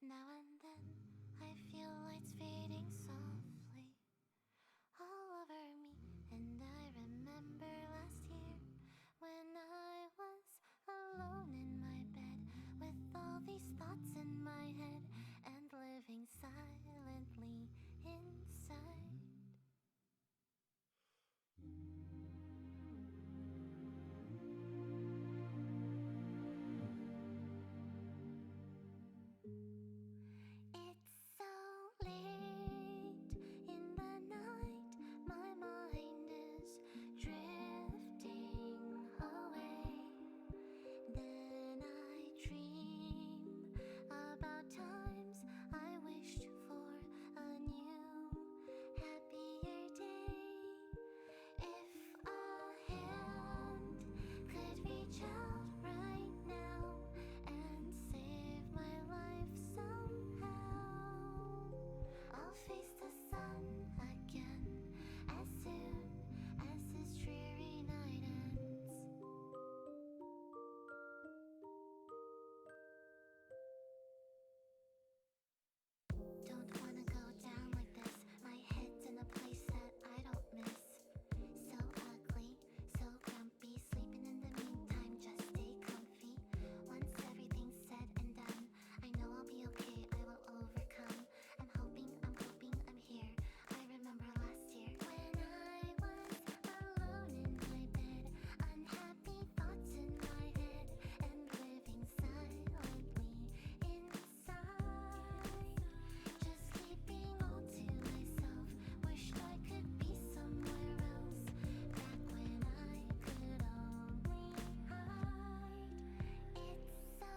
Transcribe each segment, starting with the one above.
Now and then I feel lights fading softly all over me, and I remember last year when I was alone in my bed with all these thoughts in my head and living silently inside. It's so late in the night, my mind is drifting away. Then I dream about times I wished for a new, happier day. If a hand could reach out right now and save my life somehow, I'll face the sun again as soon as this dreary night ends. Don't wanna go down like this. My head's in a place that I don't miss. So ugly, so grumpy. Sleeping in the meantime, just stay comfy. Once everything's said and done, I know I'll be okay, I will overcome. I'm hoping I'm here. I remember last year when I was alone in my bed, unhappy thoughts in my head, and living silently inside. Just keeping all to myself. Wished I could be somewhere else. Back when I could only hide. It's so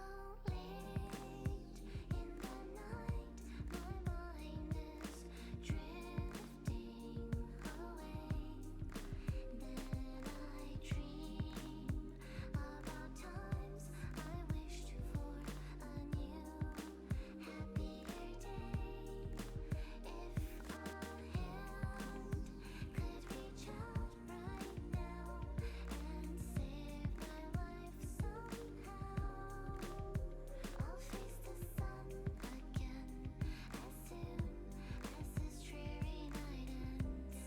late in the night. My mind is drifting away. Then I dream about times I wished for a new, happier day. If a hand could reach out right now and save my life somehow, I'll face the sun again as soon as this dreary night ends.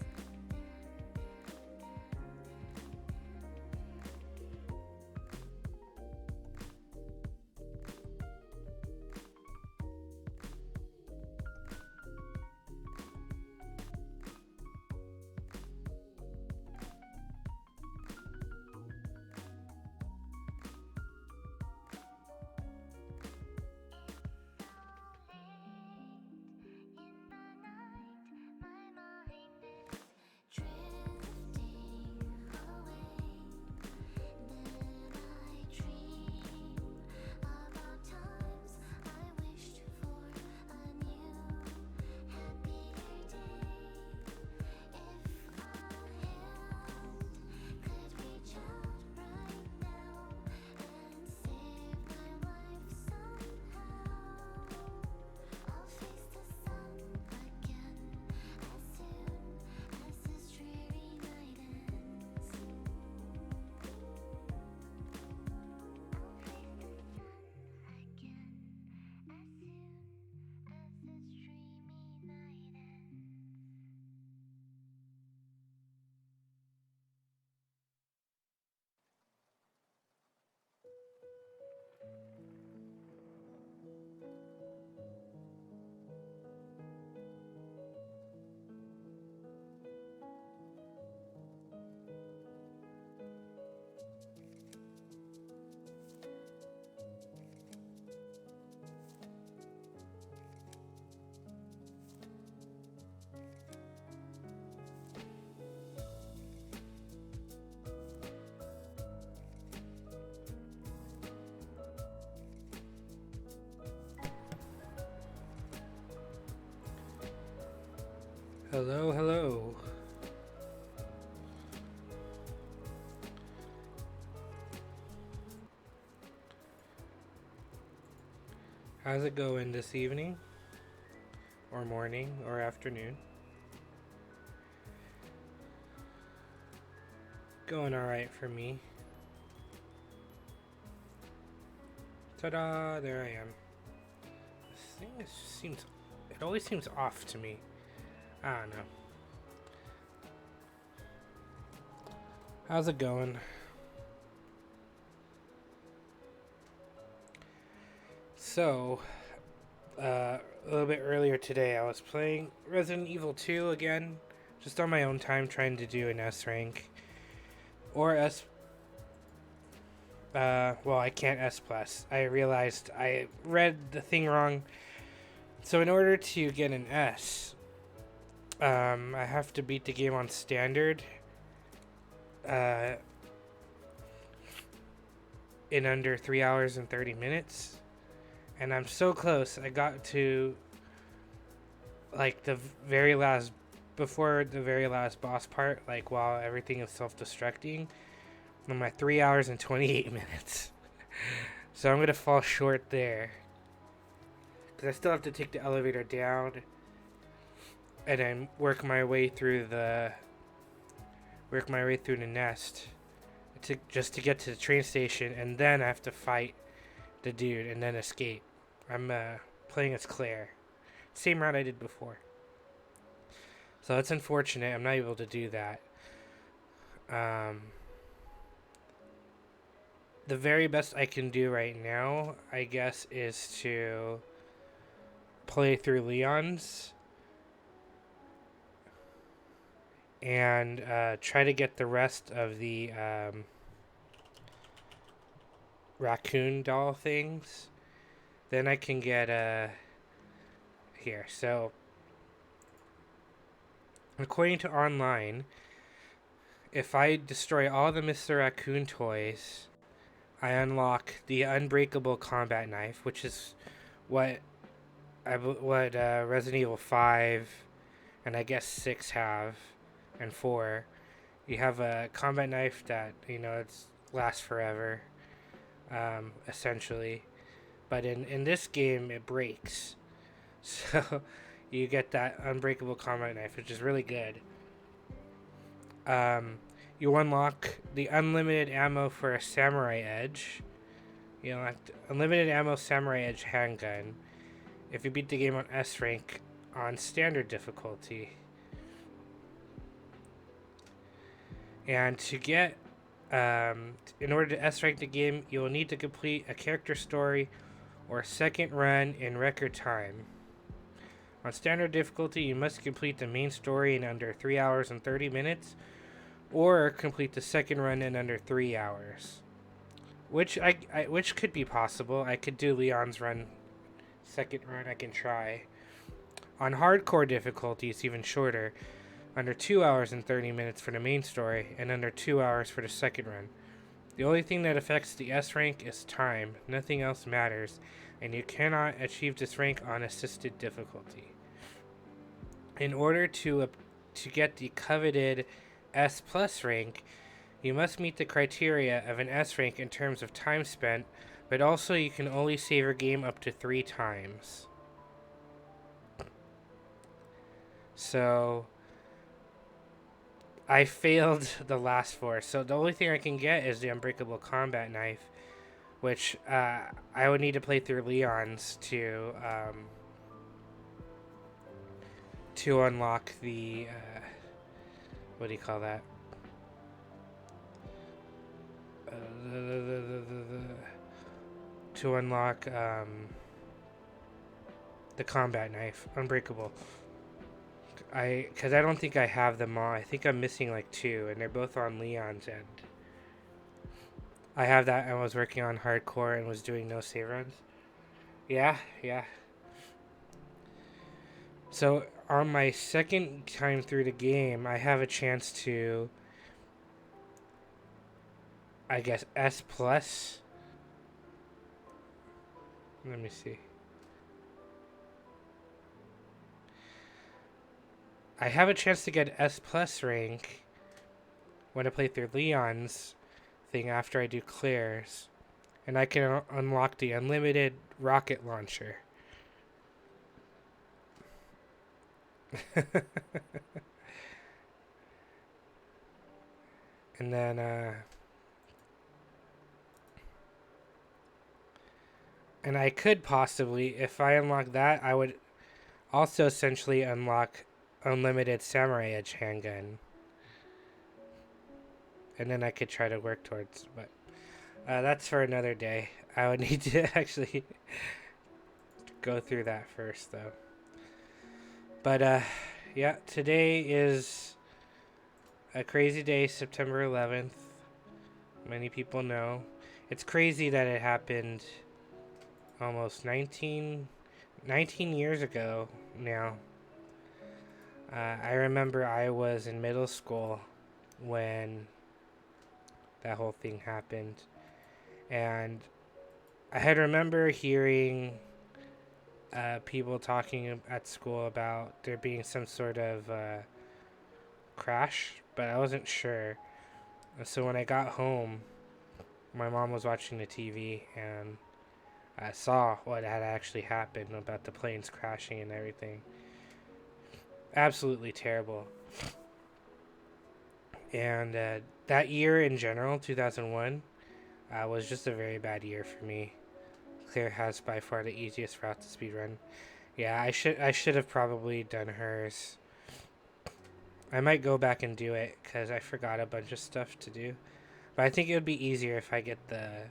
In the night, my mind is drifting away. Then I dream about times I wished for a new, happier day. If a hand could reach out right now and save my life somehow, I'll face the sun again as soon as this dreary night ends. I'll face the sun again as soon as this dreamy night ends. Hello, hello. How's it going this evening? Or morning, or afternoon? Going alright for me. Ta-da! There I am. thing seems... It always seems off to me. I don't know. How's it going? So, a little bit earlier today, I was playing Resident Evil 2 again, just on my own time, trying to do an S rank. Or S... well, I can't S+. I realized I read the thing wrong. So in order to get an S, I have to beat the game on standard. In under 3 hours and 30 minutes. And I'm so close. I got to like the very last, before the very last boss part, like while everything is self-destructing. I'm at 3 hours and 28 minutes. So I'm going to fall short there. Because I still have to take the elevator down. And then work my way through the nest. Just to get to the train station, and then I have to fight the dude and then escape. I'm playing as Claire. Same route I did before. So it's unfortunate I'm not able to do that. The very best I can do right now, I guess, is to play through Leon's and try to get the rest of the raccoon doll things. Then I can get here. So according to online, if I destroy all the Mr. Raccoon toys, I unlock the unbreakable combat knife, which is what Resident Evil 5 and I guess 6 have, and 4. You have a combat knife that, it's lasts forever. Essentially, but in this game it breaks, so you get that unbreakable combat knife, which is really good. You unlock the unlimited ammo for a samurai edge. Unlimited ammo samurai edge handgun if you beat the game on S rank on standard difficulty. And to get in order to S-rank the game, you will need to complete a character story or second run in record time. On standard difficulty, you must complete the main story in under 3 hours and 30 minutes, or complete the second run in under 3 hours. Which could be possible. I could do Leon's second run, I can try. On hardcore difficulty, it's even shorter. Under 2 hours and 30 minutes for the main story, and under 2 hours for the second run. The only thing that affects the S rank is time. Nothing else matters, and you cannot achieve this rank on assisted difficulty. In order to get the coveted S+ rank, you must meet the criteria of an S rank in terms of time spent, but also you can only save your game up to 3 times. So I failed the last 4, so the only thing I can get is the unbreakable combat knife, which I would need to play through Leon's to unlock the what do you call that? To unlock the combat knife, unbreakable. Because I don't think I have them all. I think I'm missing like 2, and they're both on Leon's end. I have that, and I was working on hardcore and was doing no save runs. Yeah. So on my second time through the game, I have a chance to, I guess, S+. Let me see. I have a chance to get S+ rank when I play through Leon's thing after I do Claire's. And I can unlock the unlimited rocket launcher. And then, And I could possibly, if I unlock that, I would also essentially unlock unlimited samurai edge handgun. And then I could try to work towards, but that's for another day. I would need to actually go through that first, though. But yeah, today is a crazy day, September 11th. Many people know. It's crazy that it happened almost 19 years ago now. I remember I was in middle school when that whole thing happened. And I had remember hearing people talking at school about there being some sort of crash, but I wasn't sure. And so when I got home, my mom was watching the TV and I saw what had actually happened about the planes crashing and everything. Absolutely terrible. And that year in general, 2001, was just a very bad year for me. Claire has by far the easiest route to speedrun. Yeah, I should have probably done hers. I might go back and do it because I forgot a bunch of stuff to do. But I think it would be easier if I get the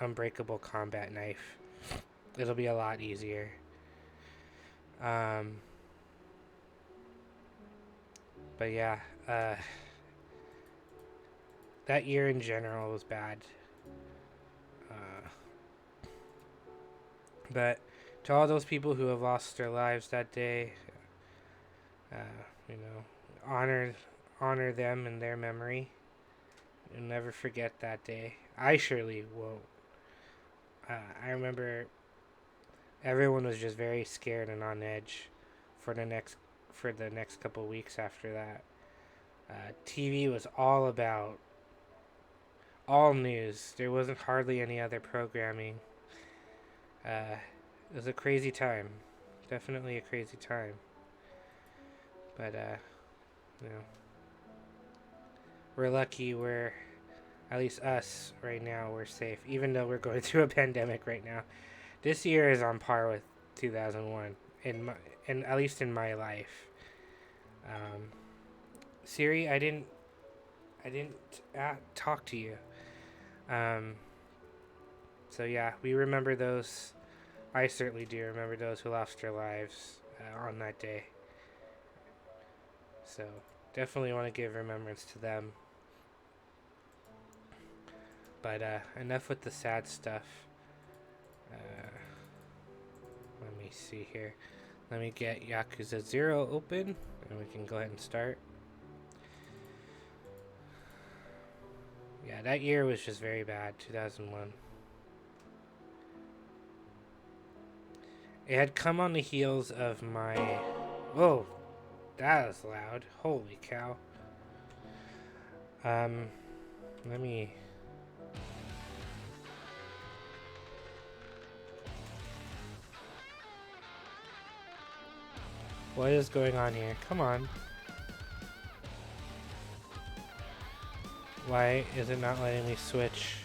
unbreakable combat knife. It'll be a lot easier. But yeah, that year in general was bad. But to all those people who have lost their lives that day, uh, you know, honor them in their memory. You'll never forget that day. I surely won't. I remember everyone was just very scared and on edge for the next couple weeks after that. TV was all news. There wasn't hardly any other programming. It was a crazy time. Definitely a crazy time. But you know, we're lucky. We're at least us right now. We're safe, even though we're going through a pandemic right now. This year is on par with 2001 in at least in my life. Siri, I didn't talk to you. So yeah, we remember those. I certainly do remember those who lost their lives on that day. So definitely want to give remembrance to them. But enough with the sad stuff. Let me see here. Let me get Yakuza 0 open, and we can go ahead and start. Yeah, that year was just very bad, 2001. It had come on the heels of my... Whoa, that was loud. Holy cow. Let me... What is going on here? Come on. Why is it not letting me switch?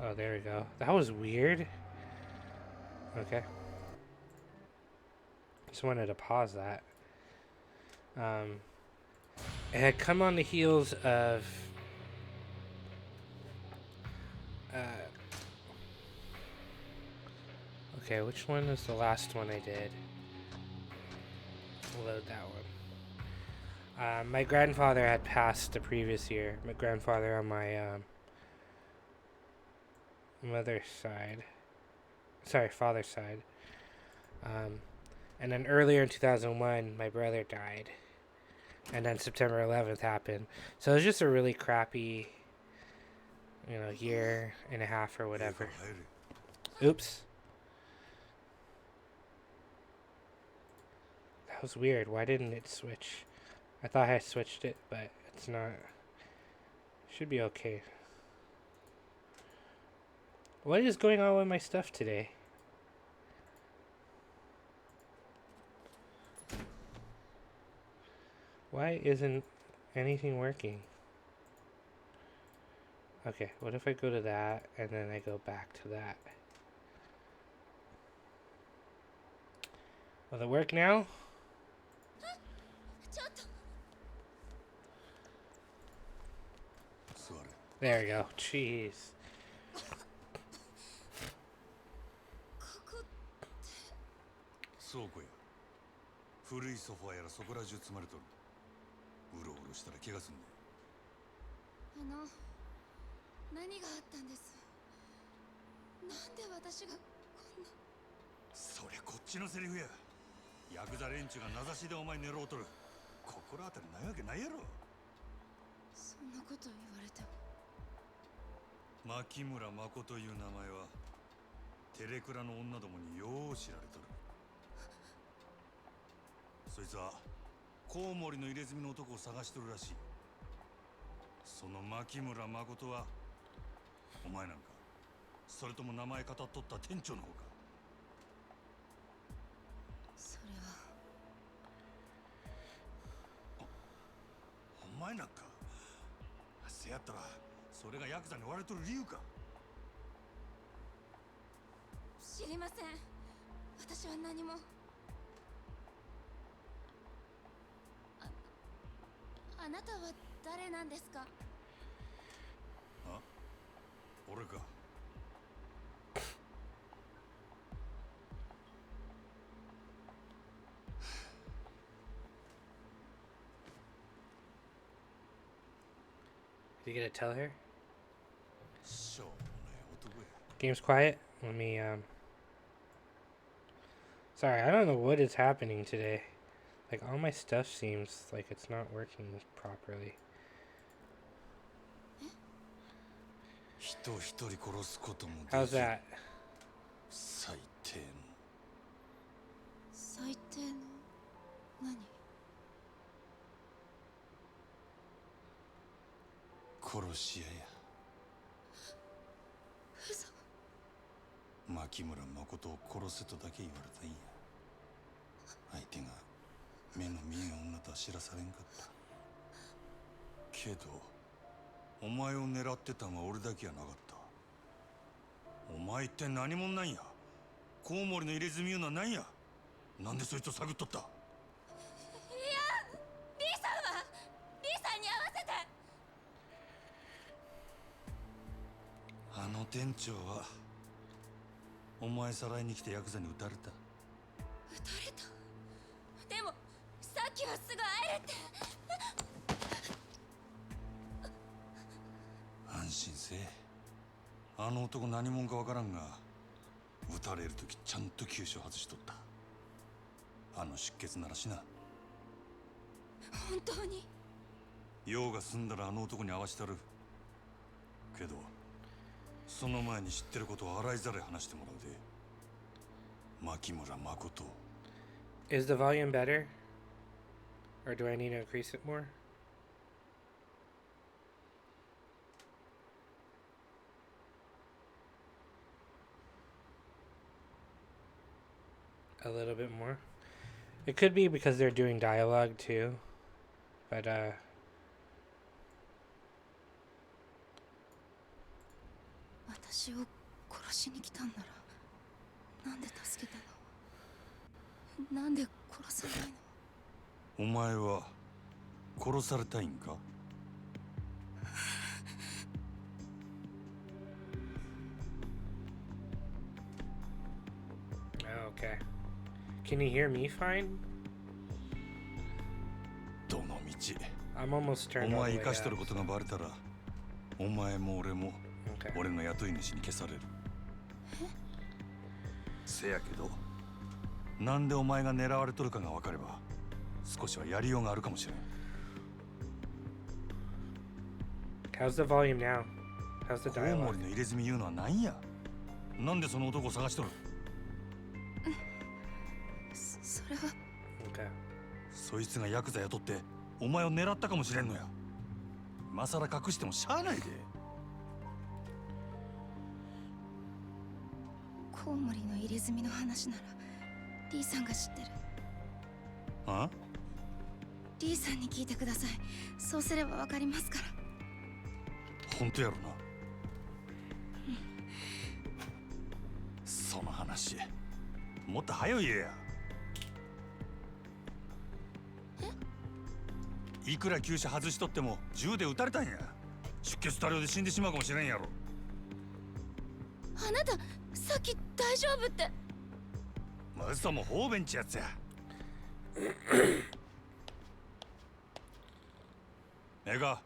Oh, there we go. That was weird. Okay. Just wanted to pause that. It had come on the heels of... okay, which one is the last one I did? Load that one. My grandfather had passed the previous year. My grandfather on my mother's side. Sorry, father's side. And then earlier in 2001, my brother died. And then September 11th happened. So it was just a really crappy, year and a half or whatever. Oops. That was weird. Why didn't it switch? I thought I switched it, but it's not. Should be okay. What is going on with my stuff today? Why isn't anything working? Okay, what if I go to that and then I go back to that? Will it work now? ちょっと There we go. Jeez. ここ倉庫や古いソファーやらそこら中積まれとる。うろうろしたら怪我すんね。何があったんです？なんで私がこんな。そりゃこっちのセリフや。ヤクザ連中が名指しでお前狙おうとる。心当たりないわけないやろ。そんなこと言われても。牧村誠という名前はテレクラの女どもによう知られとる。そいつはコウモリの入れ墨の男を探しとるらしい。その牧村誠はお前なんか、それとも名前語っとった店長の方か。それはお前なんか。せやったらそれがヤクザに追われとる理由か。知りません。私は何も。あなたは誰なんですか？あ、俺か。Are you gonna tell her? しょうもない男や。 Game's quiet. Let me, Sorry, I don't know what is happening today. Like, all my stuff seems like it's not working properly. 人一人殺すこともでき How's that? 最低の。最低の何？殺し屋や。嘘。牧村誠を殺せとだけ言われたんや。相手が目の見えん女とは知らされんかった。けどお前を狙ってたんは俺だけやなかった。お前って何者なんや。コウモリの入れ墨いうのは何や。なんでそいつを探っとった。いや、リーさんはリーさんに合わせて。あの店長はお前さらいに来てヤクザに撃たれた。撃たれた。でもさっきはすぐ会えるって。安心せえ。あの男何者かわからんが、撃たれる時ちゃんと急所外しとった。あの出血ならしな。本当に？用が済んだらあの男に会わしたる。けどその前に知ってることを洗いざらい話してもらうで。牧村誠。 Is the volume better? Or do I need to increase it more? A little bit more. It could be because they're doing dialogue too. But私を殺しに来たんならなんで助けたの？なんで殺さないの？お前は殺されたいんか。okay. Can you hear me fine? どの道 I'm almost お turned all 前 the 生 way かしとる up. ことがバレたら、お前も俺も Okay. 俺の雇い主に消される。せやけどなんでお前が狙われとるかが分かれば少しはやりようがあるかもしれん。 How's the volume now? How's the コウモ dialogue? リの入れ墨言うのは何や。なんでその男を探しとる。それは Okay. そいつがヤクザ雇ってお前を狙ったかもしれんのや。今さら隠してもしゃあないで。コウモリの入れ墨の話ならリーさんが知ってる。あ？リーさんに聞いてください。そうすればわかりますから。本当やろな。話。もっと早い言えや。いくら急車外しとっても銃で撃たれたんや。出血多量で死んでしまうかもしれんやろ。あなたさっき大丈夫って。嘘も方便ちやつや。ええか、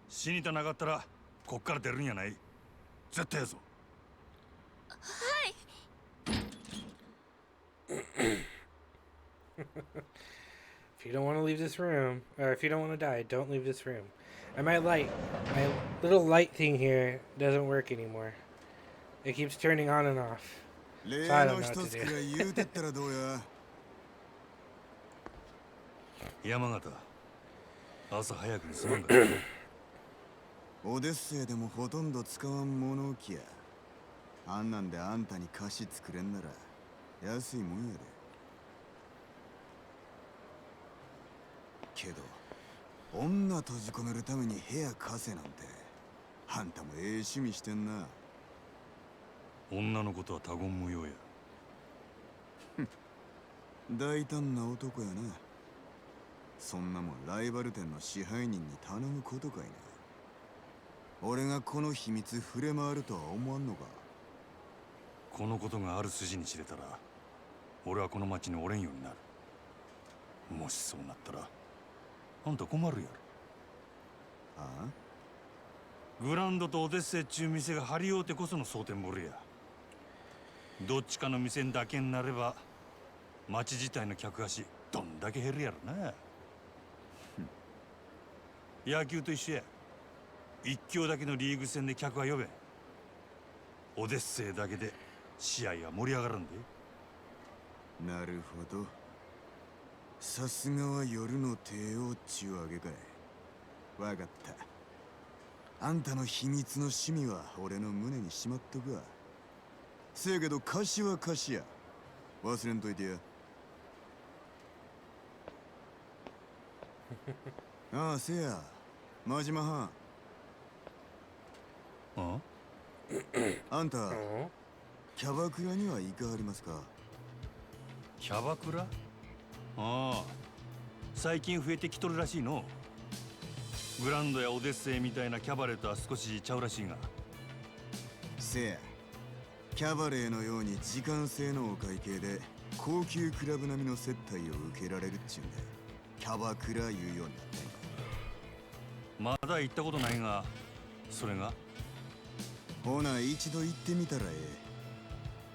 死にたなかったらこっから出るんやない。絶対やぞ。はい。If you don't want to leave this room, or if you don't want to die, don't leave this room. And my little light thing here doesn't work anymore. It keeps turning on and off. So I don't know what to do. 山形、朝早くにすまんか。オデッセイでもほとんど使わん物置や。あんなんであんたに菓子作れんなら安いもんやで。けど女閉じ込めるために部屋貸せなんて、あんたもええ趣味してんな。女のことは他言無用や。大胆な男やな。そんなもんライバル店の支配人に頼むことかいな。俺がこの秘密触れ回るとは思わんのか。このことがある筋に知れたら、俺はこの町におれんようになる。もしそうなったらあんた困るやろ。ああ、グランドとオデッセイっちゅう店が張り合うてこその蒼天堀や。どっちかの店だけになれば町自体の客足どんだけ減るやろな。野球と一緒や。一強だけのリーグ戦で客は呼べん。オデッセイだけで試合は盛り上がらんで。なるほど。さすがは夜の帝王っちゅうわけかい。わかった。あんたの秘密の趣味は俺の胸にしまっとくわ。せやけど貸しは貸しや。忘れんといてや。ああ、せや。真島藩。ああんた、キャバクラには行かはりますか？キャバクラ？ああ、最近増えてきとるらしいの。グランドやオデッセイみたいなキャバレーとは少しちゃうらしいが。せや、キャバレーのように時間制のお会計で高級クラブ並みの接待を受けられるっちゅうんで、キャバクラ言うようになったんや。まだ行ったことないが、それが？ほな一度行ってみたらええ。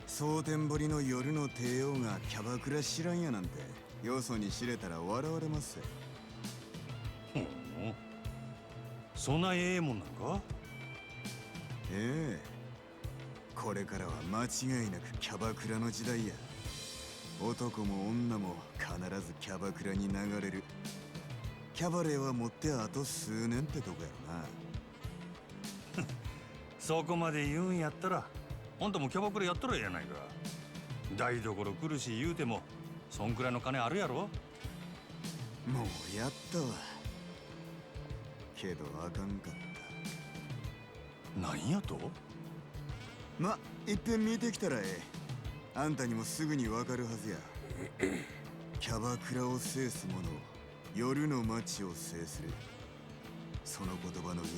蒼天堀の夜の帝王がキャバクラ知らんやなんてよそに知れたら笑われます。ほう、そんなええもんなのか？ええ、これからは間違いなくキャバクラの時代や。男も女も必ずキャバクラに流れる。キャバレーは持ってあと数年ってとこやろな。そこまで言うんやったら、あんたもキャバクラやったらええやないか。台所来るし言うても、そんくらいの金あるやろ。もうやったわ。けどあかんかった。なんやと？ま、いっぺん見てきたらええ。あんたにもすぐにわかるはずや。キャバクラを制す者、夜の街を制する。その言葉の意味がない。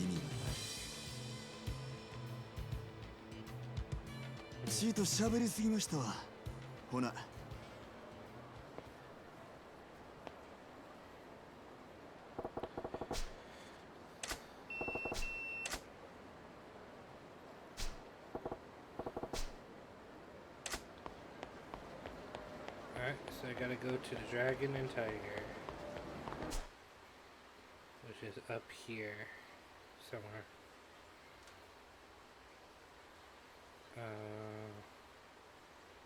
ちいと喋りすぎましたわ。ほな。Alright, so I gotta go to the Dragon and Tiger, which is up here somewhere.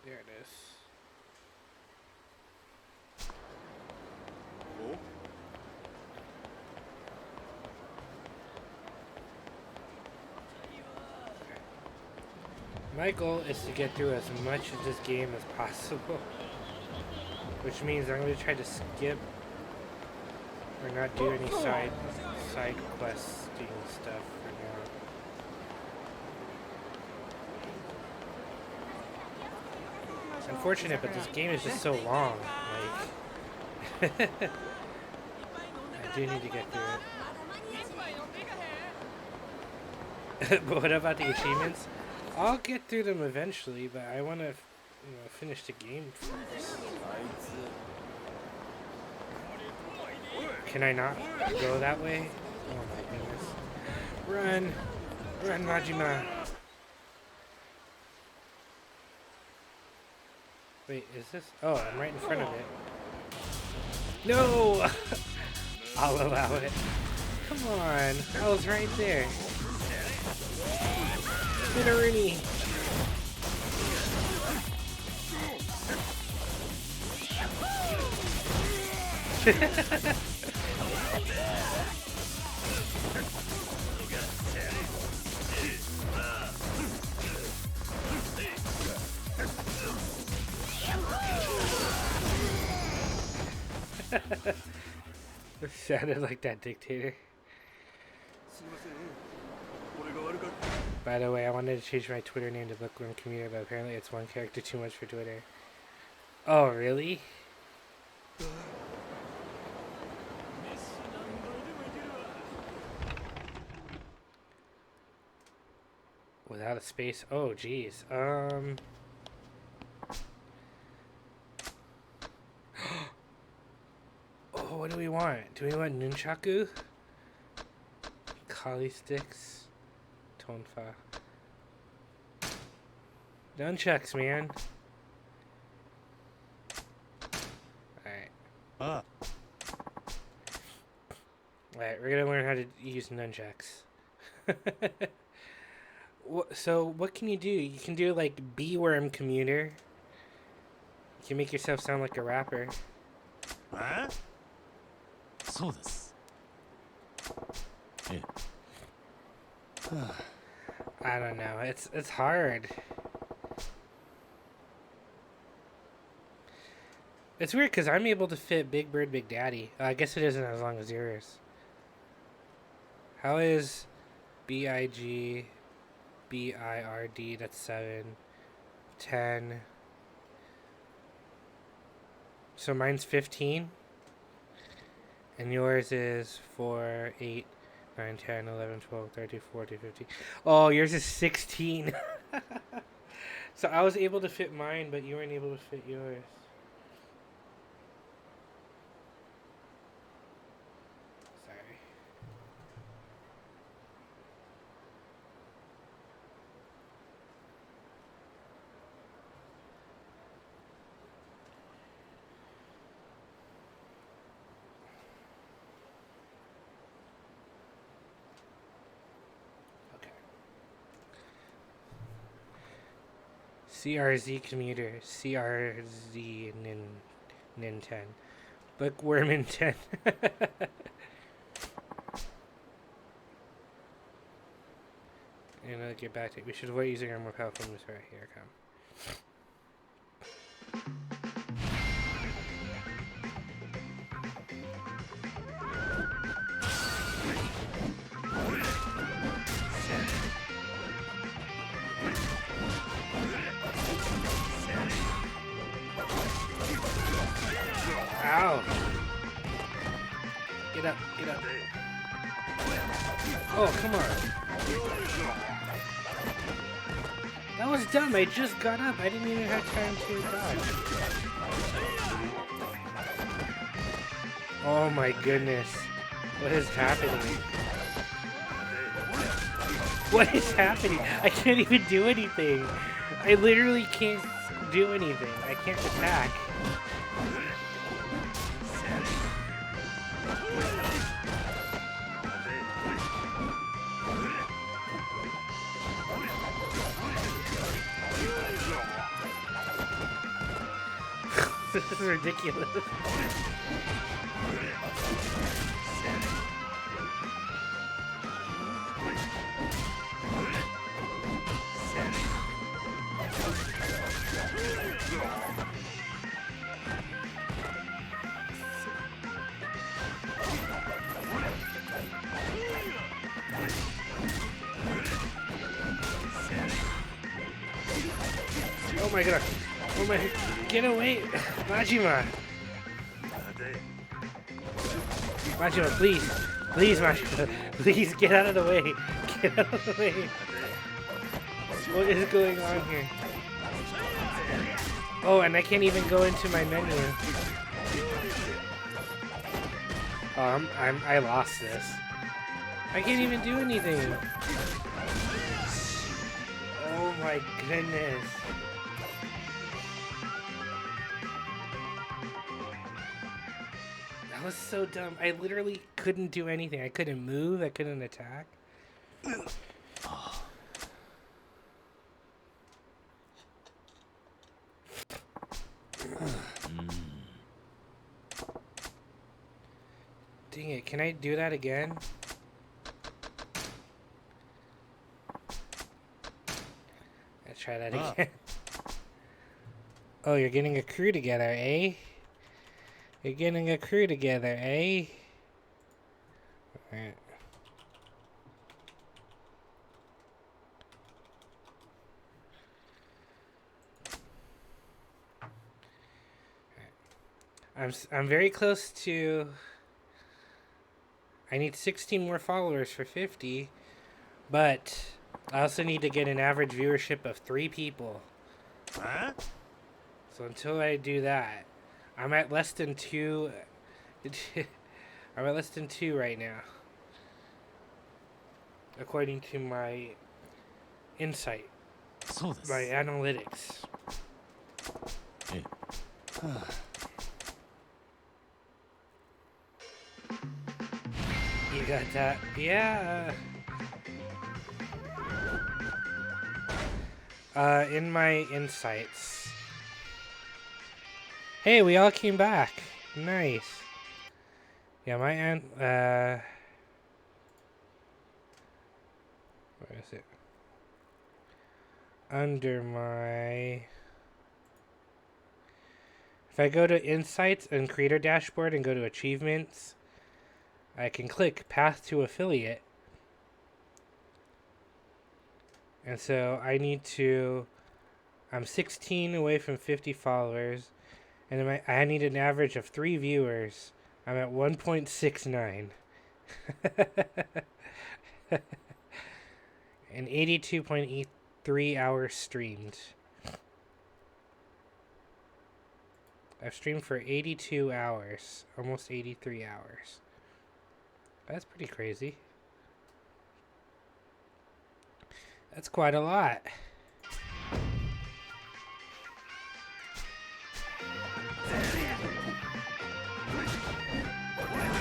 There it is. My goal is to get through as much of this game as possible, which means I'm going to try to skip or not do any side questing stuff for now. あ unfortunate, but this game is just so long. Like, I do need to get through it. But what about the achievements? I'll get through them eventually, but I want to, finish the game first. Can I not go that way? Oh my goodness. Run! Run, Majima! Wait, is this? Oh, I'm right in front of it. No! I'll allow it. Come on, I was right there. Spinnerini! It sounded like that dictator. By the way, I wanted to change my Twitter name to Bookworm Commuter, but apparently it's one character too much for Twitter. Oh, really? Without a space? Oh, geez. Oh, what do we want? Do we want nunchaku? Kali sticks? Tonfa. Nunchucks, man. Alright. Alright, we're gonna learn how to use nunchucks. So, what can you do? You can do, like, Bee-worm commuter. You can make yourself sound like a rapper. Huh? そうです。ええ。 I don't know. It's hard. It's weird because I'm able to fit Big Bird Big Daddy. I guess it isn't as long as yours. How is BIG BIRD? That's 7, 10. So mine's 15. And yours is 4, 8, 9, 10, 11, 12, 13, 14, 15. Oh, yours is 16. So I was able to fit mine, but you weren't able to fit yours. Sorry. CRZ commuter, CRZ Nin 10, Bookworm in 10. And I'll get back to it. We should avoid using our more powerful moves right here. Come. Ow! Get up, get up. Oh, come on. That was dumb. I just got up. I didn't even have time to dodge. Oh my goodness. What is happening? What is happening? I can't even do anything. I literally can't do anything. I can't attack. This is ridiculous. Oh my god. Oh my, get away! Majima! Majima, please! Please, Majima! Please, get out of the way! Get out of the way! What is going on here? Oh, and I can't even go into my menu. Oh, I lost this. I can't even do anything. Oh my goodness. That was so dumb. I literally couldn't do anything. I couldn't move. I couldn't attack. Dang it. Can I do that again? Let's try that again. Oh, you're getting a crew together, eh? You're getting a crew together, eh? Alright. I'm very close to... I need 16 more followers for 50, but I also need to get an average viewership of 3 people. Huh? So until I do that, I'm at less than 2. I'm at less than 2 right now, according to my insight, そうです。 my analytics. Eh. You got that? Yeah. In my insights. Hey, we all came back. Nice. Yeah, my where is it? Under my... If I go to Insights and Creator Dashboard and go to Achievements, I can click Path to Affiliate. And so I need to... I'm 16 away from 50 followers. And I need an average of 3 viewers. I'm at 1.69. And 82.3 hours streamed. I've streamed for 82 hours. Almost 83 hours. That's pretty crazy. That's quite a lot.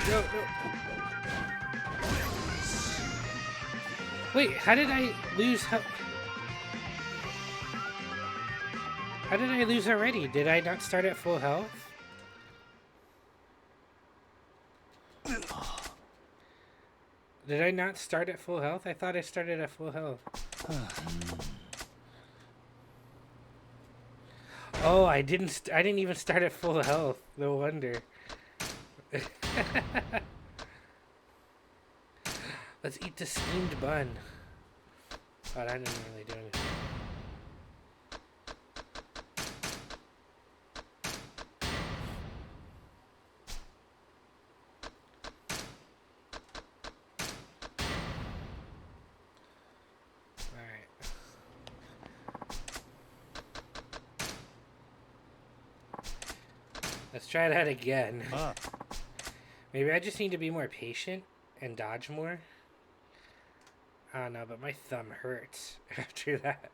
No. Wait, how did I lose? How did I lose already? Did I not start at full health? Did I not start at full health? I thought I started at full health. Oh, I didn't even start at full health. No wonder. Let's eat the steamed bun. Oh, that didn't really do anything. Let's try that again. Maybe I just need to be more patient and dodge more. I don't know, but my thumb hurts after that.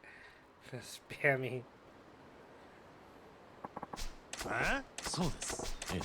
Spamming. そうです。ええ。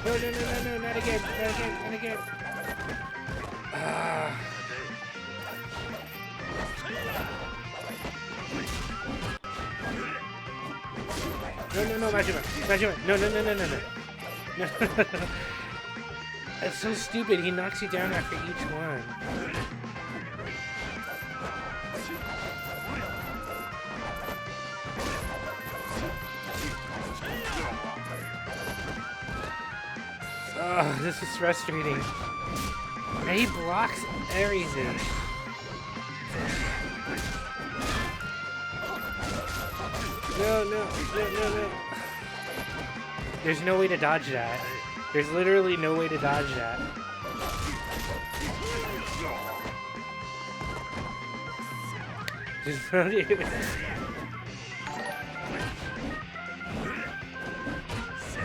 No, not again, not again. Ah. No, Majima, no. That's so stupid. He knocks you down after each one. Oh, this is frustrating. And he blocks everything. No. There's no way to dodge that. There's literally no way to dodge that. Just run it.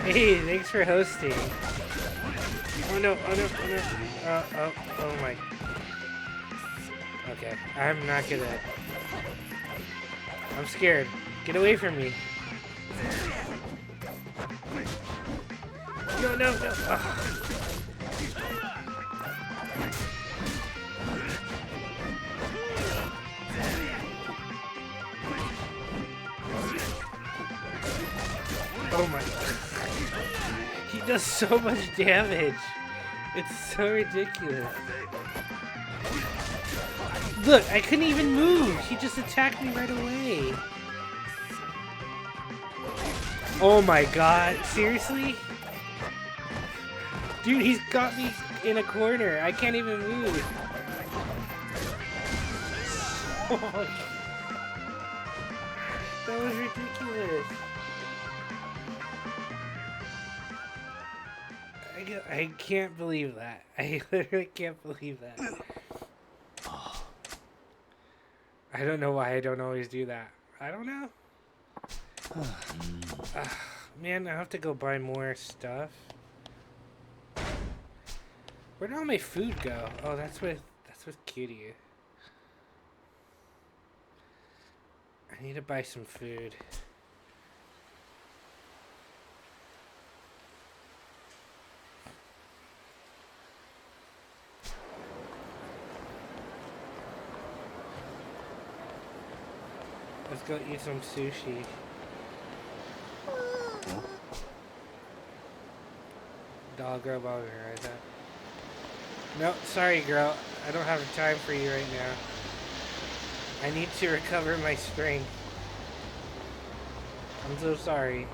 Hey, thanks for hosting. Oh no. Oh my. Okay, I'm not gonna. I'm scared. Get away from me. No. Ugh. Oh my. He does so much damage. It's so ridiculous. Look, I couldn't even move. He just attacked me right away. Oh my god. Seriously? Dude, he's got me in a corner. I can't even move. Oh my god. That was ridiculous. I can't believe that. I literally can't believe that. I don't know why I don't always do that. I don't know. Man, I have to go buy more stuff. Where did all my food go? Oh, that's with Cutie. I need to buy some food. Let's go eat some sushi. Doll girl boner, right there. No, sorry girl. I don't have time for you right now. I need to recover my strength. I'm so sorry.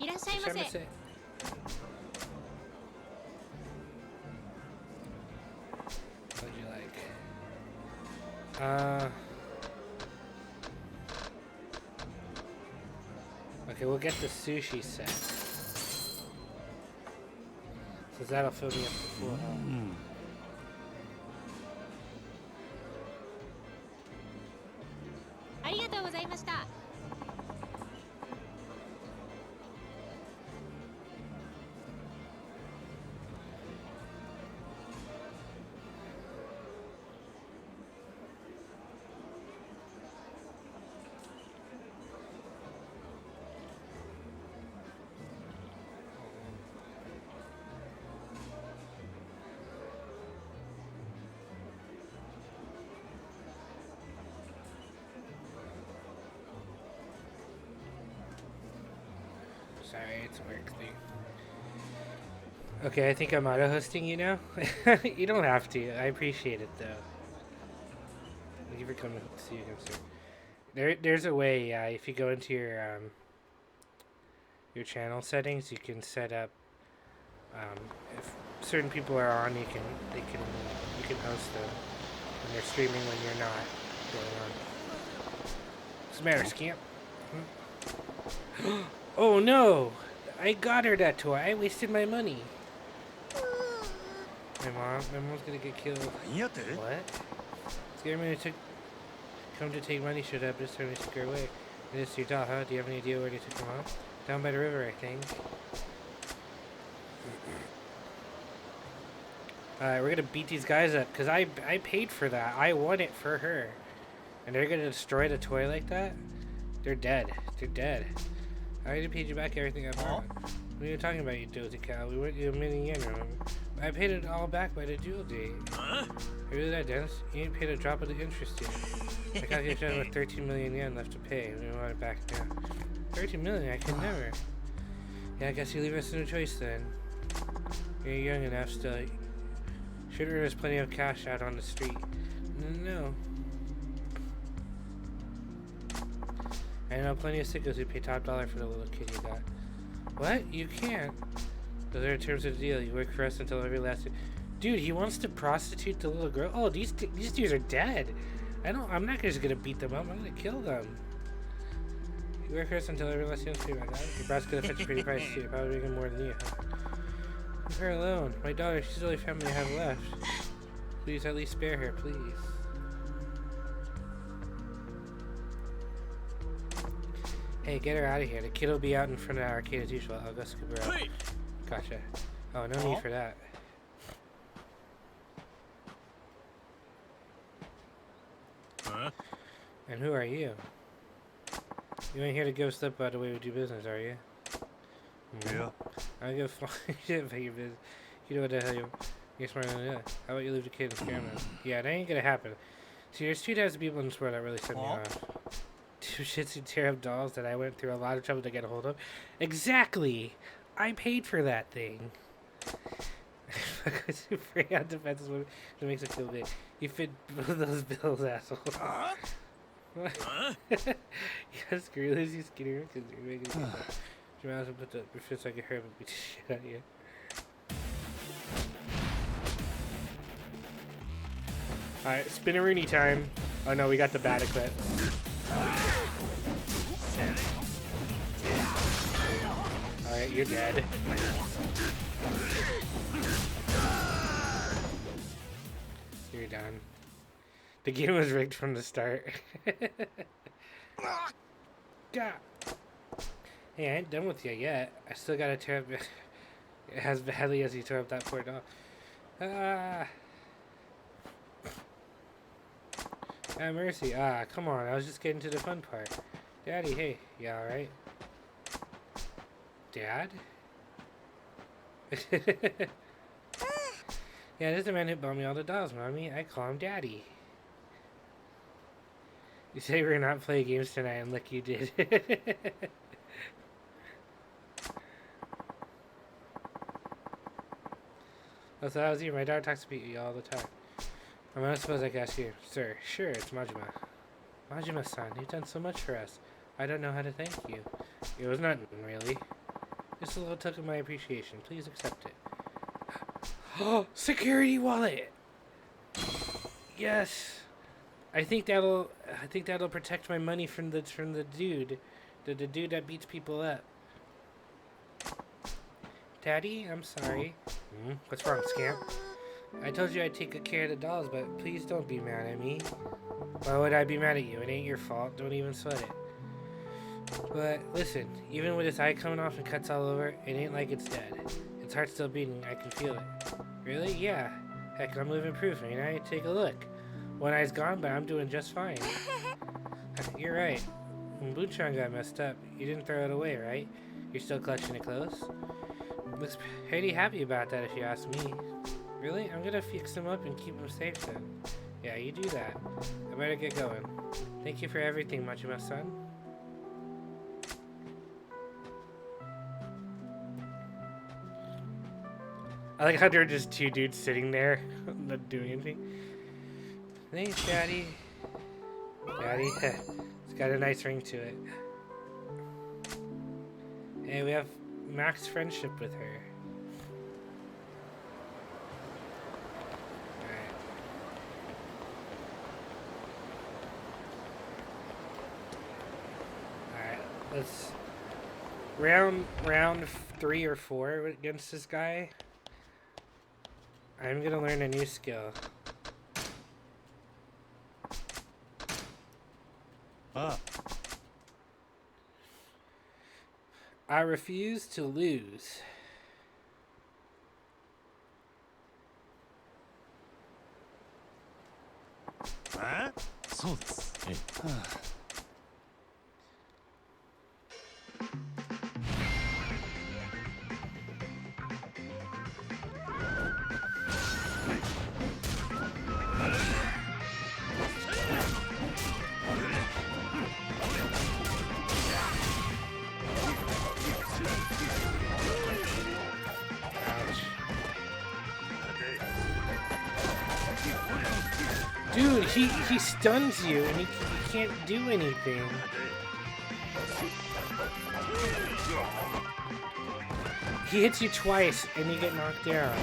Irashaimase. What'd you like? Okay, we'll get the sushi set. So that'll fill me up to full health. Sorry, it's a work thing. Okay, I think I'm auto-hosting you now. You don't have to. I appreciate it, though. Thank you for coming to see you again soon. There's a way, yeah. If you go into your channel settings, you can set up. If certain people are on, you can host them when they're streaming when you're not going on. What's the matter, scamp? Oh no! I got her that toy. I wasted my money. My mom's gonna get killed. What? Scary man took come to take money showed up this time. They took her away. And it's your doll, huh? Do you have any idea where they took her mom? Down by the river, I think. Alright, we're gonna beat these guys up because I paid for that. I won it for her, and they're gonna destroy the toy like that. They're dead. They're dead. I already paid you back everything I bought. What are you talking about, you dozy cow? We went you a million yen, remember? I paid it all back by the due date. Huh? Really that, Dennis? You ain't paid a drop of the interest yet. I got you done with 13 million yen left to pay. We want it back now. 13 million? I could never. Yeah, I guess you leave us no choice then. You're young enough still. Sure, there's plenty of cash out on the street. No. I know plenty of sickos who pay top dollar for the little kid you got. What? You can't. Those are the terms of the deal. You work for us until every last... Dude, he wants to prostitute the little girl? Oh, these dudes are dead. I'm not just gonna beat them up. I'm gonna kill them. You work for us until every last young's payment. Your boss gonna fetch a pretty price too. Probably making more than you. Leave her alone. My daughter, she's the only family I have left. Please at least spare her, please. Hey, get her out of here. The kid will be out in front of our arcade as usual. I'll go scoop her up. Gotcha. Oh, no need for that. Huh? And who are you? You ain't here to give slip about the way we do business, are you? Yeah. I don't give a fuck shit about your business. You know what the hell you're smart than that. How about you leave the kid and scare him? Yeah, that ain't gonna happen. See, there's two types of people in this world that really set me off. Two shits who tear up dolls that I went through a lot of trouble to get a hold of. Exactly! I paid for that thing. Super out defenses when it makes it feel big. You fit both of those bills, asshole. What? Yeah, screw this, you skinny because you're making it. You might as well put your fist like your hair and beat the shit out of you. Alright, spinneroony time. Oh no, we got the bat equip. Alright, you're dead. You're done. The game was rigged from the start. God. Hey, I ain't done with you yet. I still gotta tear up as badly as you tore up that poor doll. Ah, mercy. Ah, come on. I was just getting to the fun part. Daddy, hey. You alright? Dad? Yeah, this is the man who bought me all the dolls, Mommy. I call him Daddy. You say we're not playing games tonight, and look, you did. Oh, so that was you. My daughter talks to you all the time. I don't suppose I could ask you, sir. Sure, it's Majima. Majima-san, you've done so much for us. I don't know how to thank you. It was nothing, really. Just a little token of my appreciation. Please accept it. Oh, security wallet. Yes. I think that'll protect my money from the dude, the dude that beats people up. Daddy, I'm sorry. What's wrong, scamp? I told you I'd take good care of the dolls, but please don't be mad at me. Why would I be mad at you? It ain't your fault. Don't even sweat it. But listen, even with its eye coming off and cuts all over, it ain't like it's dead. Its heart's still beating. I can feel it. Really? Yeah. Heck, I'm living proof. Ain't I? Take a look. One eye's gone, but I'm doing just fine. You're right. When Boochan got messed up, you didn't throw it away, right? You're still clutching it close? Looks pretty happy about that if you ask me. Really? I'm gonna fix him up and keep him safe then. Yeah, you do that. I better get going. Thank you for everything, Majima-san. I like how there are just two dudes sitting there, not doing anything. Thanks, Daddy. Daddy, it's got a nice ring to it. Hey, we have max friendship with her. Alright, let's round 3 or 4 against this guy. I'm gonna learn a new skill. I refuse to lose. Huh? そうです。ええ。Dude, he stuns you and he can't do anything. He hits you twice and you get knocked down.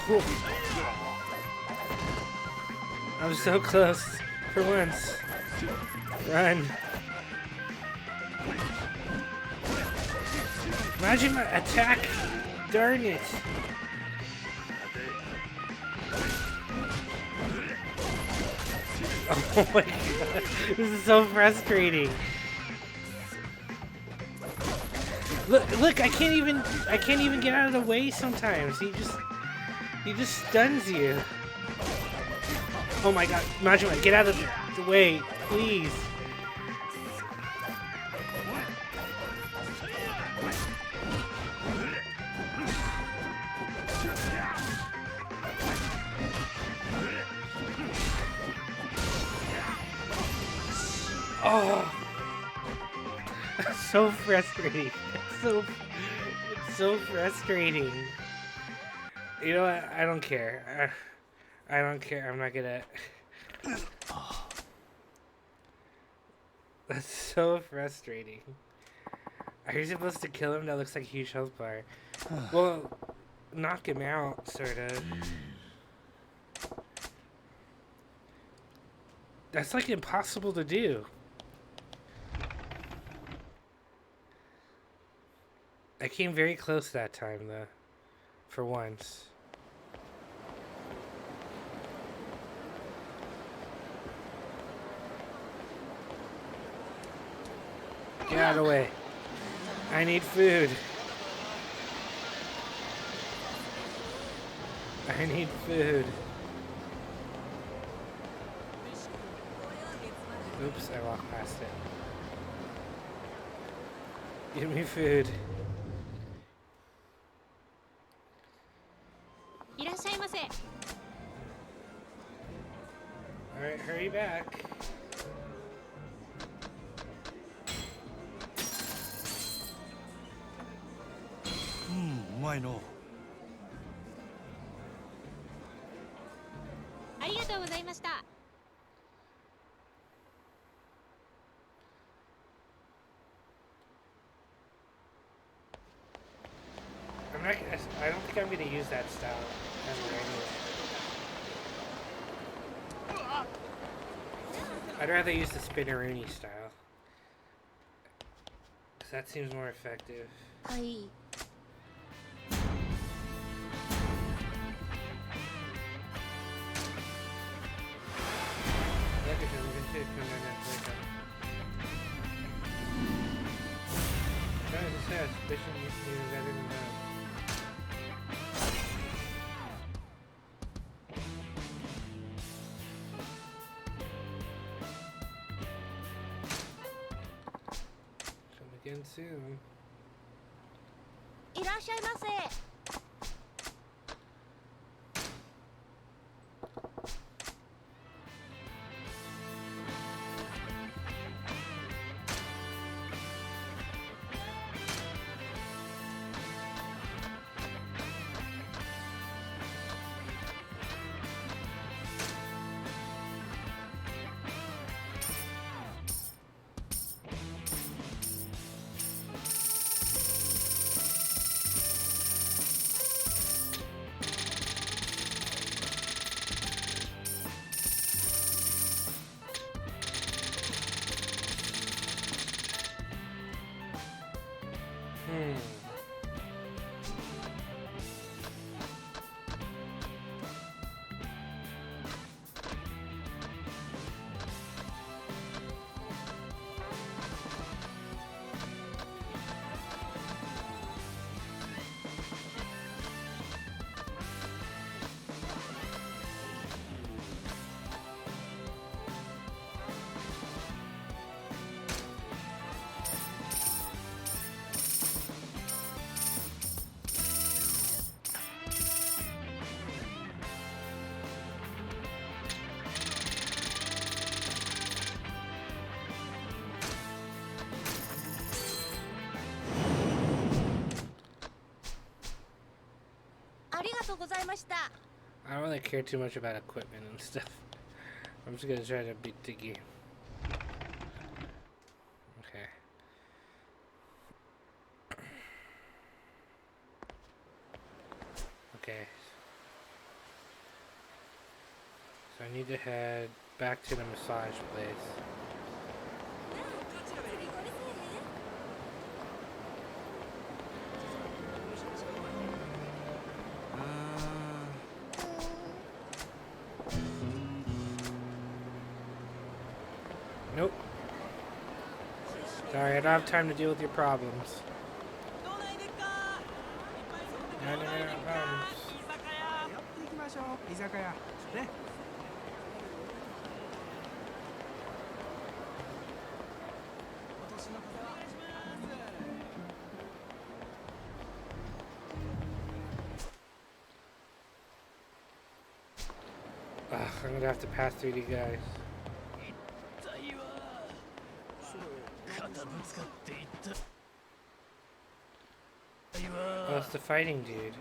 No. I'm so close for once. Run. Imagine my attack. Darn it. Oh my god. This is so frustrating. Look, I can't even get out of the way sometimes. He just stuns you. Oh my god, Majima, get out of the way, please. Oh, so frustrating. It's so frustrating. You know what? I don't care. I don't care. I'm not gonna. That's so frustrating. Are you supposed to kill him? That looks like a huge health bar. Well, knock him out, sort of. That's like impossible to do. I came very close that time, though. For once. Get out of the way. I need food. I need food. Oops, I walked past it. Give me food. Alright, hurry back. Why no? I don't think I'm gonna use that style ever anyway. I'd rather use the spinneroonie style. Cause that seems more effective. Again soon. いらっしゃいませ。ありがとうございました。 I don't really care too much about equipment and stuff. I'm just gonna try to beat the game. Okay. Okay. So I need to head back to the massage place. Nope. Sorry, I don't have time to deal with your problems. No, problems. 寄っていきましょう。居酒屋。ね。I'm gonna have to pass through you guys. Oh, it's the fighting dude.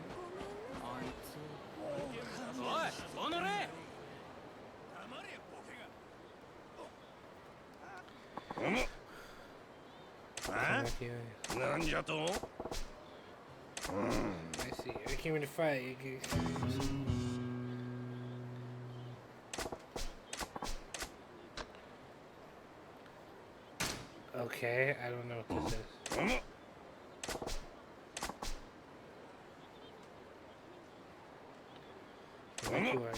I see. I came in to fight. Okay, I don't know what this is. Who are you?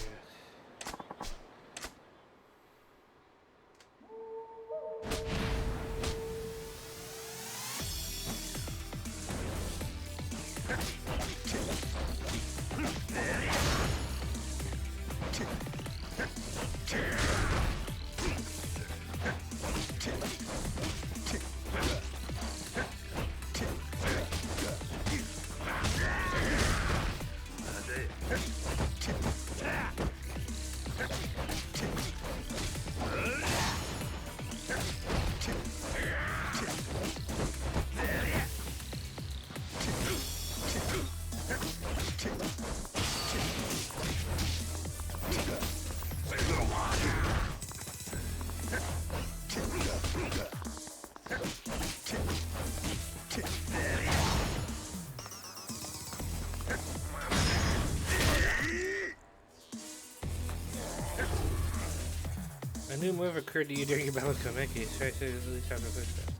A new move occurred to you during your battle with Komeki. Should I say at least have to push that?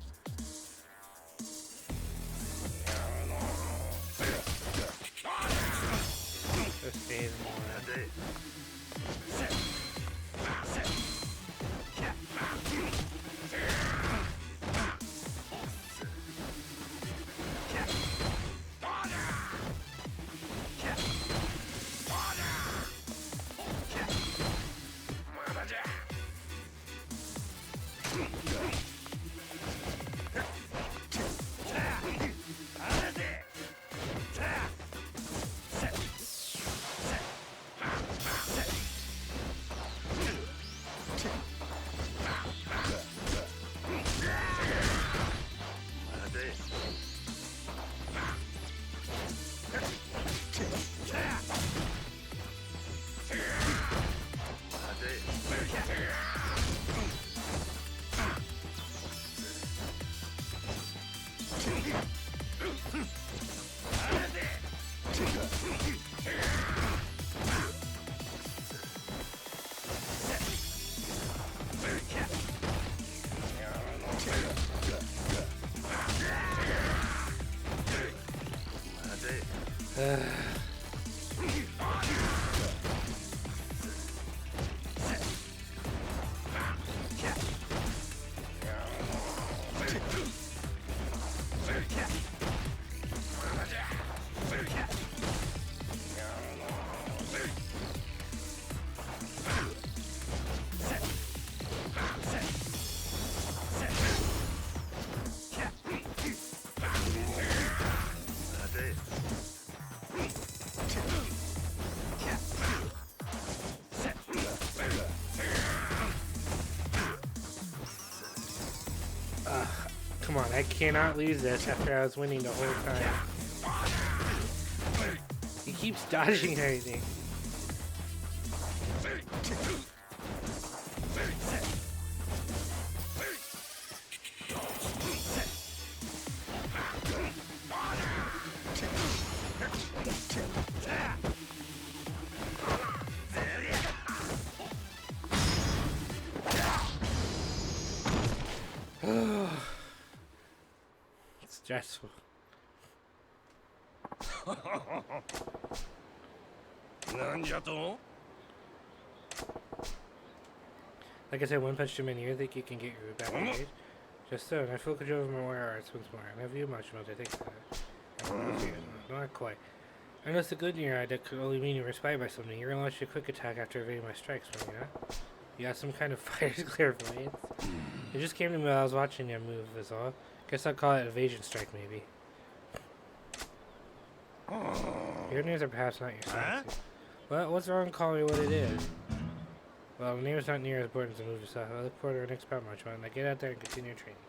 Just stay more. Come on, I cannot lose this after I was winning the whole time. You keeps dodging everything. It's stressful. Like I said, one punch too many. You think you can get your back engaged? Just so, and I full control of my warrior arts once more. I love you much, I think not quite. I noticed the good in your eye that could only mean you were inspired by something. You're gonna launch a quick attack after evading my strikes, right? You know? You got some kind of fire clairvoyance. It just came to me while I was watching you move, is all. Guess I'll call it evasion strike, maybe. Your names are perhaps not your size. Well, what's wrong calling me what it is? Well, the name is not near as important as the move itself. I look forward to our next power march. Now get out there and continue your training.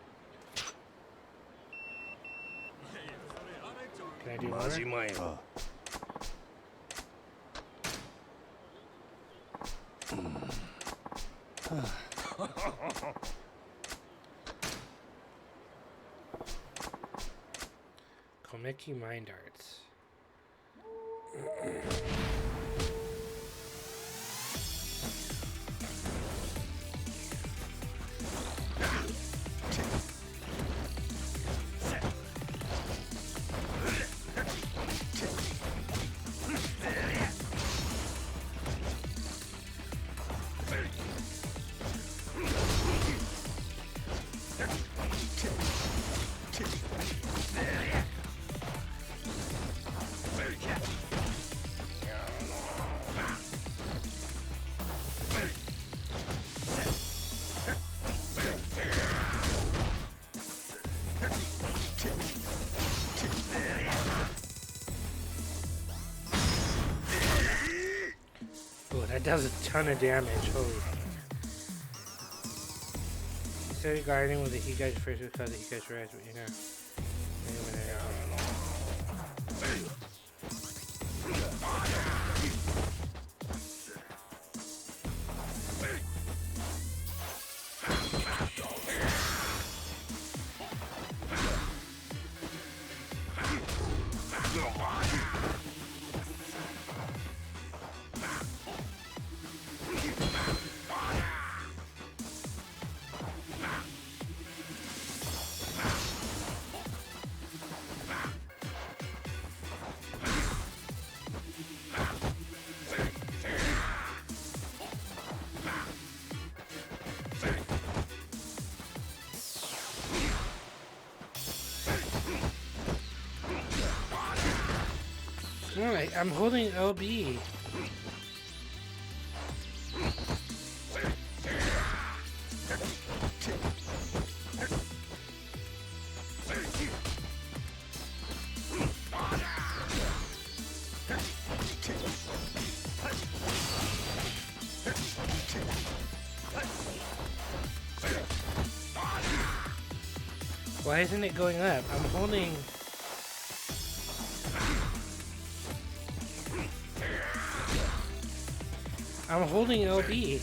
Can I do more? Komeki Mind Arts. That does a ton of damage, holy. You started guarding with the Higashi first because the Higashi rise, but you know. No, I'm holding LB. Why isn't it going up? I'm holding... I'm holding LB.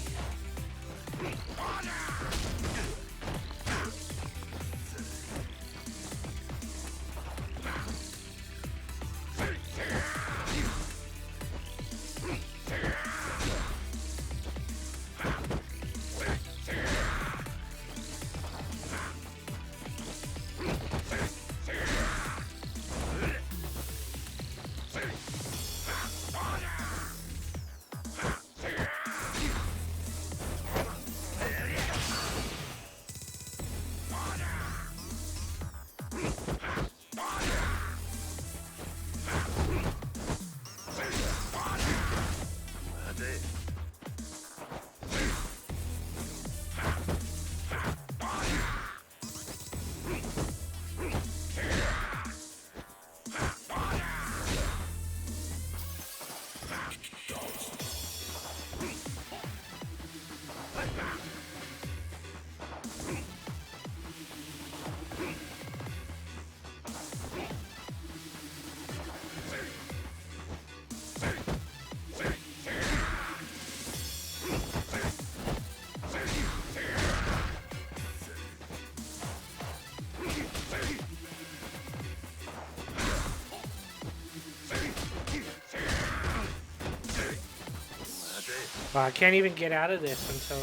Well, I can't even get out of this until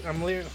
I'm literally.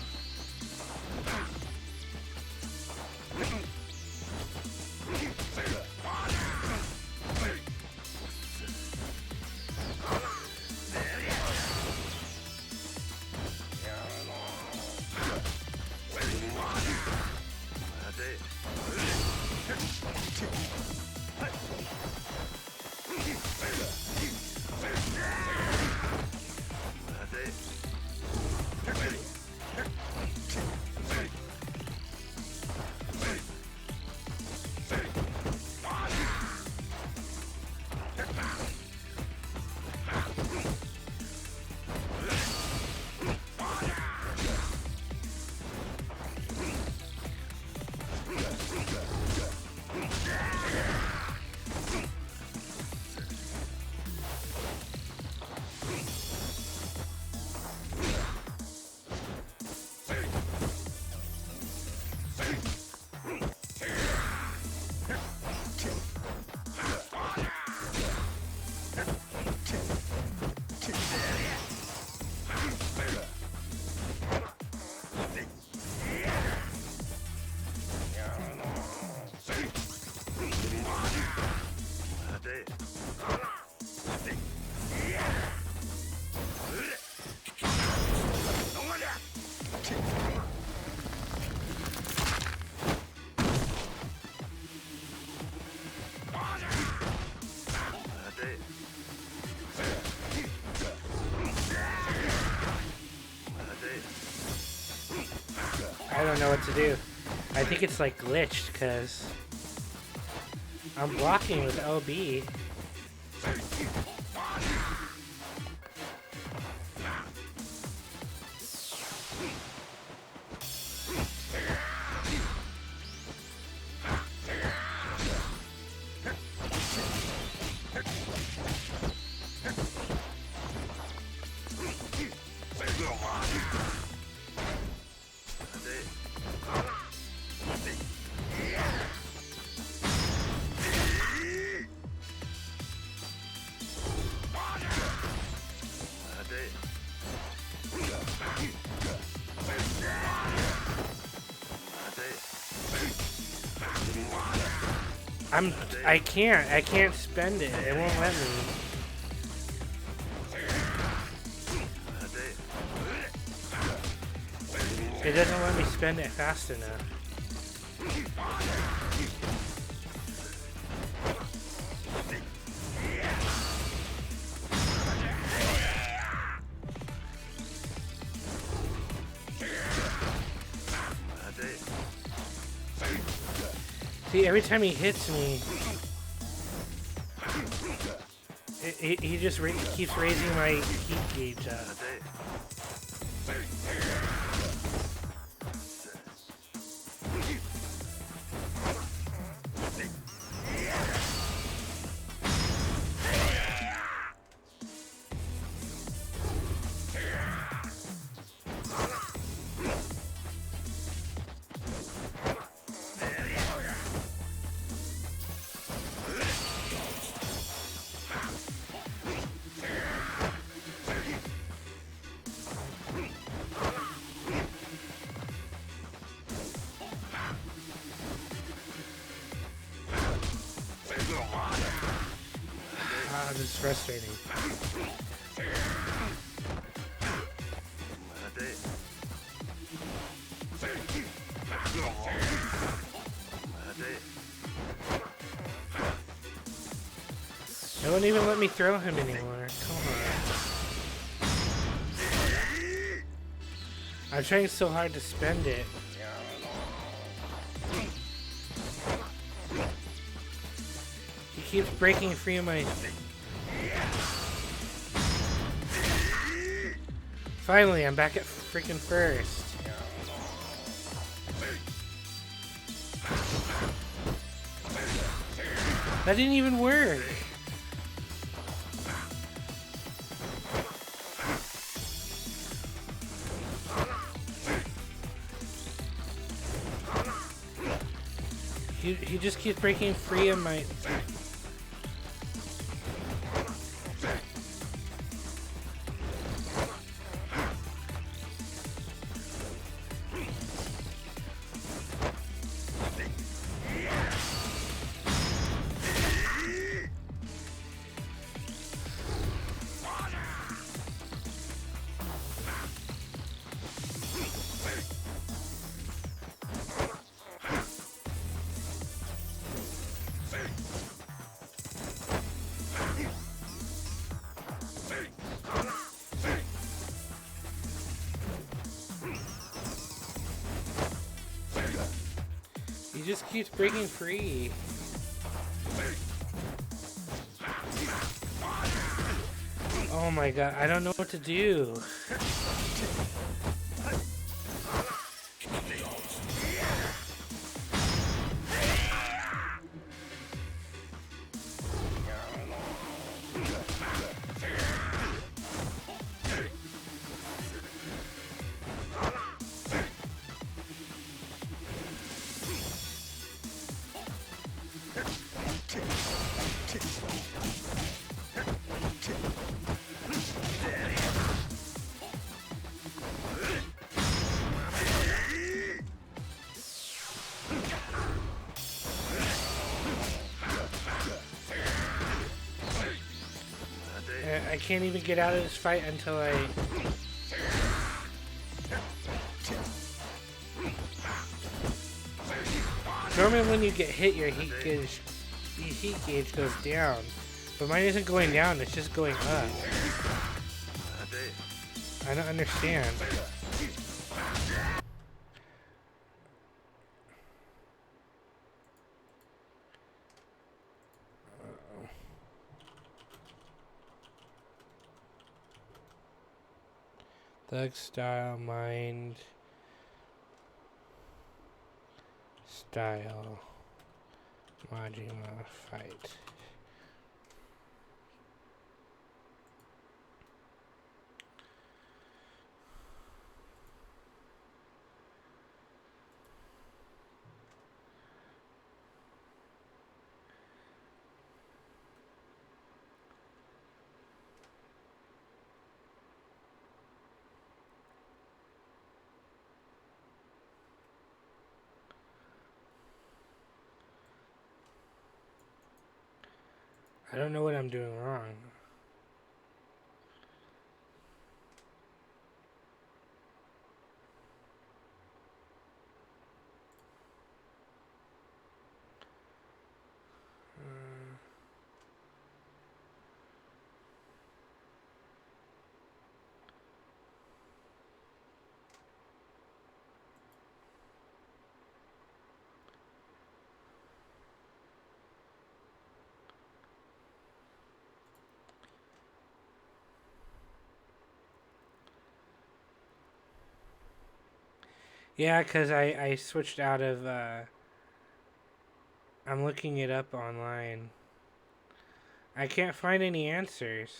I don't know what to do. I think it's like glitched because I'm blocking with LB. I can't spend it. It won't let me. It doesn't let me spend it fast enough. See, every time he hits me, he just keeps raising my heat gauge up. This is frustrating. It won't even let me throw him anymore. Come on. I'm trying so hard to spend it. He keeps breaking free of my... Finally, I'm back at freaking first. That didn't even work. He just keeps breaking free of my... He just keeps breaking free. Oh my god, I don't know what to do. I can't even get out of this fight until I... Normally when you get hit, your heat gauge goes down. But mine isn't going down, it's just going up. I don't understand. Thug style, mind, style, Majima, fight. I don't know what I'm doing wrong. Yeah, because I switched out of, I'm looking it up online. I can't find any answers.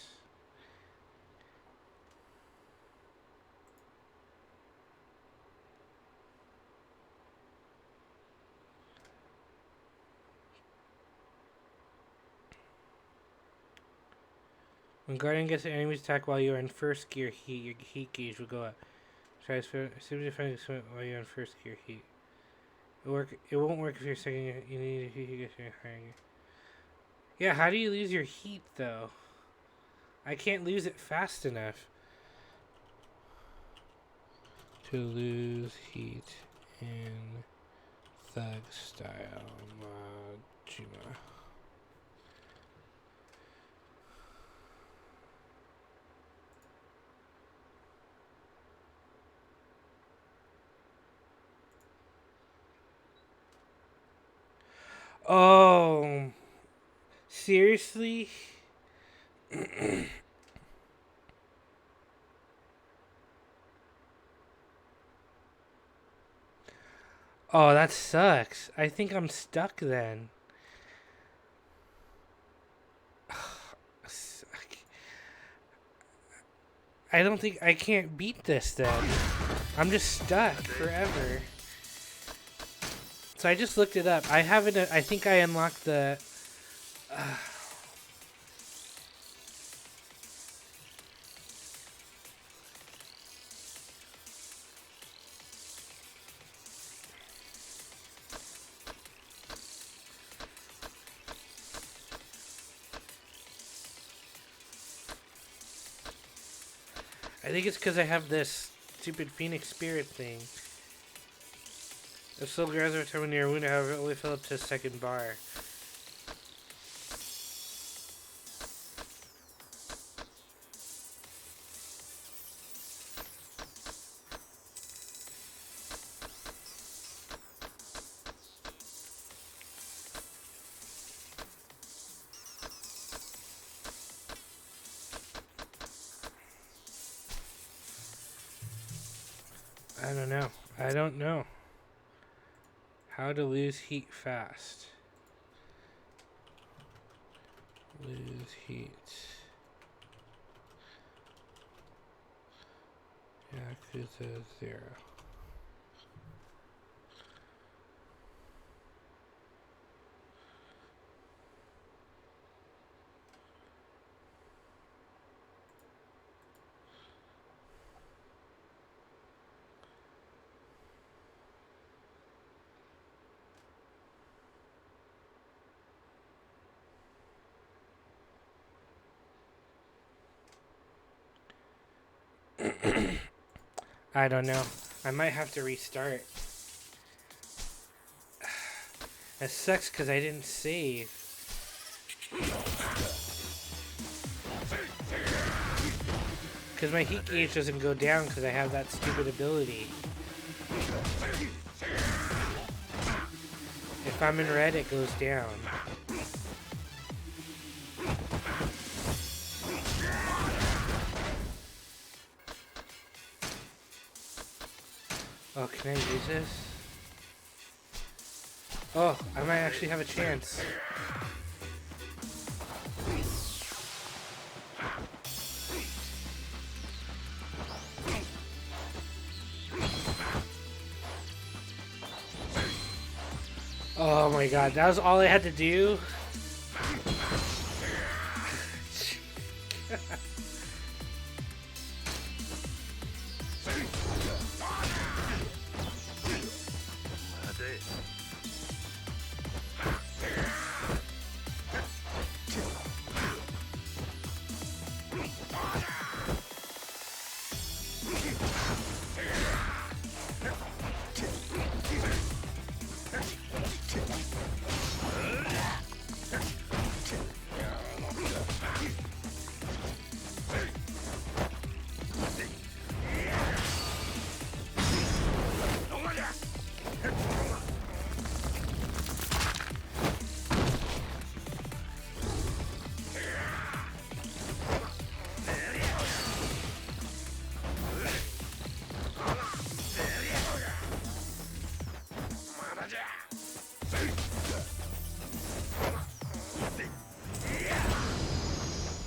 When Guardian gets an enemy's attack while you are in first gear heat, your heat gauge will go up. Try to find while you're in first gear heat. It won't work if you're second gear. You need a heat gauge higher gear. Yeah, how do you lose your heat though? I can't lose it fast enough. To lose heat in thug style Majima. Oh, seriously? Oh, that sucks. I think I'm stuck then. I don't think I can't beat this then. I'm just stuck forever. So I just looked it up. I haven't. I think I unlocked the. I think it's because I have this stupid Phoenix Spirit thing. If soul grows every time when you're wounded, however, it only fill up to a second bar. I don't know. I don't know. How to lose heat fast. Lose heat. Yakuza 0. I don't know. I might have to restart. It sucks because I didn't save. Because my heat gauge doesn't go down because I have that stupid ability. If I'm in red, it goes down. Oh, can I use this? Oh, I might actually have a chance. Oh my god, that was all I had to do?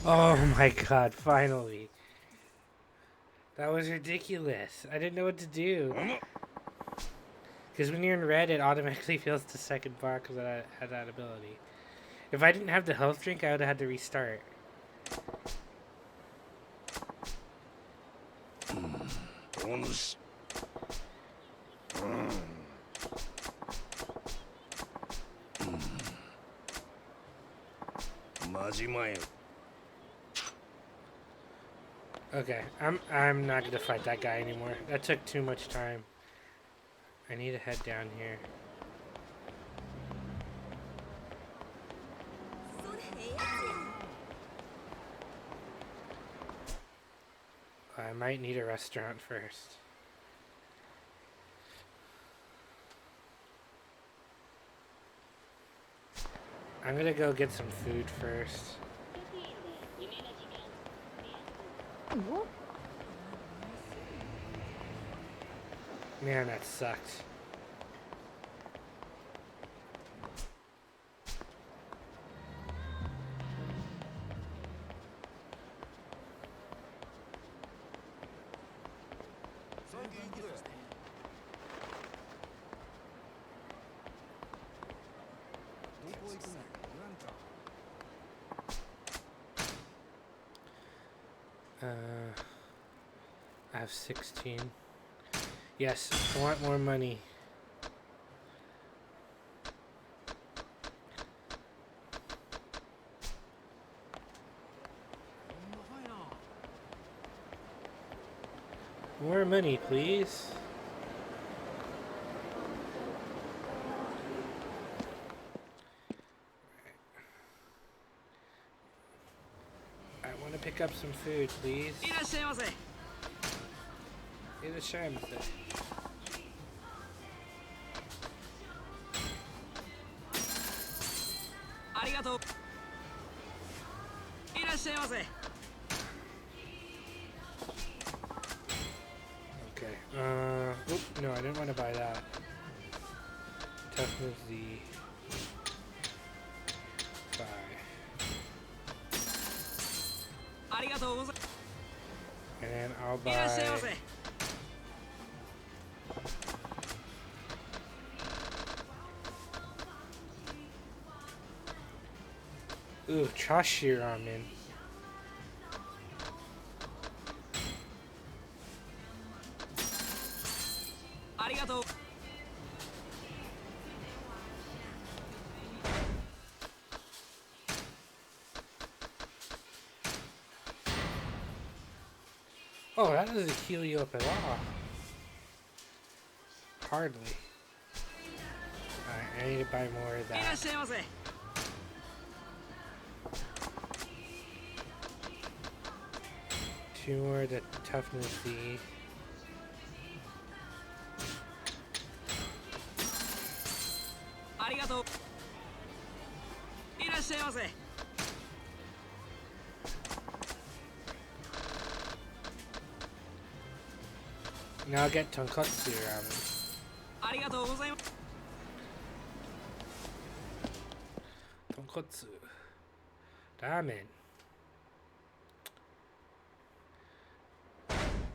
Oh my god, finally. That was ridiculous. I didn't know what to do. Because when you're in red, it automatically fills the second bar because I had that ability. If I didn't have the health drink, I would have had to restart. Okay, I'm not gonna fight that guy anymore. That took too much time. I need to head down here. I might need a restaurant first. I'm gonna go get some food first. Man, that sucked. I have 16. Yes, I want more money. More money, please. I want to pick up some food, please. いらっしゃいませ。いらっしゃいませ。ありがとう。いらっしゃいませ。 Okay. Oop, no, I didn't want to buy that. Toughness Z. 5. ありがとうございます。 And then I'll いらっしゃいま buy せ。 ooh, Chashi ramen. Oh, that doesn't heal you up at all. Hardly. Alright, I need to buy more of that. 2 more of the toughness Z. ありがとう。いらっしゃいませ。 Now I'll get tonkotsu ramen. ありがとうございます。 Tonkotsu. Ramen.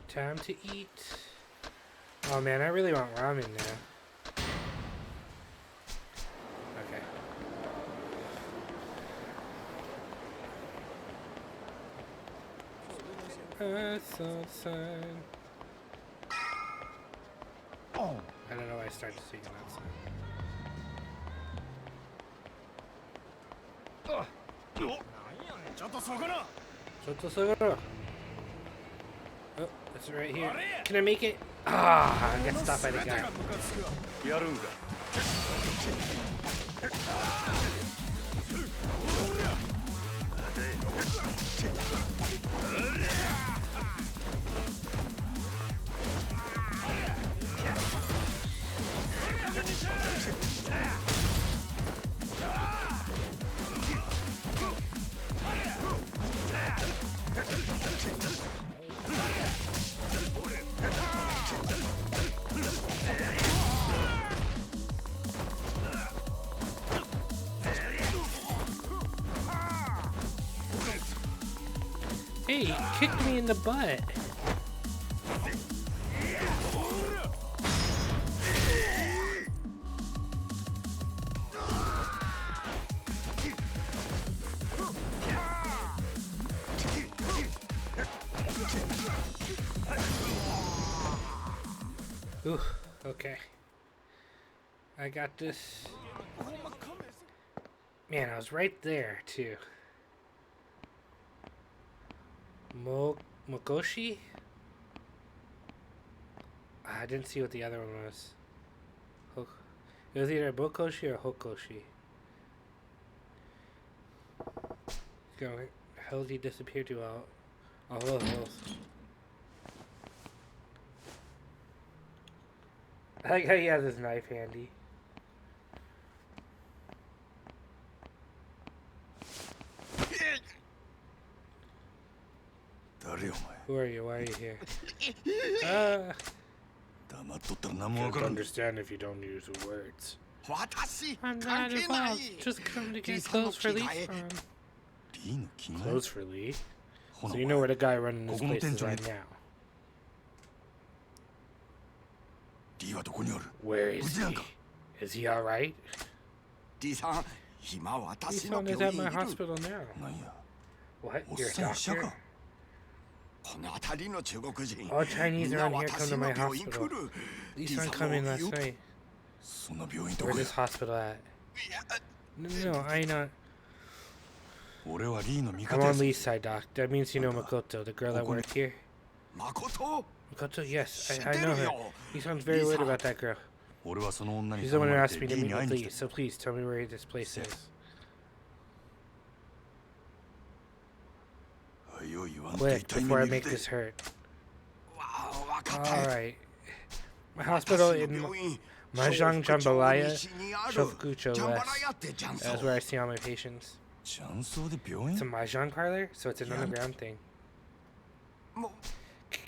Time to eat. Oh man, I really want ramen now. Okay. Sun. I don't know why I started singing that song. Oh, that's right here. Can I make it? Ah, I got stopped by the guy. Hey, he kicked me in the butt. Ooh, okay. I got this. Man, I was right there, too. Mokoshi? I didn't see what the other one was. It was either Bokoshi or Hokoshi. How did he disappear to all those hills? I like how he has his knife handy. Who are you? Why are you here? Can't understand if you don't use the words. I'm not involved. Just come to get clothes for Lee from. Clothes for Lee? So you know where the guy running this place is right now. Where is he? Is he alright? 今 He's 私の on is 病 at 院 my いる hospital now. なんや What? おっ You're a さん医者 doctor? か。この辺りの中国人 All Chinese みんな around here come 私 to の my 病院 hospital. 来る These one come in last night. そんな病院ど Where's こや。 this hospital at? No, I not. 俺はリーの味 I'm 方や on ぞ。 Lee's side, Doc. That means you know Makoto, the girl that worked here. 誠 Makoto, yes, 知っ I て know る her. よ He sounds very worried about that girl. 俺はその女に She's the 頼 one ま who れ asked て me リ to ー meet に会い with に Lee, 来た。 so please tell me where this place is. はいよ言わんと Quick, 痛い目 before I 見る make で。 this hurt. わかったよ Alright. My hospital 私 in の病院 Mahjong 小福町 Jambalaya, 西にある Shofukucho ジャンバラ West. ヤってジャンソ That's where I see all my patients. 雀荘で病 It's a 院 Mahjong parlor, so it's an Yeah. underground thing. も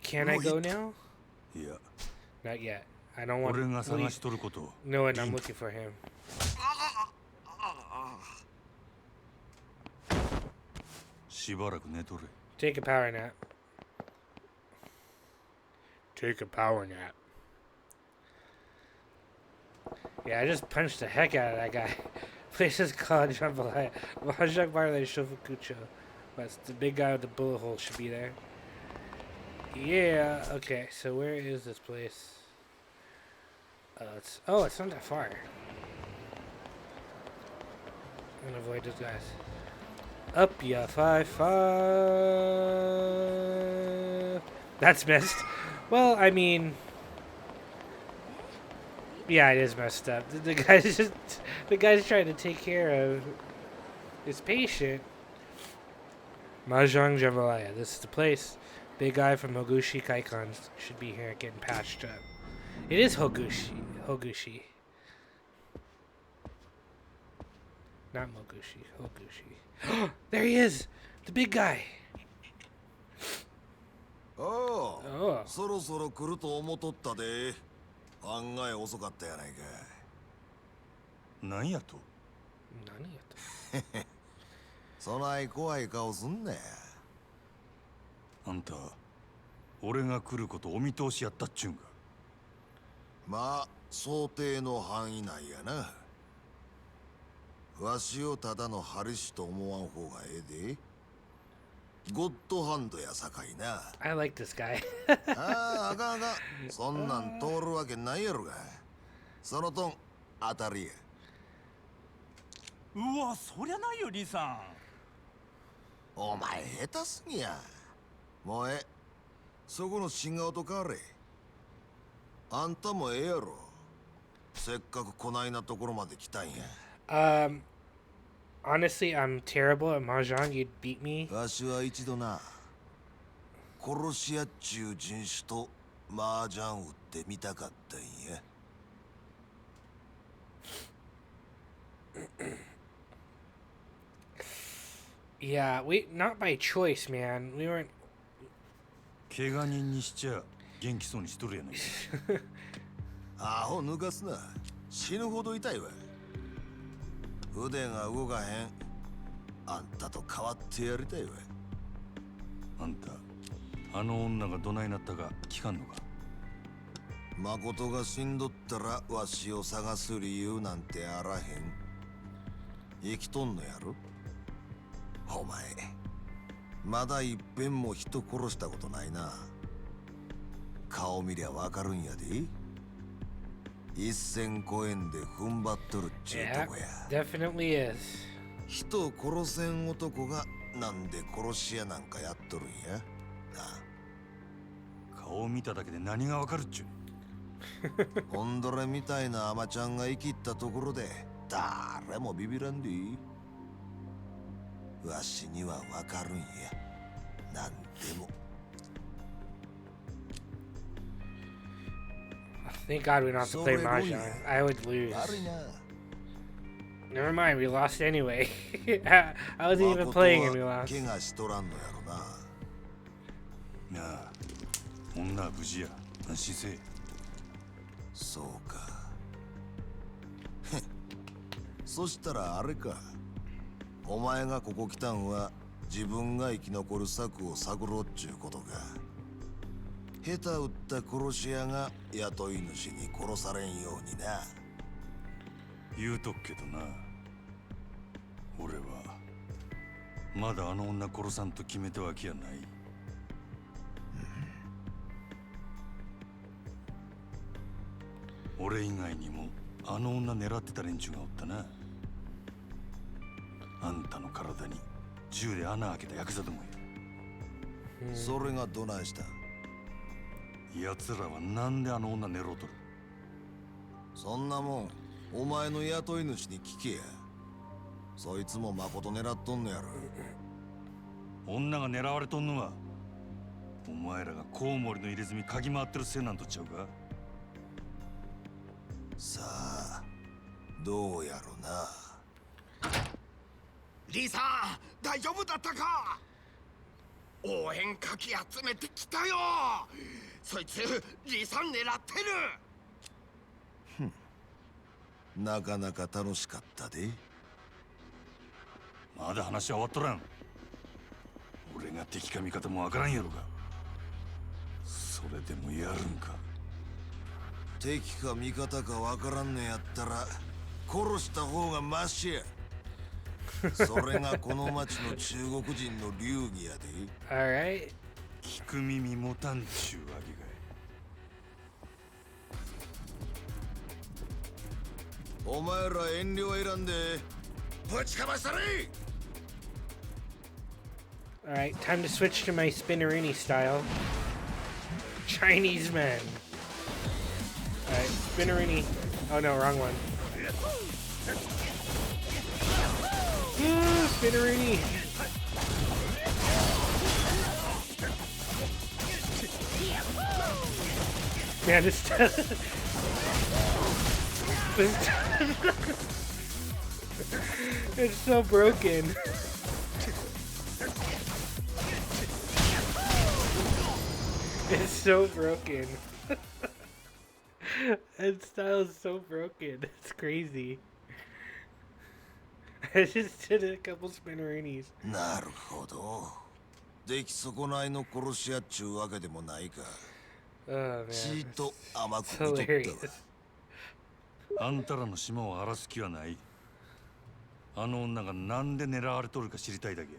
Can I go now? いや Not yet. I don't want 俺が探 Lee しとることを knowing I'm looking for him. しばらく寝とれ。 Take a power nap. Take a power nap. Yeah, I just punched the heck out of that guy. Place is called Jambalaya. Mahjong Parlor Shofukucho. That's the big guy with the bullet hole should be there. Yeah, okay, so where is this place? It's not that far. I'm gonna avoid those guys. Up ya 5-5. That's missed. Well, I mean, yeah, it is messed up. The guy's trying to take care of his patient. Mahjong Jambalaya. This is the place. Big guy from Hogushi Kaikon should be here getting patched up. It is Hogushi. Not Mogushi. Hogushi. There he is! The big guy! おお Oh. そろそろ来ると思っとったで案外遅かったやないかなんやと。何やったそない怖い顔すんなやあんた俺が来ることお見通しやったっちゅうんか。まあ想定の範囲内やなわしをただのハリシと思わん方がええでゴッドハンドやさかいな I like this guy. あああかんあかんそんなん通るわけないやろがそのとん当たりやうわそりゃないよリーさお前下手すぎやもうそこの新顔と変われあんたもええやろせっかくこないなところまで来たんや Honestly, I'm terrible at Mahjong. You'd beat me. わしは一度な殺し屋っちゅう人種と麻雀打ってみたかったんや Yeah, not by choice, man. We weren't. 怪我人にしちゃ元気そうにしとるやないか。アホ抜かすな死ぬほど痛いわ腕が動かへんあんたと変わってやりたいわあんたあの女がどないなったか聞かんのか。誠が死んどったらわしを探す理由なんてあらへん生きとんのやろお前まだいっぺんも人殺したことないな顔見りゃわかるんやで一線越えんで踏ん張っとるっちゅう Yeah, とこや definitely is. 人を殺せん男がなんで殺し屋なんかやっとるんやな顔見ただけで何がわかるっちゅう。オンドレみたいなアマちゃんが生きったところで誰もビビらんでわしにはわかるんやなんでも Thank God we don't have to play Sorry, Mahjong. Luya. I would lose. 悪いな Never mind, we lost anyway. I wasn't even playing and we 誠は lost. 怪我しとらんのやろななあ女は無事や安心せえ。そうかそしたらあれかお前がここ来たんは自分が生き残る策を探ろうっちゅうことか下手打った殺し屋が雇い主に殺されんようにな言うとくけどな俺はまだあの女殺さんと決めたわけやない。俺以外にもあの女狙ってた連中がおったな。あんたの体に銃で穴開けたヤクザどもや。それがどないした？奴らはなんであの女狙うとる？そんなもんお前の雇い主に聞けや。そいつもまこと狙っとんのやろ。女が狙われとんのはお前らがコウモリの入れ墨嗅ぎ回ってるせいなんとちゃうか？さあどうやろな。リーさん大丈夫だったか？応援かき集めてきたよ。そいつリーさん狙ってる。なかなか楽しかったで。まだ話は終わっとらん。俺が敵か味方もわからんやろが。それでもやるんか？敵か味方かわからんのやったら殺した方がマシや。それがこの町の中国人の流儀やで。Alright. 聞く耳持たんちゅうわけかい。お前ら遠慮選んでぶちかましたれ。 Alright, time to switch to my Spinnerini style. Chinese men. Alright, Spinnerini. Oh no, wrong one. Spinnerini. Man, this it's so broken. It's so broken. That style is so broken. It's crazy. I just did a couple Spinnerinis. なるほど。出来損ないの殺し屋っちゅうわけでもないか。Oh man. ちーっと甘く It's 見とった hilarious. わ。あんたらの島を荒らす気はない。あの女がなんで狙われとるか知りたいだけ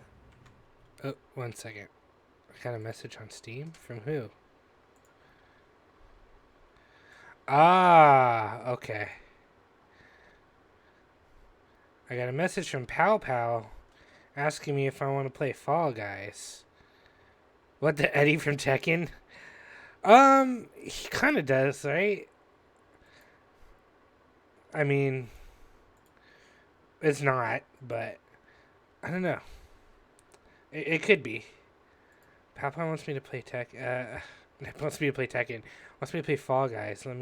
や。 Oh, 1 second. I got a message on Steam? From who? Ah, okay. I got a message from Pow Pow asking me if I want to play Fall Guys. What, the Eddie from Tekken? He kind of does, right? I mean, it's not, but I don't know. It could be. Papa wants me to play wants me to play Tekken. Wants me to play Fall Guys. Let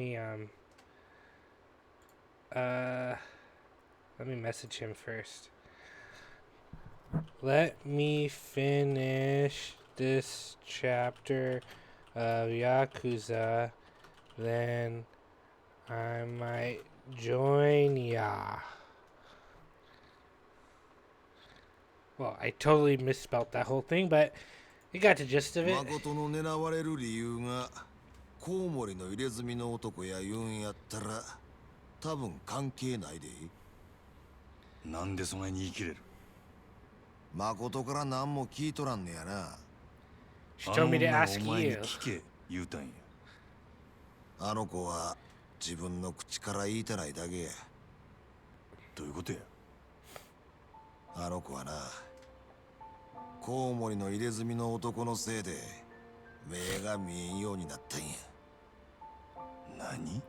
me message him first. Let me finish this chapter of Yakuza, then I might join ya. Well, I totally misspelled that whole thing, but you got the gist of it. 誠の狙われる理由がコウモリの入れ墨の男や言うんやったら多分関係ないで。なんでそないに言い切れる？誠から何も聞いとらんねやな。She told me to あの ask 女がお前に you. 聞け言うたんや。あの子は自分の口から言いたないだけや。どういうことや？あの子はな、コウモリの入れ墨の男のせいで目が見えんようになったんや。何？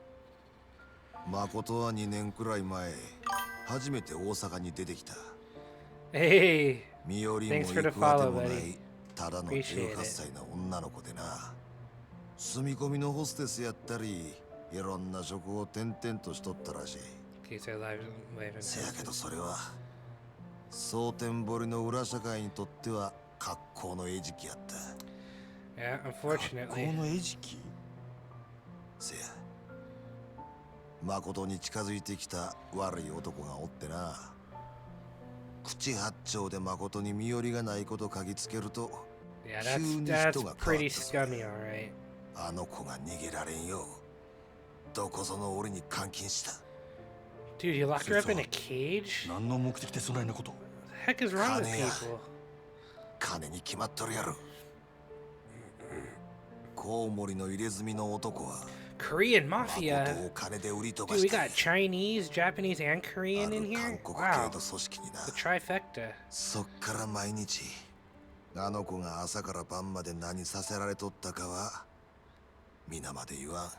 誠は2年くらい前、初めて大阪に出てきた。Hey, 身寄りも thanks 行 for the くあて follow, もな buddy. いただの Appreciate 18 it. 歳の女の子でな。住み込みのホステスやったり、いろんな職を転々としとったらしい。 Okay, so live in せやけどそれは蒼天堀の裏社会にとっては格好の餌食やった。 Yeah, こ unfortunately. の餌食？せや、誠に近づいてきた悪い男がおってな。口八丁で誠に身寄りがないこと嗅ぎつけると Yeah, 急に that's 人が変わ pretty ったそうや。 scummy, alright. あの子が逃げられんようどこぞの俺に監禁した。 Dude, you locked her up in a cage? 何の目的でそないなこと？ heck is wrong with Kanea. people? 金に決まっとるやろ。コウモリの入れ墨の男は Korean 誠 mafia. を金で売り飛ば Dude, we して got Chinese, Japanese, and あ Korean in る here. 韓国 Wow, 系の組織にな。 the trifecta. そっから毎日あの子が朝から晩まで何させられとったかは皆まで言わん。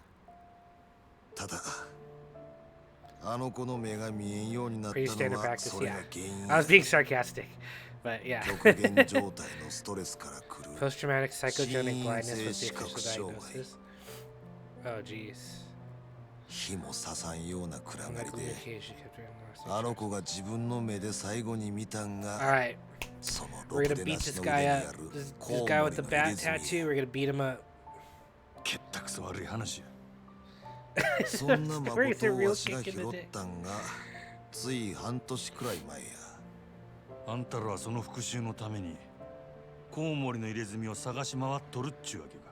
ただあの子の目が見えんようになった Pretty の standard は practice, それが yeah. 原 I 因 was being sarcastic, but yeah. 極限状態のストレスから来る Post-traumatic psychogenic 心 blindness 因 was 性 the 視覚 official 障害 diagnosis. Oh, jeez. 火も刺さんような暗がり Medical で medication kept her in lost あの interest. 子が自分の目で最後に見たんが Alright, その we're ろ gonna くで beat なし this の腕 guy に up. ある This コウモ guy リ with the の入 bat れ墨 tattoo, we're gonna beat him up. けったくそ悪い話や。そんな Where's the 誠を real わしが kick 拾 in っ the dick? たんがつい半年くらい前や。あんたらはその復讐のためにコウモリの入れ墨を探し回っとるっちゅうわけか。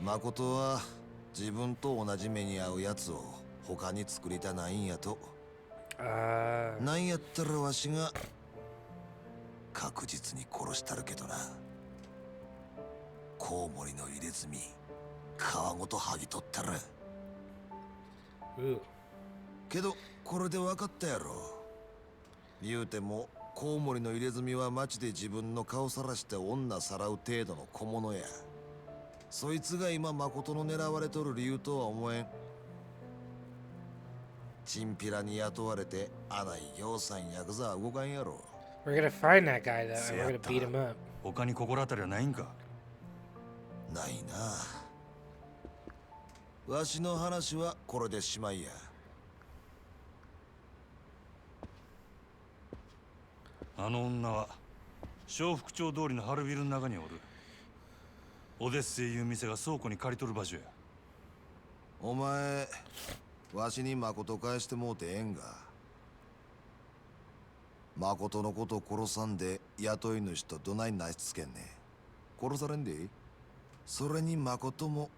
誠は自分と同じ目に遭うやつを他に作りたないんやと。なんやったらわしが確実に殺したるけどな。コウモリの入れ墨皮ごと剥ぎ取ったら。Ooh. けどこれで分かったやろ。言うてもコウモリの入れ墨は街で自分の顔さらして女さらう程度の小物や。そいつが今誠の狙われとる理由とは思えん。チンピラに雇われてあない行さんヤクザは動かんやろ。 We're gonna find that guy though, せ and や we're っ gonna た beat him up. 他に心当たりはないんか。ないな。わしの話はこれでしまいや。あの女は小福町通りの春ビルの中におる。オデッセイいう店が倉庫に借りとる場所や。お前わしに誠返してもうてええんが。誠のこと殺さんで雇い主とどないなしつけんね。殺されんで。それに誠も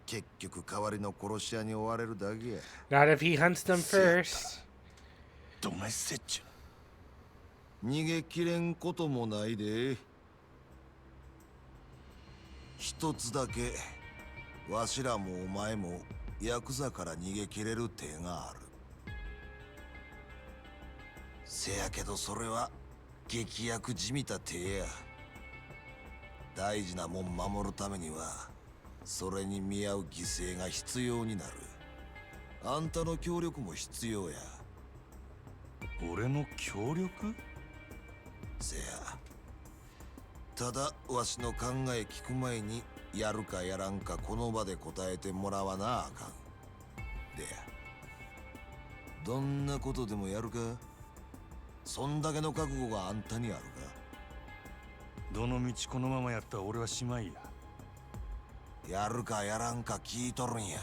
結局代わりの殺し屋に追われるだけや。 Not if he hunts them first. どないせっちゅう。逃げきれんこともないで。一つだけわしらもお前もヤクザから逃げきれる手がある。せやけどそれは劇薬じみた手や。大事なもん守るためにはそれに見合う犠牲が必要になる。あんたの協力も必要や。俺の協力？せや。ただわしの考え聞く前にやるかやらんかこの場で答えてもらわなあかん。でや、どんなことでもやるか。そんだけの覚悟があんたにあるか。どの道このままやったら俺はしまいや。やるかやらんか聞いとるんや。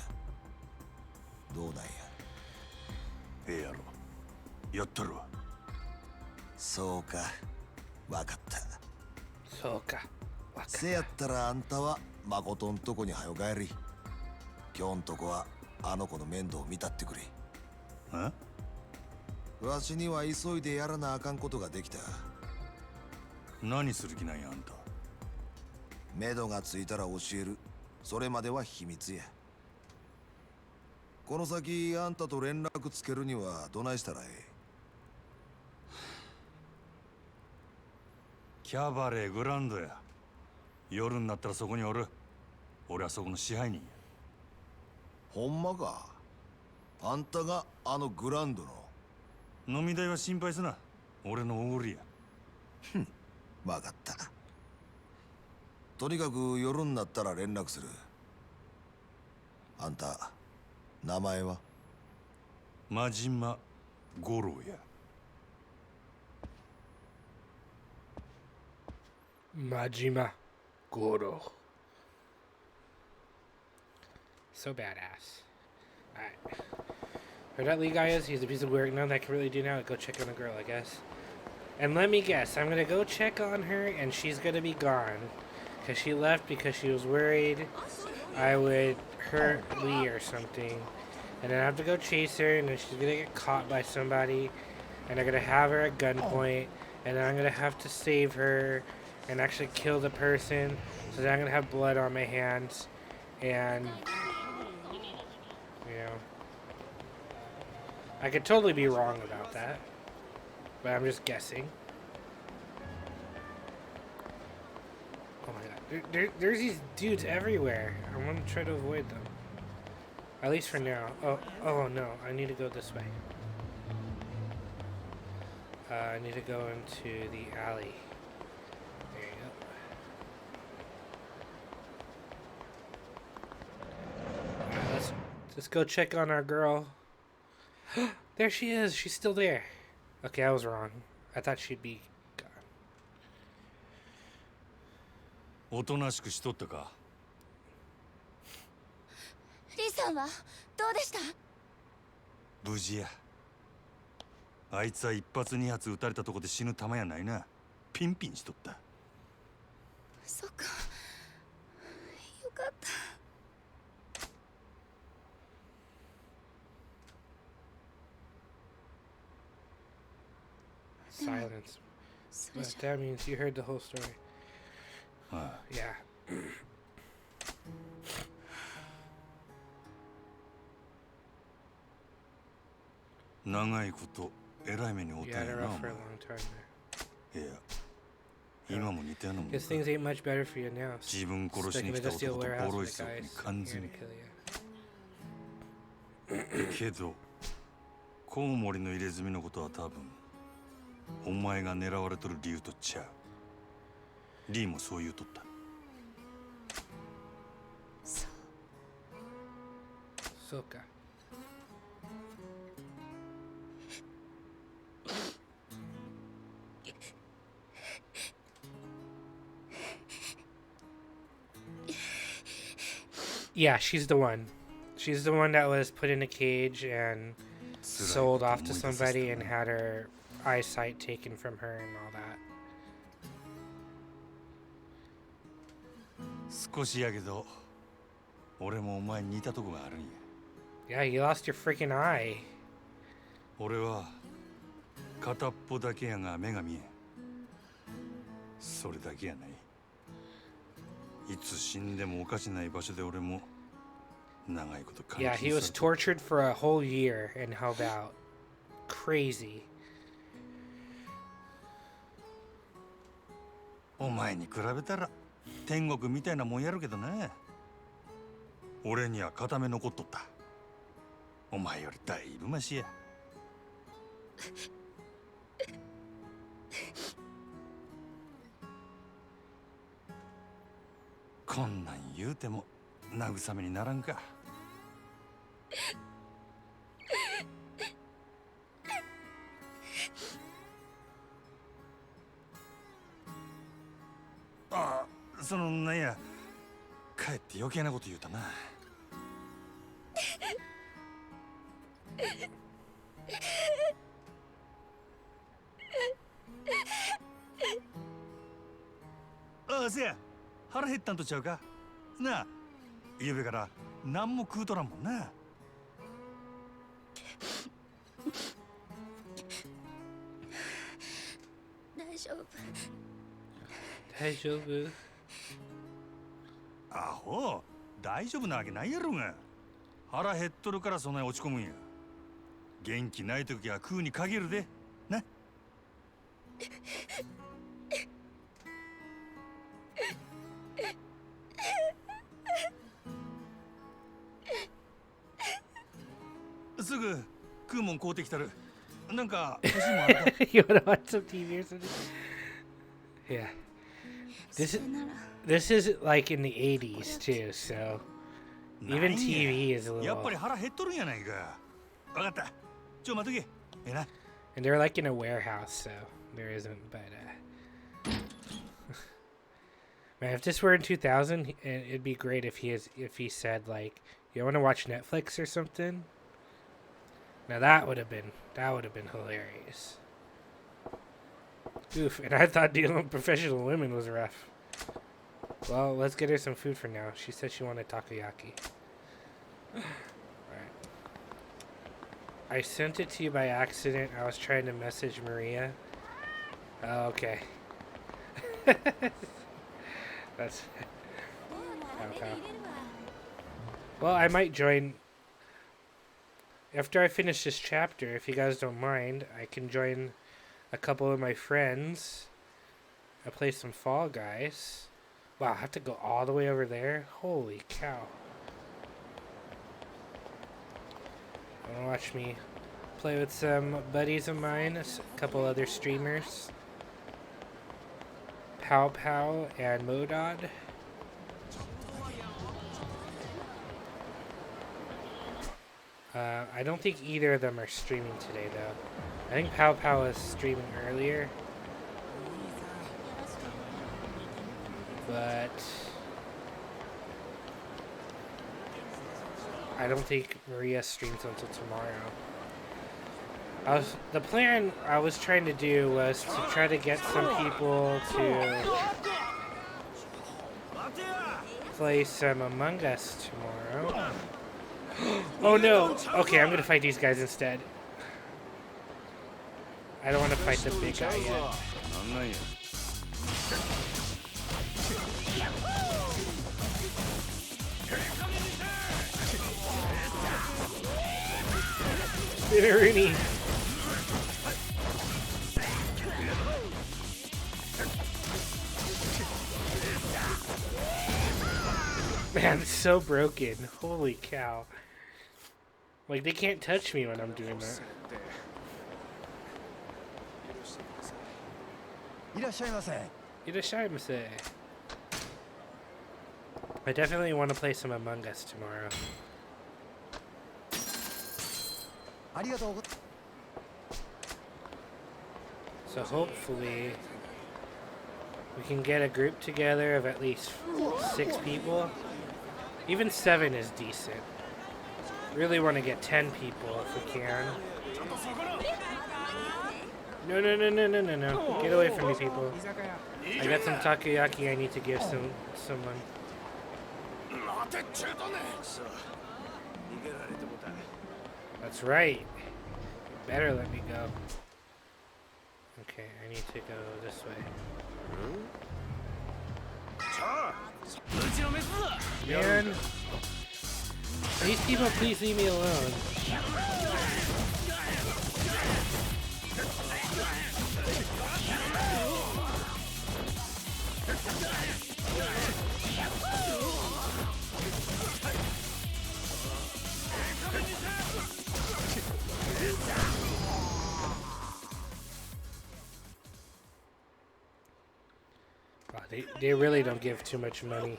どうなんや。ええやろ。やったるわ。そうか、わかった。 Soka. せやったらあんたは誠んとこにはよ帰り。今日んとこはあの子の面倒を見たってくれ。え？わしには急いでやらなあかんことができた。何する気なんやあんた。目処がついたら教える。それまでは秘密や。この先あんたと連絡つけるにはどないしたらええ。キャバレーグランドや。夜になったらそこにおる。俺はそこの支配人や。ほんまか。あんたがあのグランドの。飲み代は心配すな。俺のおごりや。わかった。とにかく夜になったら連絡する。あんた名前は？真島五郎や。Majima Goro. So badass. Alright. Who that Lee guy is? He's a piece of work. None that I can really do now. Go check on a girl, I guess. And let me guess. I'm gonna go check on her, and she's gonna be gone. Because she left because she was worried I would hurt Lee or something. And then I have to go chase her, and then she's gonna get caught by somebody. And they're gonna have her at gunpoint. and then I'm gonna have to save her and actually kill the person, so then I'm gonna have blood on my hands, and you know, I could totally be wrong about that, but I'm just guessing. Oh my god, there's these dudes everywhere. I'm gonna try to avoid them, at least for now. Oh no, I need to go this way. I need to go into the alley. There you go. Alright, let's go check on our girl. There she is. She's still there. Okay, I was wrong. I thought she'd be gone. おとなしくしとったか。リさんはどうでした？無事や。あいつは1発2発撃たれたとこで死ぬ玉やないな。ピンピンしとった。そっか。よかった。Silence. But that means you heard the whole story. Yeah. 長いことえらい目におったん You や had it な。 rough for a long time there. いや、今も似たようなもん Guess things ain't much better for you now. 自分殺しに来た男とボロいそうに完全に。けど、コウモリの入れ墨のことは多分、お前が狙われとる理由とちゃう。リーもそう言うとった。そうか。Yeah, she's the one. She's the one that was put in a cage and sold off to somebody and had her eyesight taken from her and all that. 少しやけど、俺もお前に似たとこがあるんや。Yeah, you lost your freaking eye. 俺は片っぽだけやが目が見えん。それだけやない。いつ死んでもおかしない場所で俺も長いこと監禁 Yeah, され he was て。tortured for a whole year and held out. Crazy. お前に比べたら天国みたいなもんやるけどな。俺には片目残っとった。お前よりだいぶマシや。こんなん言うても慰めにならんか。ああ、そのなんや、かえって余計なこと言うたな。ああ、せや、腹減ったんとちゃうか。なあ、ゆうべから何も食うとらんもんな。大丈夫。大丈夫？アホ、大丈夫なわけないやろが。腹減っとるからそんなに落ち込むんや。元気ない時は食うに限るで。な。すぐ食うもん買うてきたる。なんか欲しいもんあるか？ You wanna watch some TV or something? Yeah. This is like in the 80s too, so even TV is a やっぱ little. り腹減っとるんやないか。わかった。ちょ待っとけ。ええな。 And they're like in a warehouse, so there isn't. But man, if this were in 2000, it'd be great if he said like, "You want to watch Netflix or something?" Now that would have been hilarious. Oof, and I thought dealing with professional women was rough. Well, let's get her some food for now. She said she wanted takoyaki. Alright. I sent it to you by accident. I was trying to message Maria. Oh, okay. That's okay. Well, I might join after I finish this chapter. If you guys don't mind, I can join a couple of my friends. I play some Fall Guys. Wow, I have to go all the way over there? Holy cow. Wanna watch me play with some buddies of mine, a couple other streamers. Pow Pow and Modod. I don't think either of them are streaming today, though. I think Pow Pow was streaming earlier. But I don't think Maria streams until tomorrow. The plan I was trying to do was to try to get some people to play some Among Us tomorrow. Oh no! Okay, I'm gonna fight these guys instead. I don't want to fight the big guy yet. Rooney. Man, it's so broken. Holy cow. Like, they can't touch me when I'm doing that. Irashaimase. I definitely want to play some Among Us tomorrow. So hopefully we can get a group together of at least 6 people. Even 7 is decent. Really want to get 10 people if we can. No, no, no, no, no, no, no. Get away from me, people. I got some takoyaki I need to give someone. That's right. You better let me go. Okay, I need to go this way. Man, these people, please leave me alone. Wow, they really don't give too much money.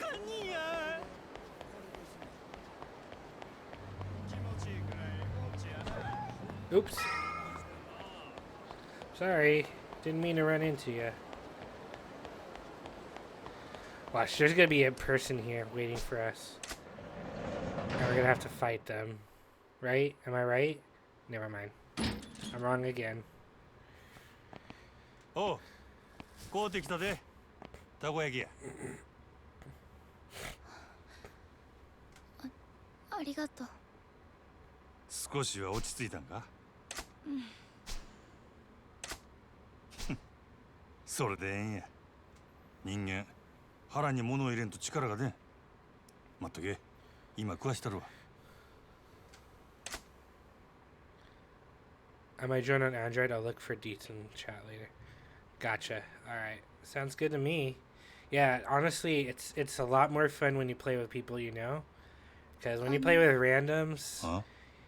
Oops. Sorry. Didn't mean to run into you. Watch, there's gonna be a person here waiting for us. And we're gonna have to fight them. Right? Am I right? Never mind. I'm wrong again. Oh, 買うてきたで。たこ焼きや。ありがとう。少しは落ち着いたんか？それでええんや。人間腹に物を入れんと力が出ん。待っとけ。今食わしたるわ。I might join on Android. I'll look for deets in chat later. Gotcha. Alright. Sounds good to me. Yeah, honestly, it's a lot more fun when you play with people you know. Because when you play with randoms,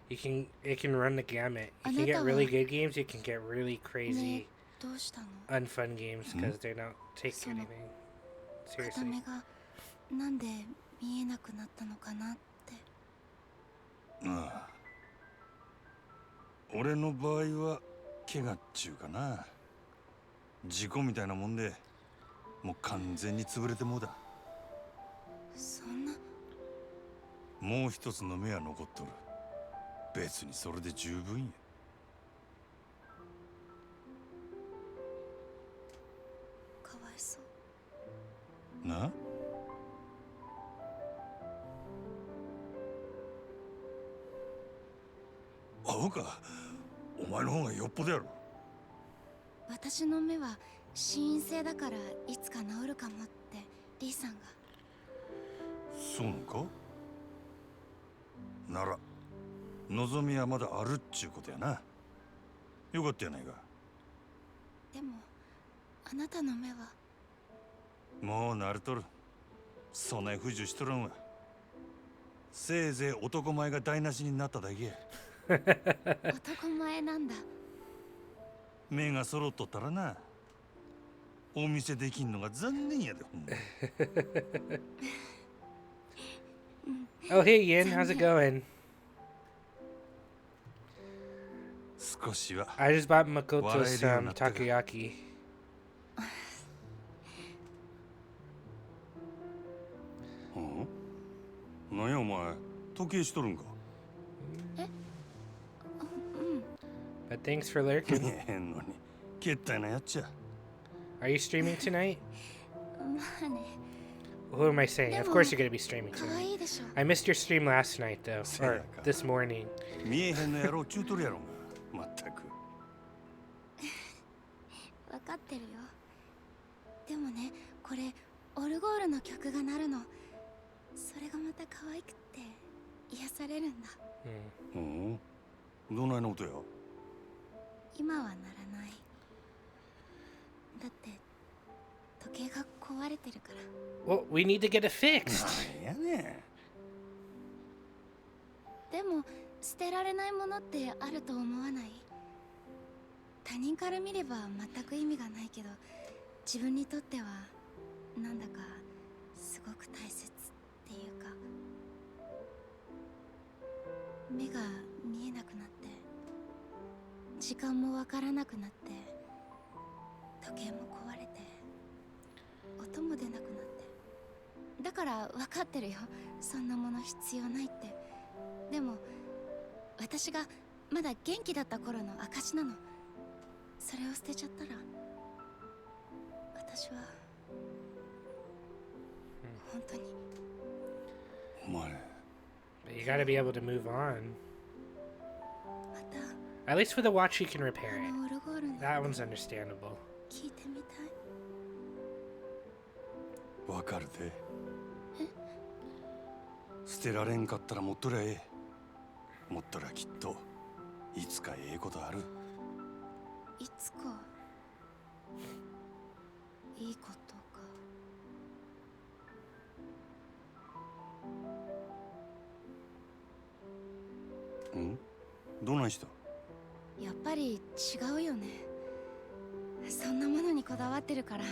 it can run the gamut. You can get really good games, you can get really crazy, unfun games because they don't take anything seriously. なんで見えなくなったのかなって。ああ。俺の場合は怪我っちゅうかな。事故みたいなもんで、もう完全に潰れてもうだ。そんな。もう一つの目は残っとる。別にそれで十分や。かわいそう。な？アホか。お前の方がよっぽどやろ。私の目は心因性だからいつか治るかもってリーさんが。そうなのか。なら望みはまだあるっちゅうことやな。よかったやないか。でもあなたの目は。もう慣れとる。そない不自由しとらんわ。せいぜい男前が台無しになっただけや。男前なんだ。目が揃っとったらな、お見せできんのが残念やで、ほんま。Oh, hey, Yin. How's it going? 少しは I just bought Makoto 笑えるように some なったか。 takoyaki. なんやお前、時計しとるんか。But thanks for 見 lurking. えへんのに、けったいなやっちゃ。 Are you streaming tonight? まあね。 Who am I saying? Of course you're going to be streaming 可 tonight. 愛いでしょ。 I missed your stream last night, though. Or Sayaka. this morning. 見えへんのやろうちゅうとるやろが。まったく。わかってるよ。でもね、これオルゴールの曲が鳴るの。それがまた可愛くって癒されるんだ。どないの音や。今はならない。だって時計が壊れてるから。 Well, we need to get it fixed. なんやねでも捨てられないものってあると思わない？他人から見れば全く意味がないけど、自分にとってはなんだかすごく大切っていうか。目が見えなくなって、時間もわからなくなって、時計も壊れて、音も出なくなって。だから分かってるよ、そんなもの必要ないって。でも私がまだ元気だった頃の証なの。それを捨てちゃったら私は本当に。お前。 But you gotta be able to move on. また At least with a watch, you can repair あ it. のオルゴールの That one's understandable. 聞いてみたい。わかるで。捨てられんかったら持っとりゃええ。持っとりゃきっといつかええことある。いつかいいことか。どないした。やっぱり違うよね。そんなものにこだわってるから、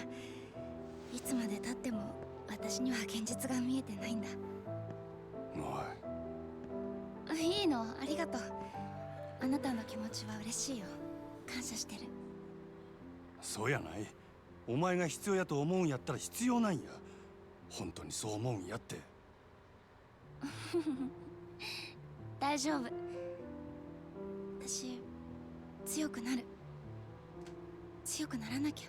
いつまで経っても私には現実が見えてないんだ。おい。いいの、ありがとう。あなたの気持ちは嬉しいよ。感謝してる。そうやない。お前が必要やと思うんやったら必要なんや。本当にそう思うんやって。大丈夫。私強くなる。強くならなきゃ。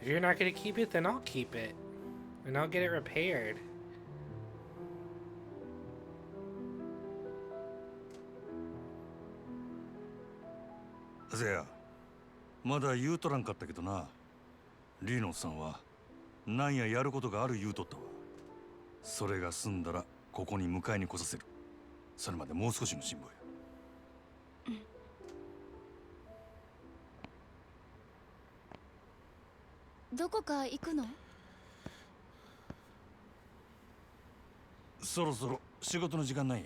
If you're not gonna keep it, then I'll keep it. And I'll get it repaired. せや、まだ言うとらんかったけどな。リーノさんはなんややることがある言うとったわ。それが済んだらここに迎えに来させる。それまでもう少しの辛抱や。どこか行くの？そろそろ仕事の時間なんや。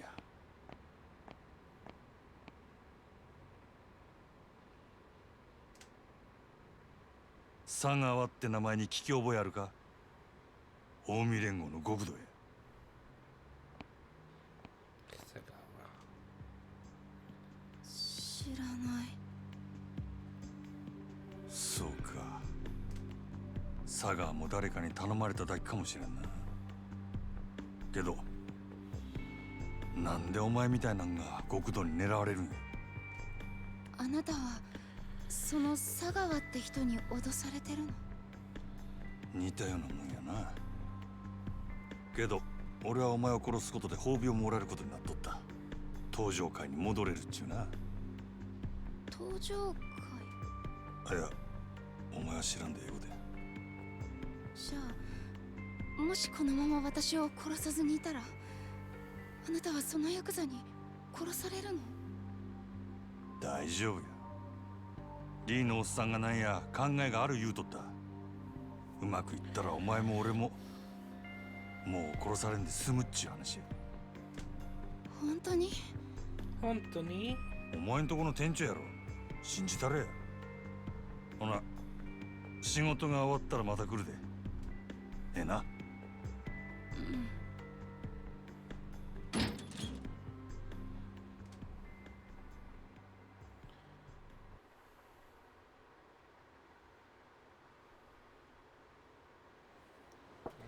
佐川って名前に聞き覚えあるか。近江連合の極道や。知らない。そうか。佐川も誰かに頼まれただけかもしれんな。けどなんでお前みたいなんが極道に狙われるんや。あなたはその佐川って人に脅されてるの？似たようなもんやな。けど俺はお前を殺すことで褒美をもらえることになっとった。登場会に戻れるっちゅうな。登場会。いや、お前は知らんで英語で。じゃあもしこのまま私を殺さずにいたら、あなたはそのヤクザに殺されるの？大丈夫や。リーのおっさんがなんや考えがある言うとった。うまくいったらお前も俺ももう殺されんで済むっちゅう話や。本当に？本当に？お前んとこの店長やろ。信じたれや。ほな、仕事が終わったらまた来るで。ええな。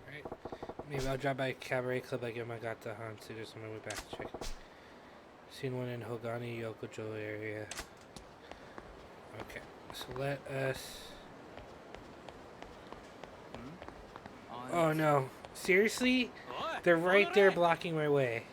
Alright. Maybe I'll drop by a cabaret club like Yamagata Hansu just on my way back to check. Seen one in Hogani, Yokocho area. Okay, so let us... Oh no. Seriously? They're right there blocking my way.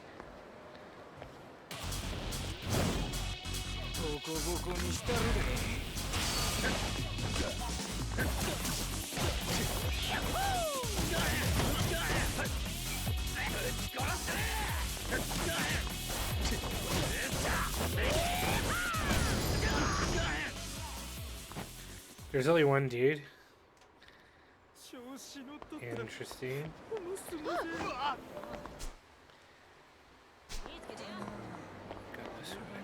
There's only one dude. Interesting. Go this way.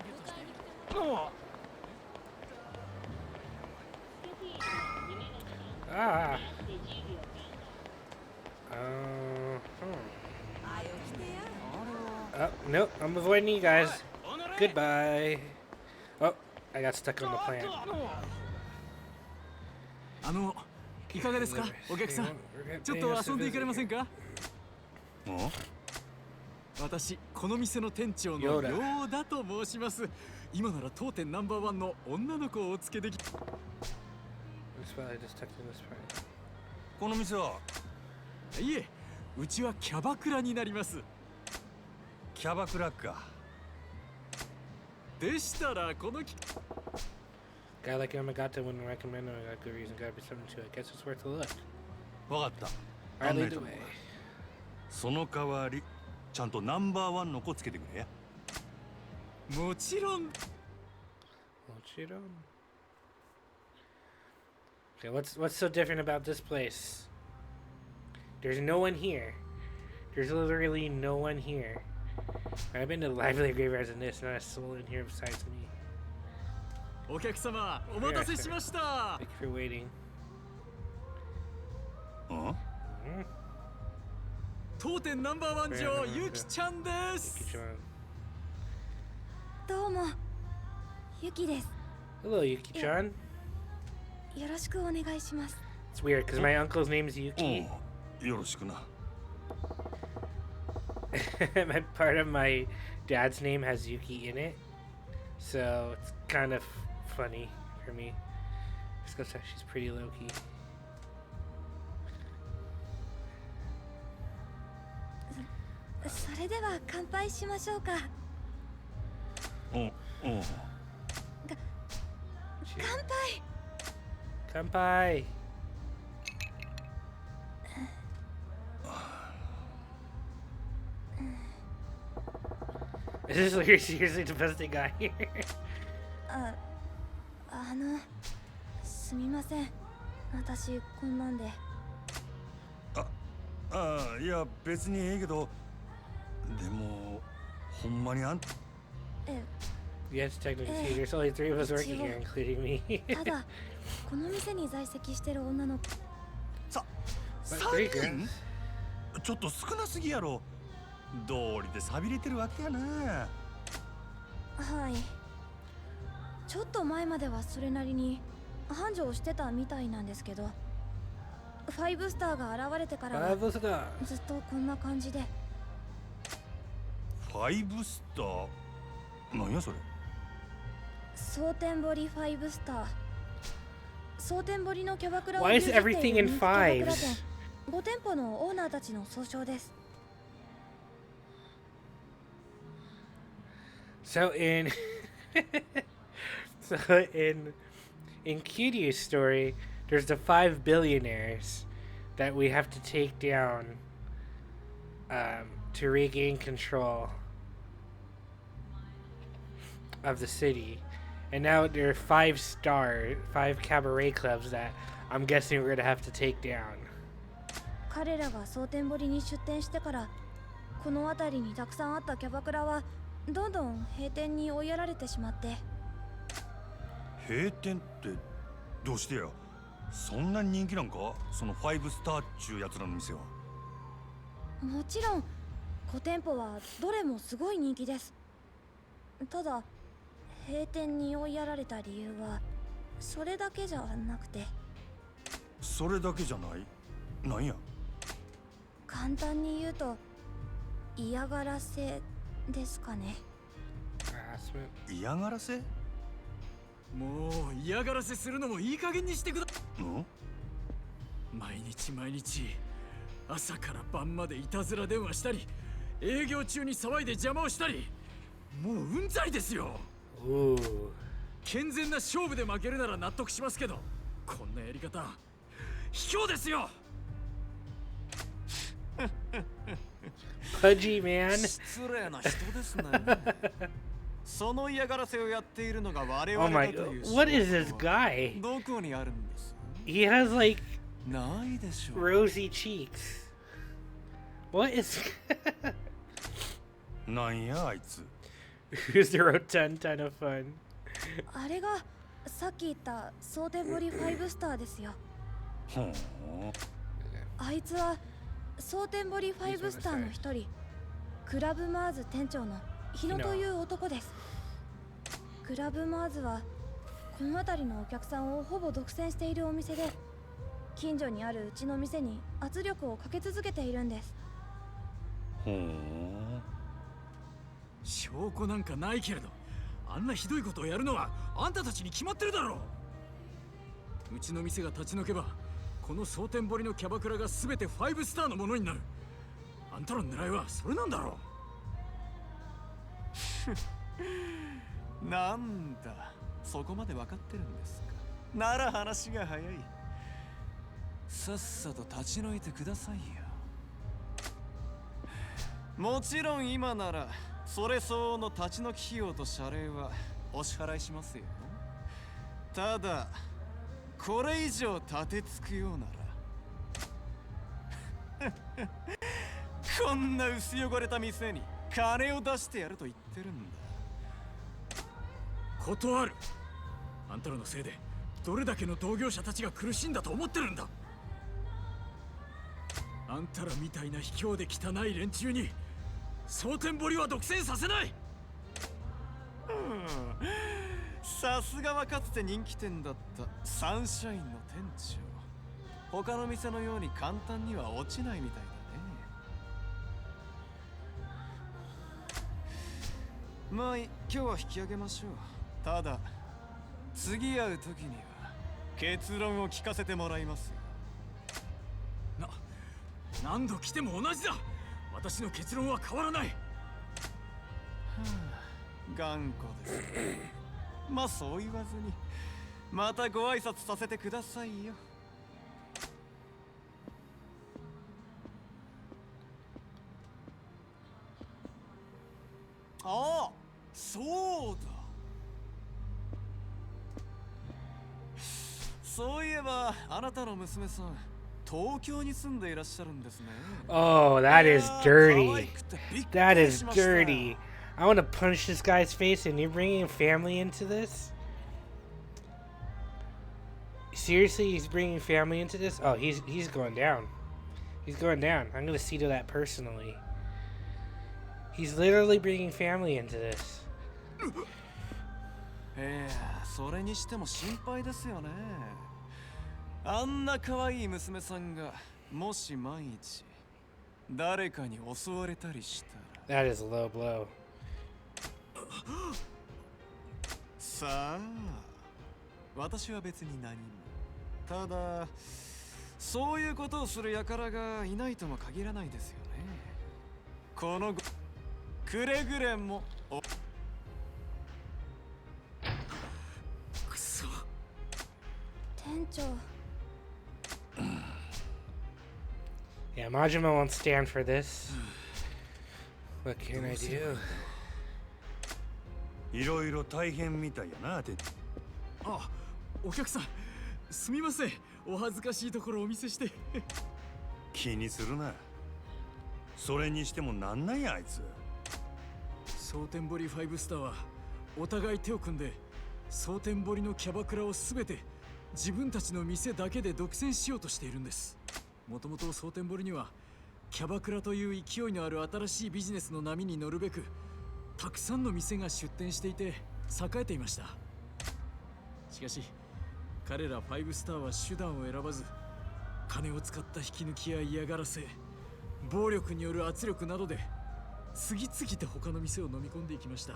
Ah. Oh, nope. I'm avoiding you guys. Goodbye. Oh, I got stuck on the plant. いかがですか、お客さん。ちょっと遊んでいかれませんか？私、この店の店長のヨーダと申します。今なら当店ナンバーワンの女の子をお付けでき。この店は？いえ、うちはキャバクラになります。キャバクラか。でしたらこの Guy like Yamagata wouldn't recommend it. Got good reason. Gotta be something to it. Guess it's worth a look. わかった。Alright, lead the way. その代わり、ちゃんとナンバーワンの子つけてくれや。もちろん。Okay, what's so different about this place? There's no one here. There's literally no one here. I've been to livelier graveyards than this, not a soul in here besides me. お客様、お待たせしました。 Thank you for waiting. 当店ナンバーワン女ゆきちゃんです。どうも、ゆきです。 Hello, Yuki-chan. よろしくお願いします。 It's weird because my uncle's name is Yuki. よろしくな。Part of my dad's name has Yuki in it, so it's kind of funny for me. Just because she's pretty low key. それでは乾杯しましょうか。乾杯。Is this seriously the best thing guy here? すみません。私こんなんで。いや別にええけど、でもほんまにあん。Yes, technically, there's only 3 of us working here, including me. ただこの店に在籍してる女の子。3人？ちょっと少なすぎやろ。道理で寂れてるわけやな。はい。ちょっと前まではそれなりに繁盛してたみたいなんですけど、5スターが現れてからはずっとこんな感じで。5スター？なんやそれ。蒼天堀5スター。蒼天堀のキャバクラを Why is everything in fives? 5店舗のオーナーたちの総称です。So in Kiryu's story, there's the 5 billionaires that we have to take down to regain control of the city. And now there are 5 cabaret clubs that I'm guessing we're gonna have to take down. 彼らが蒼天堀に出店してから、この辺りにたくさんあったキャバクラはどんどん閉店に追いやられてしまって。閉店ってどうしてや？そんなに人気なんか？その5スターっちゅうやつらの店は。もちろん5店舗はどれもすごい人気です。ただ閉店に追いやられた理由はそれだけじゃなくて。それだけじゃない？なんや？簡単に言うと嫌がらせですかね。嫌がらせ？もう嫌がらせするのもいい加減にしてくだ。ん？毎日朝から晩までいたずら電話したり、営業中に騒いで邪魔をしたり、もううんざりですよ。健全な勝負で負けるなら納得しますけど、こんなやり方卑怯ですよ。Pudgy man. 失礼な人ですね。その嫌がらせをやっているのが我 Oh 々 my だという。what is this guy? どこにあるんです？ He has like ないでしょう。 rosy cheeks. What is なんやあいつ。Who's the rotund ton of fun? あれがさっき言った蒼天堀5スターですよ。ほう。あいつは蒼天堀5スターの一人、クラブマーズ店長の日野という男です。クラブマーズはこの辺りのお客さんをほぼ独占しているお店で、近所にあるうちの店に圧力をかけ続けているんです。ほう。証拠なんかないけれど、あんなひどいことをやるのはあんたたちに決まってるだろう。うちの店が立ち退けば、この蒼天堀のキャバクラが全て5スターのものになる。あんたの狙いはそれなんだろう。なんだ、そこまで分かってるんですか。なら話が早い。さっさと立ち退いてくださいよ。もちろん今ならそれ相応の立ち退き費用と謝礼はお支払いしますよ。ただこれ以上立てつくようならこんな薄汚れた店に金を出してやると言ってるんだ。断る。あんたらのせいでどれだけの同業者たちが苦しんだと思ってるんだ。あんたらみたいな卑怯で汚い連中に蒼天堀は独占させない。さすがはかつて人気店だったサンシャインの店長。他の店のように簡単には落ちないみたいだね。まあ今日は引き上げましょう。ただ次会う時には結論を聞かせてもらいますよ。何度来ても同じだ。私の結論は変わらない。頑固ですね。まあそう言わずにまたご挨拶させてくださいよ。ああ、そうだ。そういえばあなたの娘さん、東京に住んでいらっしゃるんですね。Oh, that is dirty. That is dirty. I want to punch this guy's face, and you're bringing family into this? Seriously, he's bringing family into this? Oh, he's going down. He's going down. I'm gonna see to that personally. He's literally bringing family into this. それにしても心配ですよね。あんな可愛い娘さんがもし万一誰かに襲われたりしたら。 That is a low blow. さあ、私は別に何も。ただそういうことをする輩がいないとも限らないですよね。このくれぐれも店長 Yeah, Majima won't stand for this. What can I do? いろいろ大変みたいやな、て。あ、お客さん、すみません。お恥ずかしいところをお見せして。気にするな。それにしてもなんなんやあいつ。蒼天堀5スターはお互い手を組んで蒼天堀のキャバクラをすべて自分たちの店だけで独占しようとしているんです。もともと蒼天堀にはキャバクラという勢いのある新しいビジネスの波に乗るべくたくさんの店が出店していて栄えていました。しかし彼ら5スターは手段を選ばず金を使った引き抜きや嫌がらせ暴力による圧力などで次々と他の店を飲み込んでいきました。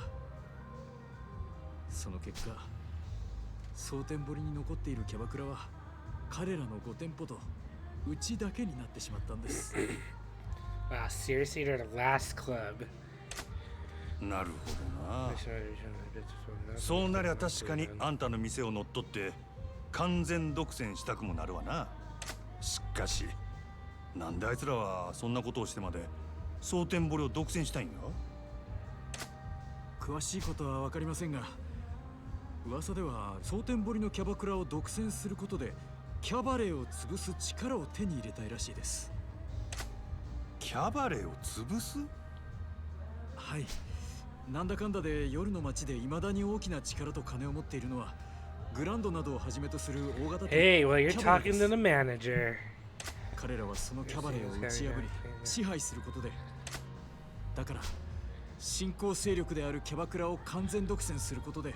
その結果蒼天堀に残っているキャバクラは彼らの5店舗とうちだけになってしまったんです。Wow, seriously, they're the last club. なるほどな。そうなりゃ確かにあんたの店を乗っ取って完全独占したくもなるわな。しかしなんであいつらはそんなことをしてまで蒼天堀を独占したいんや。詳しいことは分かりませんが噂では蒼天堀のキャバクラを独占することでキャバレーを潰す力を手に入れたいらしいです。キャバレーを潰す？はい。なんだかんだで夜の街で未だに大きな力と金を持っているのはグランドなどをはじめとする大型店。Hey, well, you're talking to the manager. 彼らはそのキャバレーを打ち破り支配することで、だから新興勢力であるキャバクラを完全独占することで。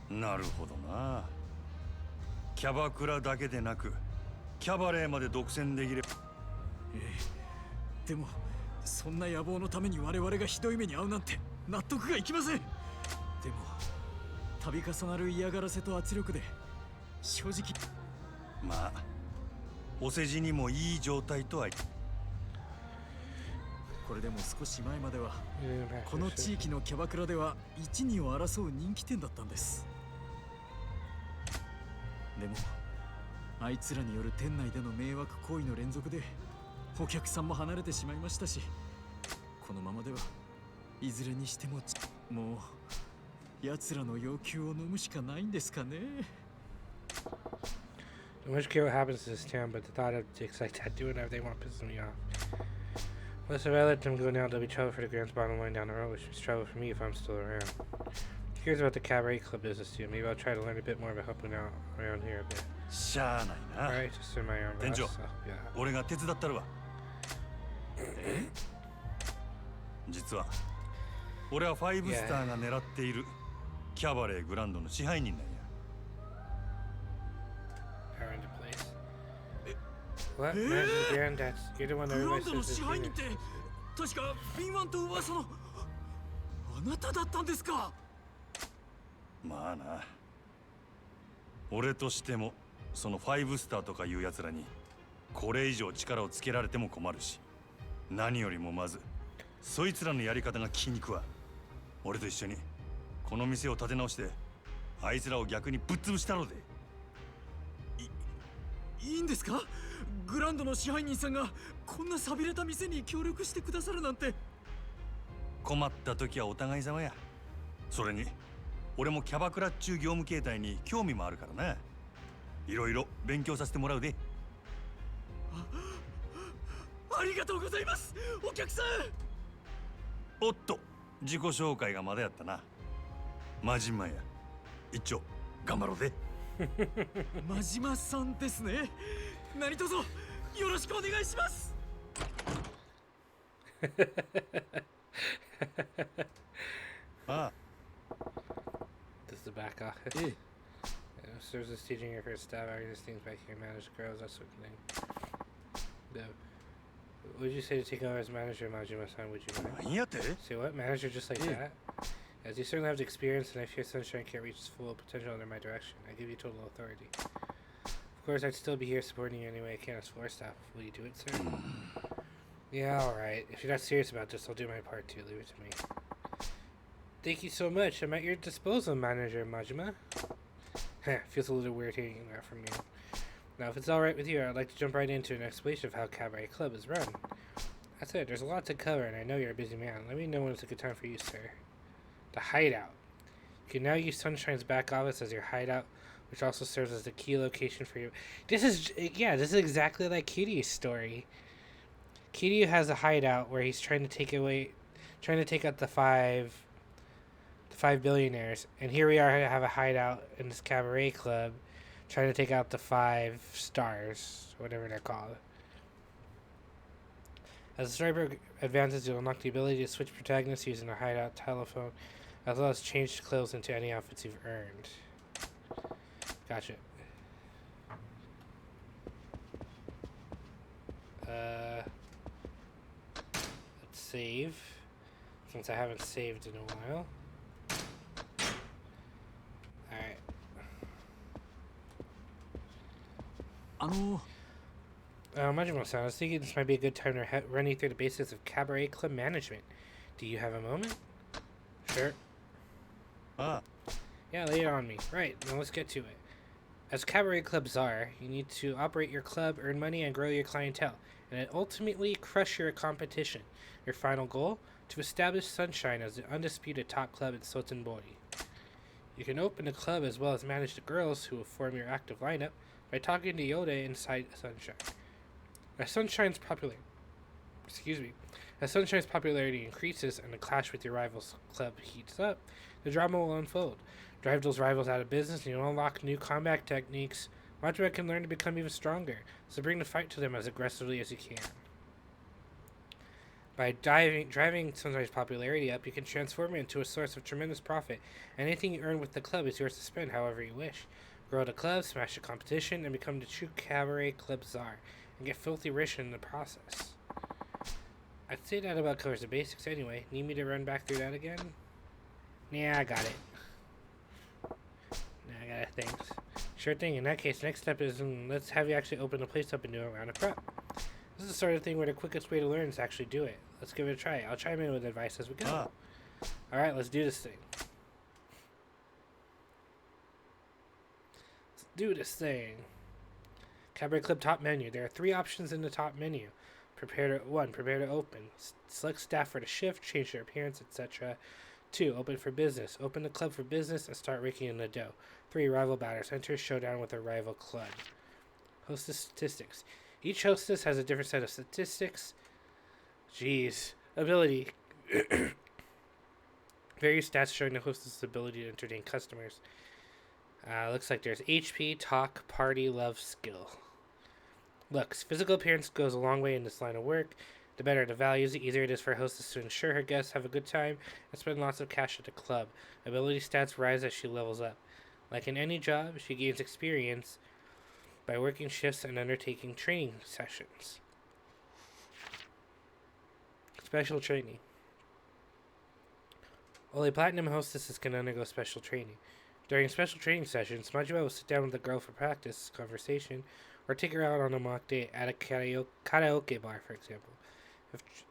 なるほどな。キャバクラだけでなくキャバレーまで独占できれば。でもそんな野望のために我々がひどい目に遭うなんて納得がいきません。でも度重なる嫌がらせと圧力で正直まあお世辞にもいい状態とは。これでも少し前まではこの地域のキャバクラでは一二を争う人気店だったんです。でもあいつらによる店内での迷惑行為の連続でお客さんも離れてしまいましたし、このままではいずれにしてももう奴らの要求を飲むしかないんですかね。I wish care what happens to this town, but the thought of dicks like that doing whatever they want pisses me off. Plus, if I let them go now, there'll be trouble for the Grand's bottom line down the road, which is trouble for me if I'm still around. He cares about the cabaret club business too. Maybe I'll try to learn a bit more about helping out around here a bit. しゃあないな。Alright, just in my arm. 店長、 so, yeah. 俺が手伝ったるわ。実は俺は5スターが狙っているキャバレーグランドの支配人なんや。What? Manager Grand, you're the one that グラン everybody ドの says is 支配 here. 人って確か敏腕と噂のあなただったんですか。まあな。俺としてもその5スターとかいうやつらにこれ以上力をつけられても困るし、何よりもまずそいつらのやり方が気に食わ。俺と一緒にこの店を立て直してあいつらを逆にぶっ潰したろうで。いいんですか？グランドの支配人さんがこんな寂れた店に協力してくださるなんて。困った時はお互い様や。それに俺もキャバクラっちゅう業務形態に興味もあるからな。いろいろ勉強させてもらうで。ありがとうございます、お客さん。おっと、自己紹介がまだやったな。マジンマンや。一丁頑張ろうぜ。真島さんですね。何卒よろしくお願いします。ああ。This is the back office. Serves as teaching your first staff, organize things back here, manage girls, that sort of thing. Yeah. What would you say to take over as manager, Majima-san? Would you mind? Say what? Manager just like that? As you certainly have the experience, and I fear Sunshine can't reach its full potential under my direction. I give you total authority. Of course, I'd still be here supporting you any way I can as floor staff. Will you do it, sir? Yeah, alright. If you're not serious about this, I'll do my part too. Leave it to me. Thank you so much. I'm at your disposal, Manager Majima. Feels a little weird hearing that from you. Now, if it's alright with you, I'd like to jump right into an explanation of how Cabaret Club is run. That's it. There's a lot to cover, and I know you're a busy man. Let me know when it's a good time for you, sir. The hideout. You can now use Sunshine's back office as your hideout, which also serves as the key location for you. This is exactly like Kiryu's story. Kiryu has a hideout where he's trying to take out the five billionaires, and here we are have a hideout in this Cabaret Club, trying to take out the 5 stars, whatever they're called. As the story advances, you'll unlock the ability to switch protagonists using a hideout telephone, as well as change clothes into any outfits you've earned. Gotcha. Let's save, since I haven't saved in a while. Majima-san, I was thinking this might be a good time to run you through the basics of Cabaret Club management. Do you have a moment? Sure. Yeah, lay it on me. Right, now let's get to it. As Cabaret Club czar, you need to operate your club, earn money, and grow your clientele, and ultimately crush your competition. Your final goal? To establish Sunshine as the undisputed top club in Sotenbori. You can open a club as well as manage the girls who will form your active lineup by talking to Yoda inside Sunshine. As Sunshine's popularity increases and the clash with your rival's club heats up, the drama will unfold. Drive those rivals out of business and you'll unlock new combat techniques. Majima can learn to become even stronger, so bring the fight to them as aggressively as you can. By driving Sunshine's popularity up, you can transform it into a source of tremendous profit. Anything you earn with the club is yours to spend however you wish. Grow the club, smash the competition, and become the true Cabaret Club czar, and get filthy rich in the process. I'd say that about covers the basics anyway. Need me to run back through that again? Yeah, I got it. I got it, thanks. Sure thing. In that case, next step is let's have you actually open the place up and do a round of prep. This is the sort of thing where the quickest way to learn is to actually do it. Let's give it a try. I'll chime in with advice as we go. Alright, let's do this thing. Cabaret Club top menu. There are 3 options in the top menu. Prepare to open. Select staff for the shift, change their appearance, etc. 2. Open for business. Open the club for business and start raking in the dough. 3. Rival batters. Enter showdown with a rival club. Hostess statistics. Each hostess has a different set of statistics. Ability. Various stats showing the hostess' ability to entertain customers. Looks like there's HP, talk, party, love, skill. Looks. Physical appearance goes a long way in this line of work. The better the values, the easier it is for a hostess to ensure her guests have a good time and spend lots of cash at the club. Ability stats rise as she levels up. Like in any job, she gains experience by working shifts and undertaking training sessions. Special training. Only platinum hostesses can undergo special training. During special training sessions, Majima will sit down with the girl for practice, conversation, or take her out on a mock date at a karaoke bar, for example.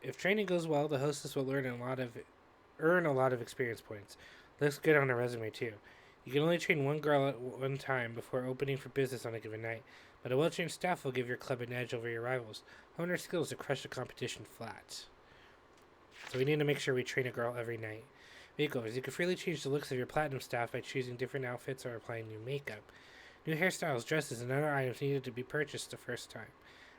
If training goes well, the hostess will earn a lot of experience points. Looks good on her resume too. You can only train one girl at one time before opening for business on a given night, but a well-trained staff will give your club an edge over your rivals. Hone her skills to crush the competition flat. So we need to make sure we train a girl every night. Makeovers. You can freely change the looks of your platinum staff by choosing different outfits or applying new makeup. New hairstyles, dresses, and other items needed to be purchased the first time.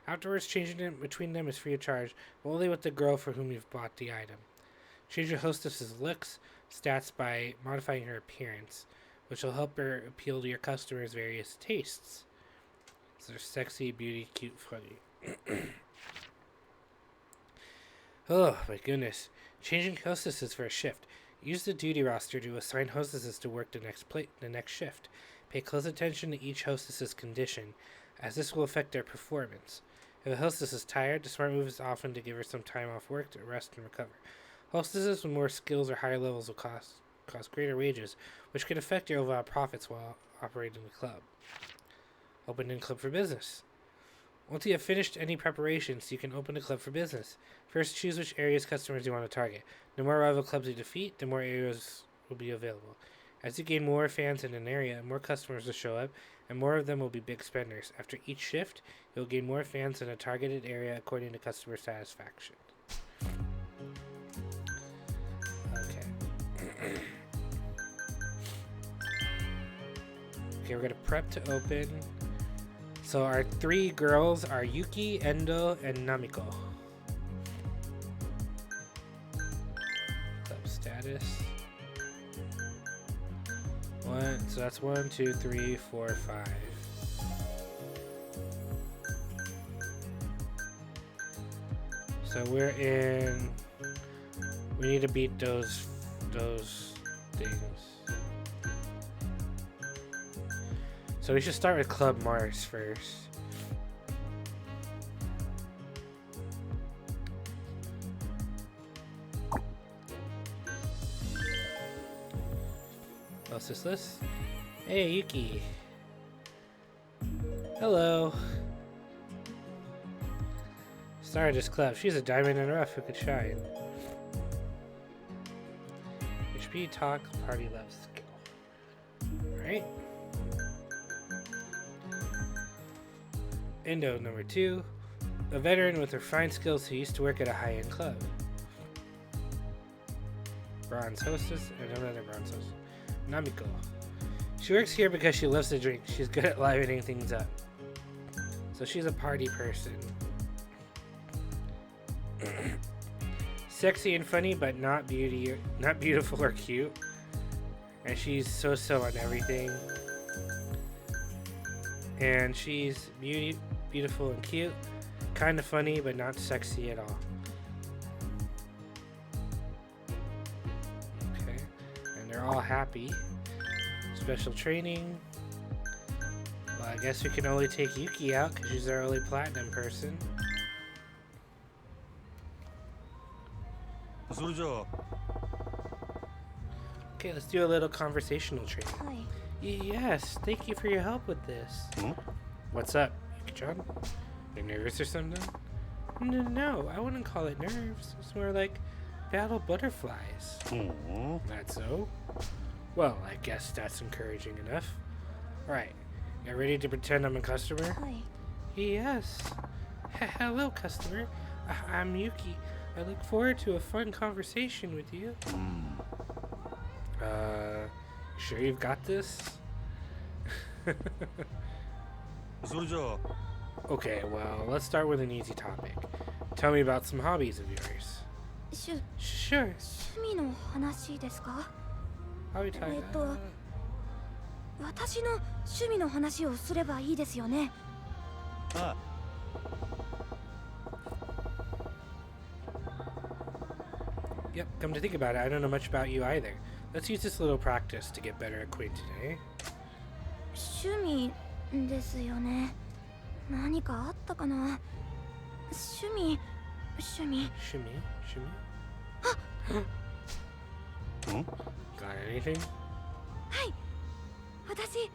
Afterwards, changing it between them is free of charge, but only with the girl for whom you've bought the item. Change your hostess's looks, stats by modifying her appearance, which will help her appeal to your customers' various tastes. So they're sexy, beauty, cute, funny. Oh my goodness. Changing hostesses for a shift. Use the duty roster to assign hostesses to work the next shift. Pay close attention to each hostess's condition, as this will affect their performance. If a hostess is tired, the smart move is often to give her some time off work to rest and recover. Hostesses with more skills or higher levels will cost greater wages, which can affect your overall profits while operating the club. Open a club for business. Once you have finished any preparations, you can open a club for business. First, choose which areas customers you want to target. The more rival clubs you defeat, the more areas will be available. As you gain more fans in an area, more customers will show up, and more of them will be big spenders. After each shift, you'll gain more fans in a targeted area according to customer satisfaction. Okay. Okay, we're gonna prep to open. So our 3 girls are Yuki, Endo, and Namiko. Club status. So that's 1, 2, 3, 4, 5. So we're in. We need to beat those things. So we should start with Club Mars first. What's this list? Hey, Yuki. Hello. Started this club. She's a diamond in the rough who could shine. HP, talk, party, love, skill. Alright. Endo, number 2. A veteran with refined skills who used to work at a high-end club. Bronze hostess and another bronze hostess. Namiko. She works here because she loves to drink. She's good at livening things up. So she's a party person. Sexy and funny, but not beautiful or cute. And she's so on everything. And she's beautiful and cute. Kind of funny, but not sexy at all. Okay. And they're all happy. Special training. Well, I guess we can only take Yuki out because she's our only platinum person. Okay, let's do a little conversational training. Hi. Yes, thank you for your help with this. What's up, Yuki-chan? You nervous or something? No, I wouldn't call it nerves. It's more like battle butterflies. That's so? Well, I guess that's encouraging enough. Alright, you ready to pretend I'm a customer? Hi. Yes. Hello, customer. I'm Yuki. I look forward to a fun conversation with you. Sure you've got this? Okay, well, let's start with an easy topic. Tell me about some hobbies of yours. Sure. 趣味の話ですか？ Hobby time. 私の趣味の話をすればいいですよね。Yep, come to think about it, I don't know much about you either. Let's use this little practice to get better acquainted, eh? 趣味ですよね。何かあったかな。趣味。Shimmy? Got anything? はい。私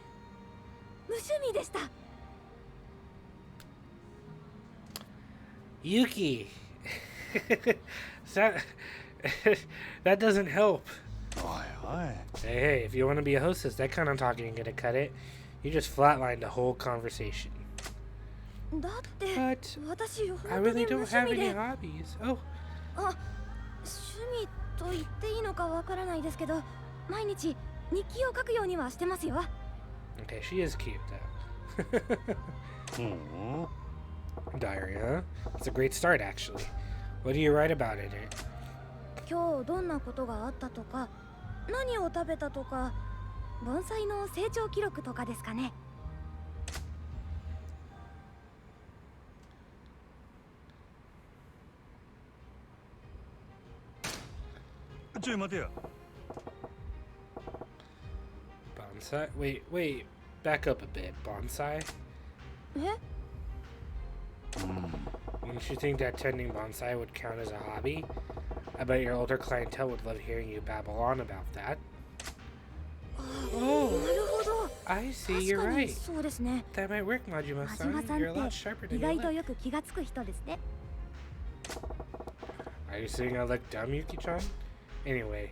無趣味でした。Yuki! That doesn't help. Hey, if you want to be a hostess, that kind of talking ain't gonna cut it. You just flatlined the whole conversation. だって But 私 I 本当 really に無 don't have 趣味 any で。 hobbies. Oh, あ、趣味と言っていいのかわからないですけど、毎日日記を書くようにはしてますよ。 okay, she is cute though. Diary, huh? It's a great start, actually. What do you write about in it? 今日どんなことがあったとか、何を食べたとか、盆栽の成長記録とかですかね。ちょい待てや。 Bonsai? Wait. Back up a bit. Bonsai? え？ Wouldn't you think that tending bonsai would count as a hobby? I bet your older clientele would love hearing you babble on about that. なるほど。 I see, 確 you're かに right. そうですね。 That might work, Majima 真島 san. さん You're a っ lot て sharper 意 than 外 you と look. よく気がつく人ですね。 Are you saying I look dumb, Yuki-chan? Anyway,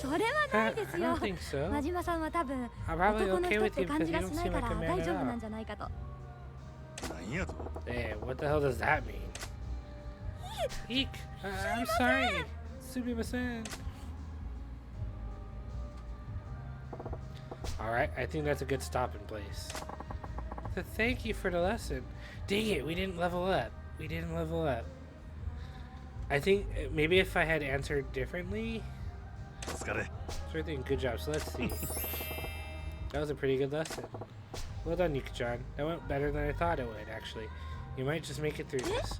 それはないです I よ don't think so. 真島さんは多分 I'm probably 男の okay 人っ with て you 感 because じ you が don't しない seem か like a ら man 大 at 丈夫な all. んじゃないかと なんやと Hey, what the hell does that mean? Eek! I'm sorry! Sumimasen! Alright, I think that's a good stopping place. So thank you for the lesson. Dang it, we didn't level up. We didn't level up. I think maybe if I had answered differently. お疲れ Sure thing, good job. So let's see. That was a pretty good lesson. Well done, Yuki-chan. That went better than I thought it would, actually. You might just make it through this.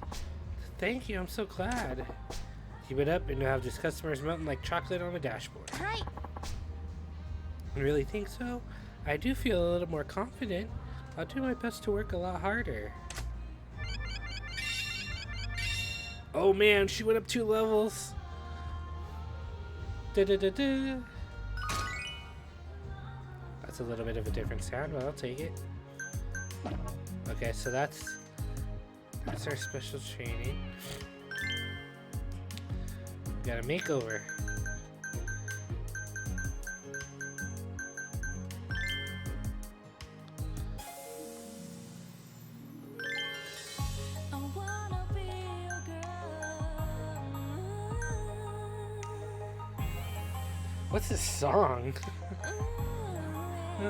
Thank you, I'm so glad. Keep it up and you'll have these customers melting like chocolate on the dashboard. Hi. You really think so? I do feel a little more confident. I'll do my best to work a lot harder. Oh man, she went up 2 levels. Da-da-da-da. That's a little bit of a different sound, but I'll take it. Okay, so that's our special training. We got a makeover. What's this song? Yeah.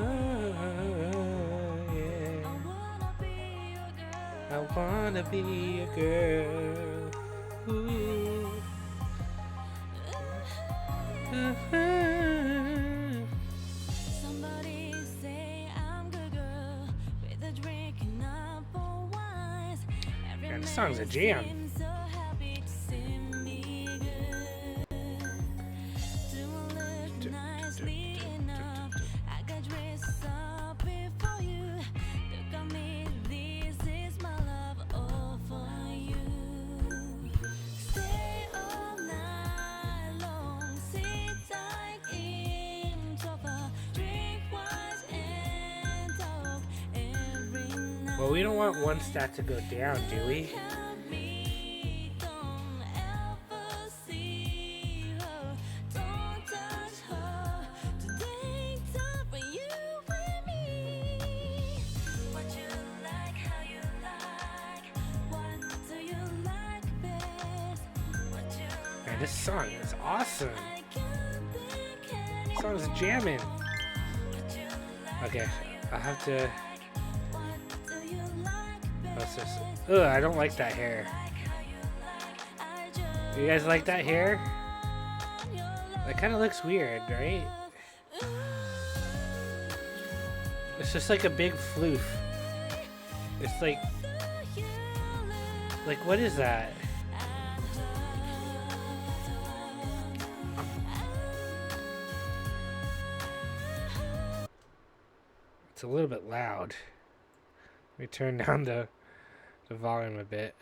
I wanna be a girl. Ooh. Somebody say I'm good girl with a drink and up for wines. Man, this song's a jam. Seems so happy to see me good. Do I look nicely enough? I got dressed up before you. Look at me, this is my love all for you. Stay all night long, sit tight in sofa, drink wine and talk every night. Well, we don't want one stat to go down, do we? Look at me, don't ever see her, don't touch her. Today's time for you and me. What you like, how you like, what do you like best? What you Man, this song is awesome. I can't think This song's jamming. what you like, Okay, I'll have to. what do you like What's this? best? Ugh, I don't like that hair. You guys like that hair? That kind of looks weird, right? It's just like a big floof. It's like what is that? It's a little bit loud. Let me turn down the volume a bit.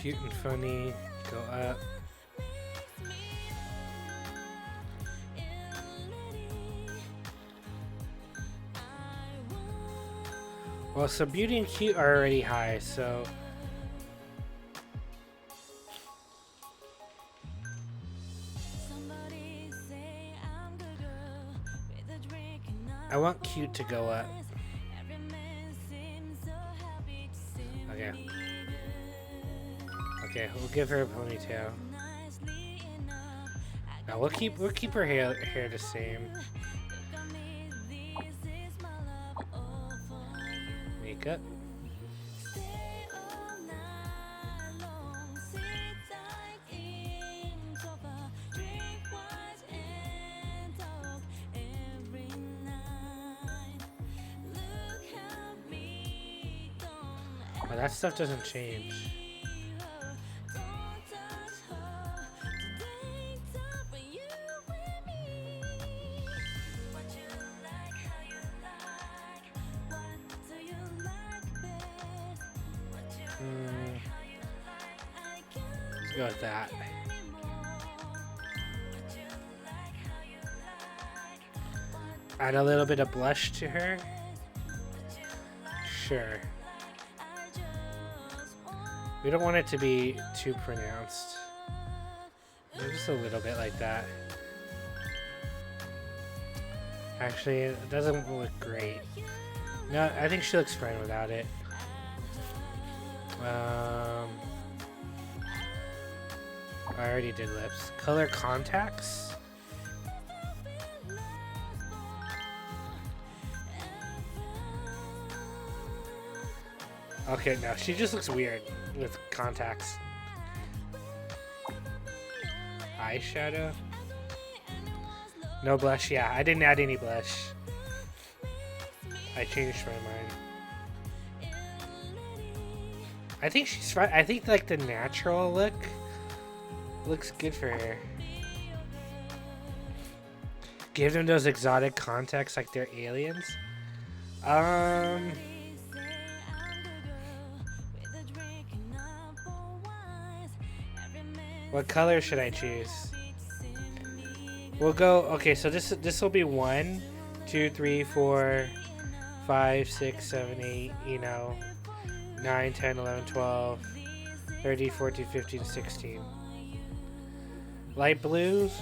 Cute and funny. Go up. Well, so beauty and cute are already high, so I want cute to go up. Okay. Okay, we'll give her a ponytail. Now we'll keep her hair the same. Makeup. Oh, that stuff doesn't change. Let's go with that. Add a little bit of blush to her. Sure. We don't want it to be too pronounced. Just a little bit like that. Actually, it doesn't look great. No, I think she looks fine without it. I already did lips. Color contacts? Okay, no, she just looks weird with contacts. Eyeshadow? No blush, yeah, I didn't add any blush. I changed my mind. I think she's fine. I think like the natural look looks good for her. Give them those exotic contacts like they're aliens. What color should I choose? We'll go, okay, so this will be 1, 2, 3, 4, 5, 6, 7, 8, you know, 9, 10, 11, 12, 13, 14, 15, 16. Light blues,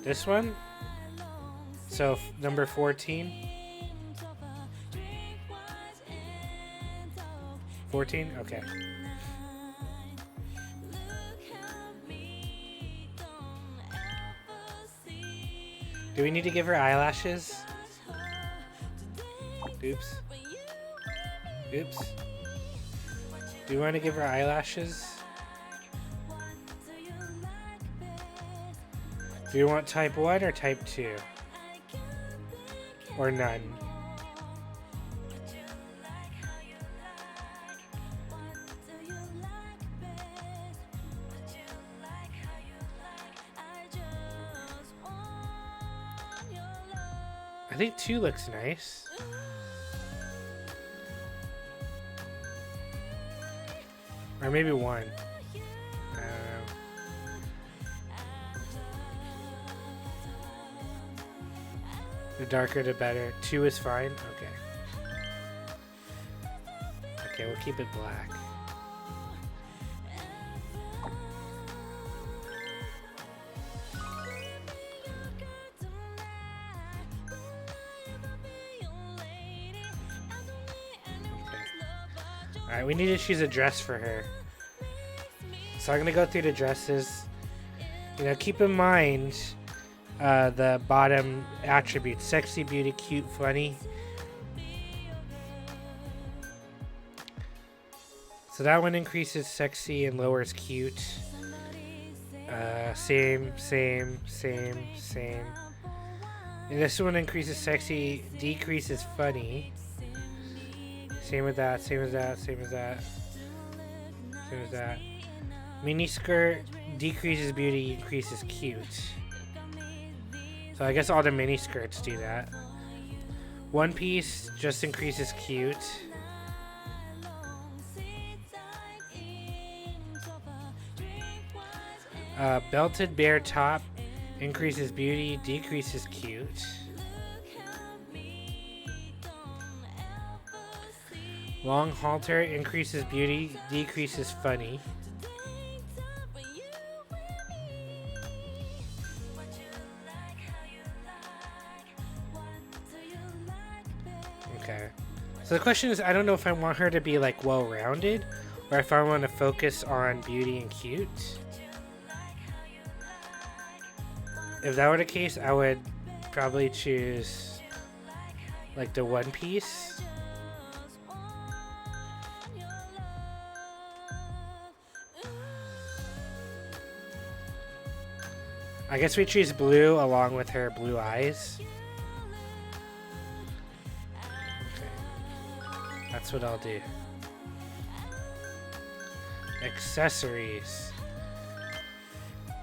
this one. So number 14. 14, okay. Do we need to give her eyelashes? Oops. Oops. Do you want to give her eyelashes? Do you want type 1 or type 2? Or none? I think 2 looks nice. Or maybe 1. The darker the better. 2 is fine? Okay. Okay, we'll keep it black. Alright, we need to choose a dress for her. So I'm going to go through the dresses. You know, keep in mind the bottom attributes. Sexy, beauty, cute, funny. So that one increases sexy and lowers cute. Same. And this one increases sexy, decreases funny. Same with that, same as that, same as that. Same as that. Mini skirt decreases beauty, increases cute. So I guess all the mini skirts do that. One piece just increases cute. Belted bear top increases beauty, decreases cute. Long halter increases beauty, decreases funny. Okay. So the question is, I don't know if I want her to be like well-rounded or if I want to focus on beauty and cute. If that were the case, I would probably choose like the one piece. I guess we choose blue along with her blue eyes. Okay. That's what I'll do. Accessories.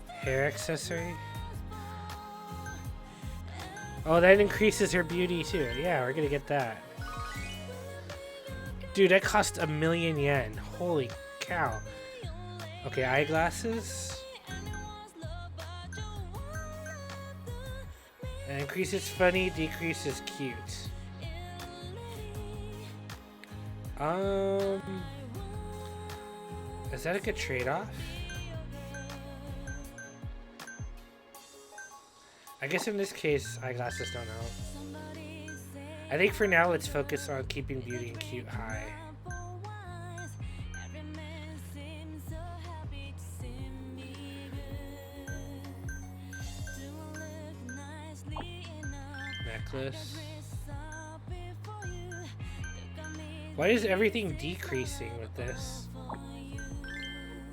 Hair accessory. Oh, that increases her beauty too. Yeah, we're gonna get that. Dude, that cost 1,000,000 yen. Holy cow. Okay, eyeglasses. Increases funny, decreases cute. Is that a good trade-off? I guess in this case, eyeglasses don't help. I think for now, let's focus on keeping beauty and cute high. Necklace. Why is everything decreasing with this?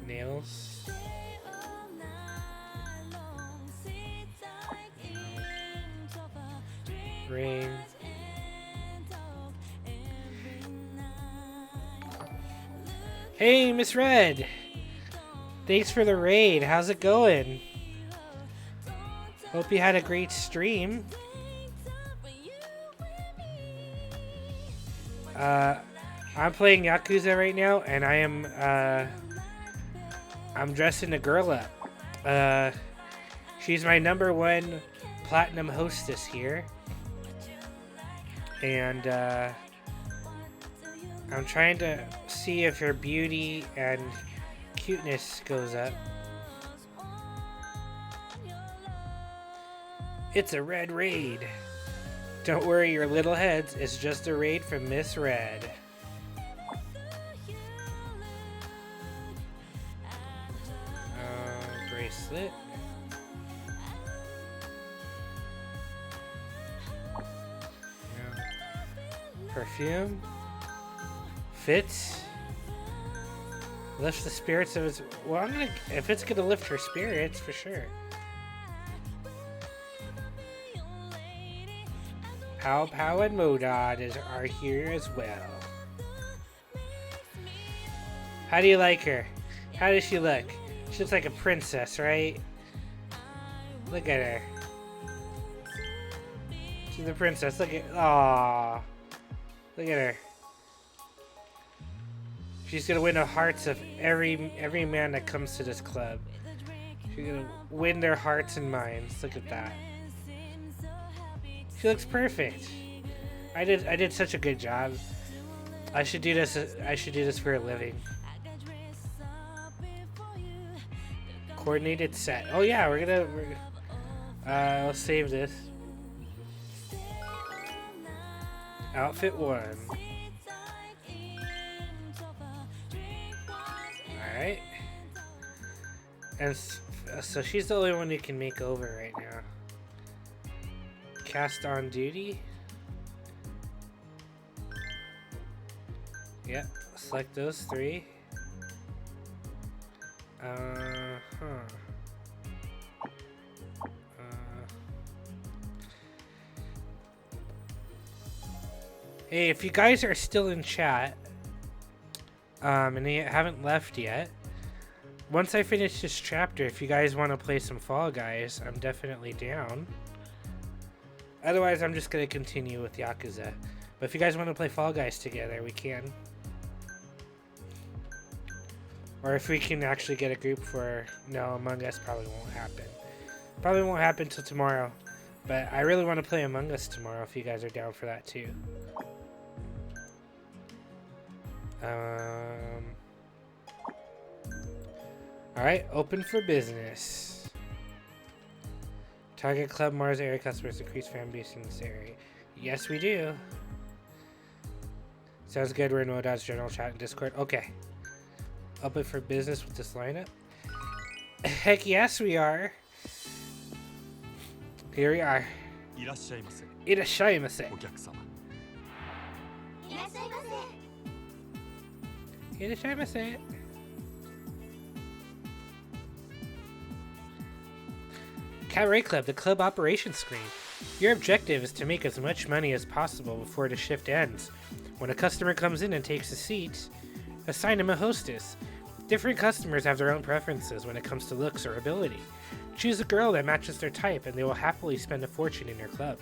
Nails. Ring. Hey, Miss Red! Thanks for the raid. How's it going? Hope you had a great stream. I'm playing Yakuza right now, and I'm dressing the girl up. She's my #1 platinum hostess here. And, I'm trying to see if her beauty and cuteness goes up. It's a red raid. Don't worry your little heads, it's just a raid from Miss Red. Bracelet. Perfume. Fits. Lifts the spirits of his... Well, I'm gonna... If it's gonna lift her spirits, for sure. Pow Pow and Modod are here as well. How do you like her? How does she look? She looks like a princess, right? Look at her. She's a princess. Look at... Aww. Look at her. She's gonna win the hearts of every man that comes to this club. She's gonna win their hearts and minds. Look at that. She looks perfect. I did such a good job. I should do this. I should do this for a living. Coordinated set. Oh yeah, we're gonna. Let's save this. Outfit 1. Alright. And so she's the only one you can make over right now. Cast on duty. Yep. Select those 3. Hey, if you guys are still in chat, and they haven't left yet, once I finish this chapter, if you guys want to play some Fall Guys, I'm definitely down. Otherwise, I'm just going to continue with Yakuza. But if you guys want to play Fall Guys together, we can. Or if we can actually get a group for... No, Among Us probably won't happen. Probably won't happen until tomorrow. But I really want to play Among Us tomorrow if you guys are down for that too. Alright, open for business. Target Club Mars area customers, increase fan base in this area. Yes, we do. Sounds good. We're in Modod's general chat and Discord. Okay. Open for business with this lineup. Heck yes, we are. Here we are. Irashaimase. Irashaimase. Cabaret Club, the club operations screen. Your objective is to make as much money as possible before the shift ends. When a customer comes in and takes a seat, assign him a hostess. Different customers have their own preferences when it comes to looks or ability. Choose a girl that matches their type and they will happily spend a fortune in your club.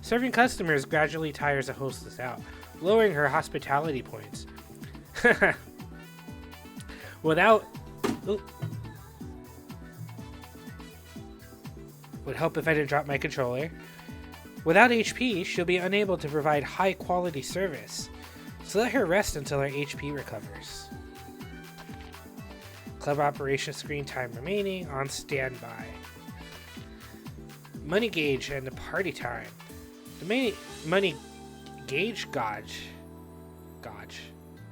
Serving customers gradually tires a hostess out, lowering her hospitality points. Without... Ooh. Would help if I didn't drop my controller. Without HP, she'll be unable to provide high-quality service, so let her rest until her HP recovers. Club operation screen time remaining, on standby. Money gauge and the party time. The money gauge gauge.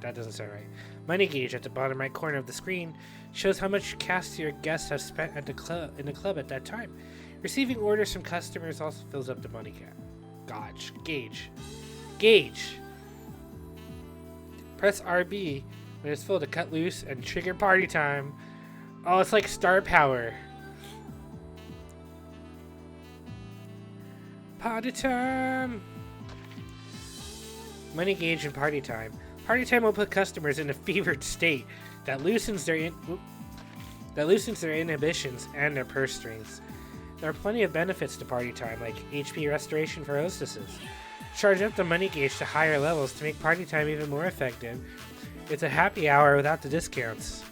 That doesn't sound right. Money gauge at the bottom right corner of the screen shows how much cash your guests have spent at the club at that time. Receiving orders from customers also fills up the money gauge. Press RB when it's full to cut loose and trigger party time. Oh, it's like star power. Party time! Money gauge and party time. Party time will put customers in a fevered state that loosens their inhibitions and their purse strings. There are plenty of benefits to party time, like HP restoration for hostesses. Charge up the money gauge to higher levels to make party time even more effective. It's a happy hour without the discounts.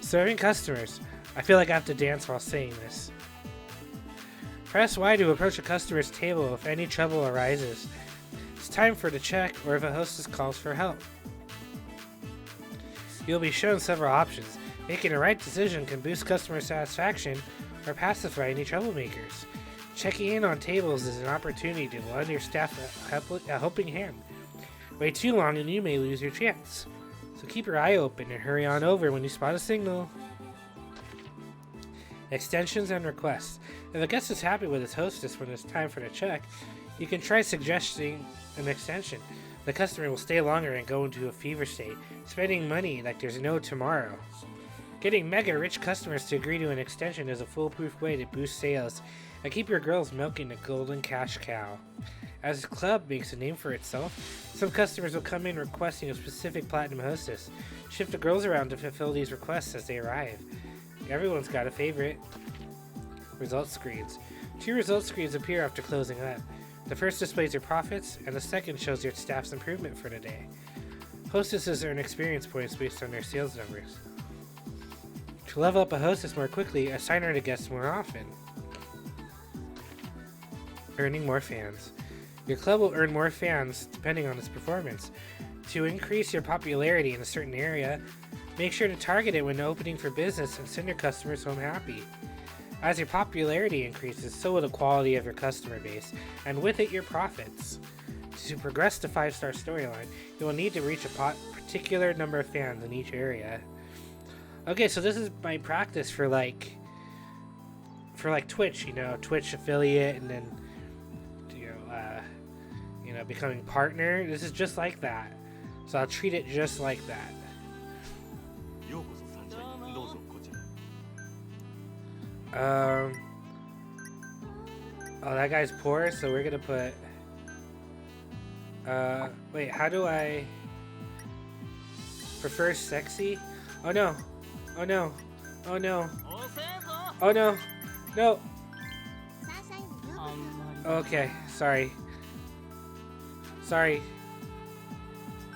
Serving customers. I feel like I have to dance while saying this. Press Y to approach a customer's table if any trouble arises. It's time for the check or if a hostess calls for help. You'll be shown several options. Making the right decision can boost customer satisfaction or pacify any troublemakers. Checking in on tables is an opportunity to lend your staff a helping hand. Wait too long and you may lose your chance. So keep your eye open and hurry on over when you spot a signal. Extensions and requests. If a guest is happy with his hostess when it's time for the check, you can try suggesting an extension. The customer will stay longer and go into a fever state, spending money like there's no tomorrow. Getting mega rich customers to agree to an extension is a foolproof way to boost sales and keep your girls milking the golden cash cow. As the club makes a name for itself, some customers will come in requesting a specific platinum hostess. Shift the girls around to fulfill these requests as they arrive. Everyone's got a favorite. Results screens. 2 results screens appear after closing up. The first displays your profits, and the second shows your staff's improvement for the day. Hostesses earn experience points based on their sales numbers. To level up a hostess more quickly, assign her to guests more often. Earning more fans. Your club will earn more fans depending on its performance. To increase your popularity in a certain area, make sure to target it when opening for business and send your customers home happy. As your popularity increases, so will the quality of your customer base, and with it your profits. To progress the 5-star storyline, you will need to reach a particular number of fans in each area. Okay, so this is my practice for like Twitch, Twitch affiliate, and then becoming partner. This is just like that, so I'll treat it just like that. Oh, that guy's poor, so we're gonna put wait, how do I prefer sexy? Oh no, oh no, oh no, oh no, no. Okay, sorry.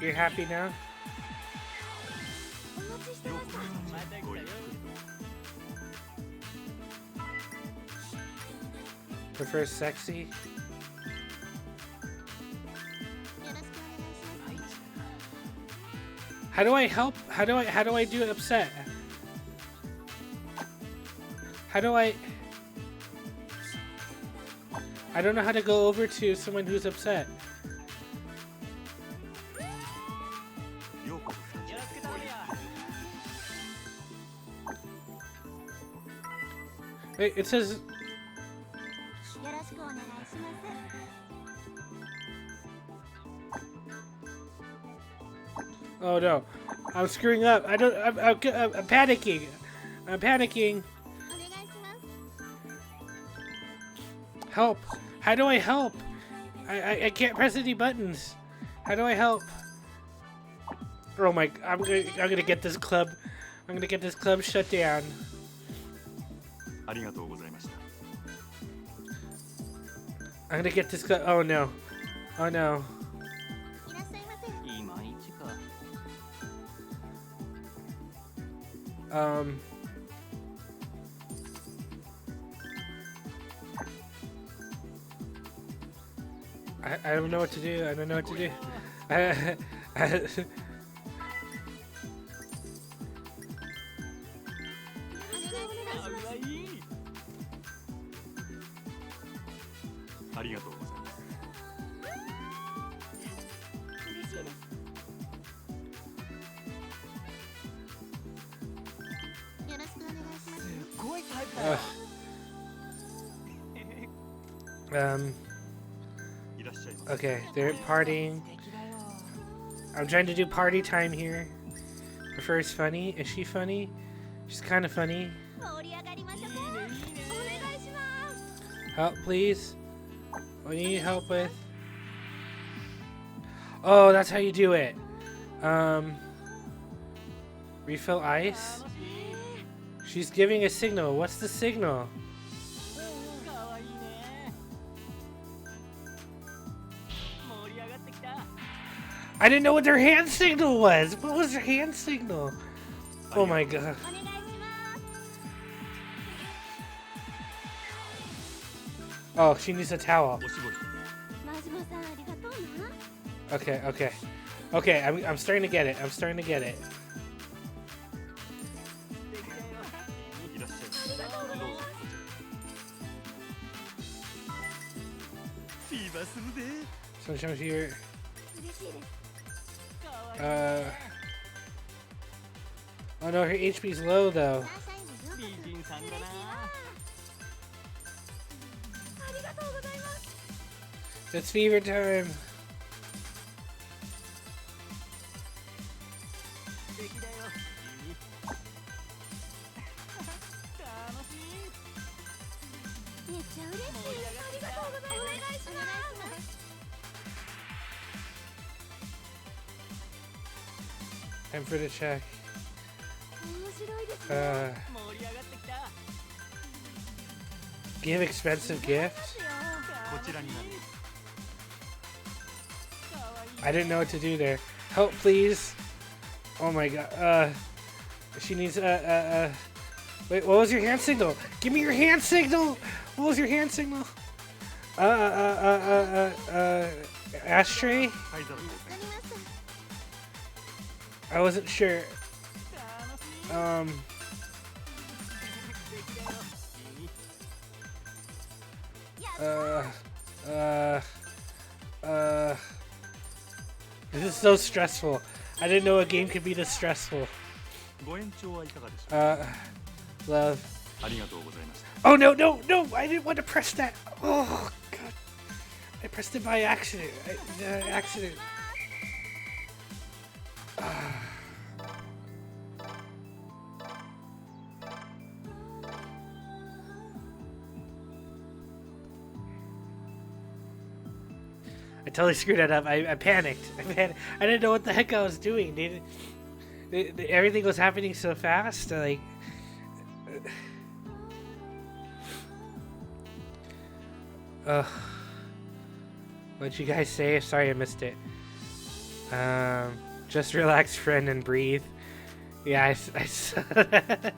You're happy now? Prefer sexy? How do I help? How do I do it upset? How do I don't know how to go over to someone who's upset. Wait, it says oh no, I'm screwing up. I'm panicking. I'm panicking. Help! How do I help? I can't press any buttons. How do I help? Oh my! I'm gonna get this club. I'm gonna get this club shut down. I'm gonna get this club. Oh no! Oh no! I don't know what to do. I don't know what to do. I ありがとうございます。嬉しいです。よろしくお願いします。すごいタイプだよ。いらっしゃいませ。 Okay, they're partying. I'm trying to do party time here. Prefers funny. Is she funny? She's kind of funny. 盛り上がりましょう。お願いします。 Help, please. What do you need help with? Oh, that's how you do it. Refill ice. She's giving a signal. What's the signal? I didn't know what their hand signal was. What was their hand signal? Oh my god. お願いします。 Oh, she needs a towel. おしぼり。マジモさんありがとうな。 Okay, okay. Okay, I'm starting to get it. I'm starting to get it. いらっしゃいませ。どうぞ。フィーバーするで。 Sunshine here. 嬉しいです。 Oh no, her HP's low though. 美人さんだな。ありがとうございます。 It's fever time. 素敵だよ。楽しい。めっちゃ嬉しい。ありがとうございます。お願いします。 Time for the check. 面白いですね。 盛り上がってきた。 Give expensive gift? こちらになる。 I didn't know what to do there. Help, please. Oh my god. She needs Wait, what was your hand signal? Give me your hand signal. What was your hand signal? Ashtray? はい、どうぞ。 I wasn't sure. This is so stressful. I didn't know a game could be this stressful. ご延長はいかがでしょう。 Love. ありがとうございました。 Oh no, no, no! I didn't want to press that. Oh god. I pressed it by accident. Accident. I totally screwed that up. I panicked. I didn't know what the heck I was doing, dude. Everything was happening so fast. Like, what'd you guys say? Sorry, I missed it. Just relax, friend, and breathe. Yeah, I saw that.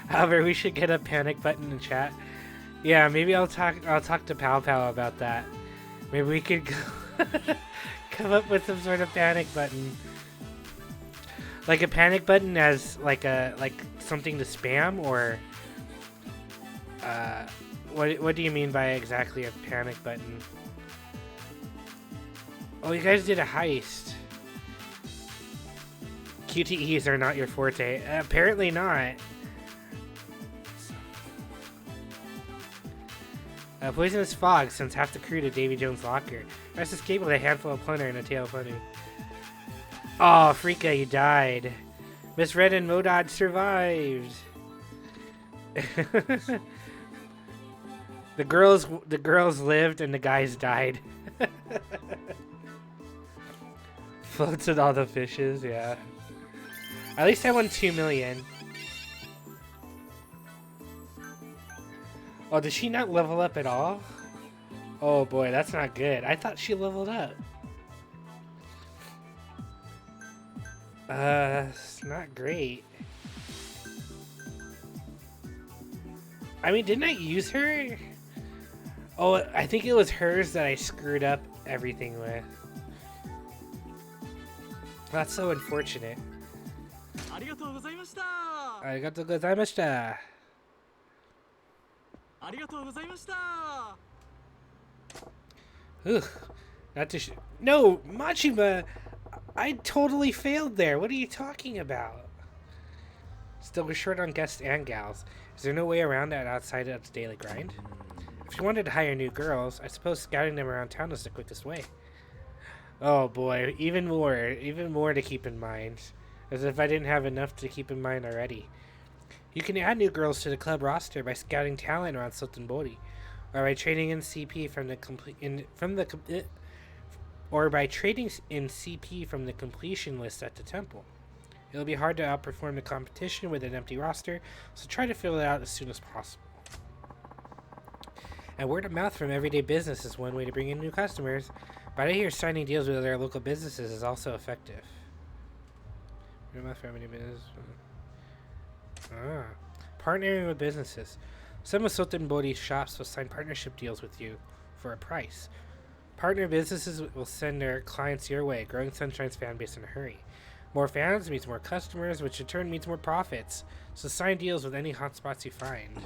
However, we should get a panic button in chat. Yeah, maybe I'll talk to Pow Pow about that. Maybe we could come up with some sort of panic button. Like a panic button as like something to spam, or what do you mean by exactly a panic button? Oh, you guys did a heist. QTEs are not your forte. Apparently not. Poisonous fog sends half the crew to Davy Jones' locker. Rest escaped with a handful of plunder and a tail of honey. Oh, Freaka, you died. Miss Red and Modod survived. The girls lived and the guys died. Floats with all the fishes, yeah. At least I won 2 million. Oh, did she not level up at all? Oh boy, that's not good. I thought she leveled up. It's not great. I mean, didn't I use her? Oh, I think it was hers that I screwed up everything with. That's so unfortunate. ありがとうございました。ありがとうございました。ありがとうございました。 Ugh. Not to No, Majima! I totally failed there. What are you talking about? Still, we're short on guests and gals. Is there no way around that outside of the daily grind? If you wanted to hire new girls, I suppose scouting them around town is the quickest way. Oh boy, even more to keep in mind. As if I didn't have enough to keep in mind already. You can add new girls to the club roster by scouting talent around Sotenbori, or by trading in CP from the completion list at the temple. It'll be hard to outperform the competition with an empty roster, so try to fill it out as soon as possible. And word of mouth from everyday business is one way to bring in new customers, but I hear signing deals with other local businesses is also effective. Word of mouth from everyday business. Partnering with businesses. Some of Sotenbori's shops will sign partnership deals with you for a price. Partner businesses will send their clients your way, growing Sunshine's fan base in a hurry. More fans means more customers, which in turn means more profits. So sign deals with any hotspots you find.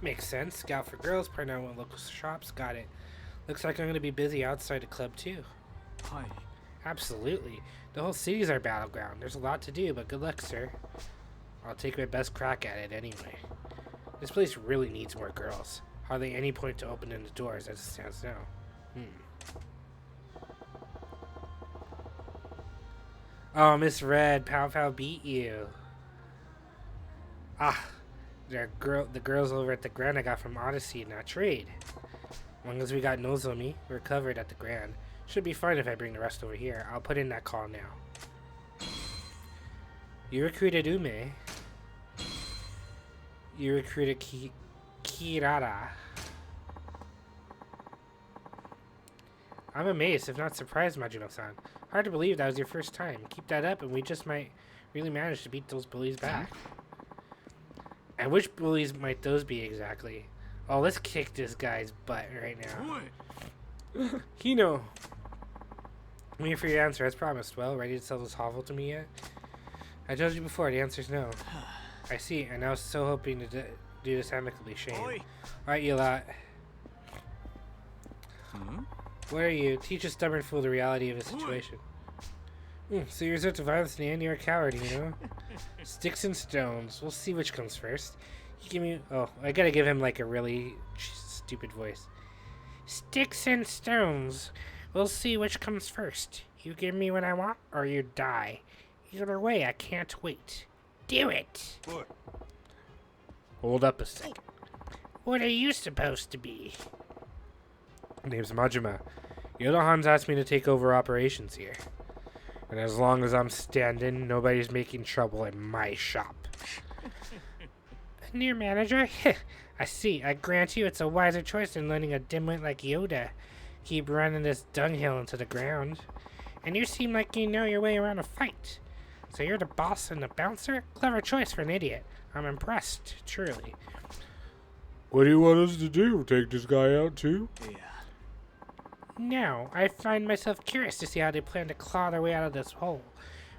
Makes sense. Scout for girls, partner with local shops. Got it. Looks like I'm going to be busy outside the club too. Hi. Absolutely. The whole city's our battleground. There's a lot to do, but good luck, sir. I'll take my best crack at it anyway. This place really needs more girls. Hardly any point to opening the doors as it stands now. Oh, Miss Red, Pow Pow beat you. Ah, the girls over at the Grand I got from Odyssey in that trade. As long as we got Nozomi, we're covered at the Grand. Should be fine if I bring the rest over here. I'll put in that call now. You recruited Ume. You recruited Kirara. I'm amazed, if not surprised, Majima-san. Hard to believe that was your first time. Keep that up and we just might really manage to beat those bullies back. And which bullies might those be exactly? Oh, let's kick this guy's butt right now. Hino. I'm here for your answer, as promised. Well, ready to sell this hovel to me yet? I told you before, the answer's no. I see, and I was so hoping to do this amicably, Shane. Alright, you lot. What are you? Teach a stubborn fool the reality of his situation. So you resort to violence and you're a coward, you know? Sticks and stones. We'll see which comes first. You give me... Oh, I gotta give him like a really stupid voice. Sticks and stones. We'll see which comes first. You give me what I want, or you die. Either way, I can't wait. Do it! What? Hold up a second. What are you supposed to be? My name's Majima. Yoda-han's asked me to take over operations here. And as long as I'm standing, nobody's making trouble in my shop. A new manager? I see. I grant you it's a wiser choice than letting a dimwit like Yoda keep running this dunghill into the ground. And you seem like you know your way around a fight. So you're the boss and the bouncer? Clever choice for an idiot. I'm impressed, truly. What do you want us to do? Take this guy out too? Yeah. No, I find myself curious to see how they plan to claw their way out of this hole.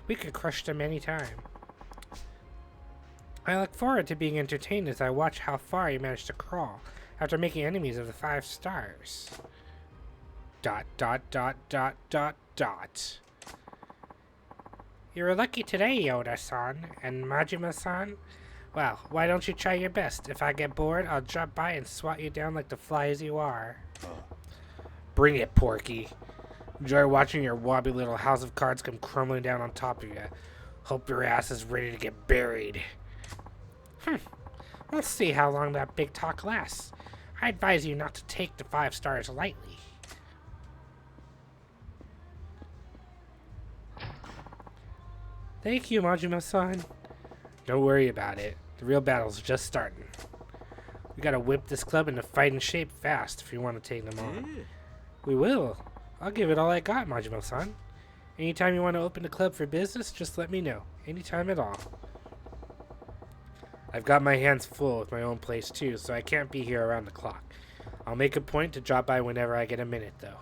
We could crush them any time. I look forward to being entertained as I watch how far you manage to crawl after making enemies of the 5 stars. ... You were lucky today, Yoda-san and Majima-san. Well, why don't you try your best? If I get bored, I'll drop by and swat you down like the flies you are. Bring it, Porky. Enjoy watching your wobbly little house of cards come crumbling down on top of you. Hope your ass is ready to get buried. We'll see how long that big talk lasts. I advise you not to take the 5 stars lightly. Thank you, Majima-san. Don't worry about it. The real battle's just starting. We gotta whip this club into fighting shape fast if you want to take them on. We will. I'll give it all I got, Majima-san. Anytime you want to open the club for business, just let me know. Anytime at all. I've got my hands full with my own place too, so I can't be here around the clock. I'll make a point to drop by whenever I get a minute, though.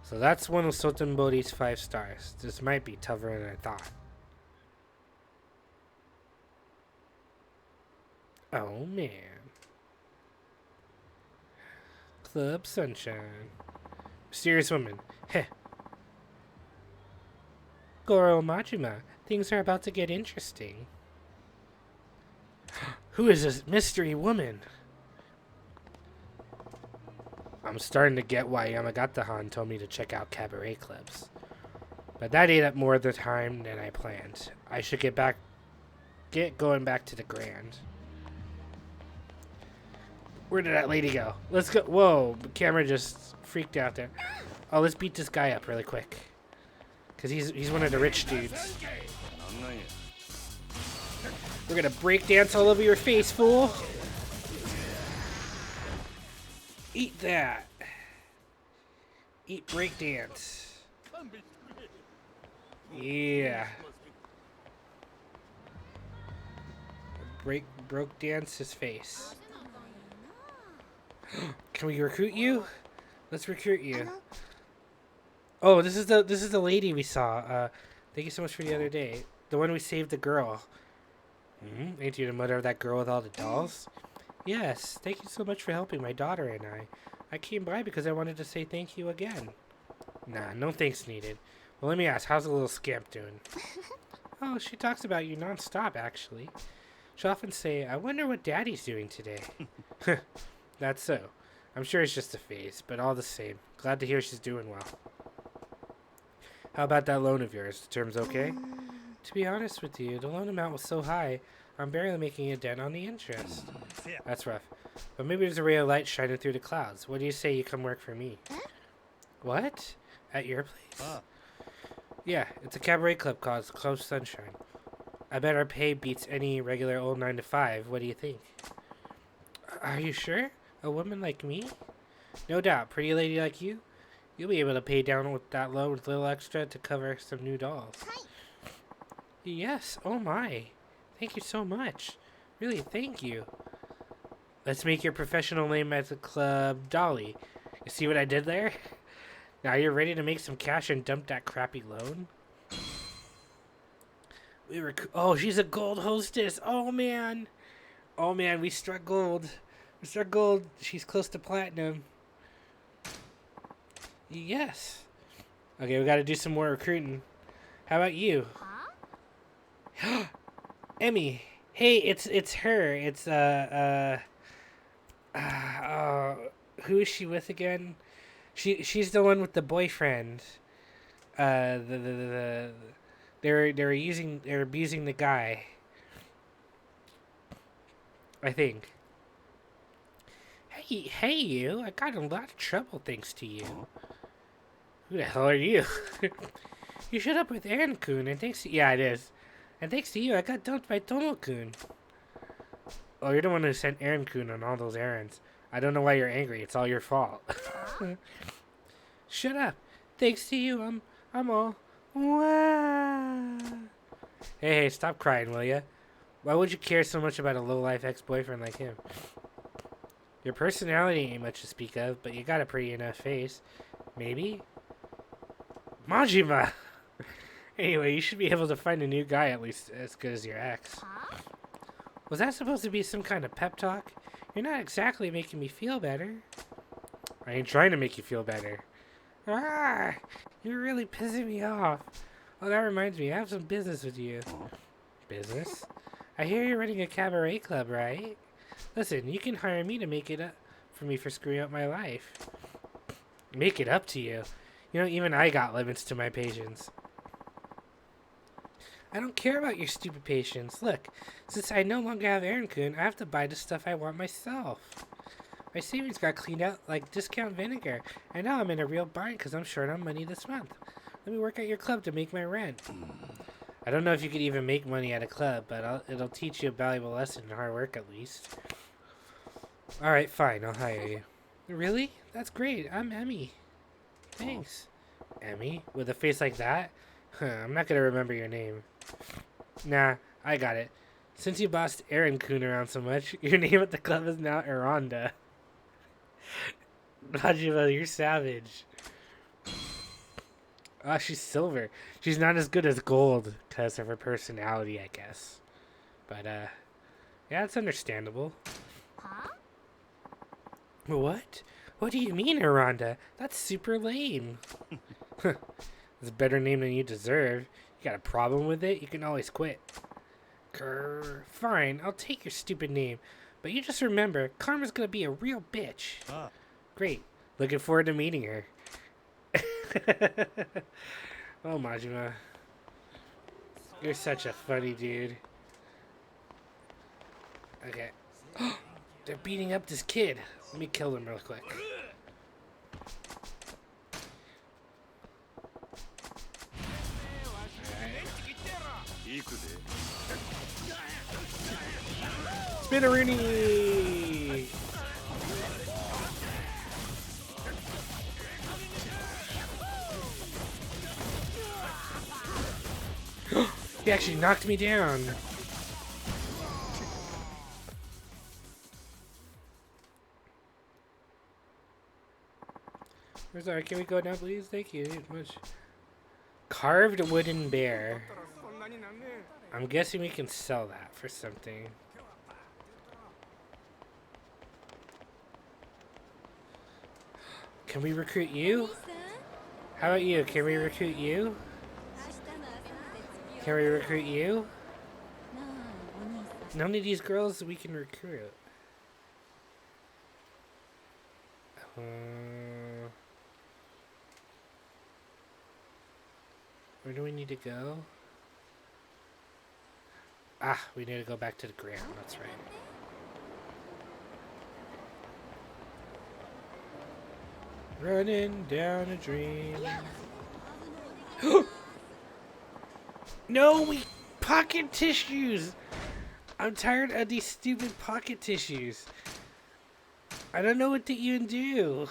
So that's one of Sotenbori's 5 stars. This might be tougher than I thought. Oh, man. Club Sunshine. Mysterious woman. Heh. Goro Majima. Things are about to get interesting. Who is this mystery woman? I'm starting to get why Yamagata-han told me to check out cabaret clubs. But that ate up more of the time than I planned. I should get going back to the Grand. Where did that lady go? Let's go. Whoa, the camera just freaked out there. Oh, let's beat this guy up really quick. Because he's one of the rich dudes. We're going to break dance all over your face, fool. Eat that. Eat break dance. Yeah. Broke dance his face. Can we recruit you? Let's recruit you. Oh, this is the lady we saw. Thank you so much for the other day. The one we saved the girl. Ain't you the mother of that girl with all the dolls? Yes, thank you so much for helping my daughter and I. I came by because I wanted to say thank you again. Nah, no thanks needed. Well, let me ask, how's the little scamp doing? Oh, she talks about you non-stop, actually. She'll often say, I wonder what Daddy's doing today. That's so. I'm sure it's just a phase, but all the same. Glad to hear she's doing well. How about that loan of yours? The terms okay? To be honest with you, the loan amount was so high, I'm barely making a dent on the interest. That's rough. But maybe there's a ray of light shining through the clouds. What do you say you come work for me? What? At your place? Yeah, it's a cabaret club called Club Sunshine. I bet our pay beats any regular old 9 to 5. What do you think? Are you sure? A woman like me? No doubt. Pretty lady like you? You'll be able to pay down with that loan with a little extra to cover some new dolls. Yes. Oh my. Thank you so much. Really, thank you. Let's make your professional name at the club Dolly. You see what I did there? Now you're ready to make some cash and dump that crappy loan? Oh, she's a gold hostess. Oh man. Oh man, we struck gold. We struck gold. She's close to platinum. Yes. Okay, we gotta do some more recruiting. How about you? Emmy. Hey, it's her. It's who is she with again? She's the one with the boyfriend. They're abusing the guy. I think. Hey you, I got in a lot of trouble thanks to you. Who the hell are you? You showed up with Aaron-kun and thanks to it is. And thanks to you, I got dumped by Tomo-kun. Oh, you're the one who sent Aaron-kun on all those errands. I don't know why you're angry. It's all your fault. Shut up. Thanks to you, I'm all. Wow. Hey, stop crying, will ya? Why would you care so much about a low-life ex-boyfriend like him? Your personality ain't much to speak of, but you got a pretty enough face. Maybe? Majima! Anyway, you should be able to find a new guy at least as good as your ex. Was that supposed to be some kind of pep talk? You're not exactly making me feel better. I ain't trying to make you feel better. Ah! You're really pissing me off. Oh, that reminds me, I have some business with you. Business? I hear you're running a cabaret club, right? Listen, you can hire me to make it up for me for screwing up my life. Make it up to you? You know, even I got limits to my patience. I don't care about your stupid patience. Look, since I no longer have Aaron-kun, I have to buy the stuff I want myself. My savings got cleaned out like discount vinegar, and now I'm in a real bind because I'm short on money this month. Let me work at your club to make my rent. I don't know if you could even make money at a club, but it'll teach you a valuable lesson in hard work at least. Alright, fine, I'll hire you. Really? That's great. I'm Emmy. Thanks. Emmy? With a face like that? I'm not gonna remember your name. Nah, I got it. Since you bossed Aaron-kun around so much, your name at the club is now Aranda. Najima, you're savage. Ah, she's silver. She's not as good as gold because of her personality, I guess. But, yeah, it's understandable. Huh? What? What do you mean, Aranda? That's super lame. It's a better name than you deserve. You got a problem with it? You can always quit. Grr. Fine, I'll take your stupid name. But you just remember, Karma's gonna be a real bitch. Ah. Great. Looking forward to meeting her. Oh, Majima. You're such a funny dude. Okay. They're beating up this kid. Let me kill them real quick. Spinneroony! He actually knocked me down. We're sorry, can we go down, please? Thank you much. Carved wooden bear. I'm guessing we can sell that for something. Can we recruit you? How about you? Can we recruit you? Can we recruit you? None of these girls we can recruit. Where do we need to go? Ah, we need to go back to the ground. That's right. Running down a dream. No, we pocket tissues. I'm tired of these stupid pocket tissues. I don't know what to even do.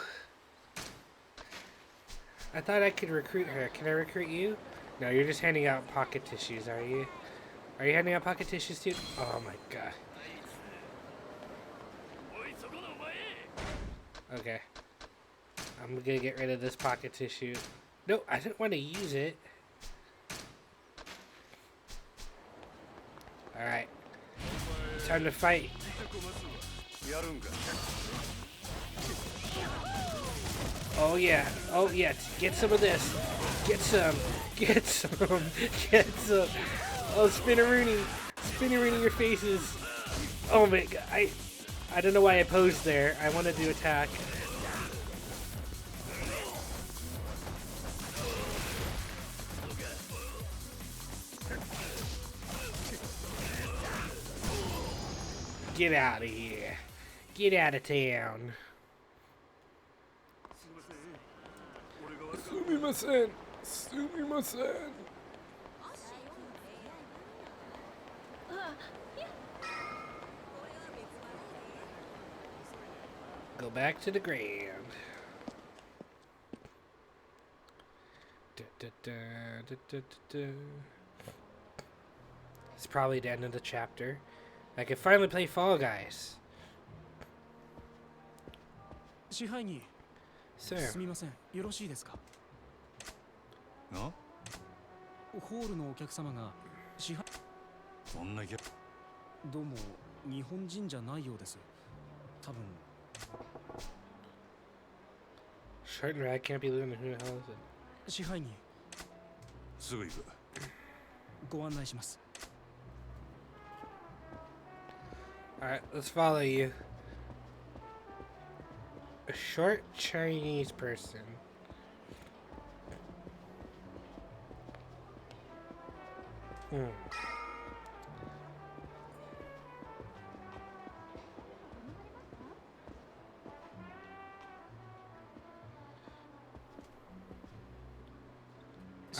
I thought I could recruit her. Can I recruit you? No, you're just handing out pocket tissues, are you? Are you handing out pocket tissues too? Oh my god. Okay. I'm gonna get rid of this pocket tissue. No, I didn't want to use it. Alright. Time to fight. Oh yeah. Oh yeah. Get some of this. Get some. Get some. Get some. Oh, Spinneroony. Spinneroony your faces. Oh my god. I don't know why I posed there. I wanted to attack. Get out of here. Get out of town. Sumimasen. Sumimasen. Go back to the ground. It's probably the end of the chapter. I can finally play Fall Guys. 支配人 Sir. すみませんよろしいですかあホールのお客様が支配そんなきゃどうも日本人じゃないようです多分 Short and Rad can't be living. Who the hell is it? 支配人すぐ行くご案内します Alright, let's follow you. A short Chinese person.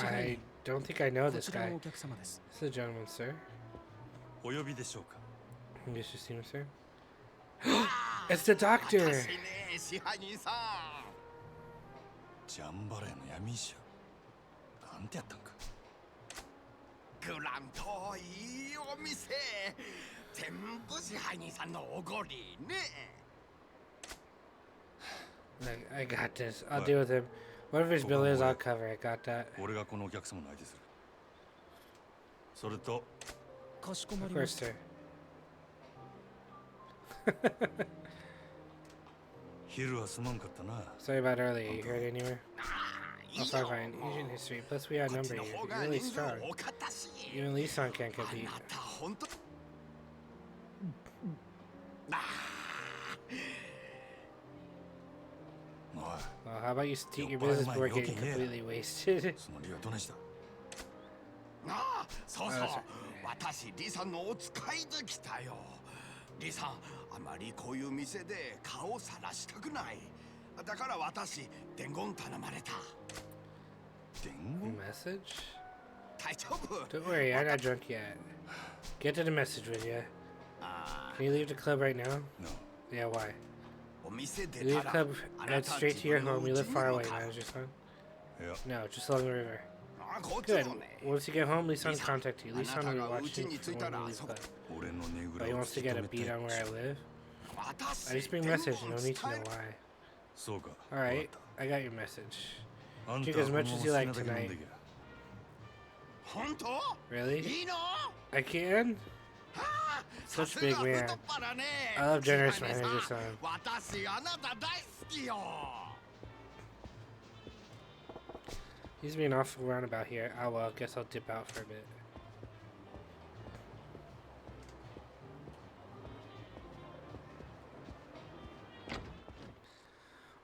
I don't think I know this guy. This is a gentleman, sir. お呼びでしょうか Yes, you see him, sir? It's the doctor! 支配人さん。ジャンバレーの闇医者なんてやったんかグランといいお店。全部支配人さんのおごりね。Like, I got this. I'll deal with him. Whatever his bill is, I'll cover. I got that. 俺がこのお客様の相手する。それと、かしこま Of りま course, した。 sir. 昼はすまんかったな。 Sorry about earlier. You heard anywhere? Oh, fine. Asian history. Plus, we outnumber you. You're really strong. Even Lee-san can't compete. あなた本当。おい、 Well, how about you take your business before getting completely wasted? その理はどないした？ああ、そうそうあそう。私リさんのお使いで来たよ。リさん、あまりこういう店で顔をさらしたくない。だから私伝言頼まれた。伝言？ Message? 大丈夫。 Don't worry, I'm not drunk yet. Get to the message, will ya? あ Can you leave the club right now? No. Yeah, why? お店 You 出 leave た the ら club, あな head た straight to your 自分の home. You 家 live に far 向 away, かう manager son. いや、 No, just along the river. あこっち Good. もね。 Once you get home, Lee-san will contact you. あな Lee-san た will be がう watching ちに you 着い from た when ら you leave そ club. 俺のねぐ But he らを wants 突 to き get 止 a め beat て。 on where I live. I 私 just bring 伝言 message. No need to 伝 know え why. そうか。 Alright, わかっ I got your message. た。あんた Drink は as この much ま as ま you 好き like なだけ飲ん tonight. できゃ。本当？ Really? いいの？ I can? はあ、 Such さす big が man. 太っ腹ね。 I love generous 違いね manager さ son. 私あなた大好きよ。 He's being awful roundabout here. Oh well, guess I'll dip out for a bit.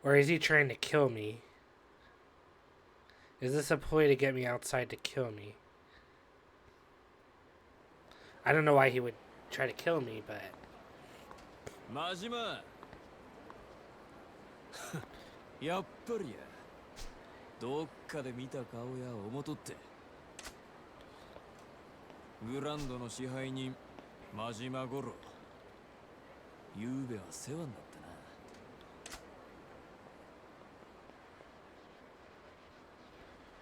Or is he trying to kill me? Is this a ploy to get me outside to kill me? I don't know why he would try to kill me, but... マジマやっぱりやどっかで見た顔や思とってグランドの支配人真島五郎ゆうべは世話になった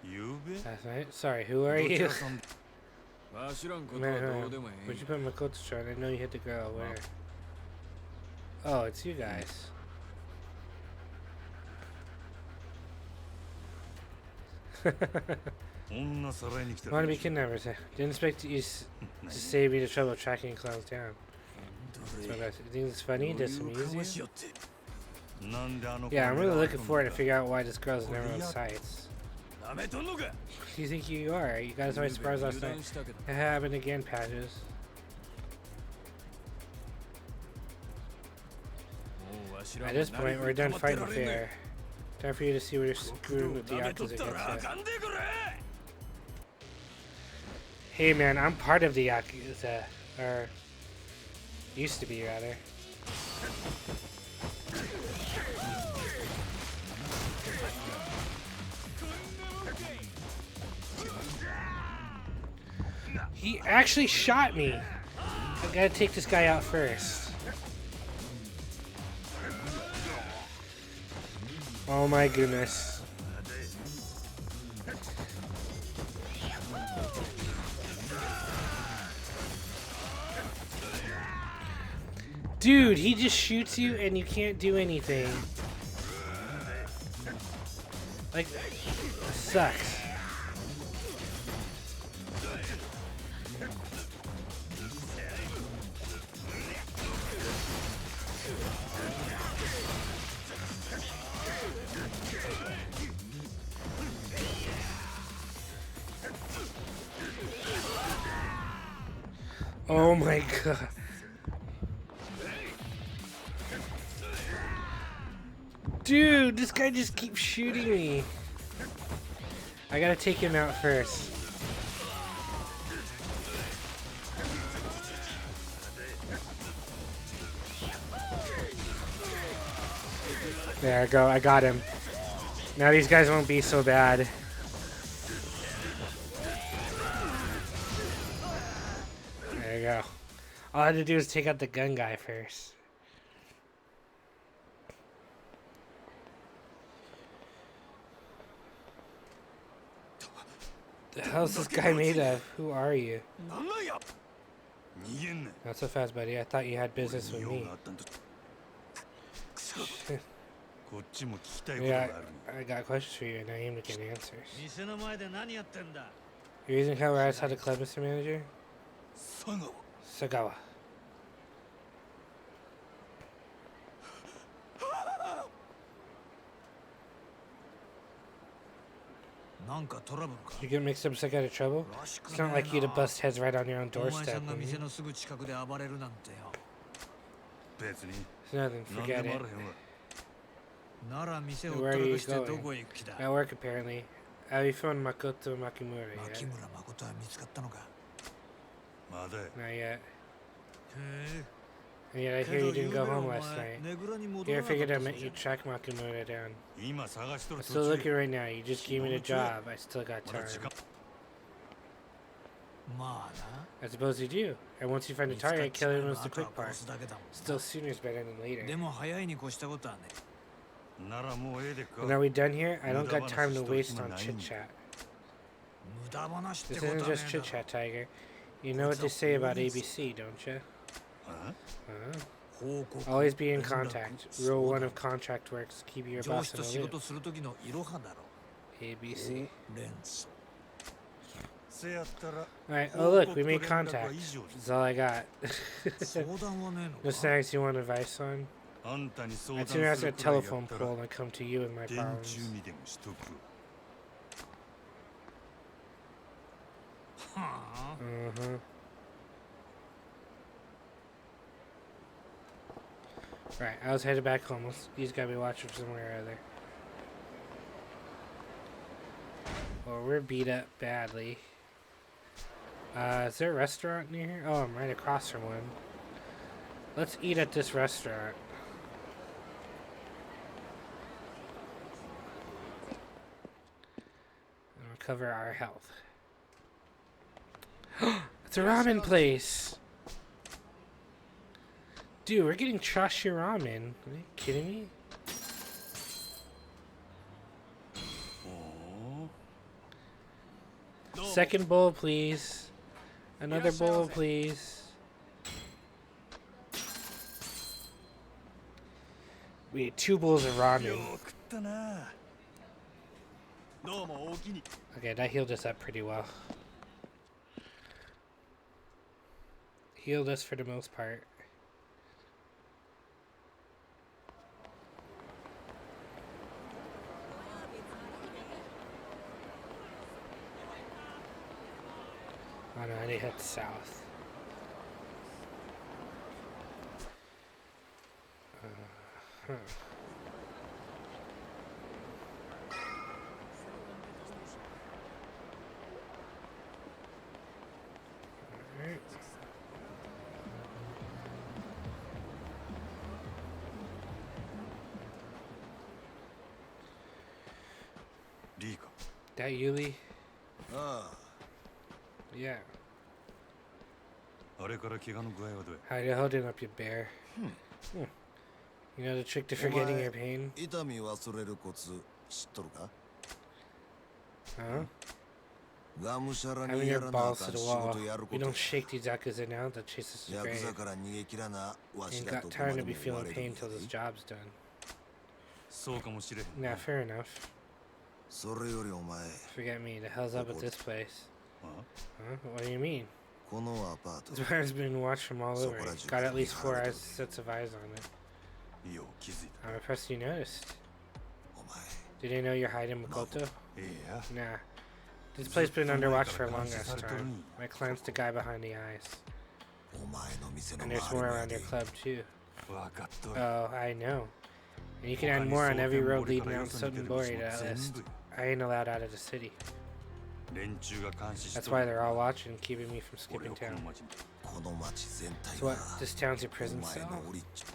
なゆうべ？ That's right. Sorry, who are どち you? らさん？わしらんこと Man, は man, どうでもえ where'd え you put Makoto shot? I know you hit the girl. Where? Oh, it's you guys. Want to be kidnappers? Didn't expect you to save me the trouble of tracking clowns down. That's what I said. You think it's funny? Does some easier? Yeah, I'm really looking forward to figure out why this girl's in everyone's sights. Who do you think you are? You guys always surprised last night. It happened again, Patches. At this point, we're done fighting fair. Time for you to see what you're screwing with the Yakuza against. Hey man, I'm part of the Yakuza. Or, used to be rather. He actually shot me. I gotta take this guy out first. Oh my goodness. Dude, he just shoots you and you can't do anything. Like, sucks. Oh my god. Dude, this guy just keeps shooting me. I gotta take him out first. There I go, I got him. Now these guys won't be so bad. There you go. All I had to do is take out the gun guy first. The hell's this guy made of? Who are you? Not so fast, buddy. I thought you had business with me. Yeah, I got questions for you, and I aim to get answers. 店の前で何やってんだ。 You're using how I how the club, Mr. Manager? Sagawa. なんかトラブルか。 You get mixed up, sick out of trouble? It's not like you to bust heads right on your own お前 doorstep. さんが I mean. 店のすぐ近くで暴れるなんてよ。別に It's nothing, 何で forget もあ it. らへんわ。なら店を Where ほっ are たら you かしてど going? こへ行く気だ。 At work, apparently. Have you found Makoto Makimura 牧 yet? 村誠は見つかったのか。まだや。 Not yet. へえ。 And yet I け hear ど you ゆ didn't うべ go お home 前 last night. ねぐらに戻 Yeah, ら I なかっ figured た I そう meant じ you ゃ。 track Makimura down. 今探しと I'm る still 途 looking 中。 right now. You just gave me the job. I still got まだ time. 時間。まあな。 I suppose you do. And once you find a 見つかっ target, ちまえ killing him ば was the あとは quick part. 殺すだけだもん Still, sooner's better than な。 later. でも早いに越したことはね。ならもうええでか。 And are we done here? I don't got time to 無駄話 waste しとる on 暇ないん chit だ。 chat. 無駄話って This ことは isn't ね just え chit だ chat, ろ。 Tiger. You know what they say about ABC, don't you? あ 報告。 Always be in 連絡 contact. そう Rule だ 1 of contract works. Keep your 上 boss 司 in と the 仕 loop. 事する時のいろはだろ。 ABC. 連想。せやったら。 Alright, oh look, we made contact. That's all I got. 相談はねえ No のか。 snags you want advice on? あんたに相 I'd 談 sooner す ask る a くらいや telephone ったら pole than come to you with my 電 problems. 柱にでもしとく。はあ。 Mm-hmm. Right, I was headed back home. He's got me watching somewhere or other. Well, we're beat up badly. Is there a restaurant near here? Oh, I'm right across from one. Let's eat at this restaurant. And recover our health. It's a ramen place! Dude, we're getting trashy ramen. Are you kidding me? Second bowl, please. Another bowl, please. We had 2 bowls of ramen. よく食ったな。どうもおおきに。 Okay, that healed us up pretty well. Healed us for the most part. Oh no, I need to head south. Huh. Alright.リーか。 That Yuli? ああ Yeah. あれから怪我の具合はどうや。 How you holding up, you bear? You know the trick to forgetting your pain? 痛み忘れるコツ知っとるか Huh? がむしゃら Having にや your らなあ balls か to ん the 仕 wall. 事やるこ We と don't shake these Yakuza now that chase us to ヤク grave. ザから逃げ切らなわし Ain't ら got とこ time ま to で be も言わ feeling れる pain ん till だ this ぜ job's done. そうかもしれへん Nah, な。 fair enough. それよりお前 Forget me. The hell's up with this place? あ Huh? What do you mean? このアパート This bar's been watched from all over. Got at least 4 eyes, sets of eyes on it. よう気づいた。 I'm impressed you noticed. お前 Did they know you're hiding Makoto? ええや。 Nah. This place been under watch for a long ass time. My client's the guy behind the eyes. お前の店の And 周 there's り more ま around で your club too. わかっとる。 Oh, I know. And you can add more on every road leading out Sotenbori to that list. I ain't allowed out of the city. 連中が監視し That's と why る。 they're all watching, keeping me from 俺 skipping をこの town. 町に。この町全体 So は what? This town's your お prison 前 cell? の檻っちゃ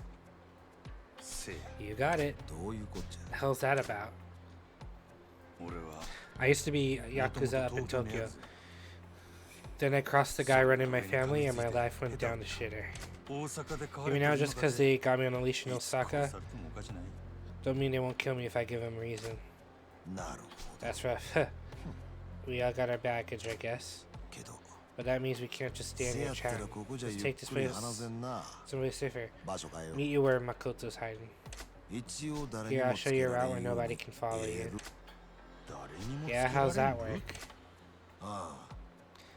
せや。 You got it. どういうこっちゃ The hell's that about? 俺は。 I used to be Yakuza up in Tokyo. Then I crossed the guy running my family and my life went down the shitter. 大阪で飼わ You れ mean て now る just 中 because で they got me on a leash in いつ殺 Osaka? されてもおかしない。 Don't mean they won't kill me if I give them reason. なるほど That's rough. We all got our baggage, I guess. けど But that means we can't just stand せ here やったら chatting. ここじゃ Let's ゆっ take this くり place 話せんな someplace safer. 場所変えよう Meet you where Makoto's hiding. Here, I'll show you a route where nobody can follow you. Yeah, how's that work?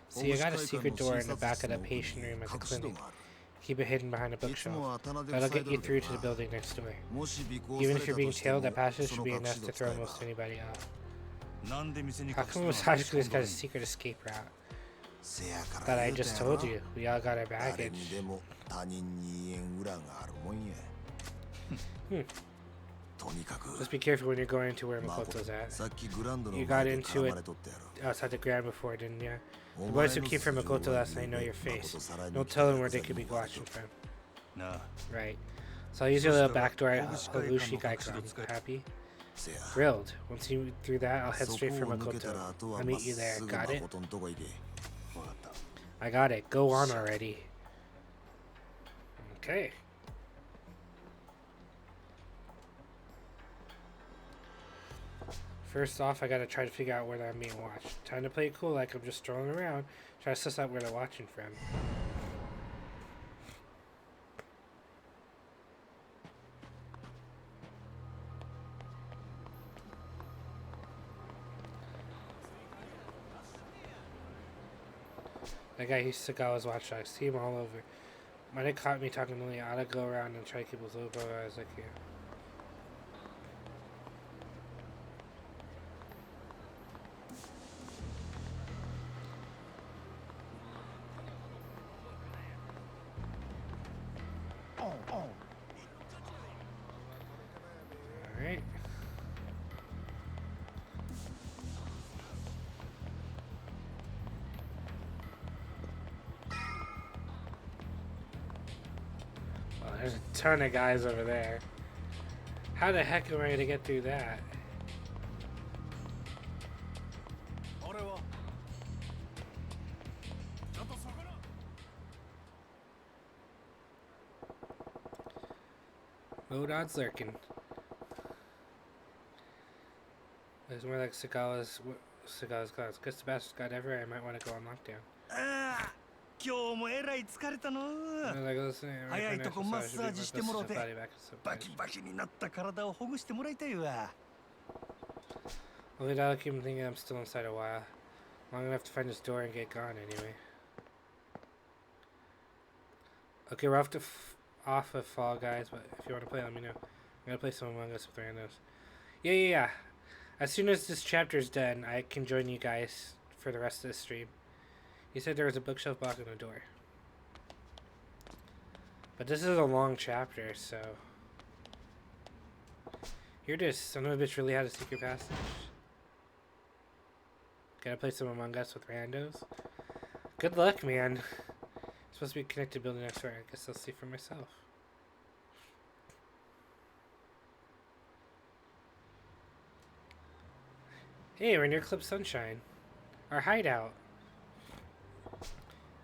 See, I got a secret door in the back of the patient room at the clinic. Keep it hidden behind a bookshelf. That'll get you through to the building next door. Even if you're being tailed, that passage should be enough to throw most anybody off. How come Massage's got a secret escape route? That I just told you. We all got our baggage. Just be careful when you're going to where Makoto's at. You got into it outside the ground before, didn't you? The boys who came from Makoto last night know your face. Don't tell them where they could be watching from. Right. So I'll use your little backdoor Halushi icon. Happy? Thrilled. Once you through that, I'll head straight for Makoto. I'll meet you there. Got it? I got it. Go on already. Okay. First off, I gotta try to figure out where I'm being watched. Time to play it cool like I'm just strolling around. Try to suss out where they're watching from. That guy Hisagawa's watchdog. See him all over. Might have caught me talking to me. I ought to go around and try to keep those little bug eyes like you. Alright. Well, there's a ton of guys over there. How the heck am I going to get through that? Low odds lurking. There's more like Sagawa's class. Good the best god ever. I might want to go on lockdown. 今日もえらい疲れたの。早いとこマッサージしてもろて、バキバキになった体をほぐしてもらいたいわ。Well, I'll keep thinking I'm still inside a while. Long enough to find this door and get gone anyway. Okay, we're off of Fall Guys, but if you want to play, let me know. I'm gonna play some Among Us with randos. Yeah. As soon as this chapter's done, I can join you guys for the rest of the stream. You said there was a bookshelf blocking the door. But this is a long chapter, so... Here it is. Son of a bitch really had a secret passage. Gotta play some Among Us with randos. Good luck, man. It's supposed to be connected building next door. I guess I'll see for myself. Hey, we're near Clip Sunshine. Our hideout.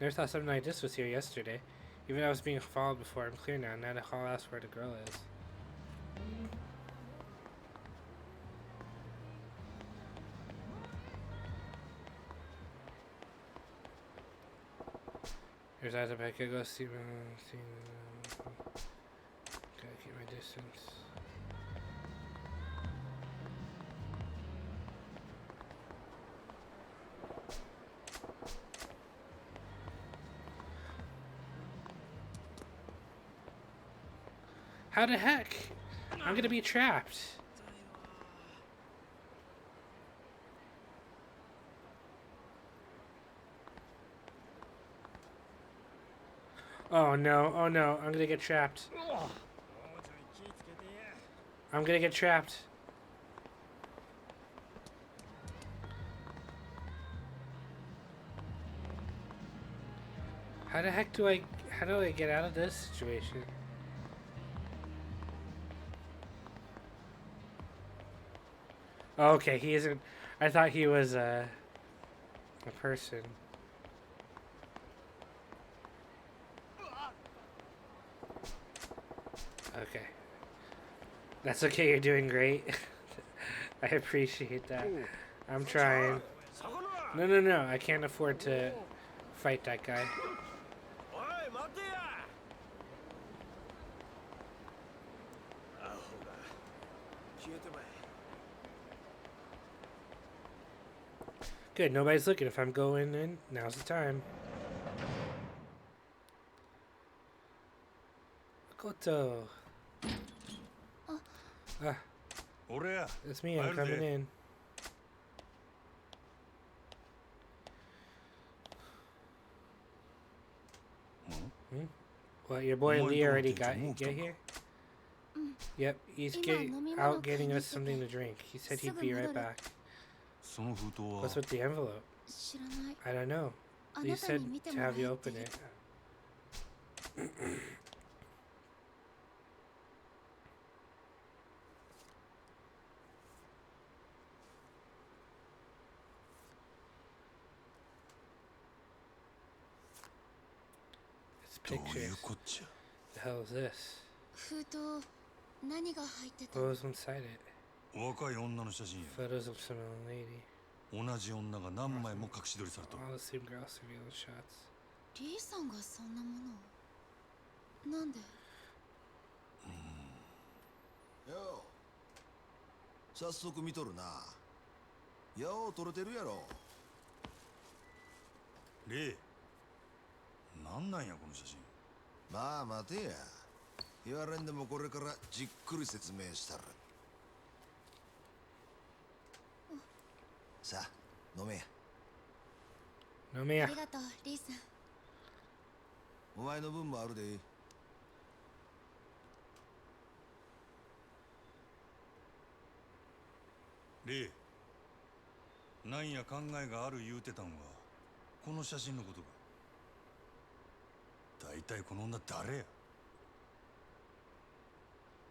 Never thought something like this was here yesterday. Even though I was being followed before, I'm clear now. Now to haul ask where the girl is. Here's either I could go see. Gotta keep my distance. How the heck? I'm gonna be trapped. Oh no, I'm gonna get trapped. I'm gonna get trapped. How the heck do I get out of this situation? Oh, okay, he isn't. I thought he was a person. Okay. That's okay, you're doing great. I appreciate that. I'm trying. No, I can't afford to fight that guy. Good, nobody's looking. If I'm going in, now's the time. Makoto. Ah, 俺や it's me. I'm coming in. Well, your boy Lee already get here? Yep, he's out getting us something to drink. He said he'd be right back. その封筒は What's with the envelope? 知らない。 I don't know. あ Lee なた said に見て to もら have you えって open it. It's どういう pictures. こっちゃ The hell is this? 封筒何が入ってた？ What was inside it? 若い女の写真や Photos of some old lady. 同じ女が何枚も隠し撮りされとる All the same girl surveillance shots. リーさんがそんなものをなんで？よう早速見とるな。よう撮れてるやろ。レイなんなんやこの写真まあ待てや。言われんでもこれからじっくり説明したる。さあ飲めや。 No あ man. りがとうリーさん。お前の分もあるで。レイなんや考えがある言うてたんはこの写真のことか大体この女誰や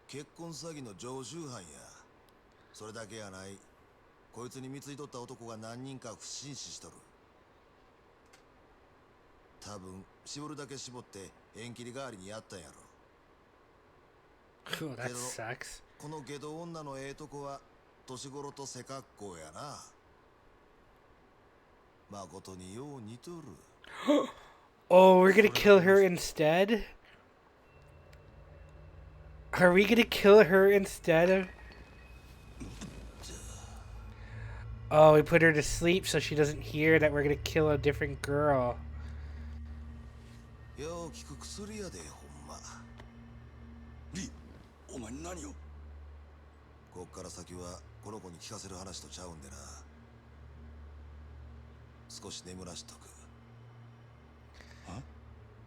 結婚詐欺の常習犯や。それだけやない。こいつに貢いとった男が何人か不審死しとる。多分絞るだけ絞って縁切り代わりにやったんやろ。 Oh, that sucks. この下道女のええとこは年頃と背格好やな。誠によう似とる。Oh, we're gonna kill her instead? Are we gonna kill her instead of... Oh, we put her to sleep so she doesn't hear that we're gonna kill a different girl. よう効く薬やでほんま。リお前何をこっから先はこの子に聞かせる話とちゃうんでな。少し眠らしとく。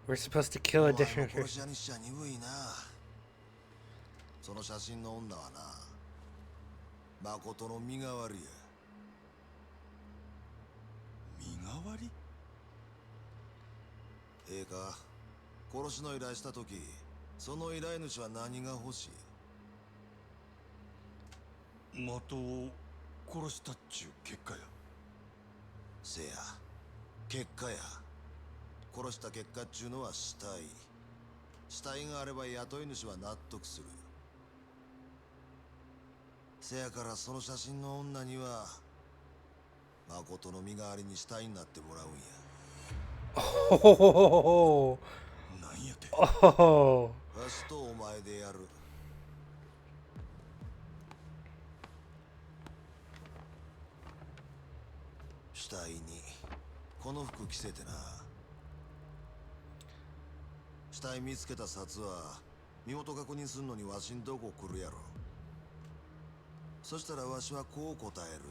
We're supposed to kill a お前 different も殺 person. し屋にしちゃ鈍いな。その写真の女はな、誠の身代わりや。身代わりええか、殺しの依頼した時、その依頼主は何が欲しい？的を殺したっちゅう結果やせや、結果や。殺した結果っちゅうのは死体。死体があれば雇い主は納得する。せやからその写真の女には誠の身代わりに死体になってもらうんや。 Oh, なんやて oh. わしとお前でやる。死体にこの服着せてな。死体見つけた札は身元確認すんのにわしんとこ来るやろ。そしたらわしはこう答える。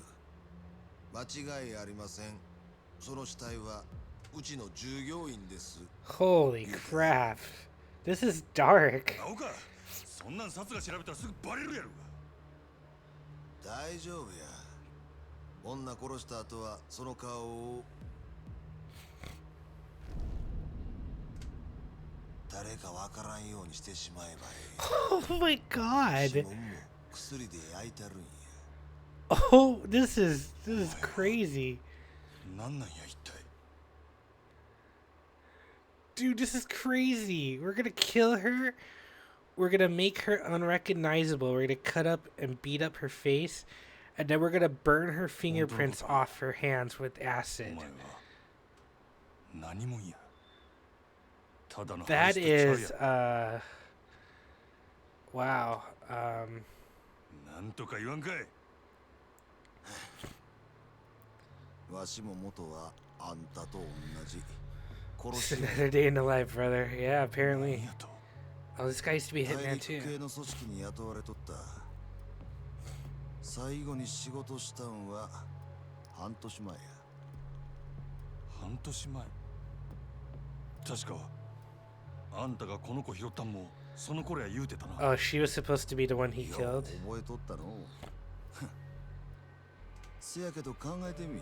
間違いありません。その死体はうちの従業員です。 Holy crap. This is dark. 青かそんなん札が調べたらすぐバレるやろが大丈夫や。女殺した後はその顔を誰かわからんようにしてしまえばいい。 Oh my god. 指紋も薬で焼いてるんや。 Oh, this is crazy. なんなんや一体 Dude, this is crazy. We're gonna kill her. We're gonna make her unrecognizable. We're gonna cut up and beat up her face. And then we're gonna burn her fingerprints off her hands with お acid. 前は何もんやただの That 話とちゃう is, や wow. ななんとか言わんかい。わしも元はあんたと同じ Just another day in the life, brother. Yeah, apparently. と Oh, this guy used to be 大 hitman 陸 too. 系の組織に雇われとった。最後に仕事したんは半年前や。半年前。確かあんたがこの子拾ったんもその頃や言うてたな。 Oh, she was supposed to be the one he よ killed. う覚えとったの。せやけど考えてみ。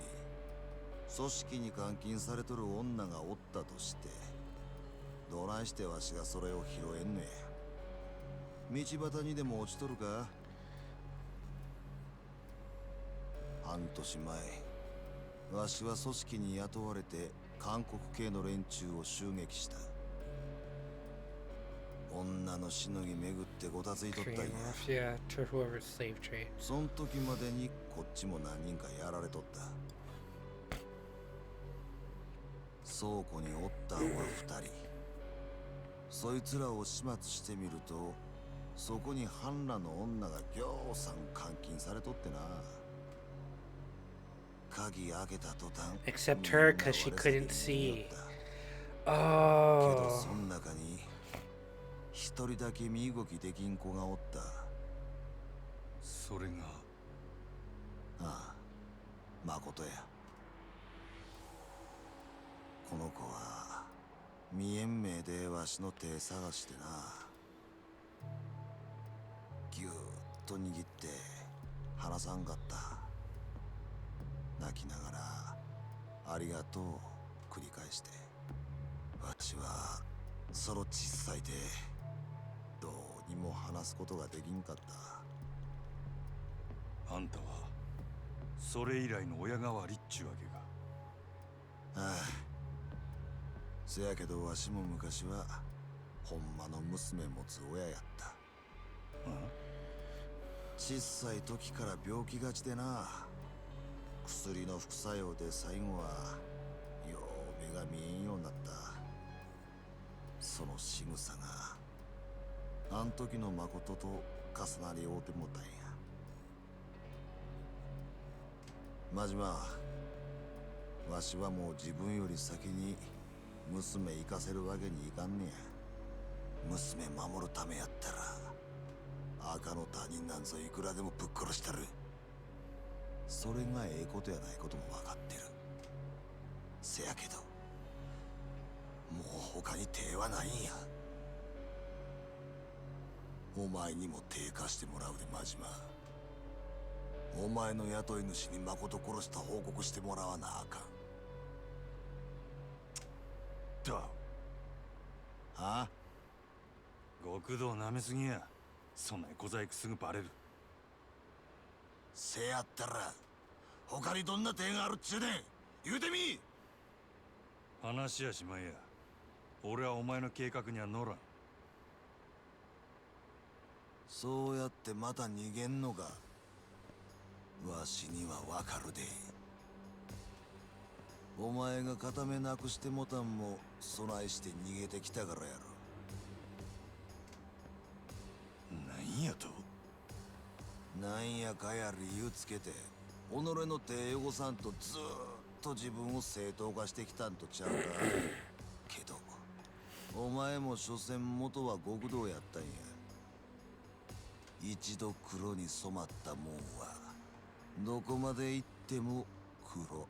組織に監禁されとる女がおったとしてどないしてわしがそれを拾えんねや。道端にでも落ちとるか。半年前わしは組織に雇われて韓国系の連中を襲撃した。女のしのぎ巡ってごたついとったん Train や。 off, yeah, to whoever's slave trade. そん時までにこっちも何人かやられとった。倉庫におったんは2人。そいつらを始末してみるとそこに半裸の女がぎょうさん監禁されとってな。鍵開けた途端 Except her, because she couldn't see. けど Oh. そん中に一人だけ身動きできん子がおった。それがああ、誠や。この子は未延命でわしの手探してな。ぎゅーっと握って離さんかった。泣きながらありがとう繰り返して。わしはその小さい手どうにも話すことができんかった。あんたはそれ以来の親代わりっちゅうわけか。ああ、せやけどわしも昔はほんまの娘持つ親やった。小さい時から病気がちでな。薬の副作用で最後はよう目が見えんようになった。その仕草があん時の誠と重なり合うてもたんや。真島、わしはもう自分より先に娘行かせるわけにいかんねや。娘守るためやったら赤の他人なんぞいくらでもぶっ殺したる。それがええことやないことも分かってる。せやけどもう他に手はないんや。お前にも手貸してもらうで真島。お前の雇い主に誠殺した報告してもらわなあかん。だはあ、極道なめすぎや。そんな小細工すぐバレる。せやったら他にどんな手があるっちゅうねん。言うてみ。話やしまいや。俺はお前の計画には乗らん。そうやってまた逃げんのか。わしにはわかるで。お前が片目なくしてもたんも備えして逃げてきたからやろ。なんやと。なんやかや理由つけて己の手汚さんとずーっと自分を正当化してきたんとちゃうか。けどお前も所詮元は極道やったんや。一度黒に染まったもんはどこまで行っても黒。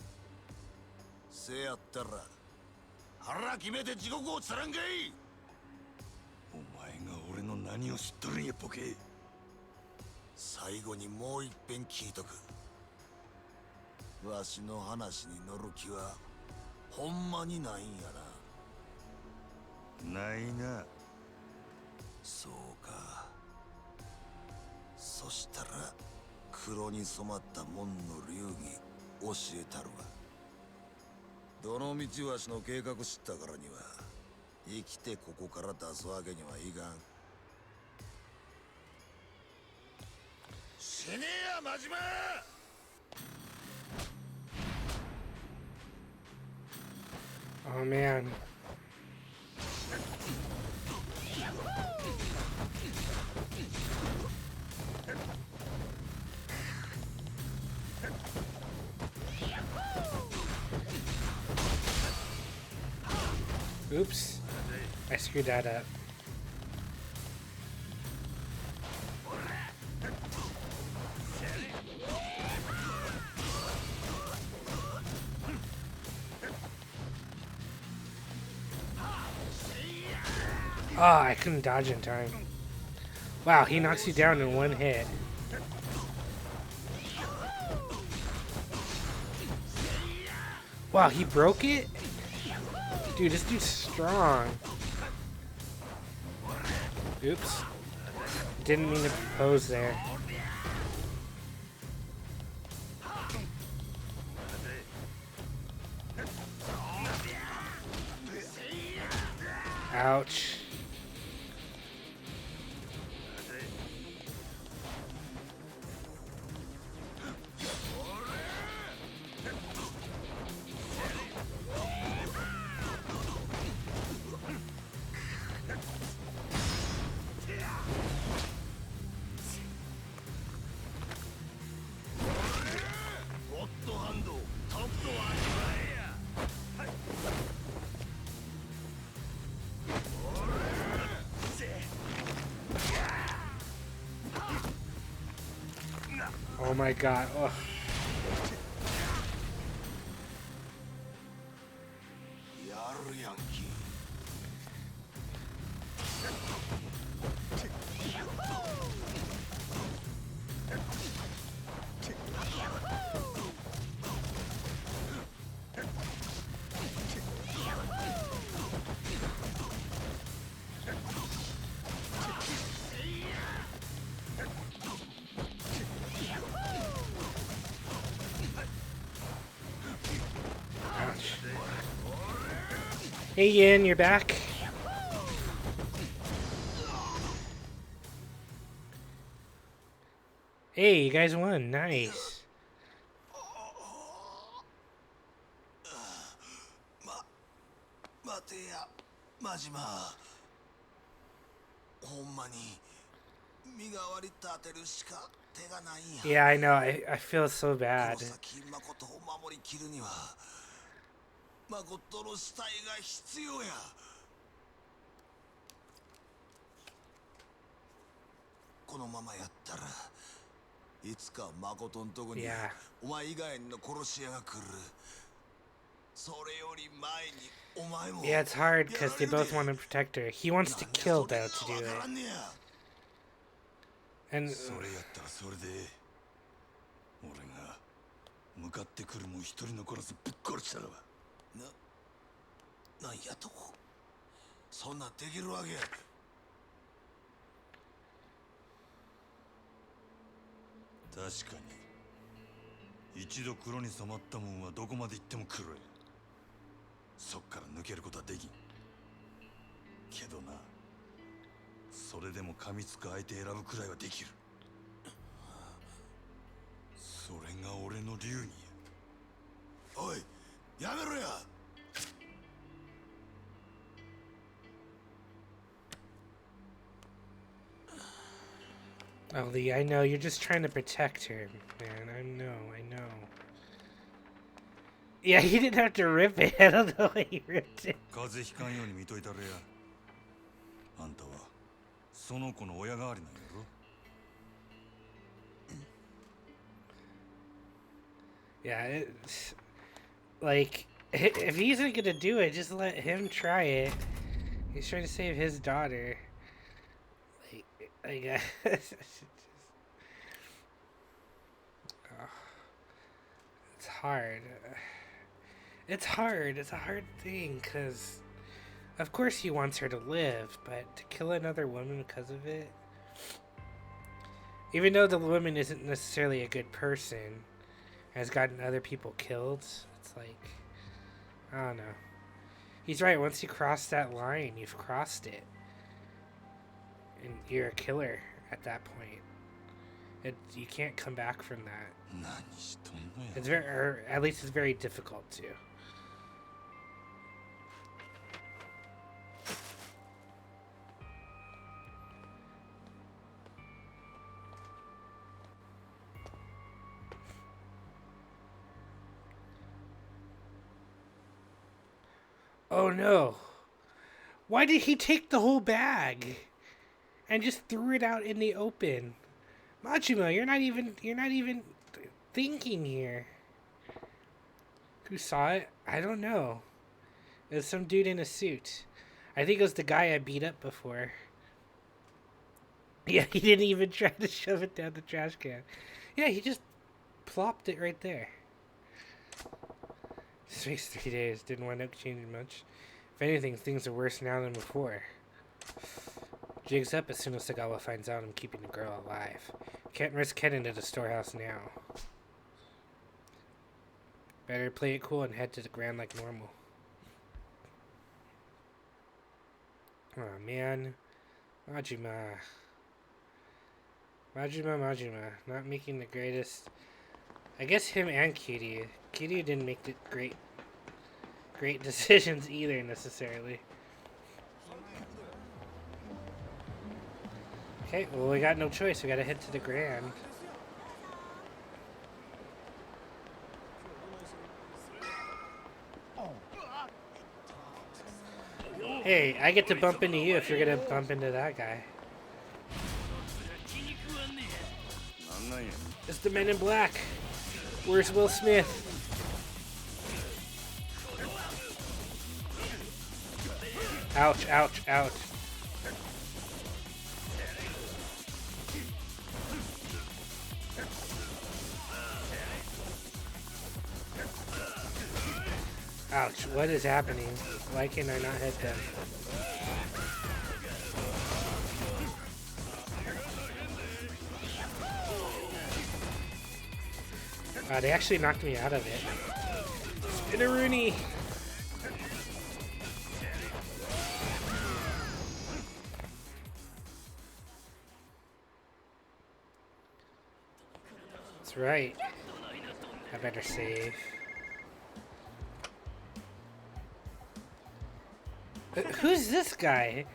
せやったら腹決めて地獄をつらんかい。お前が俺の何を知っとるんやボケ。最後にもう一遍聞いとく。わしの話に乗る気はほんまにないんやな。ないな。そうか。そしたら黒に染まった門の流儀教えたるわ。どの道わしの計画知ったからには生きてここから出すわけにはいかん。死ねや真島。Oh man. Oops. I screwed that up. Oh, I couldn't dodge in time. Wow, he knocks you down in one hit. Wow, he broke it? Dude, this dude's strong. Oops. Didn't mean to propose there. Ouch. Oh my god. Ugh. Hey Yin, you're back. Hey, you guys won. Nice. 待てや、マジマ。ほんまに身代わり立てるしか手がないんや。 Yeah, I know. I feel so bad. この先誠を守りきるには誠の死体が必要や。このままやったらいつか誠のとこに Yeah. お前以外の殺し屋が来る。それより前にお前も Yeah, it's hard because they both want to protect her. He wants to kill though to do it. And それやったらそれで俺が向かってくるも一人残らずぶっ殺したらば。なんやと。そんなできるわけ。確かに一度黒に染まったもんはどこまで行っても黒い。そっから抜けることはできんけどな、それでも噛みつく相手選ぶくらいはできる。それが俺の流儀や。おい、やめろや。 oh, Lee, I know you're just trying to protect her, man. I know. Yeah, he didn't have to rip it. I don't know why he ripped it. 風邪ひかんように見といたれや。あんたはその子の親代わりなんやろ。Yeah, it's like if he's not gonna do it, just let him try it. He's trying to save his daughter. Like it's hard. It's hard. It's a hard thing because, of course, he wants her to live, but to kill another woman because of it, even though the woman isn't necessarily a good person, has gotten other people killed, it's like, I don't know. He's right. Once you cross that line, you've crossed it, and you're a killer at that point. You can't come back from that. It's very, or at least it's very difficult to. Oh no. Why did he take the whole bag and just threw it out in the open? Majima, you're not even thinking here. Who saw it? I don't know. It was some dude in a suit. I think it was the guy I beat up before. Yeah, he didn't even try to shove it down the trash can. Yeah, he just plopped it right there. Space 3 days. Didn't wind up changing much. If anything, things are worse now than before. Jig's up as soon as Sagawa finds out I'm keeping the girl alive. Can't risk heading to the storehouse now. Better play it cool and head to the ground like normal. Oh man. Majima. Not making the greatest. I guess him and Kiryu. Kiryu didn't make the great decisions either necessarily. Okay, well we got no choice. We gotta head to the Grand. Hey, I get to bump into you if you're gonna bump into that guy. It's the Men in Black. Where's Will Smith? Ouch, ouch, ouch. Ouch, what is happening? Why can I not hit them? They actually knocked me out of it. Spinneroonie! That's right. I better save. Who's this guy?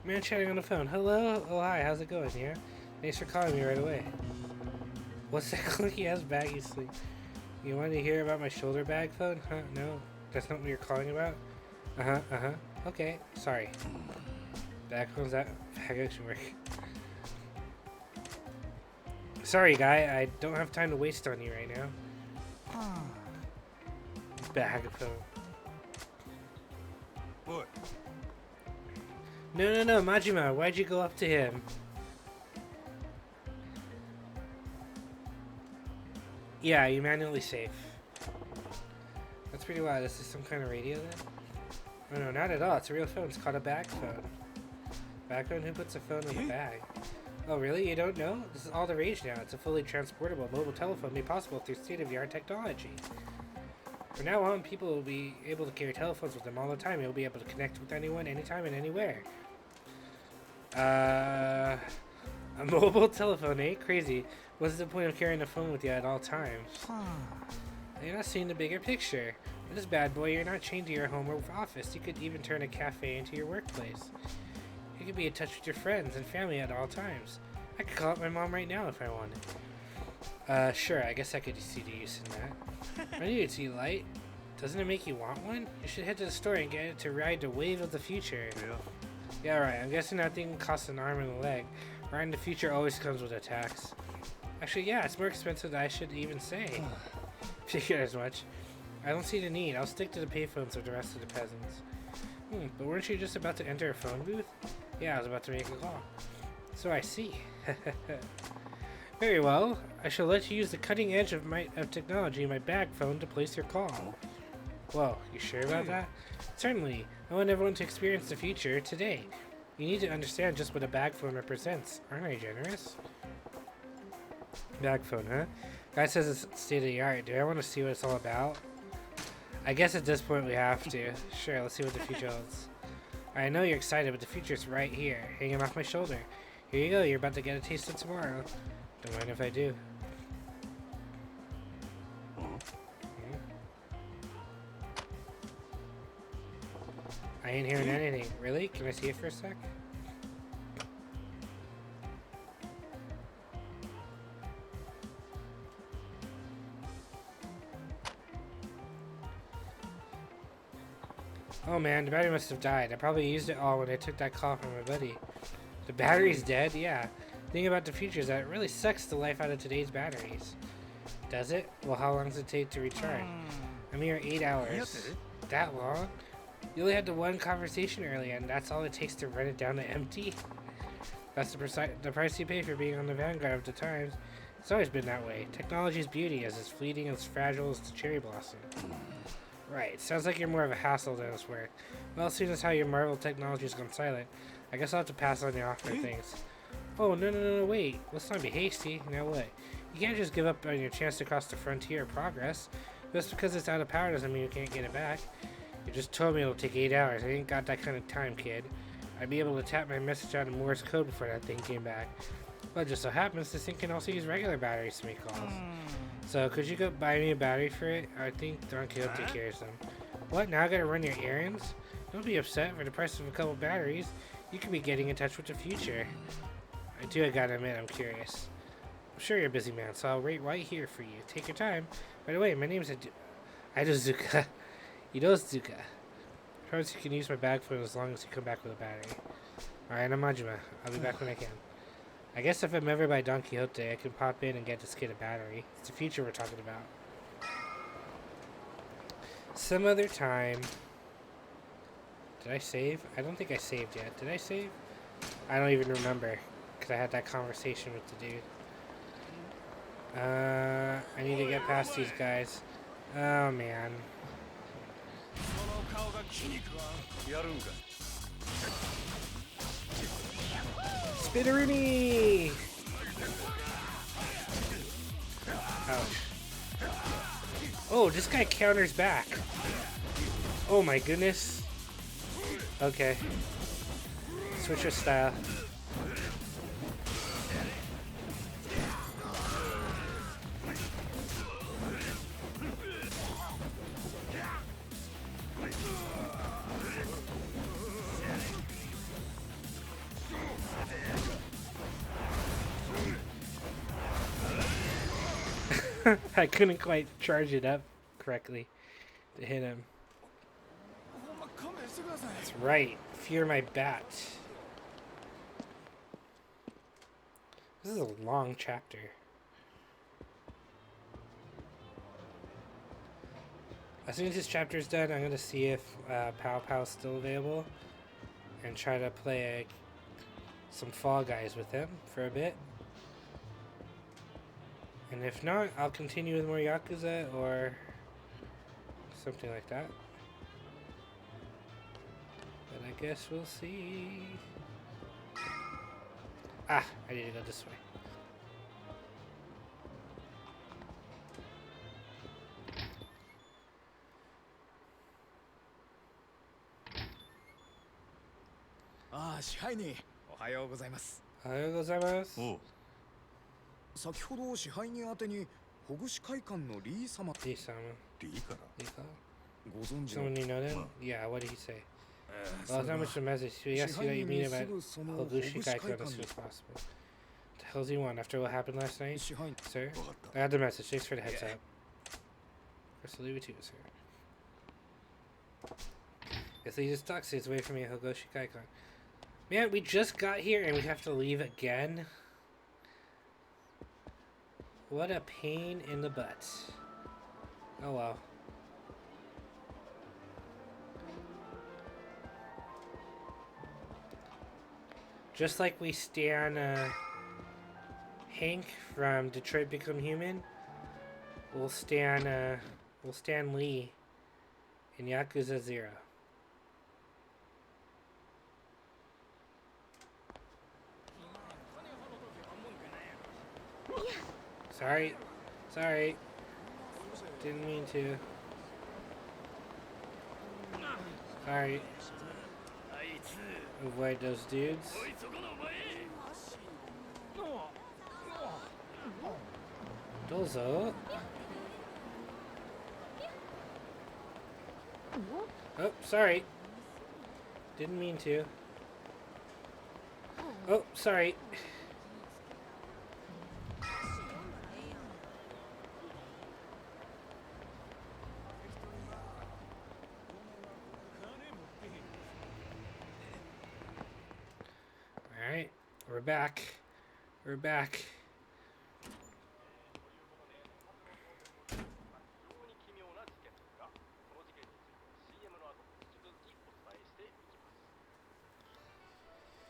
Man chatting on the phone. Hello? Oh, hi. How's it going? Yeah? Thanks for calling me right away. What's that clunky ass bag you sleep? You want to hear about my shoulder bag phone? Huh? No? That's not what you're calling about? Uh-huh. Okay. Sorry. Bag phone's that bag actually work. Sorry, guy. I don't have time to waste on you right now. Bag phone. What? No, Majima, why'd you go up to him? Yeah, you manually save. That's pretty wild. This is some kind of radio then? Oh no, not at all. It's a real phone. It's called a bag phone. Bag phone? Who puts a phone in a bag? Oh really? You don't know? This is all the rage now. It's a fully transportable mobile telephone made possible through state-of-the-art technology. From now on, people will be able to carry telephones with them all the time. You'll be able to connect with anyone, anytime, and anywhere. A mobile telephone, eh? Crazy. What's the point of carrying a phone with you at all times? You're not seeing the bigger picture. With this bad boy, you're not chained to your home or office. You could even turn a cafe into your workplace. You could be in touch with your friends and family at all times. I could call up my mom right now if I wanted. Sure, I guess I could see the use in that. I need to see light. Doesn't it make you want one? You should head to the store and get it to ride the wave of the future. Yeah, right. I'm guessing that thing costs an arm and a leg. Riding the future always comes with a tax. Actually, yeah, it's more expensive than I should even say. Figured as much. I don't see the need. I'll stick to the payphones of the rest of the peasants. But weren't you just about to enter a phone booth? Yeah, I was about to make a call. So I see. Very well. I shall let you use the cutting edge of technology in my bag phone to place your call. Whoa, you sure about that? Certainly. I want everyone to experience the future today. You need to understand just what a bag phone represents. Aren't I generous? Bag phone, huh? Guy says it's state of the art. Do I want to see what it's all about? I guess at this point we have to. Sure, let's see what the future holds. I know you're excited, but the future's right here, hanging off my shoulder. Here you go, you're about to get a taste of tomorrow. Don't mind if I do. I ain't hearing anything. Really? Can I see it for a sec? Oh man, the battery must have died. I probably used it all when I took that call from my buddy. The battery's dead? Yeah. The thing about the future is that it really sucks the life out of today's batteries. Does it? Well, how long does it take to recharge? A mere 8 hours. That long? You only had the one conversation earlier, and that's all it takes to run it down to empty? That's the price you pay for being on the vanguard of the times. It's always been that way. Technology's beauty is as fleeting and as fragile as the cherry blossom. Right. Sounds like you're more of a hassle than it's worth. Well, seeing as how your Marvel technology's gone silent, I guess I'll have to pass on the offer of things. Oh, no, wait. Let's not be hasty. Now what? You can't just give up on your chance to cross the frontier of progress. Just because it's out of power doesn't mean you can't get it back. You just told me it'll take 8 hours. I ain't got that kind of time, kid. I'd be able to tap my message out of Morse code before that thing came back. Well, it just so happens this thing can also use regular batteries to make calls. So, could you go buy me a battery for it? I think Don Quixote carries them. What? Now I gotta run your errands? Don't be upset. For the price of a couple batteries, you could be getting in touch with the future. I gotta admit, I'm curious. I'm sure you're a busy man, so I'll wait right here for you. Take your time. By the way, my name's Idozuka. Idozuka. Promise you can use my bag phone as long as you come back with a battery. Alright, I'm Majima. I'll be back when I can. I guess if I'm ever by Don Quixote, I can pop in and get this kid a battery. It's the future we're talking about. Some other time. Did I save? I don't think I saved yet. Did I save? I don't even remember. Because I had that conversation with the dude. I need to get past these guys. Oh, man. Spitteroony! Ouch. Oh, this guy counters back. Oh my goodness. Okay. Switch your style. I couldn't quite charge it up correctly to hit him. That's right. Fear my bat. This is a long chapter. As soon as this chapter is done, I'm going to see if Pow Pow's still available and try to play some Fall Guys with him for a bit. And if not, I'll continue with more Yakuza or something like that. But I guess we'll see. Ah, I need to go this way. Ah, 支配人、おはようございます。おはようございます。おう。先ほど支配人宛てに保護司会館のリー様。リー様。リーからご存知の。 Someone you know them? Yeah, what did he say? Well, it's not much of a message. He asked you that you meet him at Hogushi Kaikon as soon as possible. What the hell does he want after what happened last night? Sir? I got the message. Thanks for the heads up. First, I'll leave it to you, sir. Guess he just talks his way from me at Hogushi Kaikon. Man, we just got here and we have to leave again? What a pain in the butt. Oh well. Just like we stan Hank from Detroit Become Human, we'll stan Lee in Yakuza 0. Sorry. Didn't mean to. Sorry. Avoid those dudes. Dozo. Oh, sorry. Didn't mean to. Oh, sorry. back. We're back.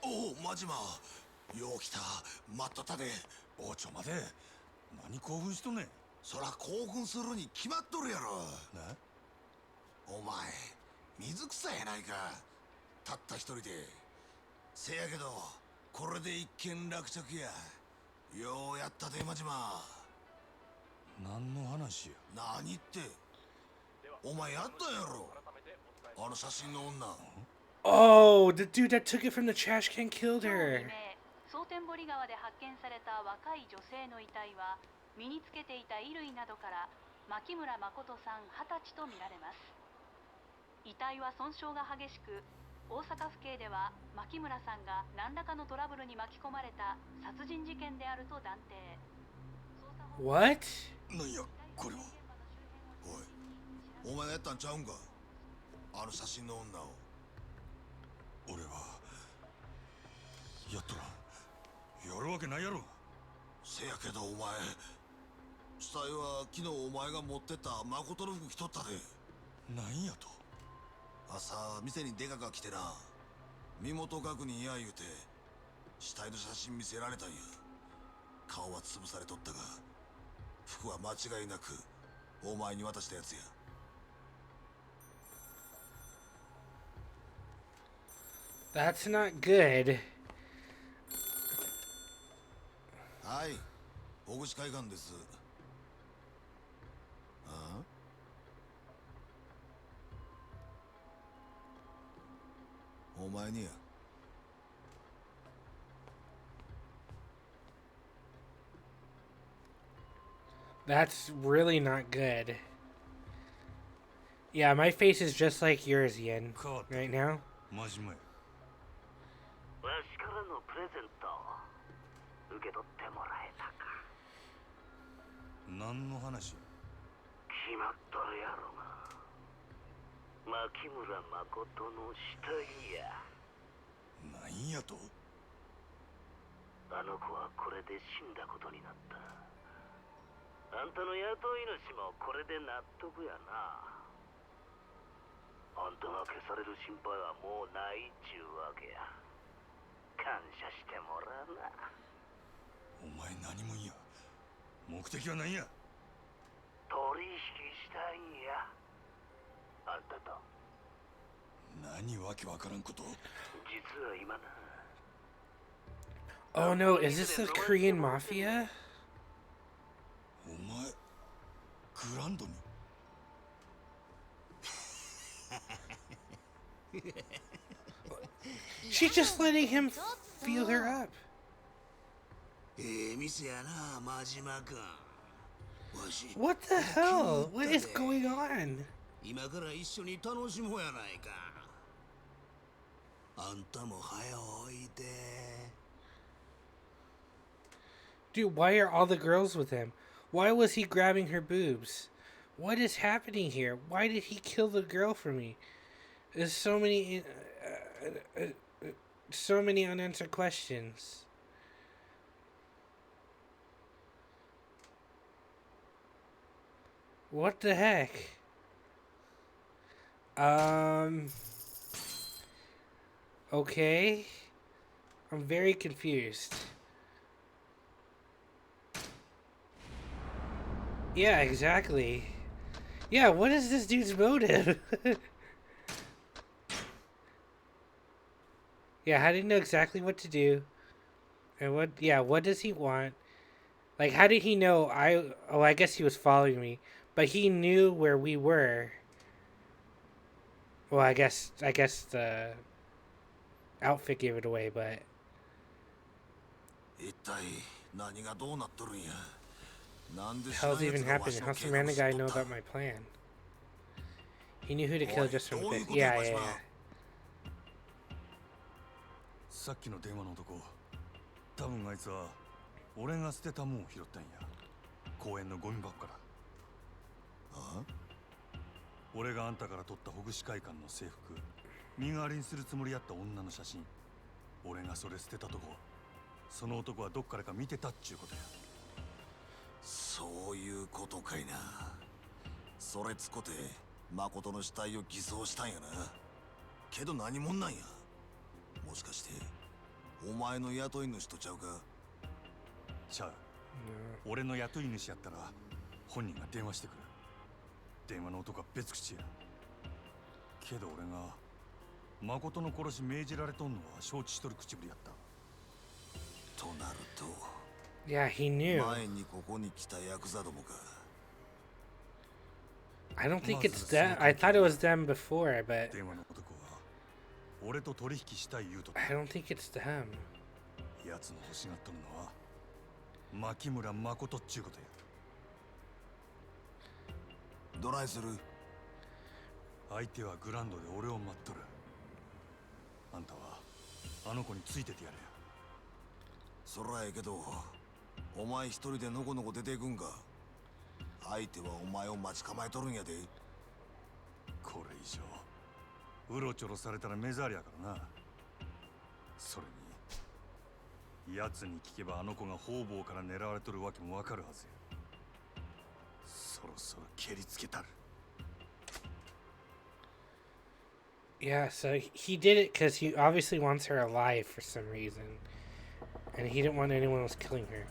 おお、マジマ。よう来た。待っとったで。おちょまで。何興奮しとんねん。そら興奮するに決まっとるやろ。な。お前、水草やないか。たった一人で。せやけど、これで一件落着や。ようやったで、マジマ。何の話や。何って。お前やったやろ。あの写真の女。Oh, the dude that took it from the trash can killed her. 蒼天堀川で発見された若い女性の遺体は身につけていた衣類などから牧村誠さん20歳とみられます。遺体は損傷が激しく、大阪府警では牧村さんが何らかのトラブルに巻き込まれた殺人事件であると断定。 What? なんやこれは。おい、お前がやったんちゃうんか、あの写真の女を。俺はやっとらん。やるわけないやろ。せやけどお前、死体は昨日お前が持ってった誠の服着とったで。なんやと。朝店にデカが来てな、身元確認や言うて死体の写真見せられたんや。顔は潰されとったが服は間違いなくお前に渡したやつや。That's not good. はい、大口海岸です。ああ、お前にや。That's really not good. Yeah, my face is just like yours, Ian, right now. マジまや。わしからのプレゼント受け取ってもらえたか。何の話や。決まっとるやろが、牧村誠の死体や。なんやと。あの子はこれで死んだことになった。あんたの雇い主もこれで納得やな。あんたが消される心配はもうないっちゅうわけや。感謝してもらうな。お前何もんや。目的は何や。取引したいんや、あんたと。何わけわからんこと。実は今な。 Oh no, is this the Korean mafia? お前グランドに。She's just letting him feel her up. 店やな、真島君。 What the hell? What is going on? 今から一緒に楽しもうやないか。あんたも早おいで。 Dude, why are all the girls with him? Why was he grabbing her boobs? What is happening here? Why did he kill the girl for me? There's so many unanswered questions. What the heck? Okay. I'm very confused. Yeah, exactly. Yeah, what is this dude's motive? Yeah, how did he know exactly what to do? And what does he want? Like, how did he know I guess he was following me, but he knew where we were. Well, I guess the outfit gave it away, but the hell's even happening? How's the random guy know about my plan? He knew who to kill just from the yeah. さっきの電話の男、多分あいつは俺が捨てたもんを拾ったんや。公園のゴミ箱から。ああ？俺があんたから撮ったほぐし会館の制服、身代わりにするつもりやった女の写真、俺がそれ捨てたとこ。その男はどっからか見てたっちゅうことや。そういうことかいな。それつこて誠の死体を偽装したんやな。けど何者なんや。もしかしてお前の雇い主とちゃうか。ちゃう。俺の雇い主やったら本人が電話してくる。電話の男は別口や。けど俺が誠の殺し命じられとんのは承知しとる口ぶりやった。となると Yeah, he knew. 前にここに来たヤクザどもか。I don't think it's them. I thought it was them before, but 電話の男は俺と取引したい言うと。 I don't think it's them. 奴の欲しがっとるのは牧村誠っちゅうことや。どないする。相手はグランドで俺を待っとる。あんたはあの子についててやれや。そらええけど、お前一人でのこのこ出ていくんか。相手はお前を待ち構えとるんやで。これ以上うろちょろされたら目障りやからな。それに奴に聞けばあの子が方々から狙われとるわけもわかるはずや。そろそろ蹴りつけたる。Yeah, so he did it because he obviously wants her alive for some reason. And he didn't want anyone else killing her.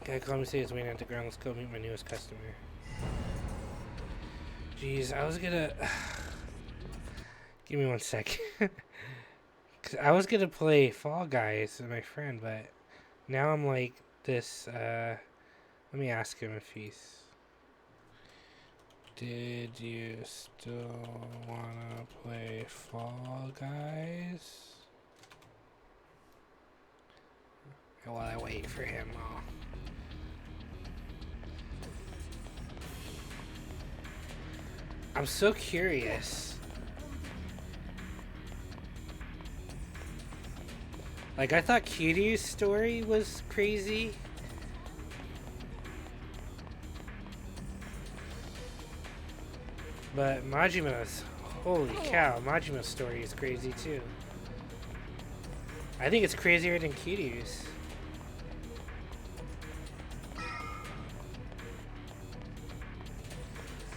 Guy called me, say he's waiting at the ground. Let's go meet my newest customer. Jeez, I was gonna... Give me 1 second. Cause I was gonna play Fall Guys with my friend, but now I'm like this, let me ask him if he's... Did you still wanna play Fall Guys? While I wait for him, I'm so curious. Like, I thought Kiryu's story was crazy. But Majima's, holy cow, Majima's story is crazy too. I think it's crazier than Kiryu's.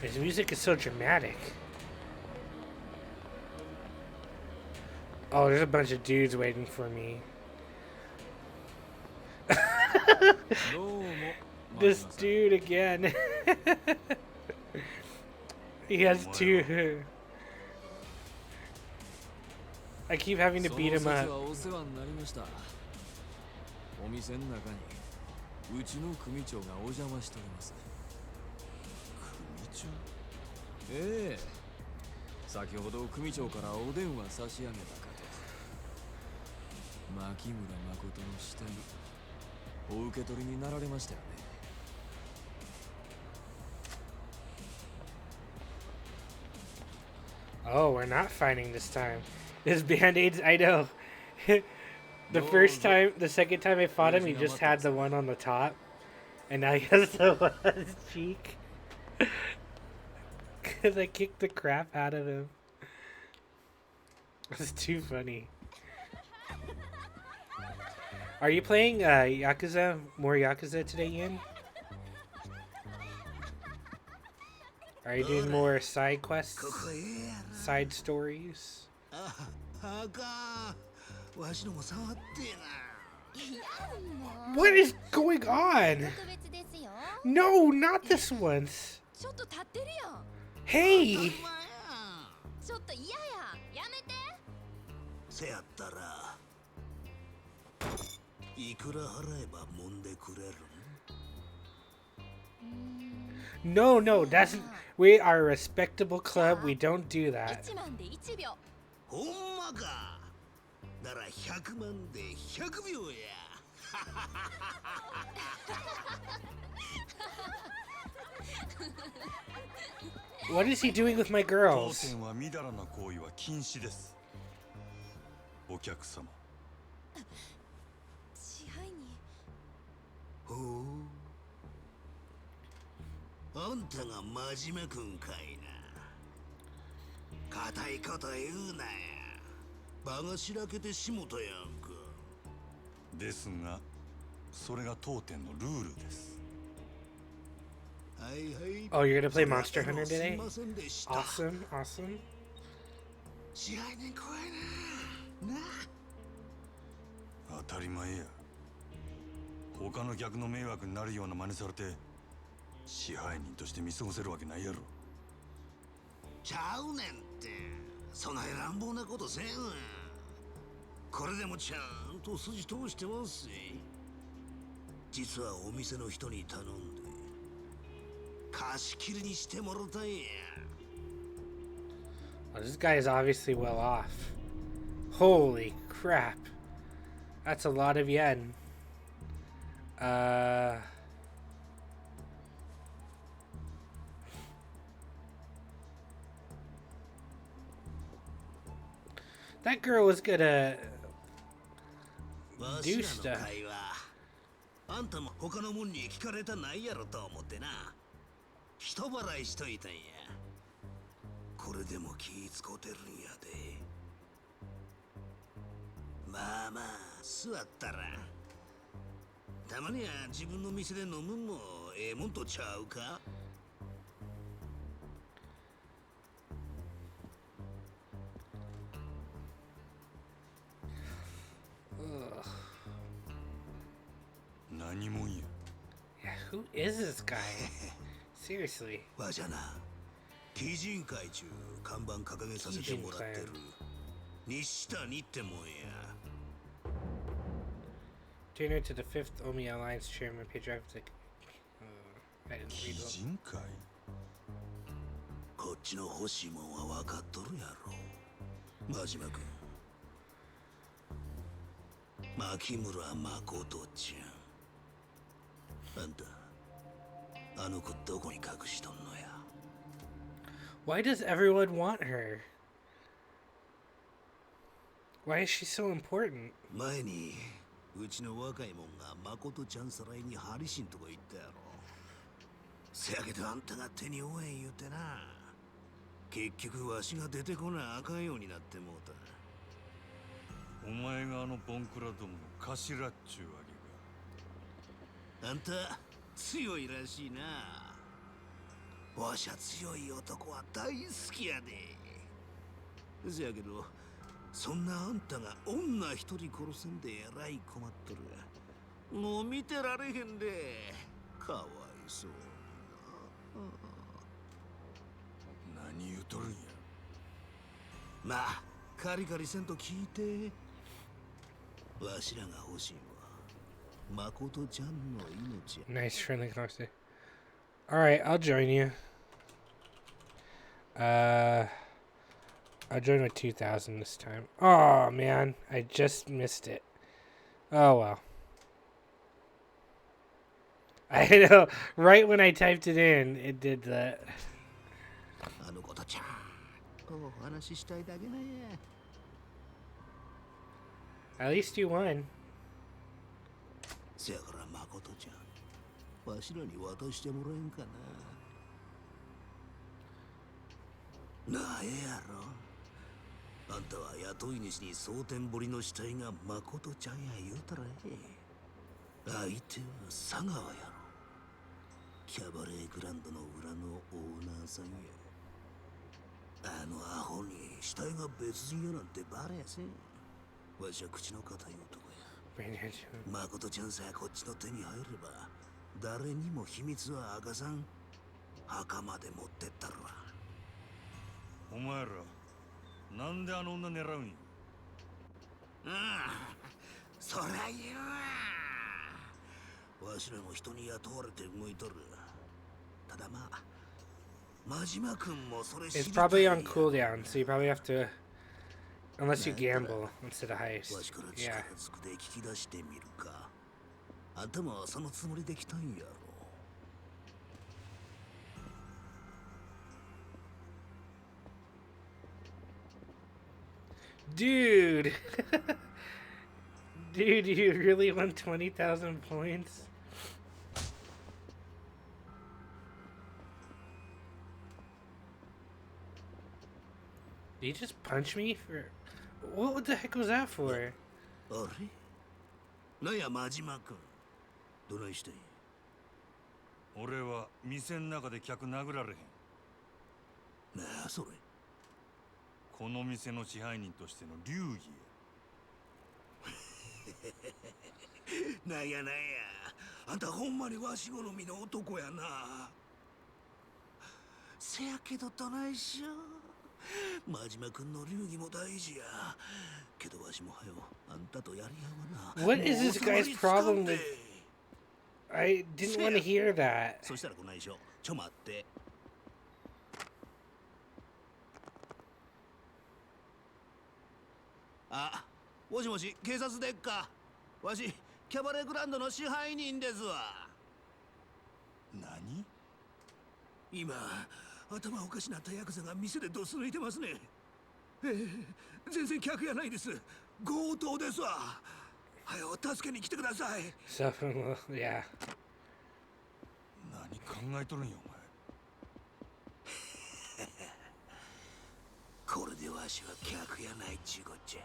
His music is so dramatic. Oh, there's a bunch of dudes waiting for me. This dude again. He has two. I keep having to beat him up. お店の中にうちの組長がお邪魔しております。組長？ええ。先ほど組長からお電話差し上げたかと。牧村誠の死体、お受け取りになられましたよね。Oh, we're not fighting this time. His band-aids, I know. The first time, the second time I fought him, he just had the one on the top. And now he has the one on his cheek. Because I kicked the crap out of him. That's too funny. Are you playing Yakuza? More Yakuza today, Ian? Are you doing more side quests? Side stories? What is going on? No, not this one. Hey! ちょっと嫌や、やめて。せやったらいくら払えば揉んでくれるNo, no, that's we are a respectable club. We don't do that. 1万で1秒。ほんまか。なら100万で100秒や。What is he doing with my 当 girls? 店はみだらな行為は禁止です。お客様。支配人。ほう。あんたが真面目くんかいな。固いこと言うなや。場がしらけてしもたやんか。ですが、それが当店のルールです。Oh, you're gonna play Monster Hunter today? Awesome, awesome. 支配人怖いな。な当たり前や。他の客の迷惑になるような真似されて支配人として見過ごせるわけないやろ。ちゃうねんって。そない乱暴なことせんわ。これでもちゃんと筋通してますし。実はお店の人に頼んで貸し切りにしてもろたんや。Oh, this guy is obviously well off. Holy crap. That's a lot of yen. That girl was gonna do stuff. あんたも他のもんに聞かれたないやろと思ってな。人払いしといたんや。これでも気ぃ使うてるんやで。まあまあ座ったら。たまには自分の店で飲むんもええもんとちゃうか。何もんや。Yeah, who is this guy? Seriously. わじゃな。鬼人会中看板掲げさせてもらってる西谷ってもんや。Trainer to the 5th Omi Alliance Chairman, Patriarch. I didn't read it. 人会。こっちの欲しいもんは分かっとるやろ。真島君。牧村誠ちゃん。あんた、あの子どこに隠しとんのや。Why does everyone want her? Why is she so important? 前にうちの若いもんが誠ちゃんさらいにハリシンとこ行ったやろ。せやけどあんたが手に負えん言うてな。結局わしが出てこなあかんようになってもうた。お前があのボンクラどもの頭っちゅうわけか。あんた強いらしいな。わしゃ強い男は大好きやで。せやけどそんなあんたが女一人殺せんでえらい困っとる。もう見てられへんで。かわいそうな。何言うとるんや。まあカリカリせんと聞いて。わしらが欲しいのは誠ちゃんの命や。 Nice friendly conversation. Alright, I'll join you. I'll join with 2,000 this time. Oh man, I just missed it. Oh well. I know, right when I typed it in, it did that. あのことちゃんとお話ししたいだけなんや。 At least you won. せやから誠ちゃん、わしらに渡してもらえんかな。なあ、ええやろ。あんたは雇い主に蒼天堀の死体が誠ちゃんや言うたらええ。相手は佐川やろ。キャバレーグランドの裏のオーナーさんや。あのアホに死体が別人やなんてバレやせん。わしは口の固い男や。誠ちゃんさえこっちの手に入れば誰にも秘密は明かさん。墓まで持ってったるわ。お前らなんであの女狙うんや。そりゃ言うわ。わしらも人に雇われて動いとる。ただまあ真島君もそれ知りたい。 It's probably on cooldown, so you probably have to, unless you gamble instead of heist. わしから Yeah. 力ずくで聞き出してみるか。あんたもそのつもりで来たんやろ。 Dude! Dude, you really won 20,000 points? Did he just punch me for... What the heck was that for? あれなんや真島君。どないしたい？俺は店の中で客殴られへん。なあそれ。この店の支配人としての流儀や。なんやなんや、あんたほんまにわし好みの男やな。せやけどどないしよう。真島君の流儀も大事や。けどわしもはよあんたとやり合うな。 What is this guy's problem with? I didn't want to hear that. そしたらこないしょ。ちょ待って。あ、もしもし、警察でっか。わしキャバレーグランドの支配人ですわ。何？今頭おかしなったヤクザが店でドス抜いてますね。全然客やないです。強盗ですわ。はよ助けに来てください。Yeah. 何考えとるんやお前。これでわしは客やないちゅうこっちゃ。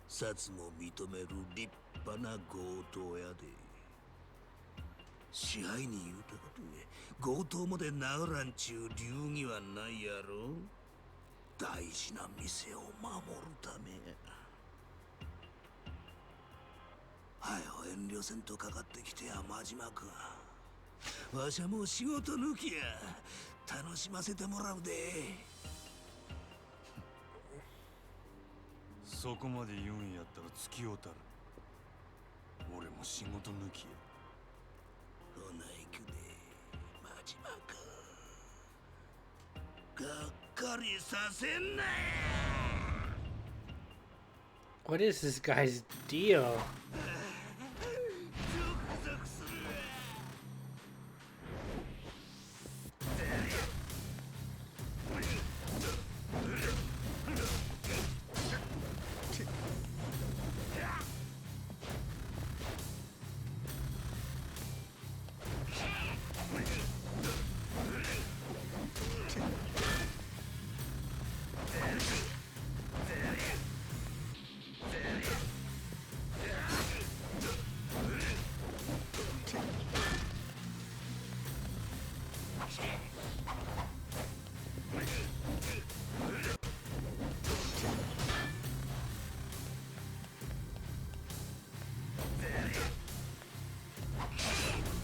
札も認める立派な強盗やで。支配人言うたことで強盗まで殴らんちゅう流儀はないやろ。大事な店を守るためや。はよ遠慮せんとかかってきてや真島君。わしはもう仕事抜きや。楽しませてもらうで。そこまで言うんやったら付き合うたる。俺も仕事抜きや。ほな行くで真島君。がっかりさせんなや。 What is this guy's deal?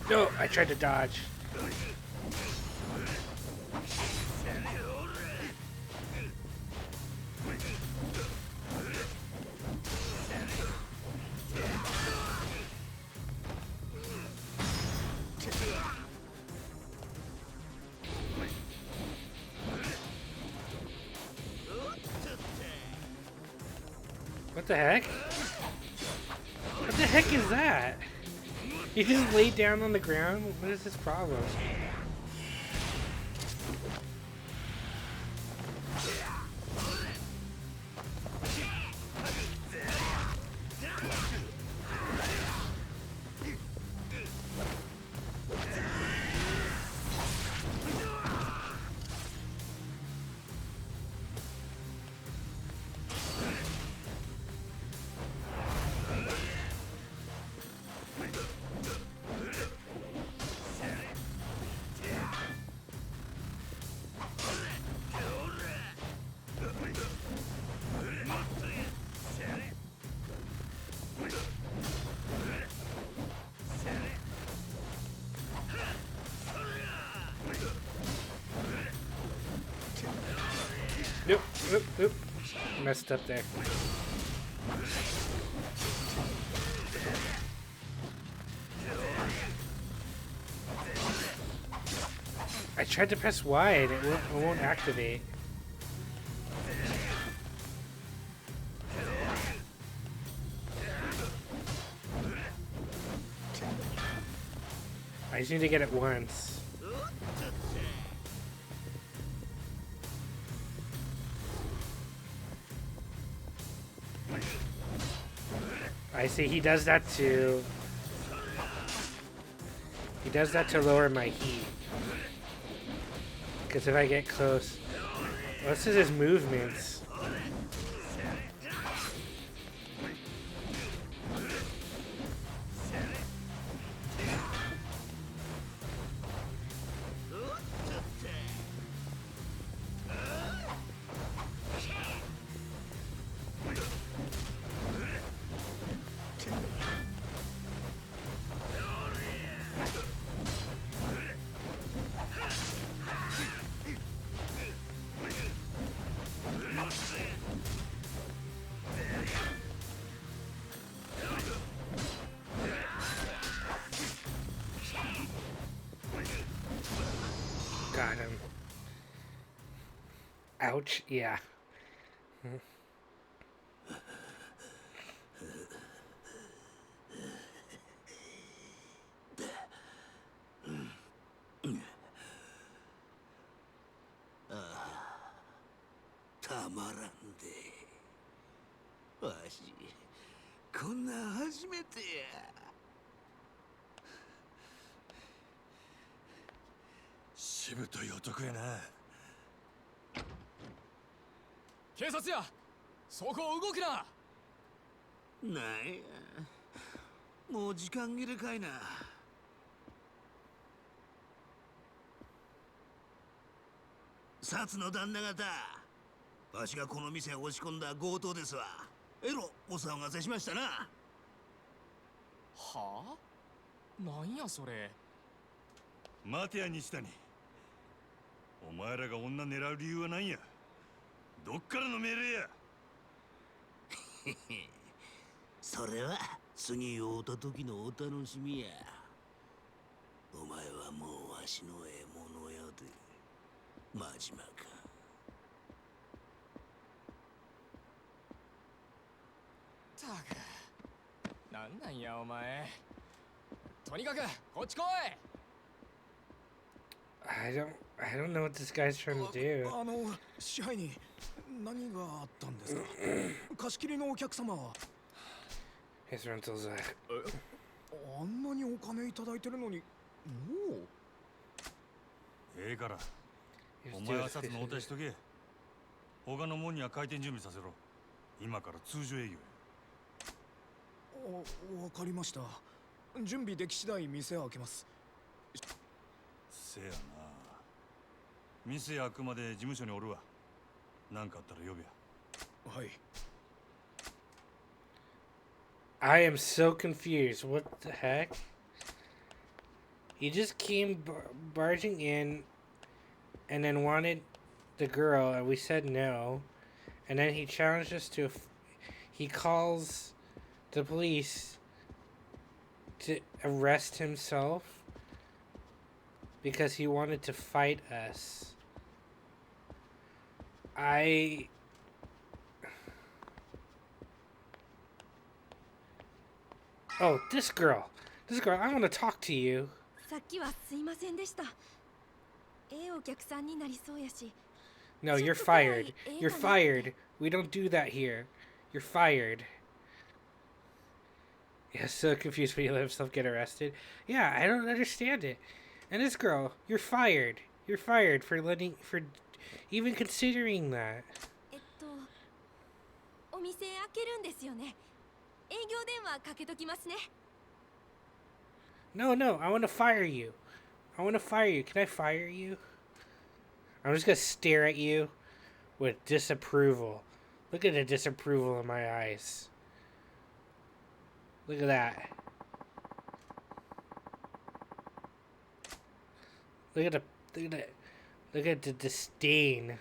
No, I tried to dodge. What the heck? What the heck is that? He just laid down on the ground? What is his problem? Nope, nope, nope. Messed up there. I tried to press Y and it won't activate. I just need to get it once. I see he does that to... He does that to lower my heat. Because if I get close... What's his movements? got him. Ouch. Yeah. Hmm. たまらんで。わしこんなん初めてや。しぶとい男やな。警察や、そこ動くな。なんや、もう時間切れかいな。薩の旦那方、わしがこの店へ押し込んだ強盗ですわ。えろお騒がせしましたな。はあ、なんやそれ。待てや西谷、お前らが女狙う理由は何や。どっからの命令や。それは次会うた時のお楽しみや。お前はもうわしの獲物やで。真島か。たく、なんやお前。とにかくこっち来い。I don't know what this guy's trying to do. 支配人、何があったんですか。貸し切りのお客様は。His rental's あんなにお金いただいてるのに、もう。ええから、お前は札の応対しとけ。他のもんには開店準備させろ。今から通常営業や。わかりました。準備でき次第店開けます。せやな。店開くまで事務所におるわ。なんかあったら呼べや。はい。I am so confused. What the heck? He just came barging in and then wanted the girl, and we said no. And then he challenged us to... He calls the police to arrest himself because he wanted to fight us. Oh, this girl. This girl, I want to talk to you. さっきはすいませんでした。お客さんになりそうやし。 No, you're fired. You're fired. We don't do that here. You're fired. Yeah, so confused when you let himself get arrested. Yeah, I don't understand it. And this girl, you're fired. You're fired for even considering that. お店開けるんですよね。営業電話かけときますね。 No, I want to fire you. I want to fire you. Can I fire you? I'm just going to stare at you with disapproval. Look at the disapproval in my eyes. Look at that. Look at the disdain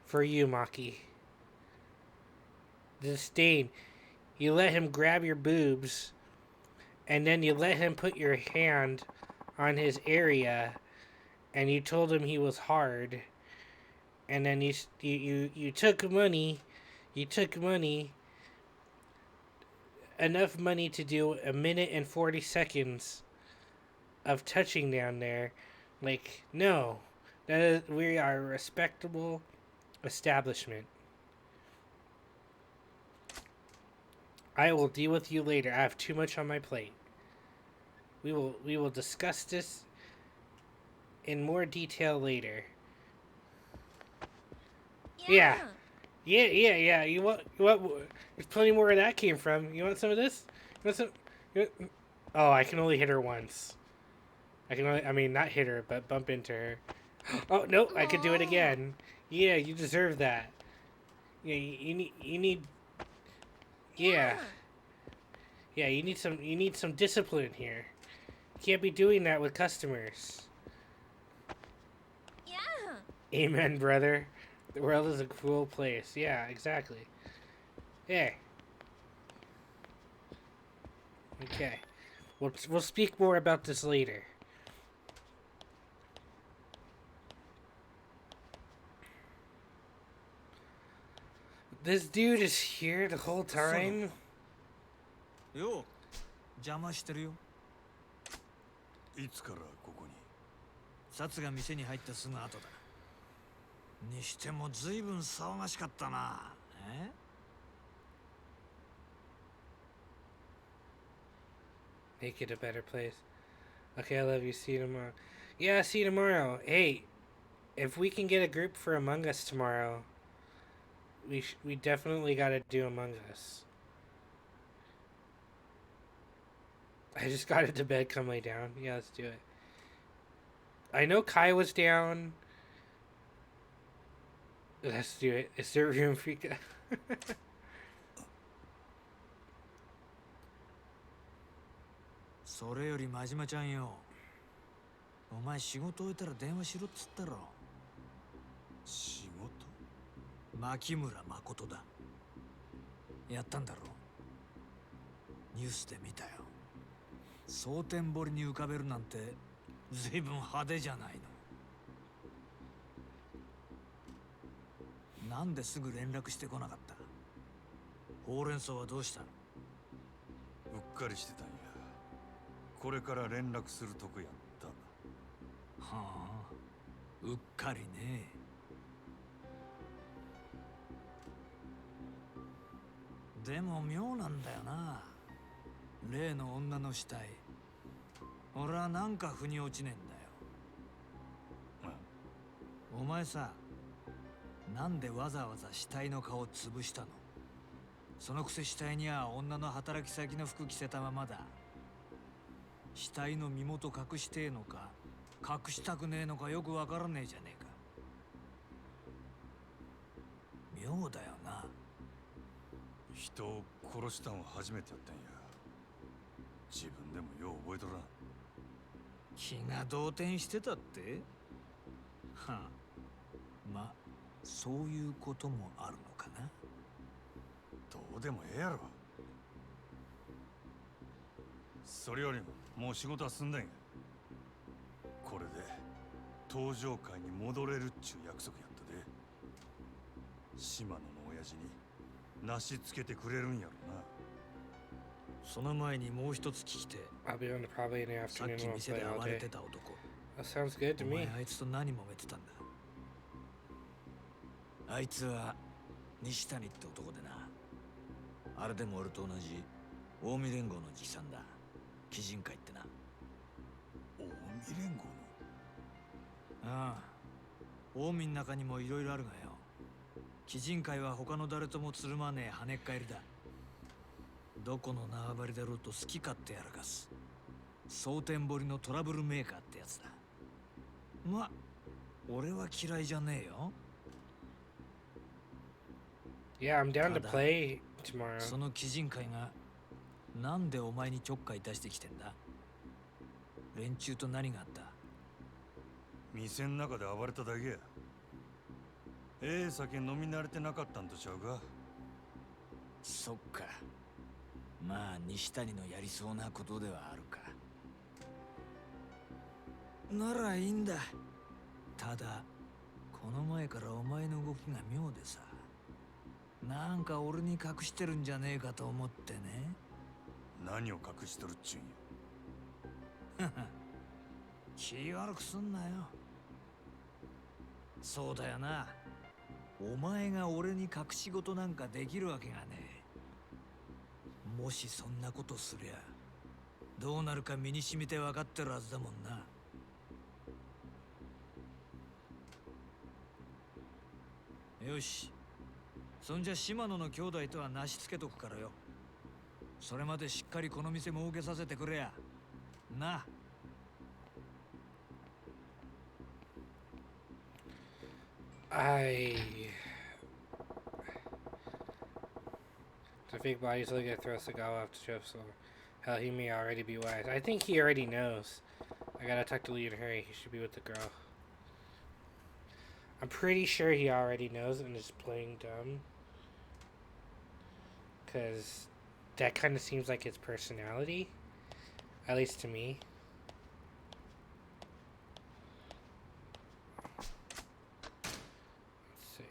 for you, Maki. Disdain. You let him grab your boobs, and then you let him put your hand on his area, and you told him he was hard, and then you took money, enough money to do 1 minute and 40 seconds of touching down there. Like, no, we are a respectable establishment. I will deal with you later. I have too much on my plate. We will discuss this in more detail later. Yeah. You want? There's plenty more where that came from. You want some of this? Oh, I can only hit her once. Not hit her, but bump into her. Oh no, I could do it again. Yeah, you deserve that. Yeah, you need. Yeah. Yeah, you need some discipline here. You can't be doing that with customers. Yeah. Amen, brother. The world is a cruel place. Yeah, exactly. Yeah. Okay. We'll speak more about this later. This dude is here the whole time? よう、邪魔してるよ。いつからここに？サツが店に入ったすぐ後だ。にしても随分騒がしかったな。え？Make it a better place. Okay, I love you. See you tomorrow. Yeah, see you tomorrow. Hey, if we can get a group for Among Us tomorrow, we definitely gotta do Among Us. I just got into bed, come lay down. Yeah, let's do it. I know Kai was down. Let's do it. Is there room for you? それより真島ちゃんよ。お前仕事終えたら電話しろっつったろ。仕事？牧村誠だ。やったんだろ。ニュースで見たよ。蒼天堀に浮かべるなんて随分派手じゃないの。なんですぐ連絡してこなかった？ほうれん草はどうしたの？うっかりしてたんや。これから連絡するとこやった。はあ、うっかりね。でも妙なんだよな。例の女の死体。俺はなんか腑に落ちねえんだよ。お前さ、なんでわざわざ死体の顔を潰したの？そのくせ死体には女の働き先の服着せたままだ。死体の身元隠してえのか隠したくねえのかよくわからねえじゃねえか。妙だよな。人を殺したんは初めてやったんや。自分でもよう覚えとらん。気が動転してたって？はあ、ま、そういうこともあるのかな。どうでもええやろ。それよりももう仕事は済んだんや。これで登場会に戻れるっちゅう約束やったで。島野の親父になしつけてくれるんやろな。その前にもう一つ聞きて。I'll be on probably in the さっ afternoon. き We'll 店 play で all 暴れ day. てた男。That sounds good to お me. 前あいつと何揉めてたんだ？あいつは西谷って男でな。あれでも俺と同じ近江連合の直参だ。鬼人会ってな。近江連合の？ああ、近江の中にもいろいろあるがよ。鬼人会は他の誰ともつるまねえ跳ねっ返りだ。どこの縄張りだろうと好き勝手やらかす。蒼天堀のトラブルメーカーってやつだ。ま、俺は嫌いじゃねえよ。Yeah, I'm down to play tomorrow. その鬼人会がなんでお前にちょっかい出してきてんだ？連中と何があった？店の中で暴れただけや。ええ酒飲み慣れてなかったんとちゃうか？そっか。まあ西谷のやりそうなことではあるか。ならいいんだ。ただこの前からお前の動きが妙でさ。なんか俺に隠してるんじゃねえかと思ってね。何を隠しとるっちゅうんや。気悪くすんなよ。そうだよな。お前が俺に隠し事なんかできるわけがねえ。もしそんなことすりゃどうなるか身に染みて分かってるはずだもんな。よし、そんじゃ島野の兄弟とはなしつけとくからよ。それまでしっかりこの店儲けさせてくれやな。The fake body's looking at throws the guy off the shelf, so hell, he may already be wise. I think he already knows. I gotta talk to Lee and hurry. He should be with the girl. I'm pretty sure he already knows and is playing dumb. Because that kind of seems like his personality. At least to me. Let's see.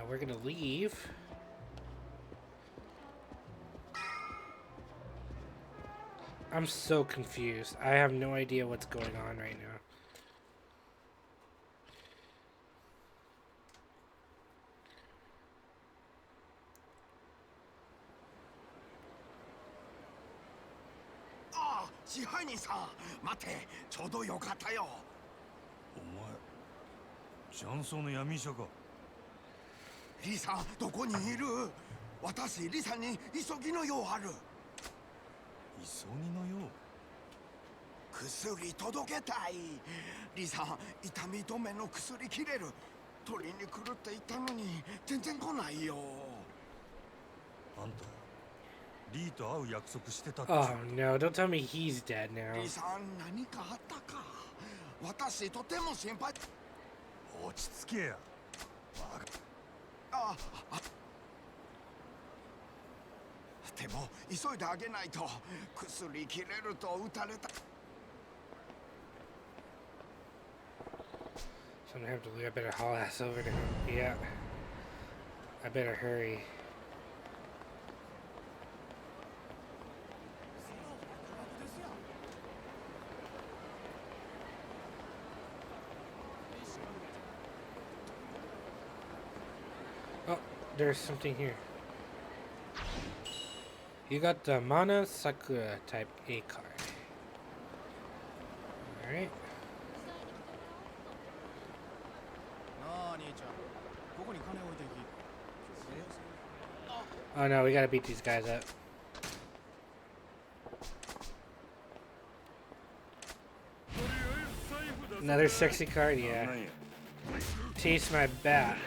We're gonna leave. I'm so confused. I have no idea what's going on right now. Ah, 支配人さん、待って、ちょうどよかったよ。お前雀荘の闇医者か。リさん、どこにいる？私、リさんに急ぎの用ある。急ぎの用？薬届けたい。リさん、痛み止めの薬切れる。取りに来るって言ったのに全然来ないよ。あんたリーと会う約束してたって。Oh no, don't tell me he's dead now. リさん、何かあったか？私とても心配。落ち着けや。あ、でも急いであげないと。薬切れると撃たれた。So I'm gonna have to leave. I better haul ass over to him. Yeah. I better hurry. Oh, there's something here. You got the Mana Sakura type A card. Alright. Oh no, we gotta beat these guys up. Another sexy card, yeah. Taste my bat.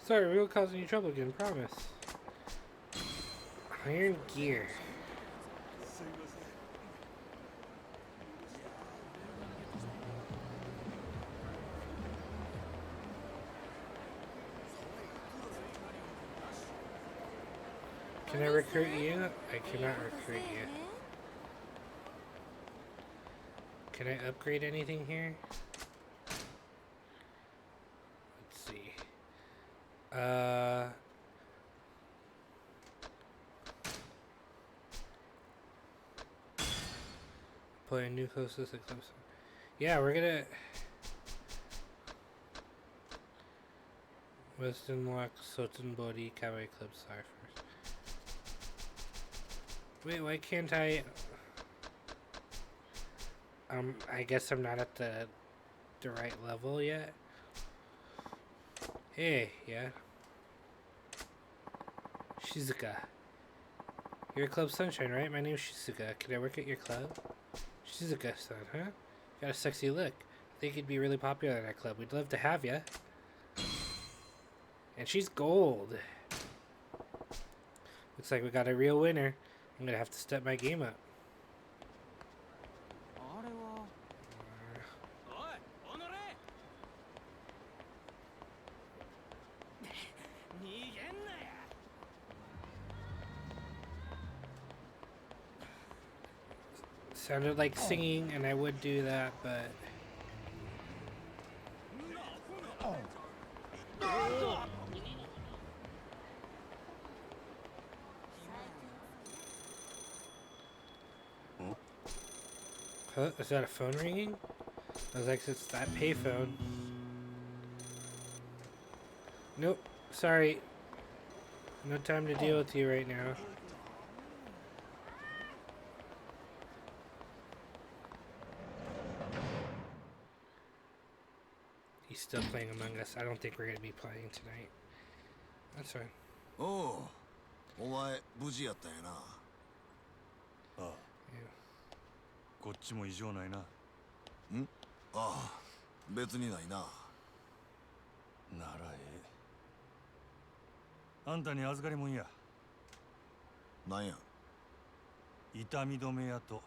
Sorry, we won't cause any trouble again, promise. Iron gear. Can I recruit you? I cannot recruit you. Can I upgrade anything here? Let's see. Play a new hostess eclipse. Yeah, we're gonna Western Lock, Soten Body, Kawaii Eclipse Cyphers. Wait, why can't I? I guess I'm not at the right level yet. Hey, yeah. Shizuka. You're Club Sunshine, right? My name's Shizuka. Can I work at your club? Shizuka-san, huh? Got a sexy look. I think you'd be really popular in our club. We'd love to have ya. And she's gold. Looks like we got a real winner. I'm gonna have to step my game up. Sounded like singing, and I would do that, but... Huh? Is that a phone ringing? I was like, it's that payphone. Nope. Sorry. No time to deal with you right now. still playing Among Us. I don't think we're gonna be playing tonight. That's fine. おう、お前無事やったんやな。ああ、こっちも異常ないな。ん？ああ、別にないな。ならええ。あんたに預かりもんや。なんや。痛み止め屋と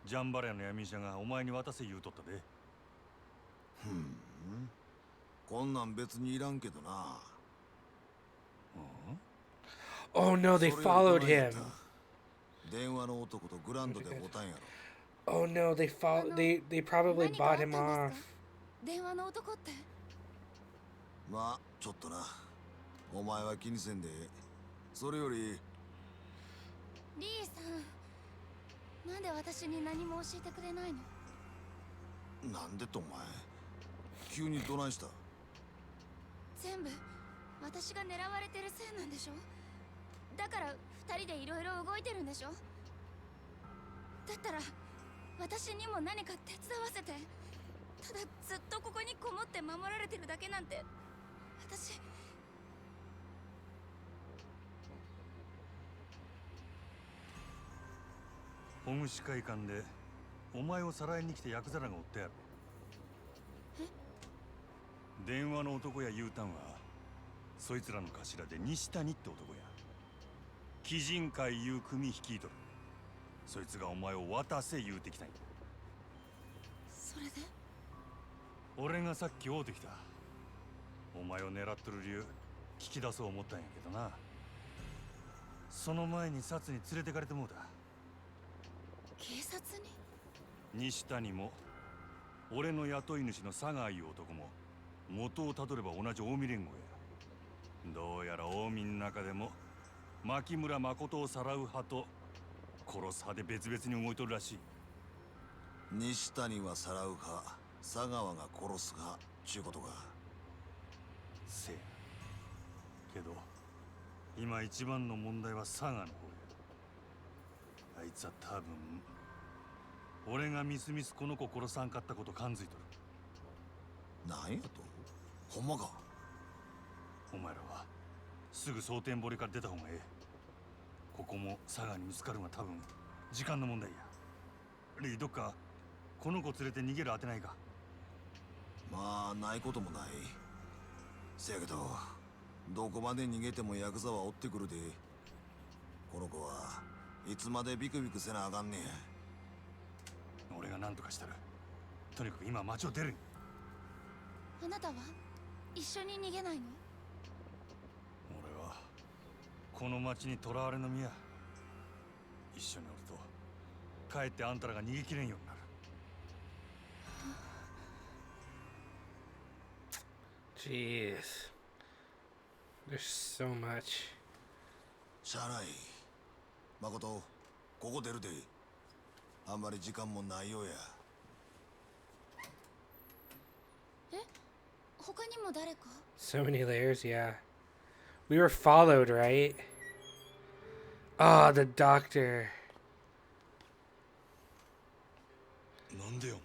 ジャンバラヤの闇医者がお前に渡せ言うとったで。こんなん別にいらんけどな。Oh no, they followed him. 電話の男とグランドで会うたんやろ。Oh no, they probably bought him off. 電話の男って。まあちょっとな。お前は気にせんでええ。それよりリーさん、なんで私に何も教えてくれないの？なんでとお前急にどないした？全部私が狙われてるせいなんでしょ？だから二人でいろいろ動いてるんでしょ？だったら私にも何か手伝わせて。ただずっとここにこもって守られてるだけなんて私。ホムシ会館でお前をさらいに来てヤクザらがおったやろ。電話の男や U ターンはそいつらの頭で西谷って男や。鬼人会いう組率いとる。そいつがお前を渡せ言うてきたんや。それで俺がさっき会うてきた。お前を狙っとる理由聞き出そう思ったんやけどな。その前にサツに連れてかれてもうた。警察に？西谷も俺の雇い主の佐川いう男も元をたどれば同じ近江連合や。どうやら近江の中でも牧村誠をさらう派と殺す派で別々に動いとるらしい。西谷はさらう派、佐川が殺す派ちゅうことか。せやけど今一番の問題は佐川の方や。あいつは多分俺がみすみすこの子殺さんかったこと感づいとる。なんやと？ほんまか？お前らはすぐ蒼天堀から出た方がええ。ここも佐川に見つかるのは多分時間の問題や。リー、どっかこの子連れて逃げる当てないか？まあないこともない。せやけどどこまで逃げてもヤクザは追ってくるで。この子はいつまでビクビクせなあかんねん。俺が何とかしたら。とにかく今町を出る。あなたは一緒に逃げないの？俺はこの町に囚われの身や。一緒におるとかえってあんたらが逃げきれんようになる。Jeez. There's so much. しゃあない。誠、ここ出るで。あんまり時間もないようや。え？他にも誰か？ So many layers, yeah. We were followed, right? Ah, the doctor. なんでお前。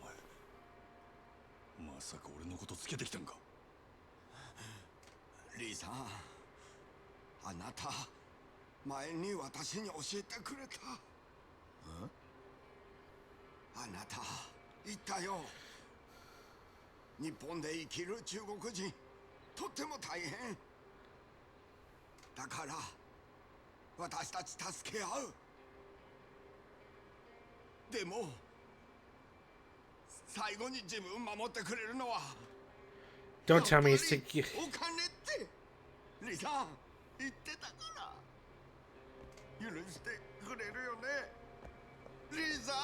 まさか俺のことつけてきたんか？リーさん、あなた前に私に教えてくれた。あなた言ったよ。日本で生きる中国人とっても大変だから私たち助け合う。でも最後に自分を守ってくれるのは Don't tell me it's to... お金ってリさん言ってたから許してくれるよね、リさん。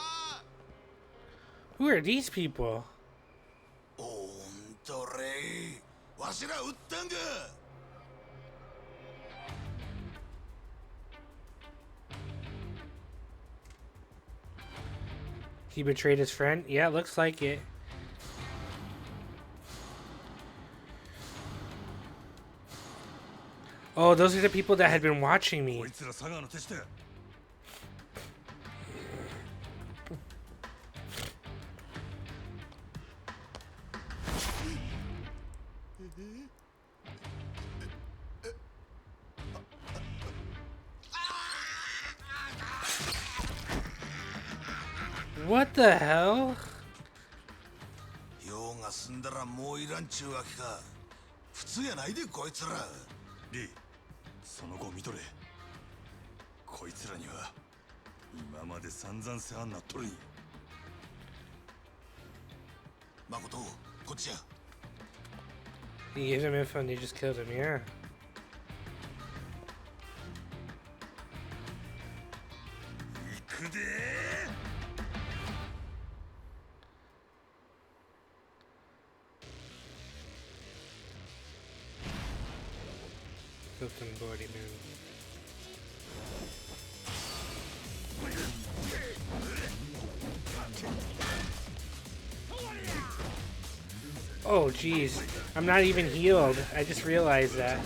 Who are these people? おんとれわしら撃ったんか。He betrayed his friend? Yeah, looks like it. Oh, those are the people that had been watching me. What the hell? 用が済んだらもういらんちゅうわけか。普通やないでこいつら。リー、その子見とれ。こいつらには今まで散々世話になっとるんや。誠、こっちや。He gave him info and they just killed him, yeah. 行くでBuilt him bloody moon. Oh, jeez. I'm not even healed. I just realized that.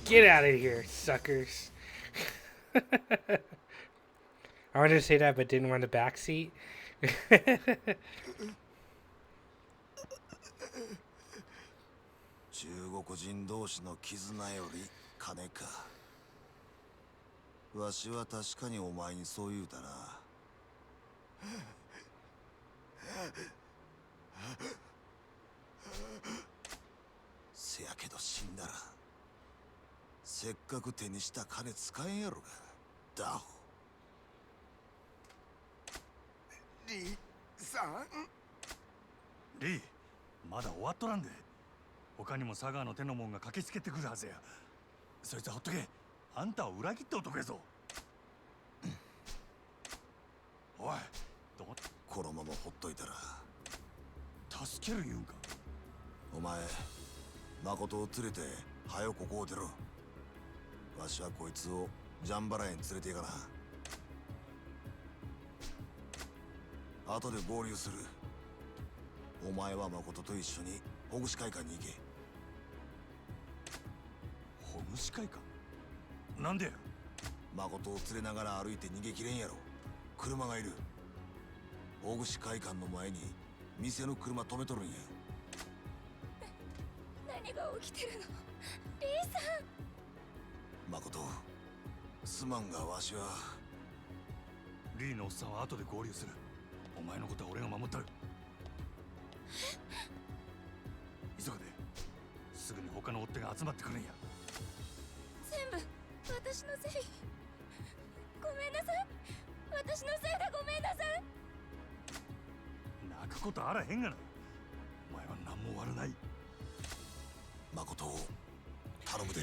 Get out of here, suckers. I wanted to say that, but didn't want the back seat. 中国人同士の絆より金か。わしは確かにお前にそう言うたな。せやけど死んだらせっかく手にした金使えんやろが。ダホ。リーさん。リー、まだ終わっとらんで。他にも佐川の手の者が駆けつけてくるはずや。そいつはほっとけ。あんたを裏切って男やぞ。おい、このままほっといたら助ける言うんか。お前、誠を連れて早よここを出ろ。わしはこいつをジャンバラへ連れて行かな。後で合流する。お前は誠と一緒にほぐし会館に行け。ほぐし会館？なんでや？誠を連れながら歩いて逃げきれんやろ。車がいる。ほぐし会館の前に店の車止めとるんや。何が起きてるの？リーさん。誠、すまんがわしは。リーのおっさんは後で合流する。お前のことは俺が守ったる。急げで。すぐに他の追っ手が集まってくるんや。全部私のせい。ごめんなさい。私のせいでごめんなさい。泣くことあらへんがな。お前は何も悪ない。誠を頼むで。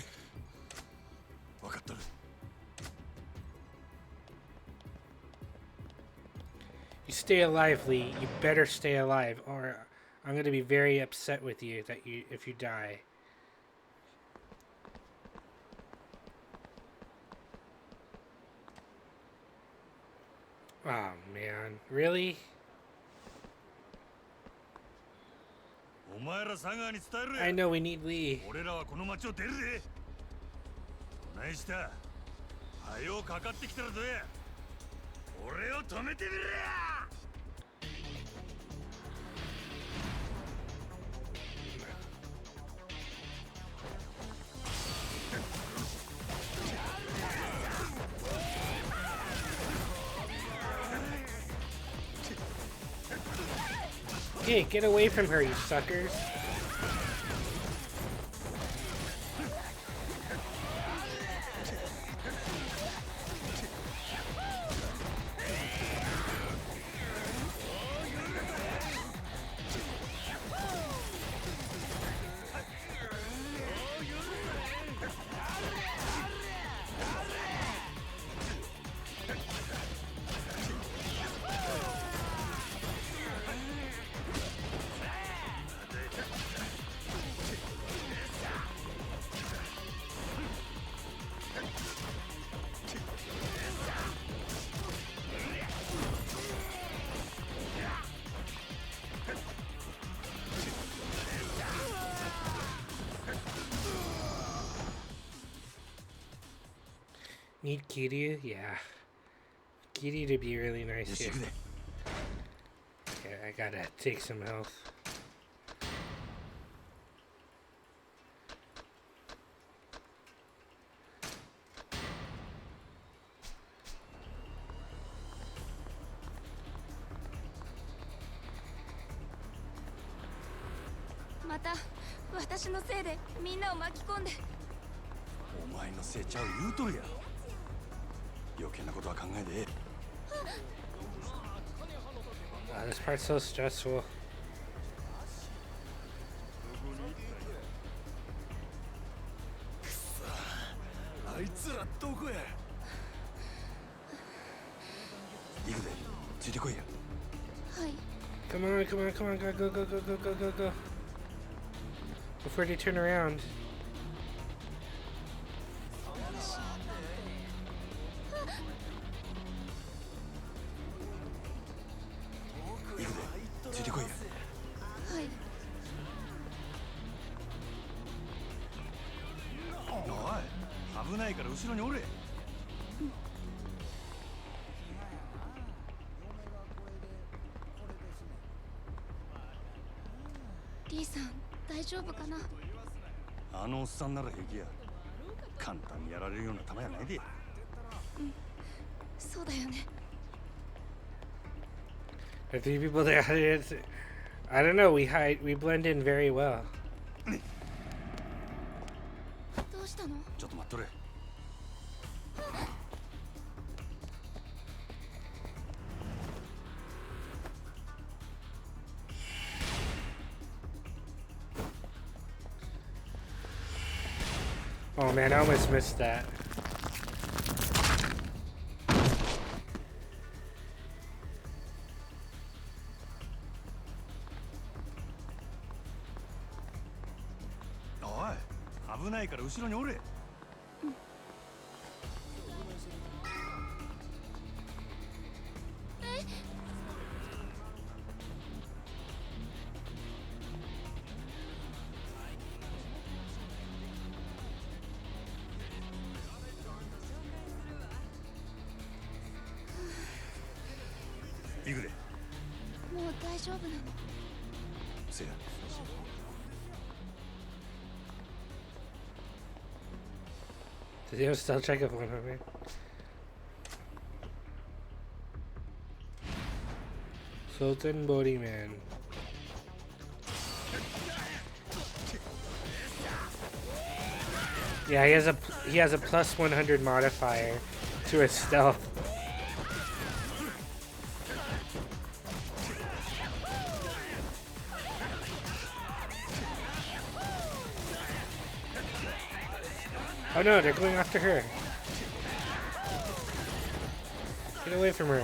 分かっとる。You stay alive, Lee. You better stay alive, or I'm going to be very upset with you that if you die. Oh man, really? お前ら佐川に伝える。 I know we need Lee. 俺らはこの町を出るで。どないした？はよかかってきたらどうや。俺を止めてみろや。Hey, get away from her, you suckers. Need Kiryu? Yeah. Kiryu to be really nice here. Yeah, I gotta take some health. Mata, 私のせいでみんなを巻き込んで。お前のせいちゃう言うとるやろ。余計なことは考えでええ。Wow, this part's so stressful. あいつらどこや。行くで、ついてこいや。はい。Come on, come on, come on, go, go, go, go, go, go, go, go. Before they turn around. Lee さん、大丈夫かな。あのおっさんなら平気や。簡単にやられるような玉やないで。うん、そうだよね。The three people there, I don't know, we blend in very well. どうしたの？ちょっと待っとれ。Oh man, I almost missed that. Oi, 危ないから後ろにおれ。行くで。もう大丈夫なの？せや。Did you still check up on me? Sultan Body Man. Yeah, he has a plus 100 modifier to his stealth. Oh no, they're going after her. Get away from her.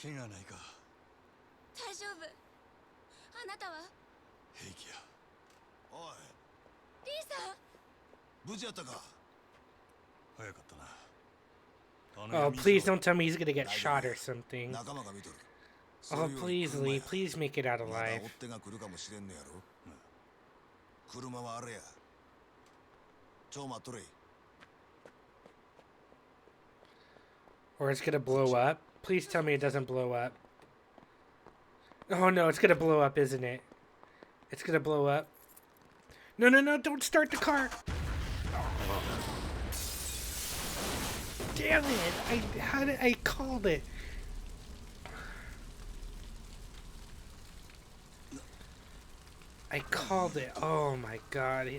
怪我ないか。大丈夫。あなたは？平気や。おい。リーさん。無事やったか。早かったな。 Oh, please don't tell me he's gonna get shot or something. Oh, please, Lee, please make it out alive. 車はあれや。ちょ待っとれ。 Or it's gonna blow up. Please tell me it doesn't blow up. Oh no, it's gonna blow up, isn't it? It's gonna blow up. No, no, no, don't start the car! Damn it! I called it. I called it. Oh my god.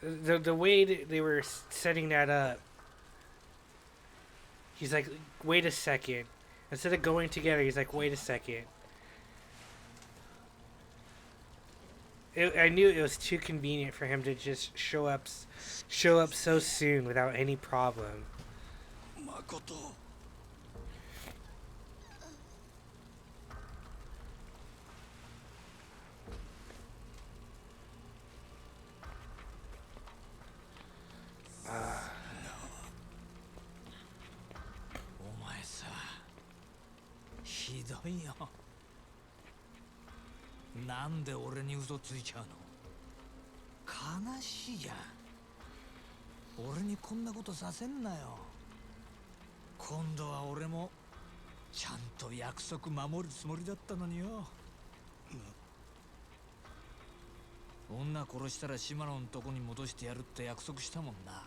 The way they were setting that up. He's like, wait a second. Instead of going together, he's like, wait a second. I knew it was too convenient for him to just show up so soon without any problem. Makoto. どいよ。なんで俺に嘘ついちゃうの？悲しいじゃん。俺にこんなことさせんなよ。今度は俺もちゃんと約束守るつもりだったのによ。女殺したら島野のとこに戻してやるって約束したもんな。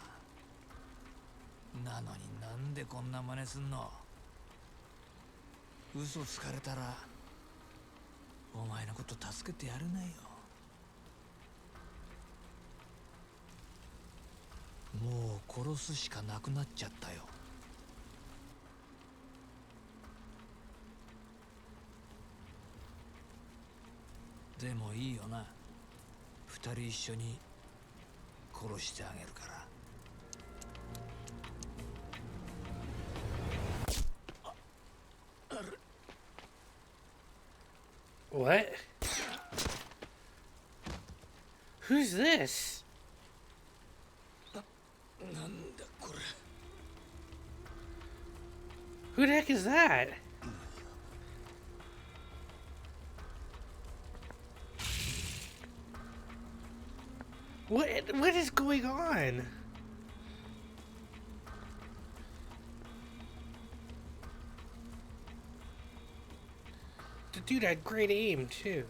なのになんでこんな真似すんの？嘘つかれたらお前のこと助けてやれないよ。もう殺すしかなくなっちゃったよ。でもいいよな。二人一緒に殺してあげるから。What? Who's this? なんだこれ。 Who the heck is that? What is going on? The dude had great aim too.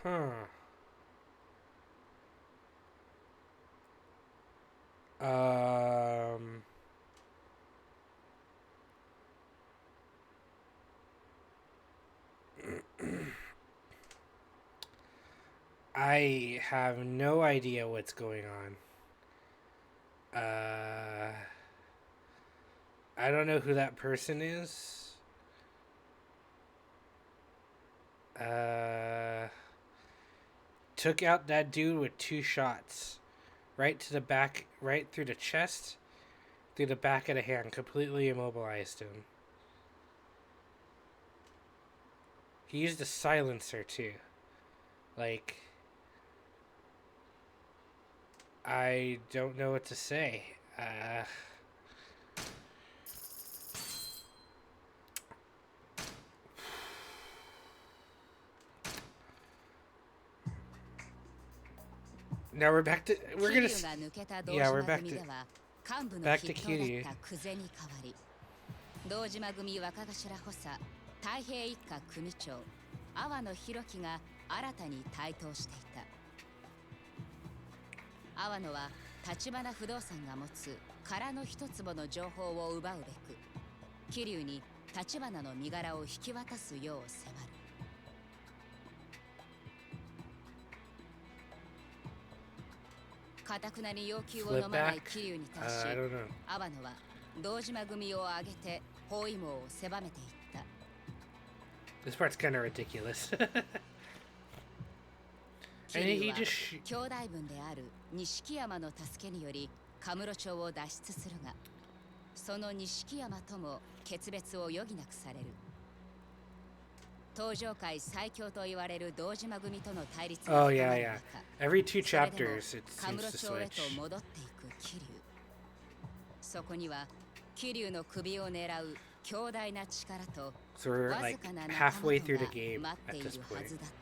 Huh. I have no idea what's going on. I don't know who that person is. Took out that dude with 2 shots. Right to the back, right through the chest, through the back of the hand, completely immobilized him. He used a silencer too. Like, I don't know what to say. Now we're back to back to Kiryu. 堂島組若頭補佐太平一家組長阿波野弘樹が新たに台頭していた。阿波野は橘不動産が持つ空の一坪の情報を奪うべく桐生に橘の身柄を引き渡すよう迫る。かたくなに要求を飲まない桐生に対し、阿波野は堂島組を挙げて包囲網を狭めていった。This part's kind of ridiculous. 桐生は兄弟分である錦山の助けによりカムロ町を脱出するが、その錦山とも決別を余儀なくされる。登場界最強と言われる堂島組との対立が深まる中、Every 2 chapters it カム seems ロ to 町へ switch. と戻っていく桐生。そこには桐生の首を狙う強大な力と So we're わず like かな halfway 仲 through 間 the game が待って at いる this は point. ずだった。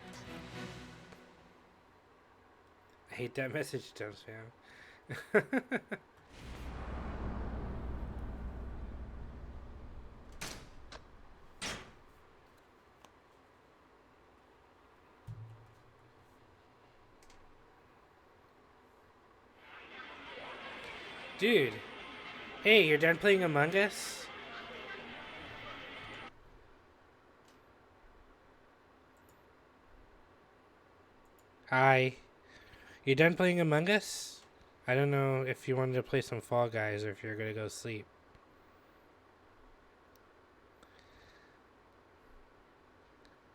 I hate that message, Dumps fam. Dude, hey, you're done playing Among Us? Hi. You done playing Among Us? I don't know if you wanted to play some Fall Guys or if you're gonna go sleep.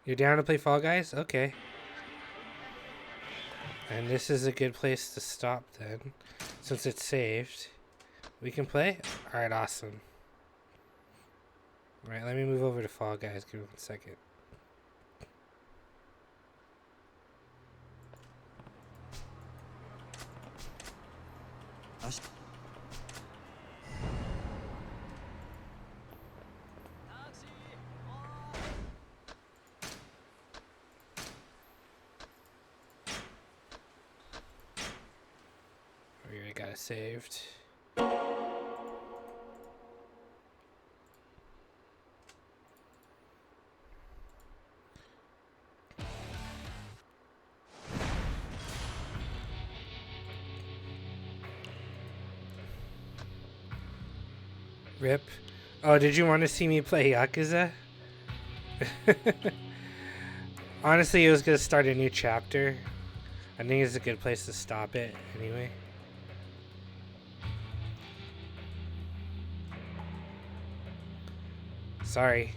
You're down to play Fall Guys? Okay. And this is a good place to stop then, since it's saved. We can play? Alright, awesome. Alright, let me move over to Fall Guys. Give me 1 second. We already got it saved. Rip. Oh, did you want to see me play Yakuza? Honestly, it was going to start a new chapter. I think it's a good place to stop it anyway. Sorry.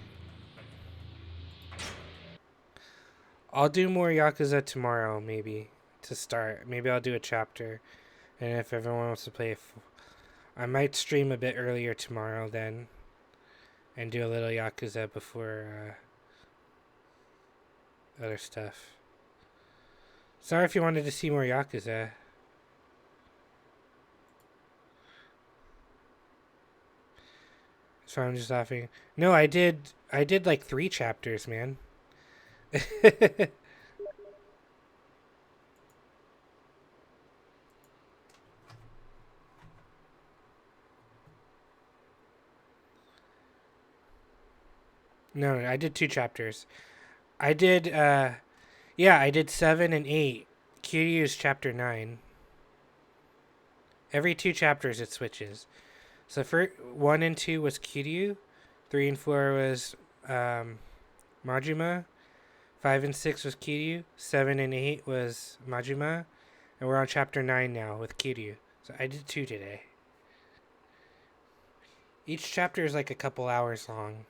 I'll do more Yakuza tomorrow, maybe, to start. Maybe I'll do a chapter. And if everyone wants to play, I might stream a bit earlier tomorrow then. And do a little Yakuza before other stuff. Sorry if you wanted to see more Yakuza. So I'm just laughing. No, I did like 3 chapters, man. No, I did 2 chapters. I did, yeah, I did 7 and 8. Kiryu is chapter 9. Every 2 chapters it switches. So for 1 and 2 was Kiryu. 3 and 4 was Majima. 5 and 6 was Kiryu. 7 and 8 was Majima. And we're on chapter 9 now with Kiryu. So I did 2 today. Each chapter is like a couple hours long.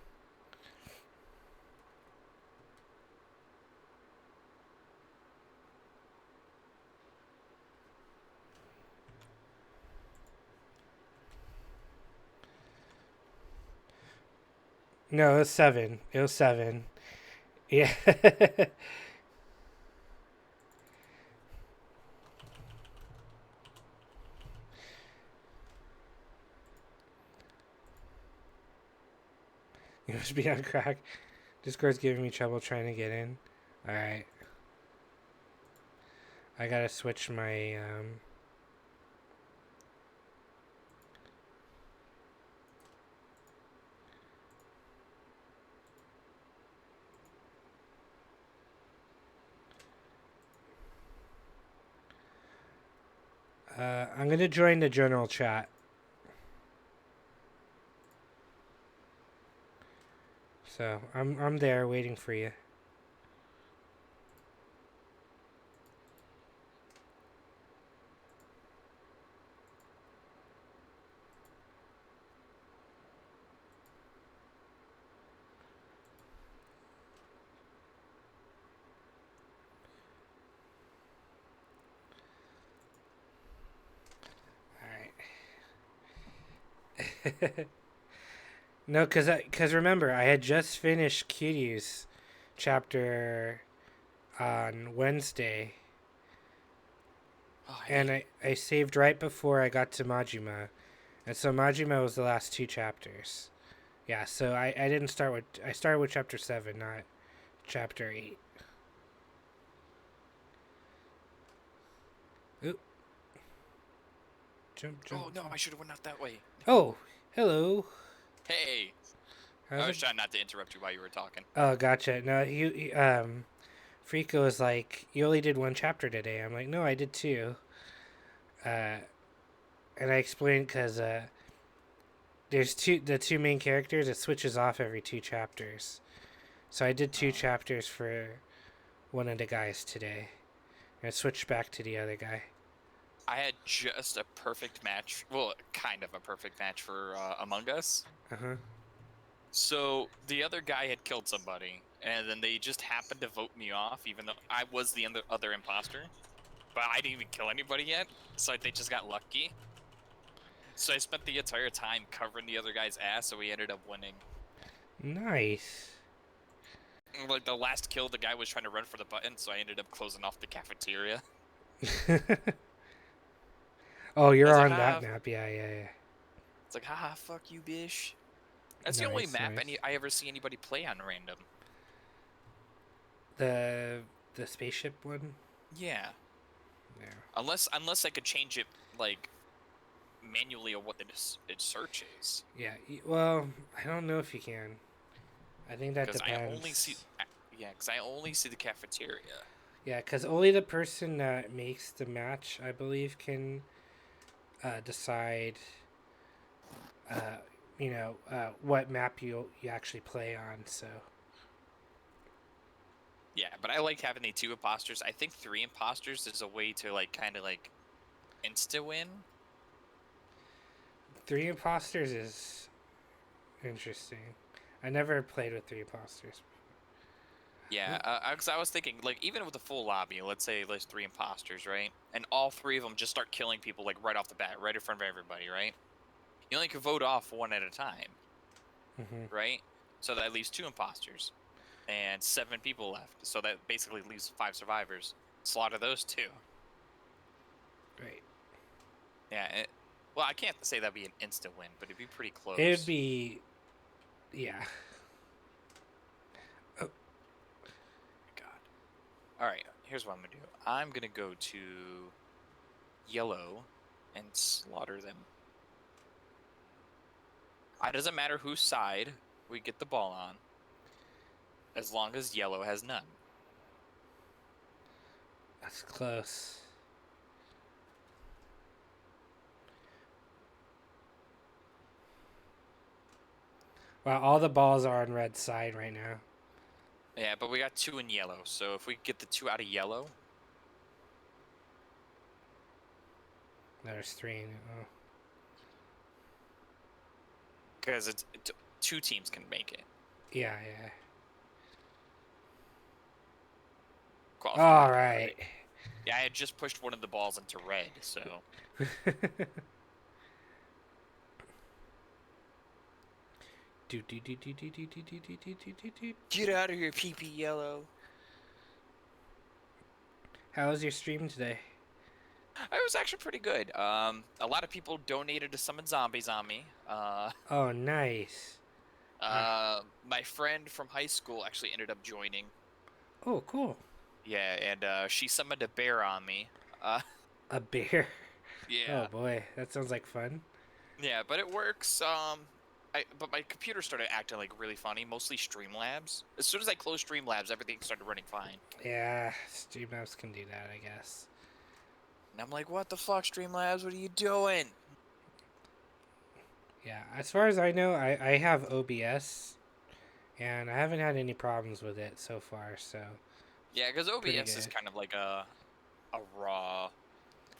No, it was 7. It was 7. Yeah. You must be on crack. Discord's giving me trouble trying to get in. Alright. I gotta switch my, I'm gonna join the general chat. So I'm there waiting for you. No, cause remember, I had just finished Kiryu's chapter on Wednesday, and I saved right before I got to Majima, and so Majima was the last 2 chapters. Yeah, so I didn't start with, I started with chapter 7, not chapter 8. Oop. Jump. Oh no, I should have went out that way. Oh, hello. Hey. I was trying not to interrupt you while you were talking. Oh, gotcha. No, Frico was like, you only did 1 chapter today. I'm like, no, I did 2. And I explained because there's the 2 main characters. It switches off every 2 chapters. So I did 2 chapters for one of the guys today. And it switched back to the other guy. I had just a perfect match. Well, kind of a perfect match for Among Us. Uh-huh. So the other guy had killed somebody, and then they just happened to vote me off, even though I was the other imposter. But I didn't even kill anybody yet, so they just got lucky. So I spent the entire time covering the other guy's ass, so we ended up winning. Nice. Like the last kill, the guy was trying to run for the button, so I ended up closing off the cafeteria. Oh, you're like, on that map. Yeah. It's like, haha, fuck you, bish. That's the only map I ever see anybody play on random. The spaceship one? Yeah. Yeah. Unless I could change it, like, manually of what its search is. Yeah, well, I don't know if you can. I think that depends. Because I only see the cafeteria. Yeah, because only the person that makes the match, I believe, can decide, what map you actually play on, so... Yeah, but I like having the 2 imposters. I think 3 imposters is a way to, like, kind of, like, insta-win. 3 imposters is interesting. I never played with 3 imposters. Yeah, because I was thinking, like, even with the full lobby, let's say there's 3 imposters, right? And all 3 of them just start killing people, like, right off the bat, right in front of everybody, right? You only can vote off 1 at a time, right? So that leaves 2 imposters and 7 people left. So that basically leaves 5 survivors. Slaughter those 2. Right. Yeah, well, I can't say that'd be an instant win, but it'd be pretty close. It'd be... Yeah. Oh. God. Alright, here's what I'm gonna do. I'm gonna go to yellow and slaughter them. It doesn't matter whose side we get the ball on, as long as yellow has none. That's close. Wow, all the balls are on red side right now. Yeah, but we got 2 in yellow, so if we get the 2 out of yellow... There's 3 in it. Oh. Because 2 teams can make it. Yeah. Qualified. All right. Yeah, I had just pushed one of the balls into red, so... Get out of here, PP Yellow. How was your stream today? It was actually pretty good. A lot of people donated to summon zombies on me. Oh, nice. My friend from high school actually ended up joining. Oh, cool. Yeah, and she summoned a bear on me. A bear? Yeah. Oh boy, that sounds like fun. Yeah, but it works. But my computer started acting like really funny, mostly Streamlabs. As soon as I closed Streamlabs, everything started running fine. Yeah, Streamlabs can do that, I guess. And I'm like, what the fuck, Streamlabs? What are you doing? Yeah, as far as I know, I have OBS, and I haven't had any problems with it so far, so... Yeah, because OBS is kind of like a raw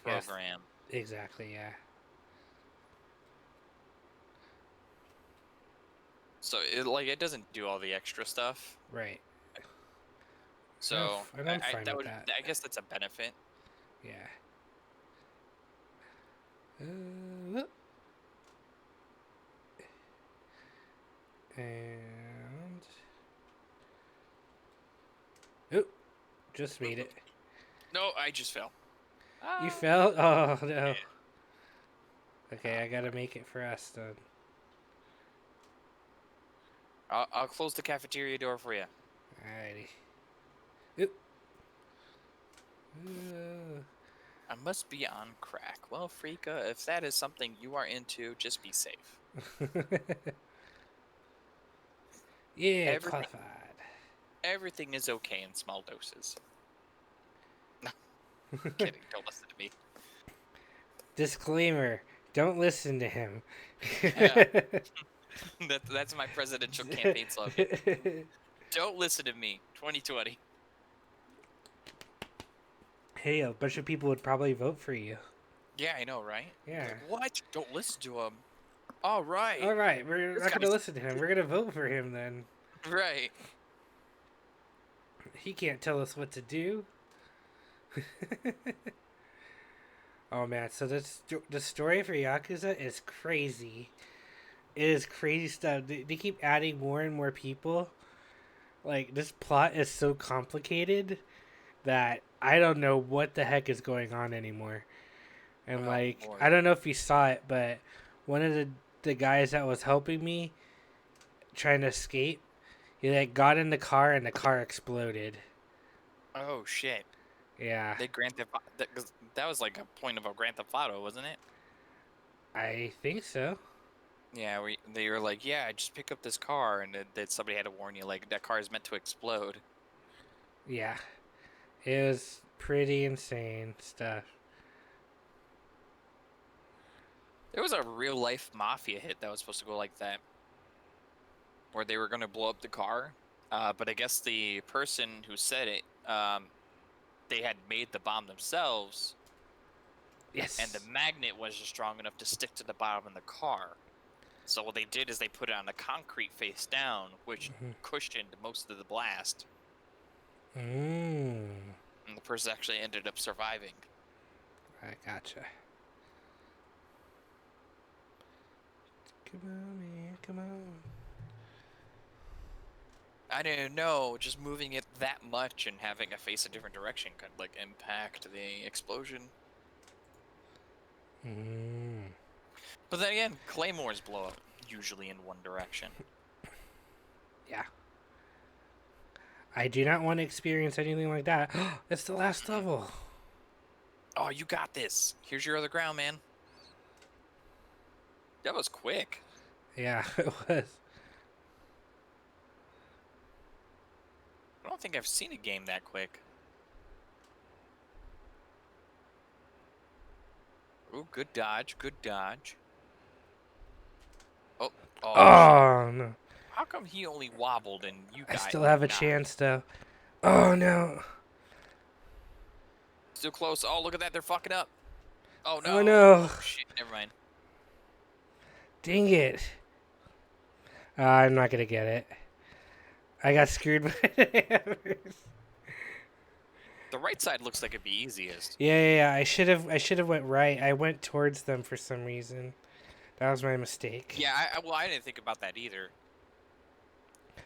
program. Yes, exactly, yeah. So it doesn't do all the extra stuff. Right. So I'm fine with that. I guess that's a benefit. Yeah. And... Oh, just made it. No, I just fell. You fell? Oh, no. Okay, I gotta make it for us, then. I'll close the cafeteria door for you. Alrighty. Oop. I must be on crack. Well, Freaka, if that is something you are into, just be safe. Yeah, qualified. Everything is okay in small doses. No, kidding. Don't listen to me. Disclaimer: don't listen to him. Yeah. That's my presidential campaign slogan. Don't listen to me. 2020. Hey, a bunch of people would probably vote for you. Yeah, I know, right? Yeah. Like, what? Don't listen to him. All right. All right, we're This not going to guy's- listen to him. We're going to vote for him then. Right. He can't tell us what to do. Oh man, so the story for Yakuza is crazy. It is crazy stuff. They keep adding more and more people. Like, this plot is so complicated that I don't know what the heck is going on anymore. And like, boy. I don't know if you saw it, but one of the guys that was helping me trying to escape, he like got in the car and the car exploded. Oh shit. Yeah. They that was like a point of a Grand Theft Auto, wasn't it? I think so. Yeah, they were like, yeah, just pick up this car, and then somebody had to warn you, like, that car is meant to explode. Yeah. It was pretty insane stuff. There was a real life mafia hit that was supposed to go like that, where they were going to blow up the car, but I guess the person who said it, they had made the bomb themselves. Yes. And the magnet wasn't strong enough to stick to the bottom of the car. So what they did is they put it on the concrete face down, which cushioned most of the blast. Mm. And the person actually ended up surviving. I gotcha. Come on, man, come on. I didn't know, just moving it that much and having it face a different direction could, like, impact the explosion. Mm. But then again, claymores blow up, usually in one direction. Yeah. I do not want to experience anything like that. It's the last level. Oh, you got this. Here's your other ground, man. That was quick. Yeah, it was. I don't think I've seen a game that quick. Ooh, good dodge, good dodge. Oh, Oh, no. How come he only wobbled and you I got still have a knocked? chance, though. Oh, no. Still close. Oh, look at that. They're fucking up. Oh, no. Oh, no. Oh, shit. Never mind. Dang it. I'm not going to get it. I got screwed by the hammers. The right side looks like it'd be easiest. Yeah. I should have went right. I went towards them for some reason. That was my mistake. Yeah, I didn't think about that either.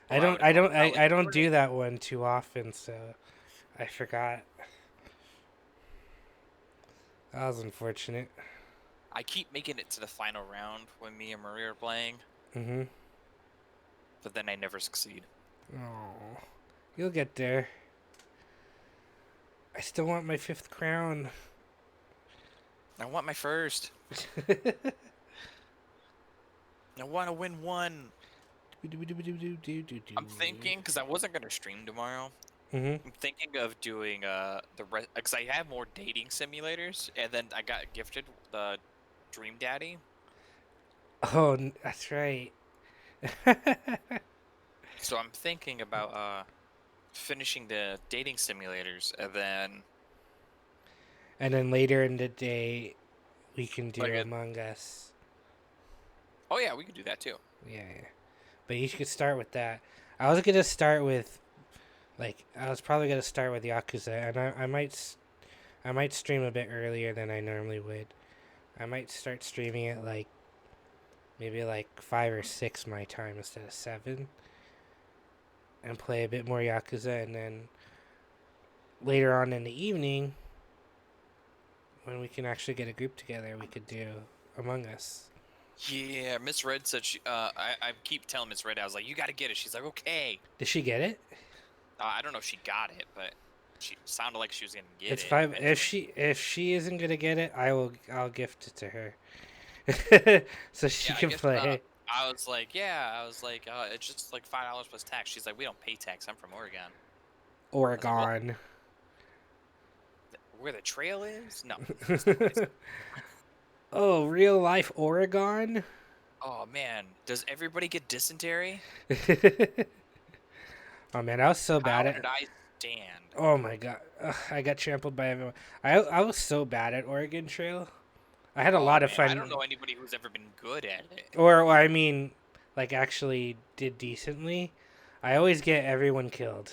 I don't do that one too often, so I forgot. That was unfortunate. I keep making it to the final round when me and Maria are playing. Mm-hmm. But then I never succeed. Oh, you'll get there. I still want my 5th crown. I want my first. I want to win one. I'm thinking, because I wasn't going to stream tomorrow. I'm thinking of doing the rest, because I have more dating simulators, and then I got gifted the Dream Daddy. Oh, that's right. So I'm thinking about finishing the dating simulators, and then later in the day, we can do Like Among Us. Oh yeah, we could do that too. Yeah. But you should start with that. I was gonna start with, I was probably gonna start with Yakuza, and I might stream a bit earlier than I normally would. I might start streaming at maybe 5 or 6 my time instead of 7, and play a bit more Yakuza, and then later on in the evening, when we can actually get a group together, we could do Among Us. Yeah, Miss Red said she. I keep telling Miss Red, I was like, you got to get it. She's like, okay. Did she get it? I don't know if she got it, but she sounded like she was gonna get It's it. 5. If she isn't gonna get it, I'll gift it to her, so she can play. I was like, it's just like $5 plus tax. She's like, we don't pay tax. I'm from Oregon. Oregon. Like, where the trail is? No. Oh, real life Oregon? Oh man, does everybody get dysentery? Oh man, I was so bad How did I stand? Oh my god, I got trampled by everyone. I was so bad at Oregon Trail. I had a lot of Man, fun. I don't know anybody who's ever been good at it. Or I mean, like actually did decently. I always get everyone killed.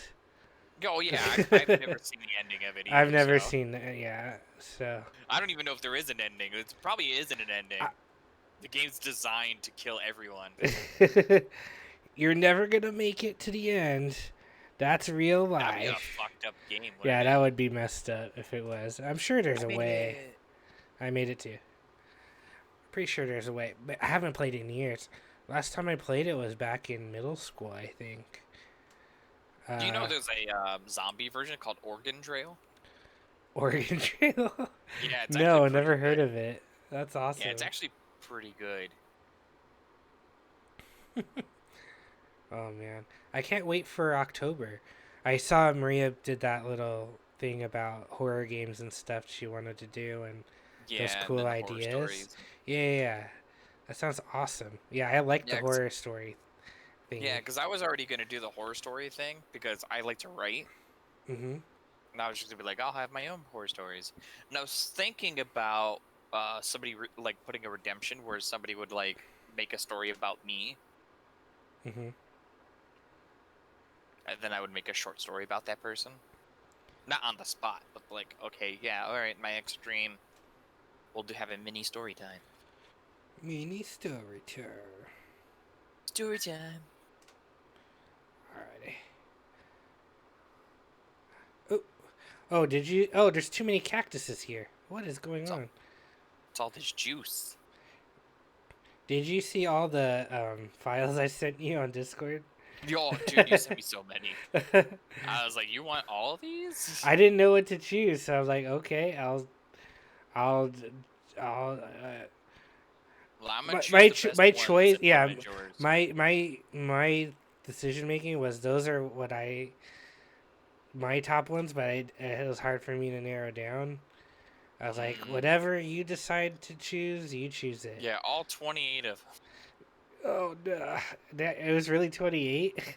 Oh yeah, I've never seen the ending of it either. I've never so. seen that. Yeah, so. I don't even know if there is an ending. It probably isn't an ending. The game's designed to kill everyone. You're never gonna make it to the end. That's real life. That'd be a fucked up game. Yeah, that would be messed up if it was. I'm sure there's a way. I made it too. Pretty sure there's a way, but I haven't played it in years. Last time I played it was back in middle school, I think. Do you know there's a zombie version called Oregon Trail? Oregon Trail? Yeah, it's no, actually never pretty heard good. of it. That's awesome. Yeah, it's actually pretty good. Oh man, I can't wait for October. I saw Maria did that little thing about horror games and stuff she wanted to do, and those Yeah, cool and then horror ideas. stories. Yeah, that sounds awesome. Yeah, I like the Yeah, 'cause- horror story thing. Yeah, because I was already gonna do the horror story thing because I like to write. Mm-hmm. And I was just gonna be like, I'll have my own horror stories. And I was thinking about somebody like putting a redemption where somebody would like make a story about me, Mm-hmm. and then I would make a short story about that person. Not on the spot, but like, okay, yeah, all right, my next dream, we'll have a mini story time. Mini story time. Story time. Alrighty. Oh, did you? Oh, there's too many cactuses here. What is going on? It's all this juice. Did you see all the files I sent you on Discord? Yo, dude, you sent me so many. I was like, you want all of these? I didn't know what to choose, so I was like, okay, I'll. Well, I'm gonna choose my the best my ones choice, and put yeah, them in yours. my decision making was those are what my top ones, but it was hard for me to narrow down. I was like, whatever you decide to choose, you choose it. Yeah, all 28 of them. Oh no, it was really 28.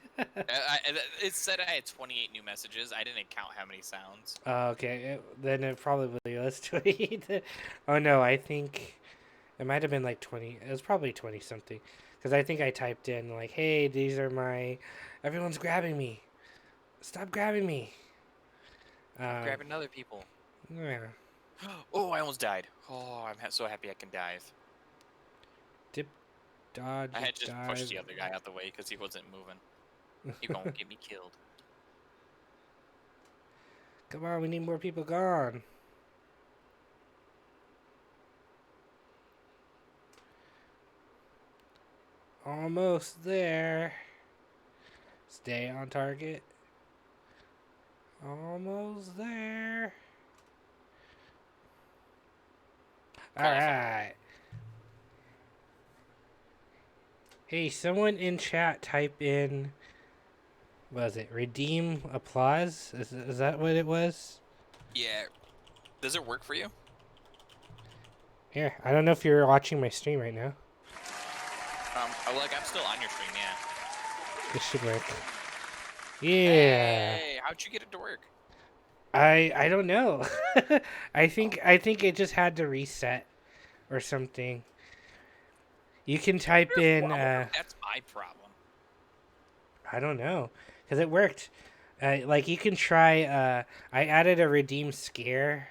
It said I had 28 new messages. I didn't count how many sounds. Okay, then it probably was 28. Oh no, I think it might have been like 20. It was probably 20 something, because I think I typed in like, "Hey, these are my. Everyone's grabbing me. Stop grabbing me." Grabbing other people. Yeah. Oh, I almost died. Oh, I'm so happy I can dive. Dip, dodge, I had just dive. pushed the other guy out the way because he wasn't moving. He gonna get me killed. Come on, we need more people gone. Almost there. Stay on target. Almost there. Alright. Hey, someone in chat type in, what was it, redeem applause? Is that what it was? Yeah. Does it work for you? Here, I don't know if you're watching my stream right now. I'm still on your stream, yeah. This should work. Yeah. Hey, how'd you get it to work? I don't know. I think it just had to reset or something. You can type in That's my problem. I don't know, because it worked. Like you can try I added a redeem scare.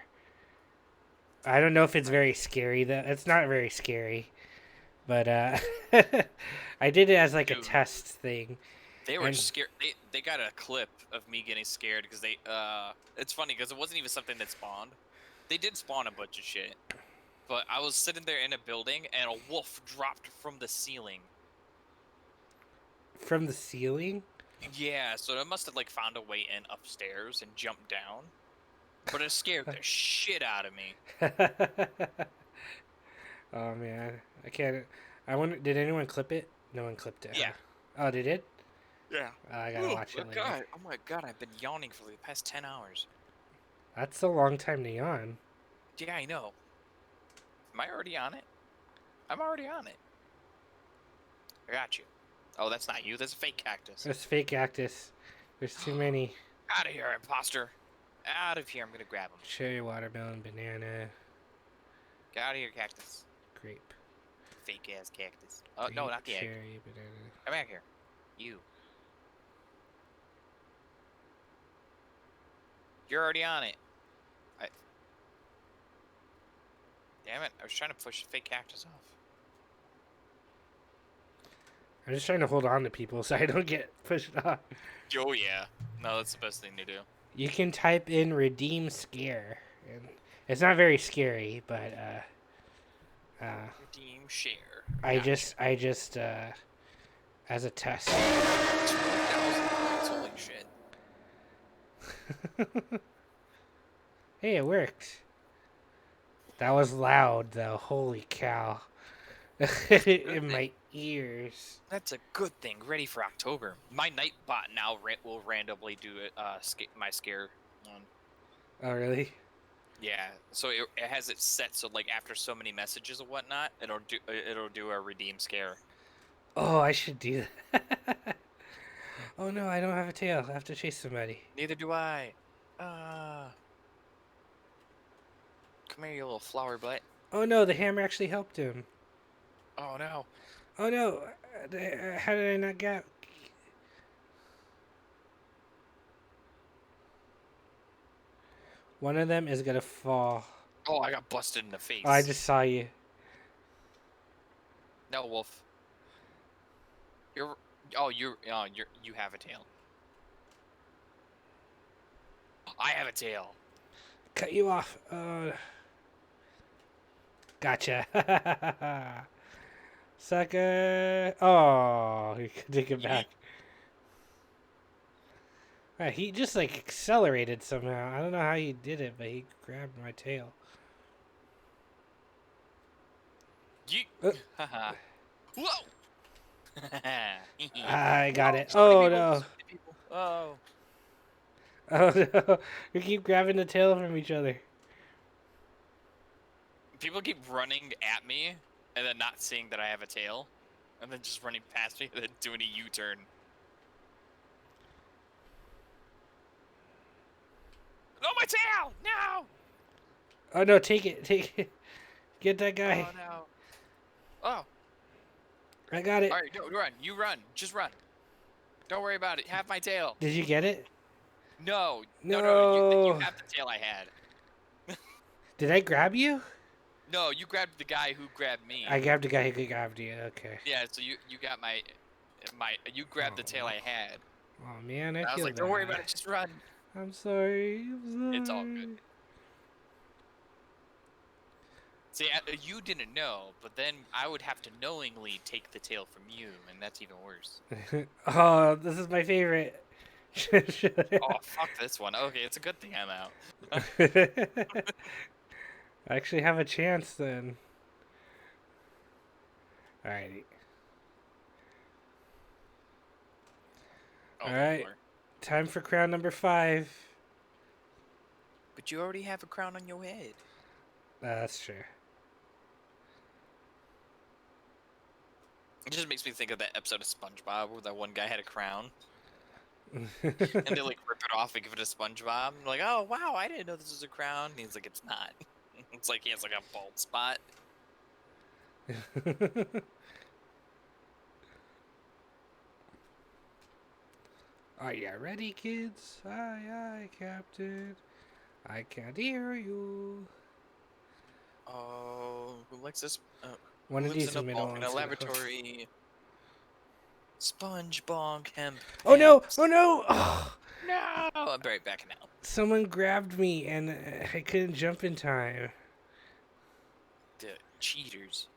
I don't know if it's very scary though. It's not very scary. But I did it as like a test thing. They were scared. They got a clip of me getting scared because they it's funny because it wasn't even something that spawned. They did spawn a bunch of shit. But I was sitting there in a building and a wolf dropped from the ceiling. From the ceiling? Yeah, so it must have like found a way in upstairs and jumped down. But it scared the shit out of me. Oh man, I can't. I wonder. Did anyone clip it? No one clipped it. Yeah. Huh? Oh, they did. Yeah. I gotta watch it later. God. Oh my god, I've been yawning for the past 10 hours. That's a long time to yawn. Yeah, I know. Am I already on it? I'm already on it. I got you. Oh, that's not you. That's a fake cactus. That's fake cactus. There's too many. Out of here, imposter. Out of here. I'm gonna grab him. Cherry, watermelon, banana. Get out of here, cactus. Grape. Fake ass cactus. Oh no, not the egg. Cherry, banana. Come back here. You. You're already on it. Damn it! I was trying to push the fake cactus off. I'm just trying to hold on to people so I don't get pushed off. Oh yeah. No, that's the best thing to do. You can type in redeem scare. And it's not very scary, but Redeem share. I just as a test. Holy shit. Hey, it worked. That was loud though. Holy cow. In my ears. That's a good thing. Ready for October. My Nightbot now will randomly do it. My scare one. Oh really? Yeah. So it has it set so like after so many messages and whatnot, it'll do a redeem scare. Oh, I should do that. Oh no, I don't have a tail. I have to chase somebody. Neither do I. Come here, you little flower butt. Oh no, the hammer actually helped him. Oh no. Oh no, how did I not get? One of them is gonna fall. Oh, I got busted in the face. Oh, I just saw you. No, Wolf. You have a tail. I have a tail. Cut you off. Gotcha. Sucker. Oh, you can take it back. Right, he just like accelerated somehow. I don't know how he did it, but he grabbed my tail. Haha. Whoa! I got it. Oh no. Oh. Oh no. We keep grabbing the tail from each other. People keep running at me and then not seeing that I have a tail, and then just running past me and then doing a U-turn. No, my tail! No! Oh no, take it. Get that guy. Oh no. Oh. I got it. Alright, no, run. You run. Just run. Don't worry about it. Have my tail. Did you get it? No. No. No, you have the tail I had. Did I grab you? No, you grabbed the guy who grabbed me. I grabbed the guy who grabbed you. Okay. Yeah, so you got you grabbed the tail I had. Oh man, I was like, don't worry about it, just run. I'm sorry. It's all good. See, you didn't know, but then I would have to knowingly take the tail from you, and that's even worse. Oh, this is my favorite. Oh, fuck this one. Okay, it's a good thing I'm out. I actually have a chance then. Alrighty. Alright. Time for crown number 5. But you already have a crown on your head. That's true. It just makes me think of that episode of SpongeBob where that one guy had a crown. And they like rip it off and give it to SpongeBob. And like, oh wow, I didn't know this was a crown. And he's like, it's not. It's like he has like a bald spot. Are you ready, kids? Aye, aye, Captain. I can't hear you. Oh, who likes this? One of lives these in middle in a ones. laboratory. Sponge bong hemp. Oh no! Oh no! Oh. No! I'm right back now. Someone grabbed me and I couldn't jump in time. The cheaters.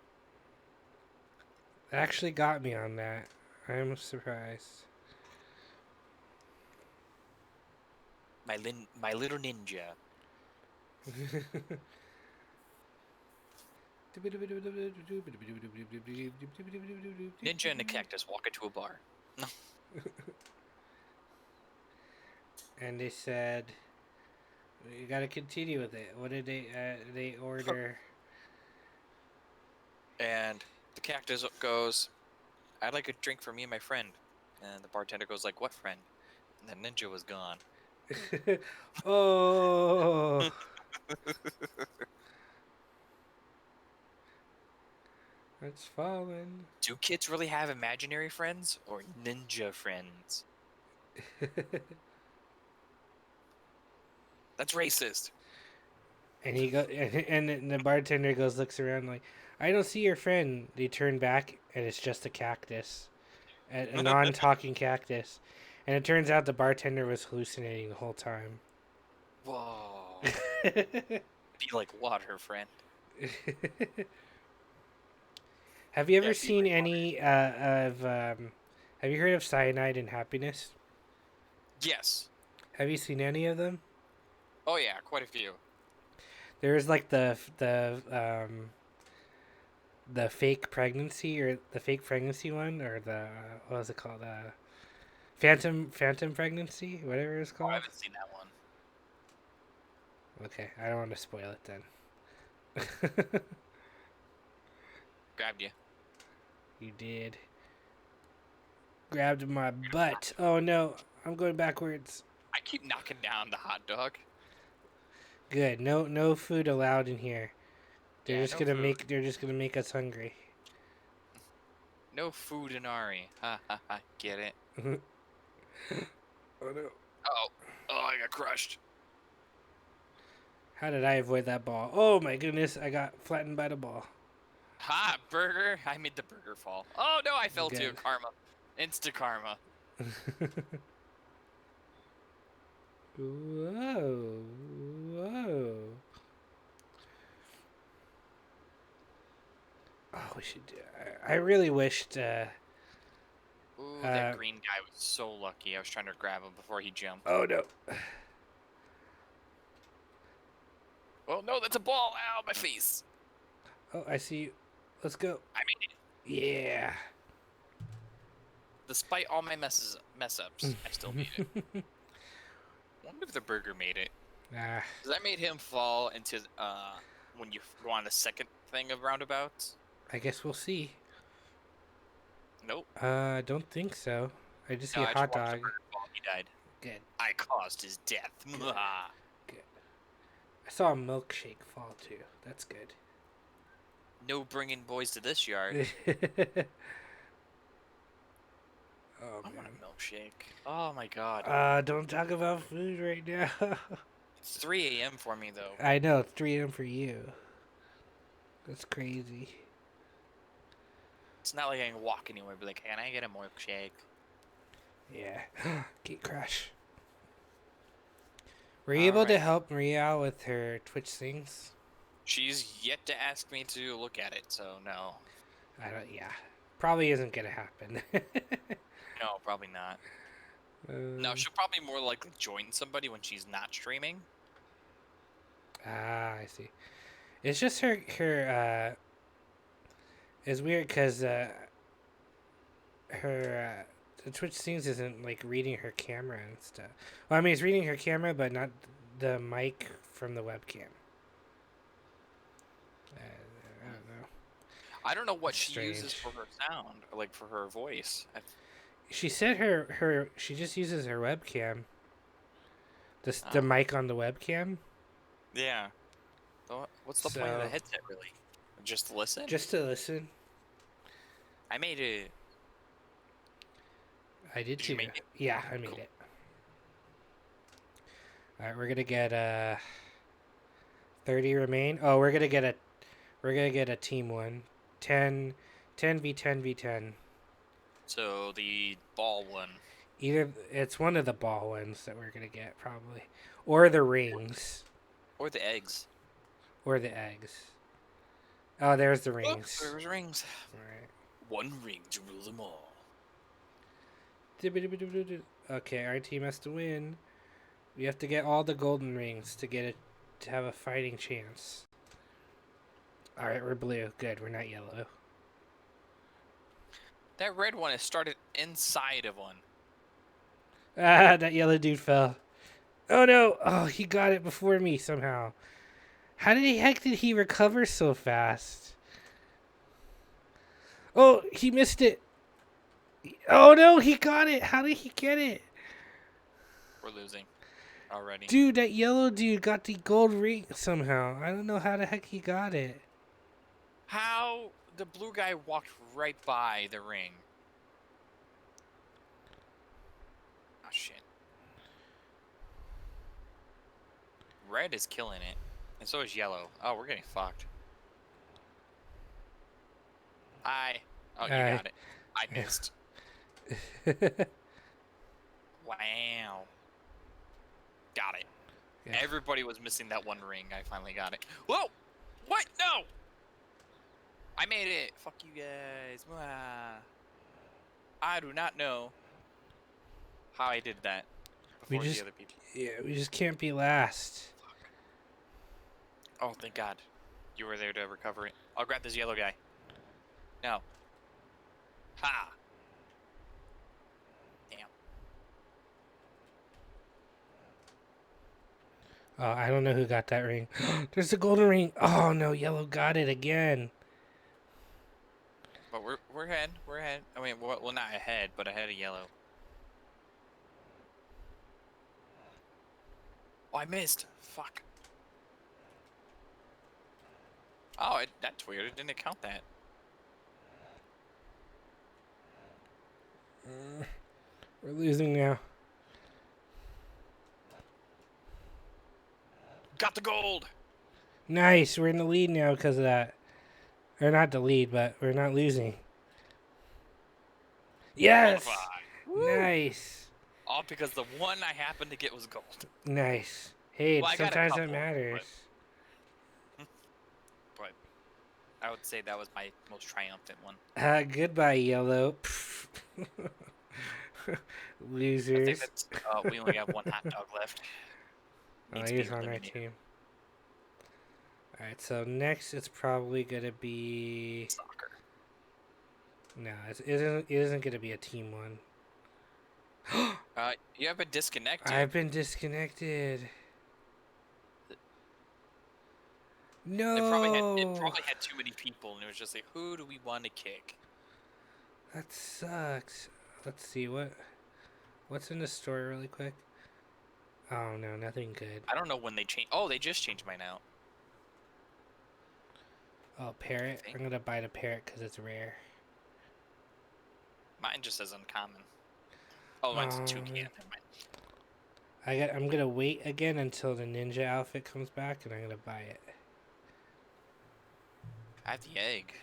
It actually got me on that. I'm surprised. My little ninja. Ninja and a cactus walk into a bar. And they said, "You gotta continue with it." What did they order? And the cactus goes, "I'd like a drink for me and my friend." And the bartender goes like, "What friend?" And the ninja was gone. Oh. It's falling. Do kids really have imaginary friends or ninja friends? That's racist. And he go and then the bartender goes, looks around like, I don't see your friend. They turn back and it's just a cactus, a non-talking cactus, and it turns out the bartender was hallucinating the whole time. Whoa. Be like water, friend. Have you ever seen any of? Have you heard of Cyanide and Happiness? Yes. Have you seen any of them? Oh yeah, quite a few. There's like the fake pregnancy or the fake pregnancy one or the what was it called? Phantom pregnancy, whatever it's Oh, called. I haven't seen that one. Okay, I don't want to spoil it then. Grabbed you. You did. Grabbed my butt. Oh no, I'm going backwards. I keep knocking down the hot dog. Good. No food allowed in here. They're Yeah, just no gonna food. they're just gonna make us hungry. No food in Ari. Ha ha ha. Get it? Oh no. Oh I got crushed. How did I avoid that ball? Oh my goodness, I got flattened by the ball. Ha, burger. I made the burger fall. Oh no, I fell too. Good. Karma. Insta karma. Whoa. Oh, we should. I really wished. Ooh, that green guy was so lucky. I was trying to grab him before he jumped. Oh no. Oh no, that's a ball. Ow, my face. Oh, I see you. Let's go. I made it. Yeah. Despite all my mess ups, I still made it. Wonder if the burger made it. Nah. Because I made him fall into when you go on the second thing of roundabouts. I guess we'll see. Nope. I don't think so. I just see No, a I hot just watched the dog. burger fall. He died. Good. I caused his death. Mwah. Good. I saw a milkshake fall too. That's good. No bringing boys to this yard. Oh I man. want a milkshake. Oh my god. Don't talk about food right now. It's 3 a.m. for me though. I know, it's 3 a.m. for you. That's crazy. It's not like I can walk anywhere. Be like, can I get a milkshake? Yeah. Gate crash. Were you able to help Maria out with her Twitch things? She's yet to ask me to look at it, so no. I don't. Yeah. Probably isn't gonna happen. No, probably not. No, she'll probably more likely join somebody when she's not streaming. Ah, I see. It's just her. It's weird because her the Twitch things isn't like reading her camera and stuff. Well, I mean, it's reading her camera, but not the mic from the webcam. I don't know. I don't know what she Strange. uses for her sound, or like for her voice. She said she just uses her webcam. The mic on the webcam. Yeah. So what's the point of the headset, really? Just to listen? Just to listen. I made it. I did Did you too. make it? Yeah, I made it. All right, we're gonna get 30 remain. Oh, we're gonna get a team one. 10 v 10 v 10. So the ball one. Either it's one of the ball ones that we're gonna get probably, or the rings, Or the eggs. or the eggs. Oh, there's the Oh, rings. there's rings. All right. One ring to rule them all. Okay, our team has to win. We have to get all the golden rings to have a fighting chance. All right, we're blue. Good, we're not yellow. That red one is started inside of one. Ah, that yellow dude fell. Oh no! Oh, he got it before me somehow. How did he recover so fast? Oh, he missed it. Oh no, he got it. How did he get it? We're losing already. Dude, that yellow dude got the gold ring somehow. I don't know how the heck he got it. How the blue guy walked right by the ring. Oh shit. Red is killing it, and so is yellow. Oh, we're getting fucked. Hi. Oh, you got it. I missed. Wow. Got it. Yeah. Everybody was missing that one ring. I finally got it. Whoa! What? No! I made it. Fuck you guys. I do not know how I did that before the other people. Yeah, we just can't be last. Oh, thank God. You were there to recover it. I'll grab this yellow guy. No. Ha! Damn. Oh, I don't know who got that ring. There's a golden ring. Oh no, yellow got it again. But we're ahead. We're ahead. I mean, well, not ahead, but ahead of yellow. Oh, I missed. Fuck. Oh, that's weird. It didn't count that. We're losing now. Got the gold. Nice. We're in the lead now because of that. Or not the lead, but we're not losing. Yes. Nice. All because the one I happened to get was gold. Nice. Hey, Well, sometimes it matters. But I would say that was my most triumphant one. Goodbye, yellow. Losers. I think that's, we only have one hot dog left. Oh, he's on our team. Alright, so next it's probably gonna be soccer. No, it isn't gonna be a team one. You have been disconnected. I've been disconnected. No. It probably had too many people, and it was just like, who do we want to kick? That sucks. Let's see what's in the story really quick. Oh no, nothing good. I don't know when they changed. Oh, they just changed mine out. Oh, parrot. I'm gonna buy the parrot because it's rare. Mine just says uncommon. Oh, mine's toucan. I'm gonna wait again until the ninja outfit comes back, and I'm gonna buy it. I have the egg.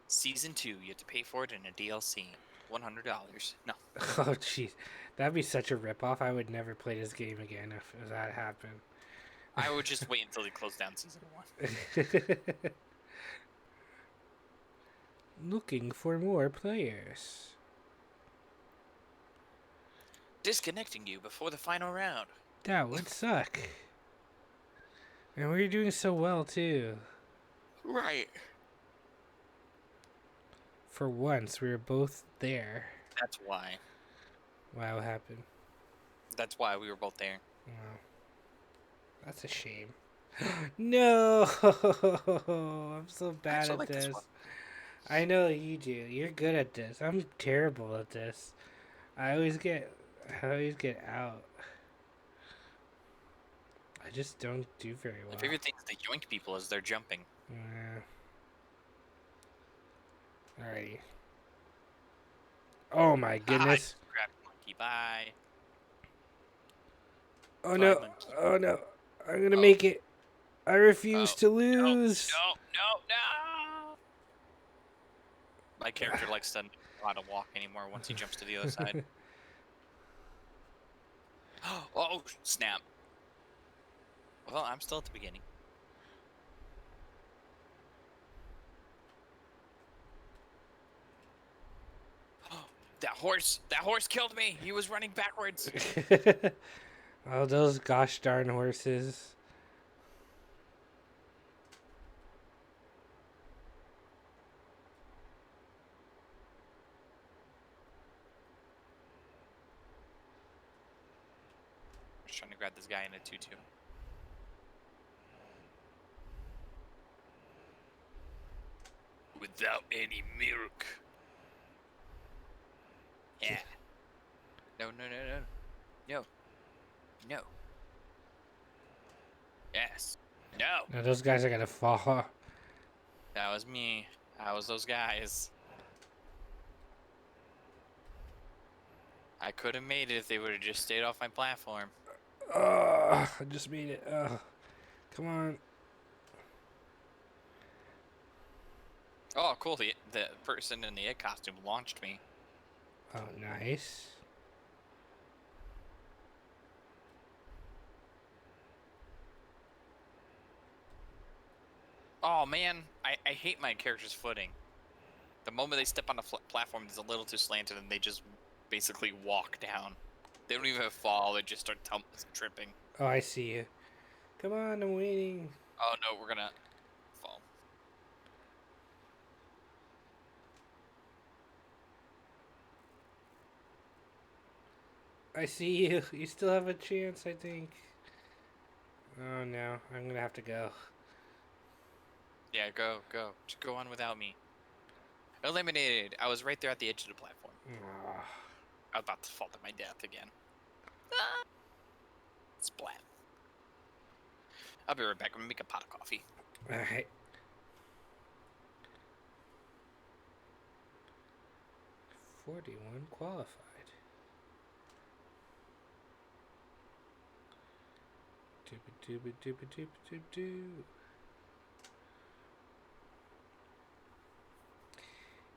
Season 2, you have to pay for it in a DLC. $100. No. Oh, jeez. That'd be such a ripoff. I would never play this game again if that happened. I would just wait until they close down Season 1. Looking for more players. Disconnecting you before the final round. That would suck. And we were doing so well, too. Right. For once, we were both there. That's why. Wow, what happened? That's why we were both there. Wow. That's a shame. No! I'm so bad at this. I know you do. You're good at this. I'm terrible at this. I always get out. I just don't do very well. My favorite thing is the yoink people as they're jumping. Yeah. Alrighty. Oh my goodness. Grab monkey, bye. Oh no. Oh no. I'm gonna make it. I refuse to lose. No. My character likes to not to walk anymore once he jumps to the other side. Oh, snap. Well, I'm still at the beginning. That horse killed me. He was running backwards. Oh, those gosh darn horses. I'm just trying to grab this guy in a tutu. Without any milk. Yeah. No. No. No. Yes. No. Now those guys are gonna fall. That was me. That was those guys. I could have made it if they would have just stayed off my platform. I just made it. Come on. Oh, cool. The person in the egg costume launched me. Oh, nice. Oh, man. I hate my character's footing. The moment they step on the platform, it's a little too slanted, and they just basically walk down. They don't even fall. They just start tripping. Oh, I see you. Come on, I'm waiting. Oh, no. We're going to fall. I see you. You still have a chance, I think. Oh, no. I'm going to have to go. Yeah, go. Just go on without me. Eliminated. I was right there at the edge of the platform. I was about to fall to my death again. Splat. I'll be right back. I'm going to make a pot of coffee. Alright. $41 qualified. Dooba.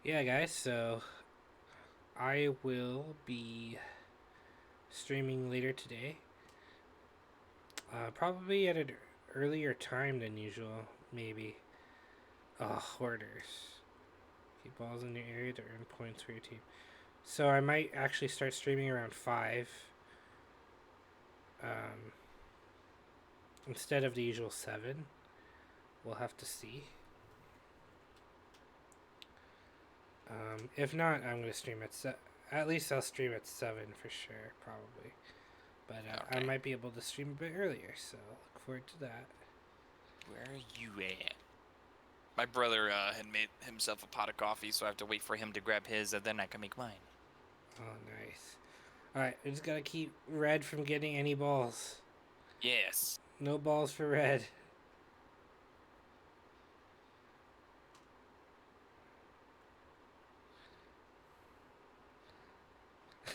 Yeah, guys, so I will be streaming later today. Probably at an earlier time than usual, maybe. Hoarders. Keep balls in your area to earn points for your team. So I might actually start streaming around 5. Instead of the usual 7. We'll have to see. If not, I'm going to stream at at least I'll stream at 7 for sure, probably. But I might be able to stream a bit earlier, so look forward to that. Where are you at? My brother had made himself a pot of coffee, so I have to wait for him to grab his, and then I can make mine. Oh, nice. Alright, I just gotta keep Red from getting any balls. Yes. No balls for Red.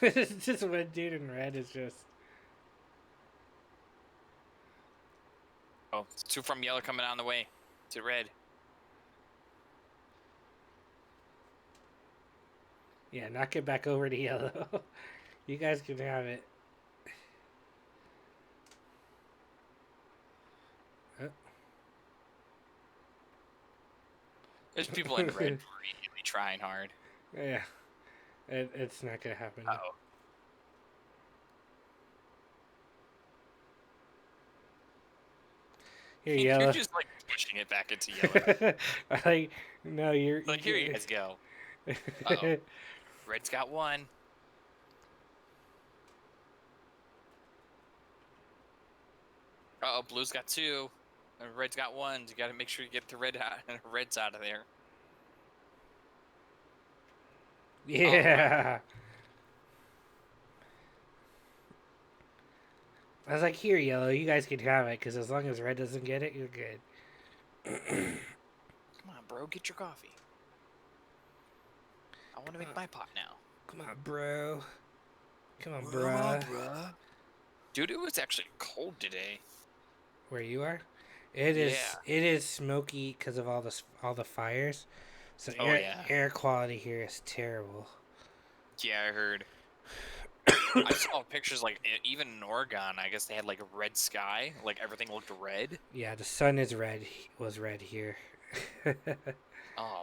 It's just one dude in Red is just... Oh, it's 2 from yellow coming on the way to red. Yeah, knock it back over to yellow. You guys can have it. Oh. There's people in red really trying hard. Yeah. It's not gonna happen. Uh-oh. Here, yellow. You're just like pushing it back into yellow. No, you're like, here you guys go. Uh-oh. Red's got 1. Uh-oh, blue's got 2. And red's got 1. You gotta make sure you get the red's out of there. Yeah. I was like, here, yellow, you guys can have it, because as long as red doesn't get it, you're good. Come on, bro, get your coffee. I want to make my pot now. Come on, bro. Come on, bruh. Dude, it was actually cold today. Where you are? It is smoky because of all the fires. So air quality here is terrible. Yeah, I heard. I saw pictures like even in Oregon. I guess they had like a red sky, like everything looked red. Yeah, the sun is red. Was red here. Oh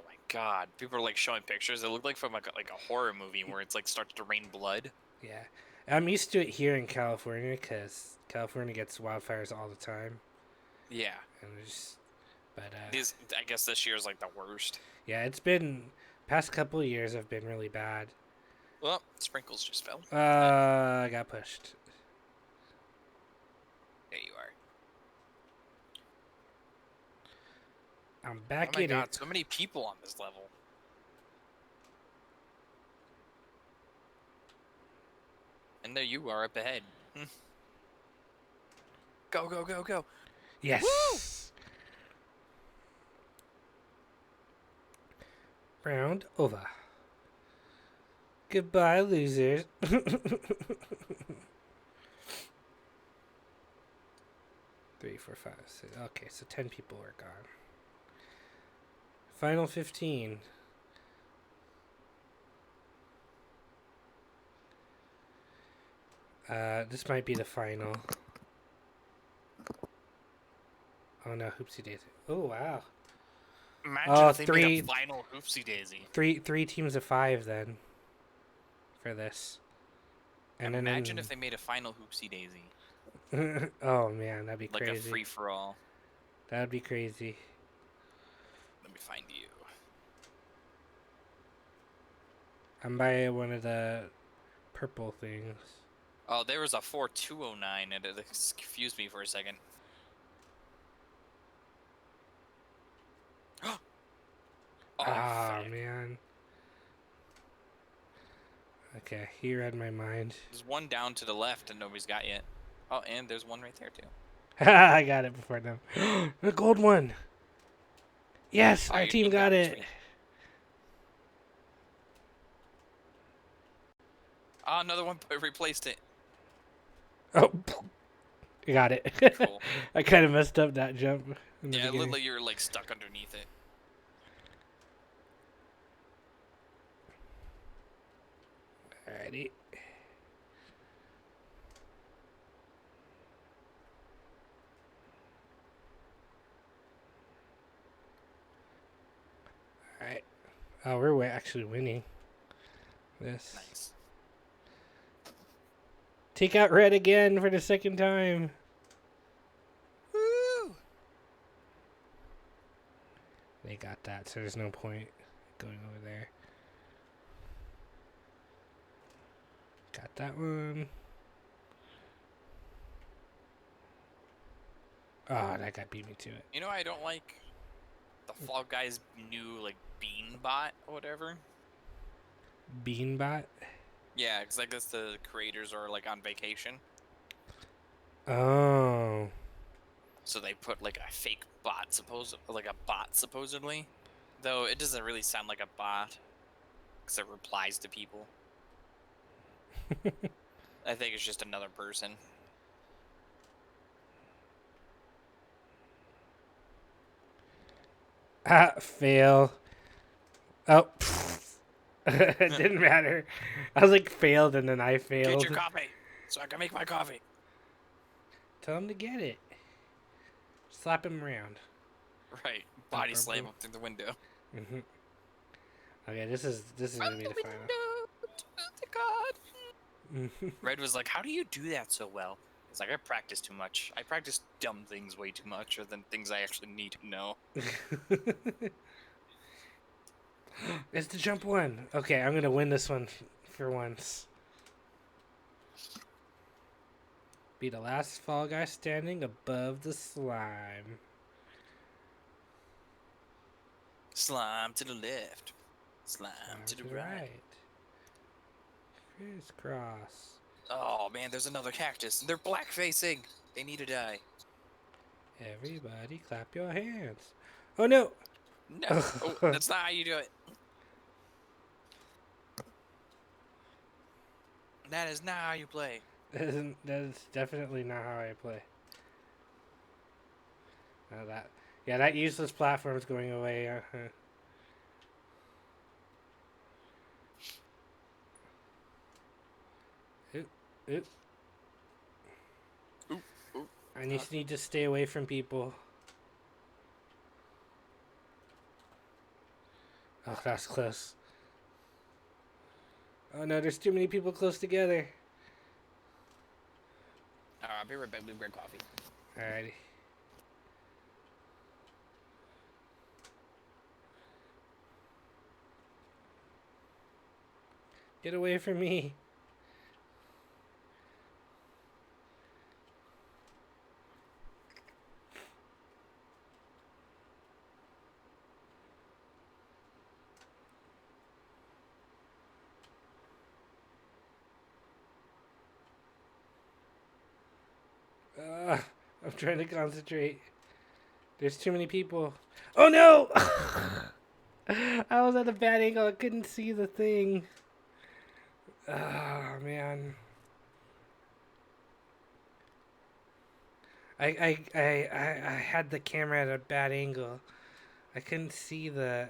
my god! People are like showing pictures. It looked like from like a horror movie where it's like starts to rain blood. Yeah, I'm used to it here in California because California gets wildfires all the time. Yeah. And I guess this year's like the worst. Yeah, it's been past couple of years have been really bad. Well, sprinkles just fell. I got pushed. There you are. I'm back in it. Oh my god, it. so many people on this level. And there you are up ahead. Go, go, go, go. Yes. Woo! Round over. Goodbye, losers. 3, 4, 5, 6. Okay, so 10 people are gone. Final 15. This might be the final. Oh no, hoopsie daisy. Oh wow. Imagine if they made a final hoopsie daisy. Three teams of 5 then. For this. And imagine if they made a final hoopsie daisy. Oh man, that'd be crazy. Like a free for all. That'd be crazy. Let me find you. I'm by one of the purple things. Oh, there was a 4209 and it confused me for a second. Oh, man. Okay, he read my mind. There's one down to the left and nobody's got yet. Oh, and there's one right there too. I got it before them. The gold one. Yes, our team got it. Oh, another one replaced it. Oh, I got it. Cool. I kind of messed up that jump. Yeah, it looked like you were like stuck underneath it. Alrighty. Alright. Oh, we're actually winning this. Nice. Take out red again for the second time. Woo! They got that, so there's no point going over there. Got that one. Oh, that guy beat me to it. You know, I don't like the Fall Guys new like bean bot or whatever. Beanbot? Yeah, because I guess the creators are like on vacation. Oh. So they put like a fake bot, supposedly. Though it doesn't really sound like a bot, because it replies to people. I think it's just another person. Fail. Oh. It didn't matter. I was like failed and then I failed. Get your coffee, so I can make my coffee. Tell him to get it. Slap him around. Right, body slam up through the window. Mm-hmm. Okay, this is gonna be the final. God. Red was like, "How do you do that so well?" It's like, I practice too much. I practice dumb things way too much, or than things I actually need to know. It's the jump one. Okay, I'm gonna win this one for once. Be the last Fall Guy standing above the slime. Slime to the left. Slime to the right. Crisscross. Oh man, there's another cactus. They're black facing. They need to die. Everybody clap your hands. Oh no! No, oh, that's not how you do it. That is not how you play. That is definitely not how I play. That useless platform's going away. Oop. Oop, oop. I just need to stay away from people. Oh, that's close. Oh no, there's too many people close together. I'll be right back with coffee. Alrighty. Get away from me. I'm trying to concentrate. There's too many people. Oh no! I was at a bad angle. I couldn't see the thing. Oh man. I had the camera at a bad angle. I couldn't see the.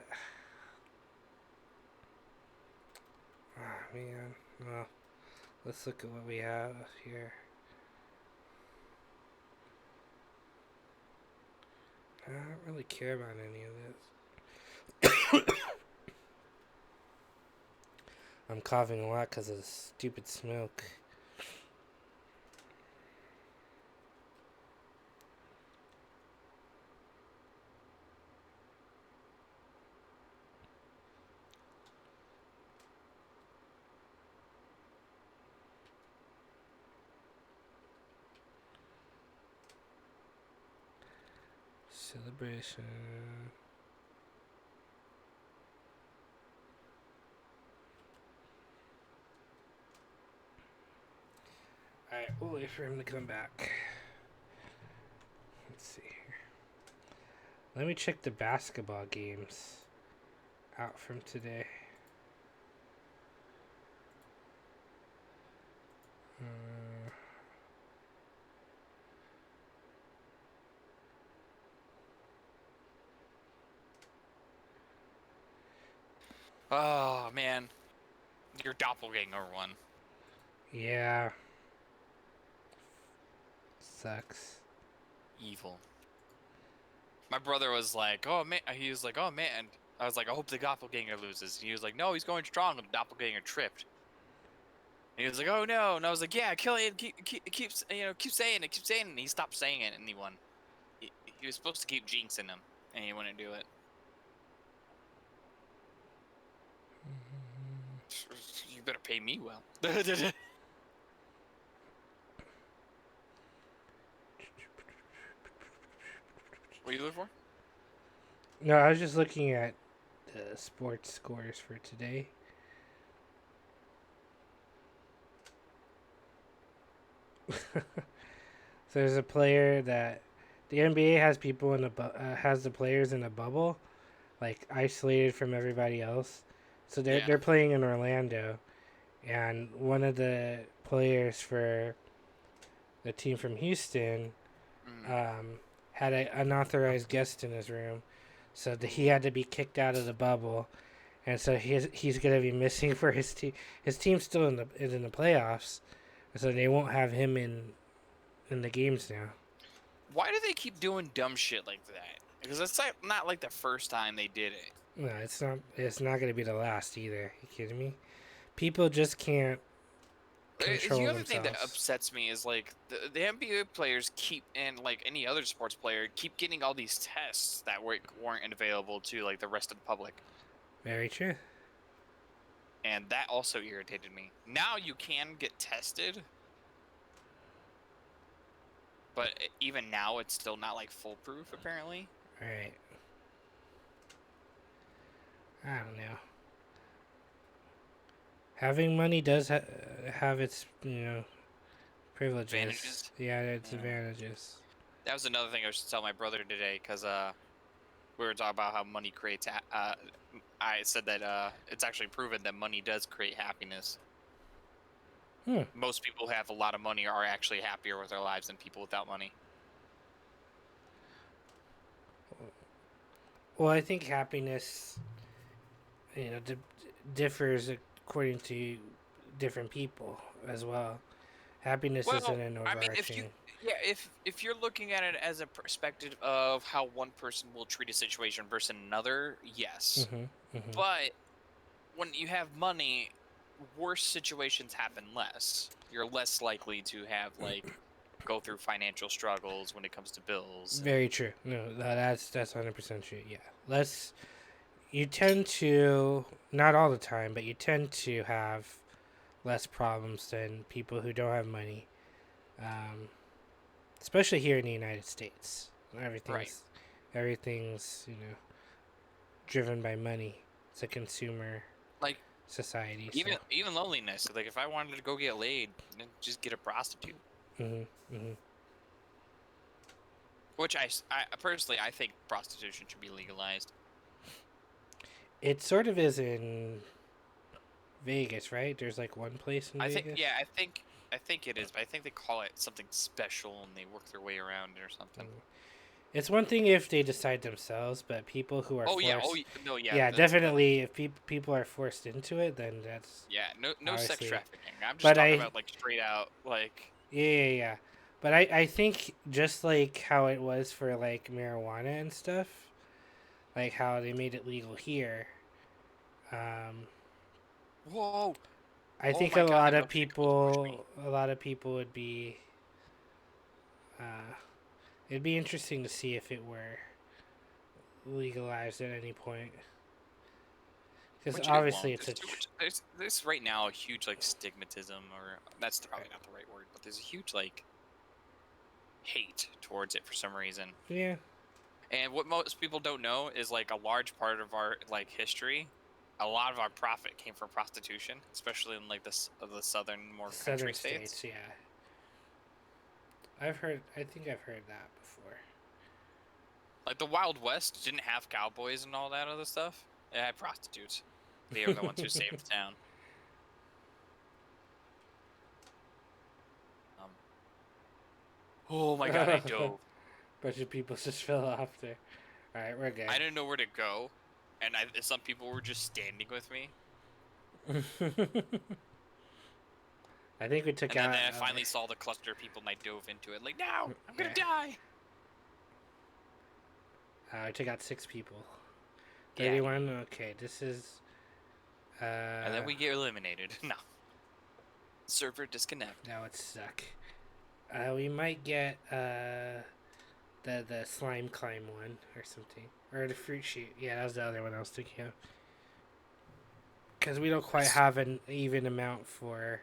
Oh man. Well, let's look at what we have here. I don't really care about any of this. I'm coughing a lot because of the stupid smoke. Celebration. Alright, we'll wait for him to come back. Let's see here. Let me check the basketball games out from today. Oh man, your doppelganger one. Yeah. Sucks. Evil. My brother was like, "Oh man," he was like, "Oh man." I was like, "I hope the doppelganger loses." And he was like, "No, he's going strong." And the doppelganger tripped. And he was like, "Oh no!" And I was like, "Yeah, kill it. Keep saying it. Keep saying it." And he stopped saying it, and he won. He was supposed to keep jinxing him, and he wouldn't do it. You better pay me well. What are you looking for? No, I was just looking at the sports scores for today. So there's a player that the NBA has people in has the players in a bubble, like isolated from everybody else. So they're playing in Orlando, and one of the players for the team from Houston had an unauthorized guest in his room, so he had to be kicked out of the bubble, and so he's gonna be missing for his team. His team's still in the playoffs, so they won't have him in the games now. Why do they keep doing dumb shit like that? Because it's not like the first time they did it. No, it's not. It's not gonna be the last either. You kidding me? People just can't control The other themselves. thing that upsets me is like the NBA players keep, and like any other sports player, keep getting all these tests that weren't available to like the rest of the public. Very true. And that also irritated me. Now you can get tested, but even now it's still not like foolproof apparently. Right. I don't know. Having money does have its, privileges. Advantages? Yeah, its advantages. That was another thing I was telling my brother today, because we were talking about how money creates. I said that it's actually proven that money does create happiness. Most people who have a lot of money are actually happier with their lives than people without money. Well, I think happiness, differs according to different people as well. Happiness isn't an overarching. If you're looking at it as a perspective of how one person will treat a situation versus another, yes. But when you have money, worse situations happen less. You're less likely to have go through financial struggles when it comes to bills. Very true. No, that's 100% true. Yeah, less. You tend to, not all the time, but you tend to have less problems than people who don't have money. Especially here in the United States, everything's driven by money. It's a consumer society. Even loneliness. Like if I wanted to go get laid, then just get a prostitute. Which I personally, I think prostitution should be legalized. It sort of is in Vegas, right? There's like one place in Vegas. I think it is, but I think they call it something special and they work their way around it or something. It's one thing if they decide themselves, but people who are forced. No, yeah. Yeah, definitely. If people are forced into it, then that's. Yeah, no sex trafficking. I'm just But talking about like straight out like. Yeah. But I think just like how it was for like marijuana and stuff, like how they made it legal here. Whoa. I think a lot of people would be. It'd be interesting to see if it were legalized at any point. Because obviously it's there's right now a huge like stigmatism, or that's probably not the right word, but there's a huge like hate towards it for some reason. Yeah. And what most people don't know is like a large part of our like history, a lot of our profit came from prostitution, especially in like the southern country states. Yeah. I think I've heard that before. Like the Wild West didn't have cowboys and all that other stuff. It had prostitutes. They were the ones who saved the town. Oh my god, I dove. Bunch of people just fell off there. Alright, we're good. I didn't know where to go, and some people were just standing with me. I think we took out... And then I finally saw the cluster of people and I dove into it. Like, no! I'm gonna die! I took out 6 people. 31? Yeah. Okay, this is... and then we get eliminated. No. Server disconnect. That would suck. We might get the slime climb one or something. Or the fruit shoot. Yeah, that was the other one I was thinking of. Because we don't quite have an even amount for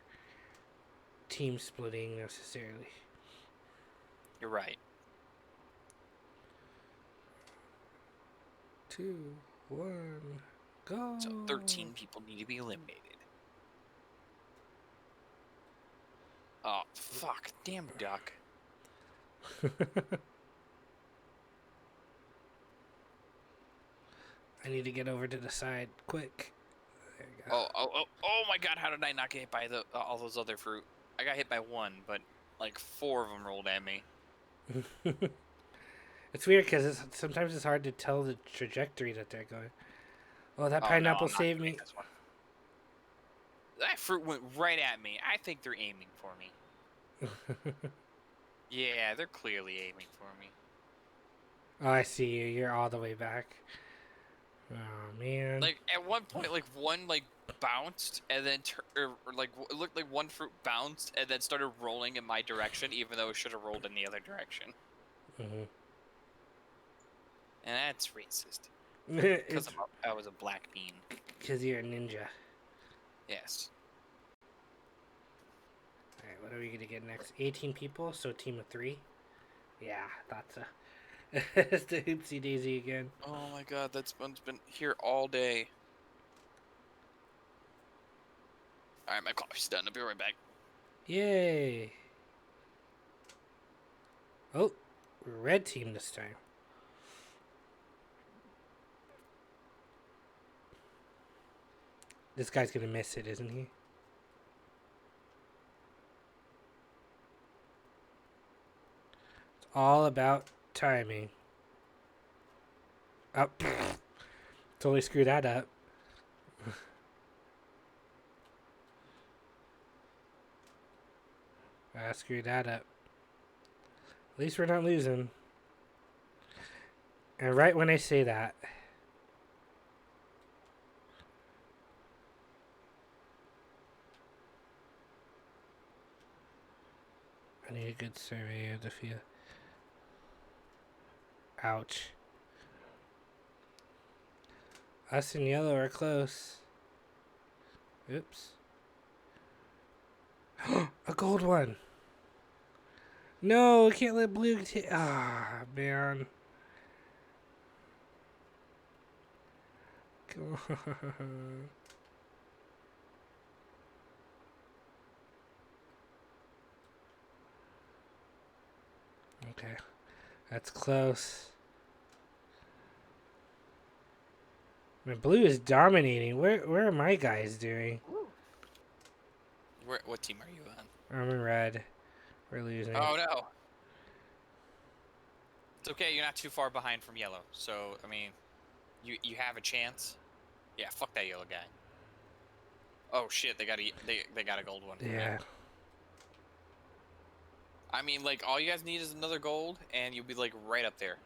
team splitting necessarily. You're right. 2, 1, go. So 13 people need to be eliminated. Oh, fuck. Damn duck. I need to get over to the side quick. There you go. Oh my god, how did I not get hit by all those other fruit? I got hit by one, but like 4 of them rolled at me. It's weird because sometimes it's hard to tell the trajectory that they're going. Oh, that pineapple saved me. That fruit went right at me. I think they're aiming for me. Yeah, they're clearly aiming for me. Oh, I see you. You're all the way back. Oh, man. Like, at one point, like, one, like, bounced, and then, it looked like one fruit bounced, and then started rolling in my direction, even though it should have rolled in the other direction. Mm-hmm. And that's racist. Because I was a black bean. Because you're a ninja. Yes. Alright, what are we going to get next? 18 people, so team of 3? Yeah, thought so. It's the Oopsie Daisy again. Oh my god, that one's been here all day. Alright, my coffee's done. I'll be right back. Yay! Oh, red team this time. This guy's gonna miss it, isn't he? It's all about timing. Oh, totally screwed that up. I screwed that up. At least we're not losing. And right when I say that, I need a good survey of the field. Ouch. Us in yellow are close. Oops. A gold one. No, I can't let blue take. Ah, man. Come on. Okay. That's close. My blue is dominating. Where are my guys doing? What team are you on? I'm in red. We're losing. Oh no. It's okay. You're not too far behind from yellow. So I mean, you have a chance. Yeah, fuck that yellow guy. Oh shit, they got a gold one. Yeah. I mean, like, all you guys need is another gold, and you'll be like right up there.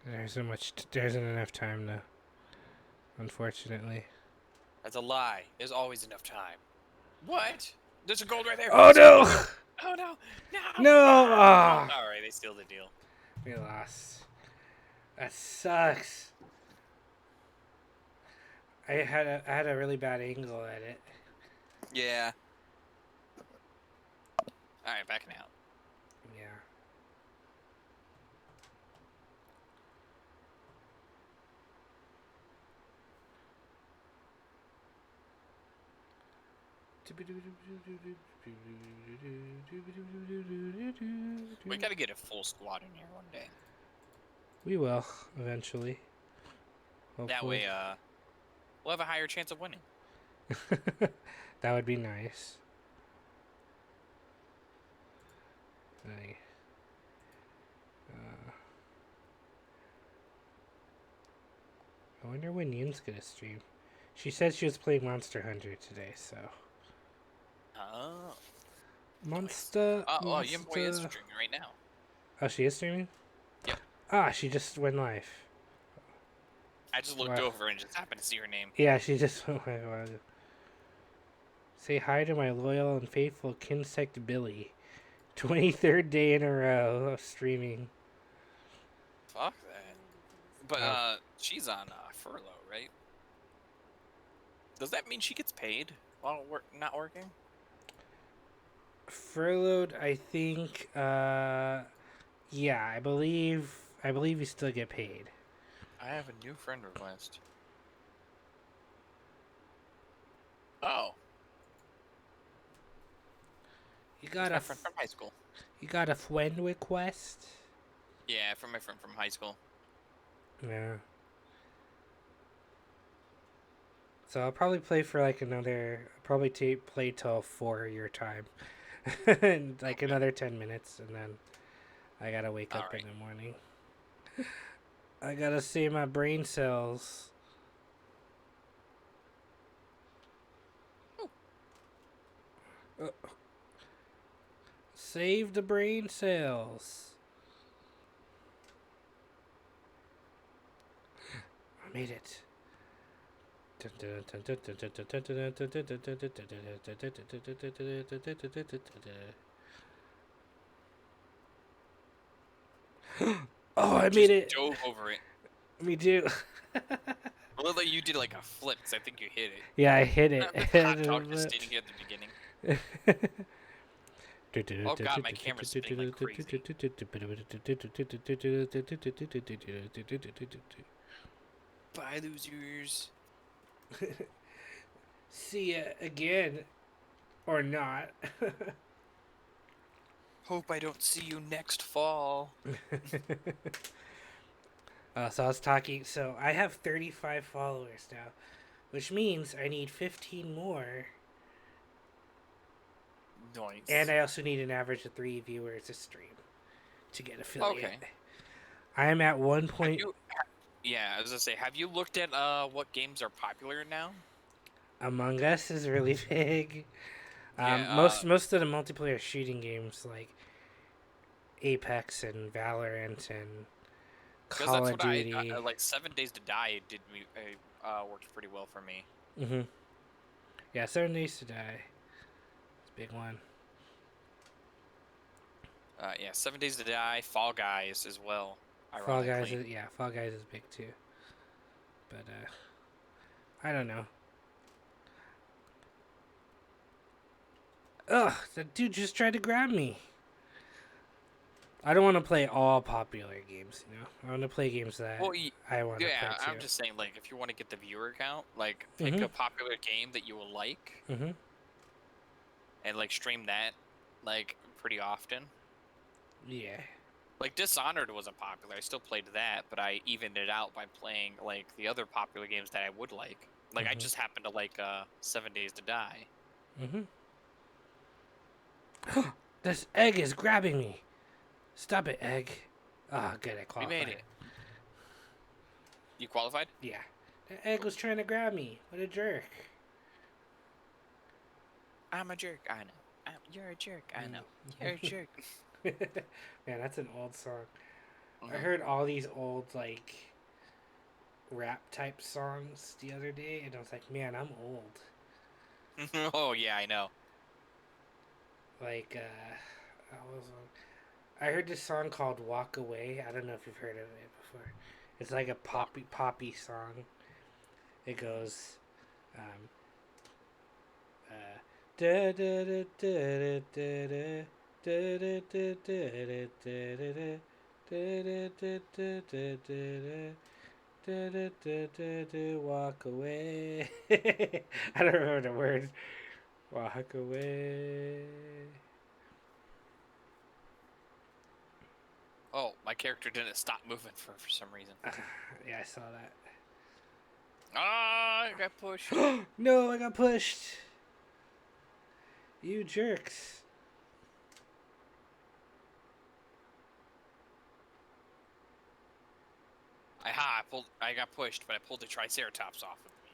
There isn't enough time though. Unfortunately. That's a lie. There's always enough time. What? There's a gold right there. Oh no! Oh no! No! No! Ah. All right, they sealed the deal. We lost. That sucks. I had a really bad angle at it. Yeah. All right, backing out. Yeah. We gotta get a full squad in here one day. We will eventually. Hopefully. That way, we'll have a higher chance of winning. That would be nice. I wonder when Yin's gonna stream. She said she was playing Monster Hunter today, so. Oh. Monster. Oh, Yin Boy is streaming right now. Oh, she is streaming? Yep. Ah, she just went live. I just looked over and just happened to see her name. Yeah, she just went live. Say hi to my loyal and faithful Kinsect Billy. 23rd day in a row of streaming. Fuck that. But, she's on furlough, right? Does that mean she gets paid while not working? Furloughed, I think, yeah, I believe you still get paid. I have a new friend request. Oh. You got my friend from high school. You got a friend request? Yeah, from my friend from high school. Yeah. So I'll probably play for like play till 4 your time. Like another 10 minutes, and then I gotta wake up in the morning. I gotta save my brain cells. Save the brain cells. I made it. Oh, I made it. Dove over it. Me too. Well, like you did like a flip, because I think you hit it. Yeah, I hit it. Hot dog just standing here at the beginning. Oh god, my camera's spinning like crazy. Bye, losers. See ya again. Or not. Hope I don't see you next fall. So I was talking. So I have 35 followers now, which means I need 15 more. Nice. And I also need an average of 3 viewers a stream to get affiliate. Okay. I am at 1 point. Yeah, I was gonna say, have you looked at what games are popular now? Among Us is really big. Yeah, most of the multiplayer shooting games like Apex and Valorant and Call of Duty. Like 7 Days to Die worked pretty well for me. Mhm. Yeah, 7 Days to Die. It's a big one. Yeah, 7 Days to Die, Fall Guys as well. Fall Guys is big too. But I don't know. Ugh, that dude just tried to grab me. I don't want to play all popular games, you know? I want to play games that I want to play too. Yeah, I'm just saying, like, if you want to get the viewer count, like, pick a popular game that you will like, and, like, stream that, like, pretty often. Yeah. Like Dishonored wasn't popular. I still played that, but I evened it out by playing like the other popular games that I would like. Like I just happened to like 7 Days to Die. This egg is grabbing me. Stop it, egg. Oh, good, I qualified. We made it. You qualified? Yeah. The egg was trying to grab me. What a jerk. I'm a jerk. I know. You're a jerk. I know. You're a jerk. Man, that's an old song. I heard all these old, like, rap type songs the other day, and I was like, man, I'm old. Oh, yeah, I know. Like, I heard this song called Walk Away. I don't know if you've heard of it before. It's like a poppy song. It goes, da da da da da da da da da da walk away. I don't remember the words. Walk away. Oh, my character didn't stop moving for some reason. Yeah, I saw that. Ah, I got pushed. No, I got pushed. You jerks. I got pushed, but I pulled the Triceratops off of me.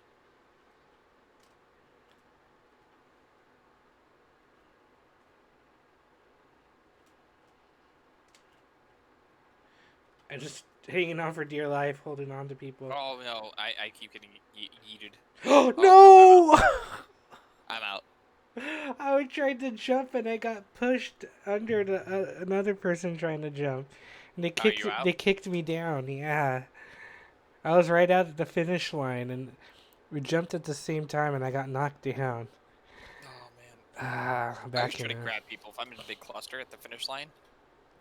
I'm just hanging on for dear life, holding on to people. Oh no, I keep getting yeeted. Oh no! I'm out. I tried to jump and I got pushed under another person trying to jump, and they kicked me down. Yeah, I was right out at the finish line, and we jumped at the same time, and I got knocked down. Oh man. I always try to grab people if I'm in a big cluster at the finish line.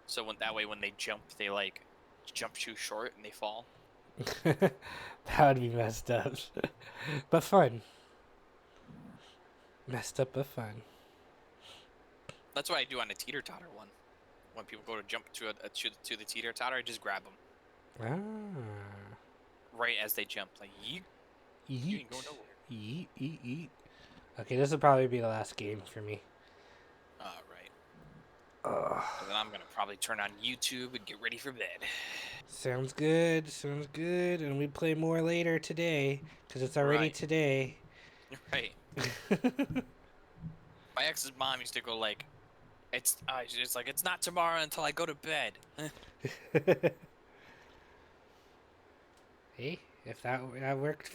So when they jump, they like jump too short and they fall. That would be messed up, but fun. Messed up but fun. That's what I do on a teeter-totter one. When people go to jump to the teeter-totter, I just grab them. Ah. Right as they jump, like yeet. You ain't going nowhere. Yeet. Okay, this will probably be the last game for me. Right. And then I'm gonna probably turn on YouTube and get ready for bed. Sounds good. And we play more later today, because it's already today. Right. My ex's mom used to go like, it's like it's not tomorrow until I go to bed. Hey, if that worked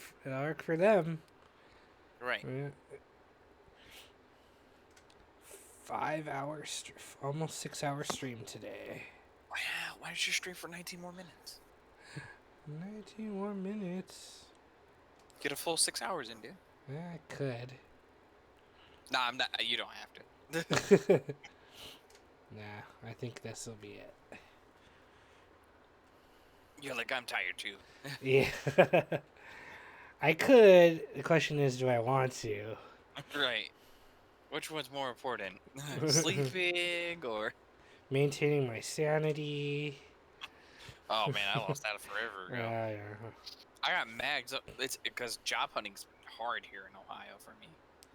for them. Right. 5 hours, almost 6 hour stream today. Wow, why did you stream for 19 more minutes? 19 more minutes. Get a full 6 hours in, dude. Yeah, I could. Nah, I'm not. You don't have to. Nah, I think this will be it. You're like, I'm tired too. Yeah. I could. The question is, do I want to? Right. Which one's more important? Sleeping or maintaining my sanity? Oh man, I lost that forever ago. Yeah. I got mags up. It's because job hunting's hard here in Ohio for me.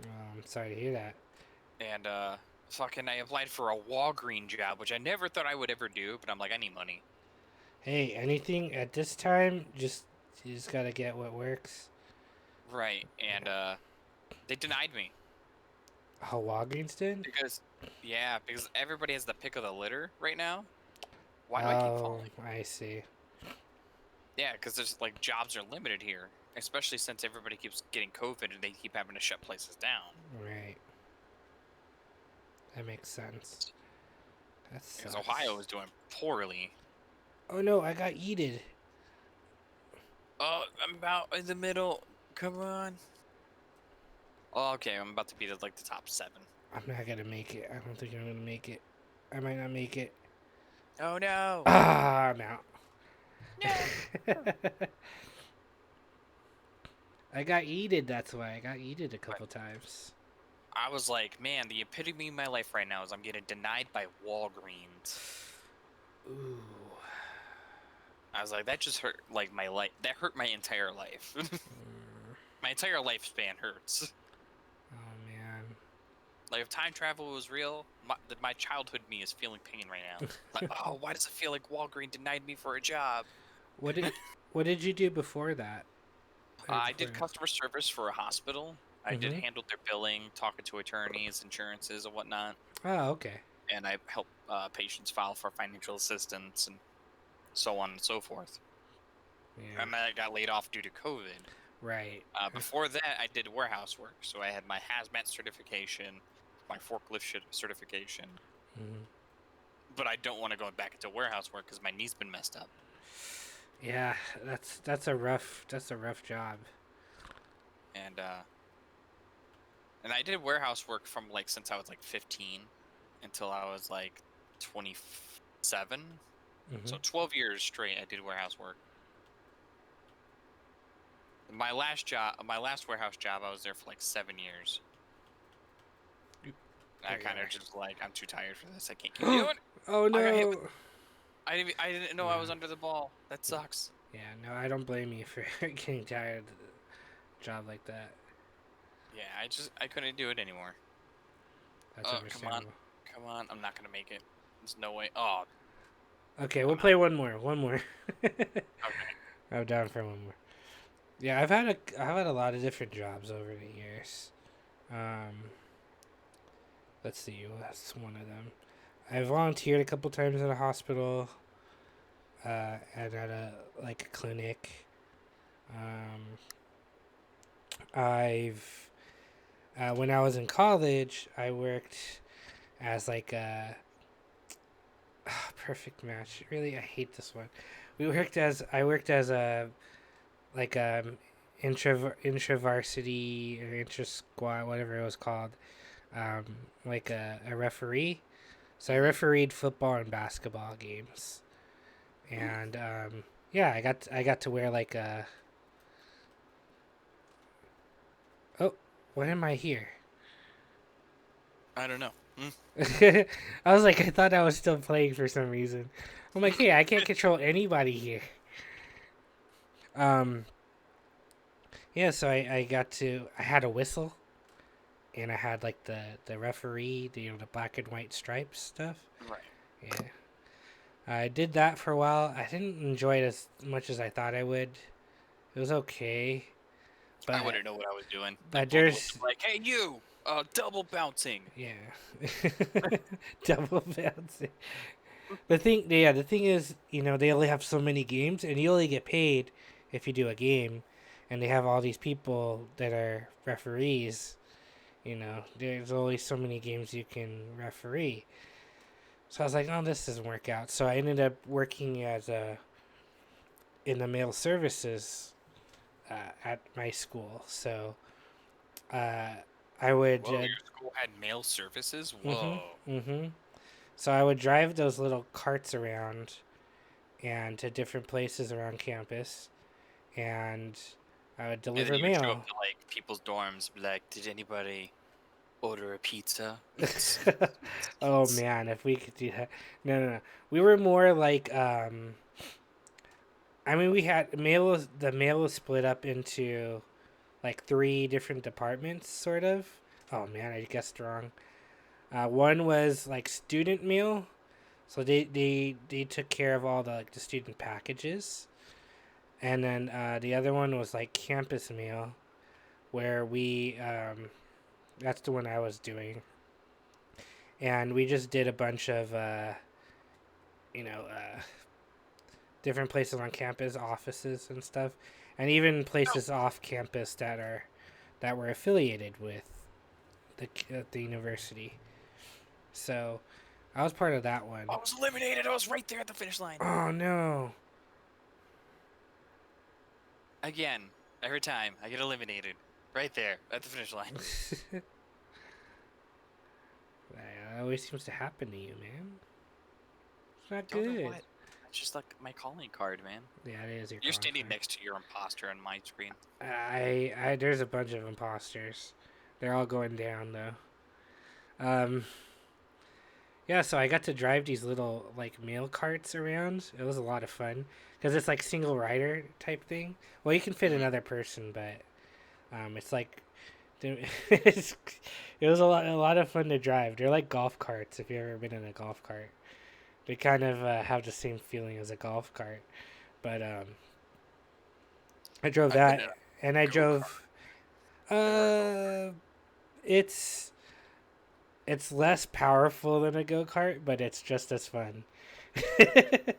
Oh, I'm sorry to hear that. And fucking I applied for a Walgreens job, which I never thought I would ever do, but I'm like, I need money. Hey, anything at this time, you just gotta get what works. Right, and they denied me. Oh, Walgreens did? Because everybody has the pick of the litter right now. Why do I keep falling? I see. Yeah, because there's like jobs are limited here, especially since everybody keeps getting COVID and they keep having to shut places down. Right. That makes sense. Because Ohio is doing poorly. Oh no, I got yeeted. Oh, I'm about in the middle. Come on. Oh, okay, I'm about to be at like the top 7. I'm not gonna make it. I don't think I'm gonna make it. I might not make it. Oh no. Ah, I'm out. No. I got yeeted, that's why. I got yeeted a couple times. I was like, man, the epitome of my life right now is I'm getting denied by Walgreens. Ooh. I was like, that just hurt like my life. That hurt my entire life. My entire lifespan hurts. Oh man. Like if time travel was real, my childhood me is feeling pain right now. Like, oh, why does it feel like Walgreens denied me for a job? What did you do before that? I did customer service for a hospital. I did Mhm. handle their billing, talking to attorneys, insurances, and whatnot. Oh, okay. And I helped patients file for financial assistance and so on and so forth. Yeah. And I got laid off due to COVID. Right. Before that, I did warehouse work. So I had my hazmat certification, my forklift certification. Mhm. But I don't want to go back into warehouse work because my knee's been messed up. Yeah, that's a rough job. And I did warehouse work from like since I was like 15 until I was like 27. So 12 years straight I did warehouse work. My last warehouse job, I was there for like 7 years. I kind of just like, I'm too tired for this. I can't keep doing it. Oh no! I got hit with, I didn't know I was under the ball. That sucks. Yeah, no, I don't blame you for getting tired of a job like that. Yeah, I couldn't do it anymore. That's understandable. Come on, I'm not gonna make it. There's no way. Oh. Okay, we'll play one more. Okay. I'm down for one more. Yeah, I've had a lot of different jobs over the years. Let's see, what's one of them? I volunteered a couple times at a hospital, and at a clinic. I've when I was in college, I worked as like a perfect match. Really, I hate this one. I worked as a intra-varsity or intra-squad, whatever it was called, like a referee. So I refereed football and basketball games, and yeah, I got to wear like a. Oh, when am I here? I don't know. I was like, I thought I was still playing for some reason. I'm like, hey, I can't control anybody here. Yeah, so I had a whistle, and I had like the referee, the black and white stripes stuff. Right. Yeah. I did that for a while. I didn't enjoy it as much as I thought I would. It was okay. But I wouldn't know what I was doing. But there's like, hey you, double bouncing. Yeah. Double bouncing. The thing is, they only have so many games, and you only get paid if you do a game, and they have all these people that are referees. There's only so many games you can referee. So I was like, oh, this doesn't work out. So I ended up working in the mail services at my school. So I would. Whoa, your school had mail services? Whoa. So I would drive those little carts around and to different places around campus, and I would deliver and then you mail. Show up to like people's dorms, be like, did anybody order a pizza? Oh man, if we could do that. No. We were more like we had mail. The mail was split up into like 3 different departments, sort of. Oh man, I guessed wrong. One was like student meal, so they took care of all the student packages, and then the other one was like campus meal, where we that's the one I was doing, and we just did a bunch of different places on campus, offices and stuff, and even places off campus that were affiliated with the university. So, I was part of that one. I was eliminated. I was right there at the finish line. Oh no! Again, every time I get eliminated, right there at the finish line. That always seems to happen to you, man. It's not Don't know good. what. It's just like my calling card, man. Yeah, it is. You're standing next to your imposter on my screen. There's a bunch of imposters. They're all going down though. Yeah, so I got to drive these little like mail carts around. It was a lot of fun because it's like single rider type thing. Well, you can fit another person, but it's like it was a lot of fun to drive. They're like golf carts. If you've ever been in a golf cart, they kind of have the same feeling as a golf cart. But I drove I've been that, in a and I go-kart. drove. It's less powerful than a go kart, but it's just as fun. Okay.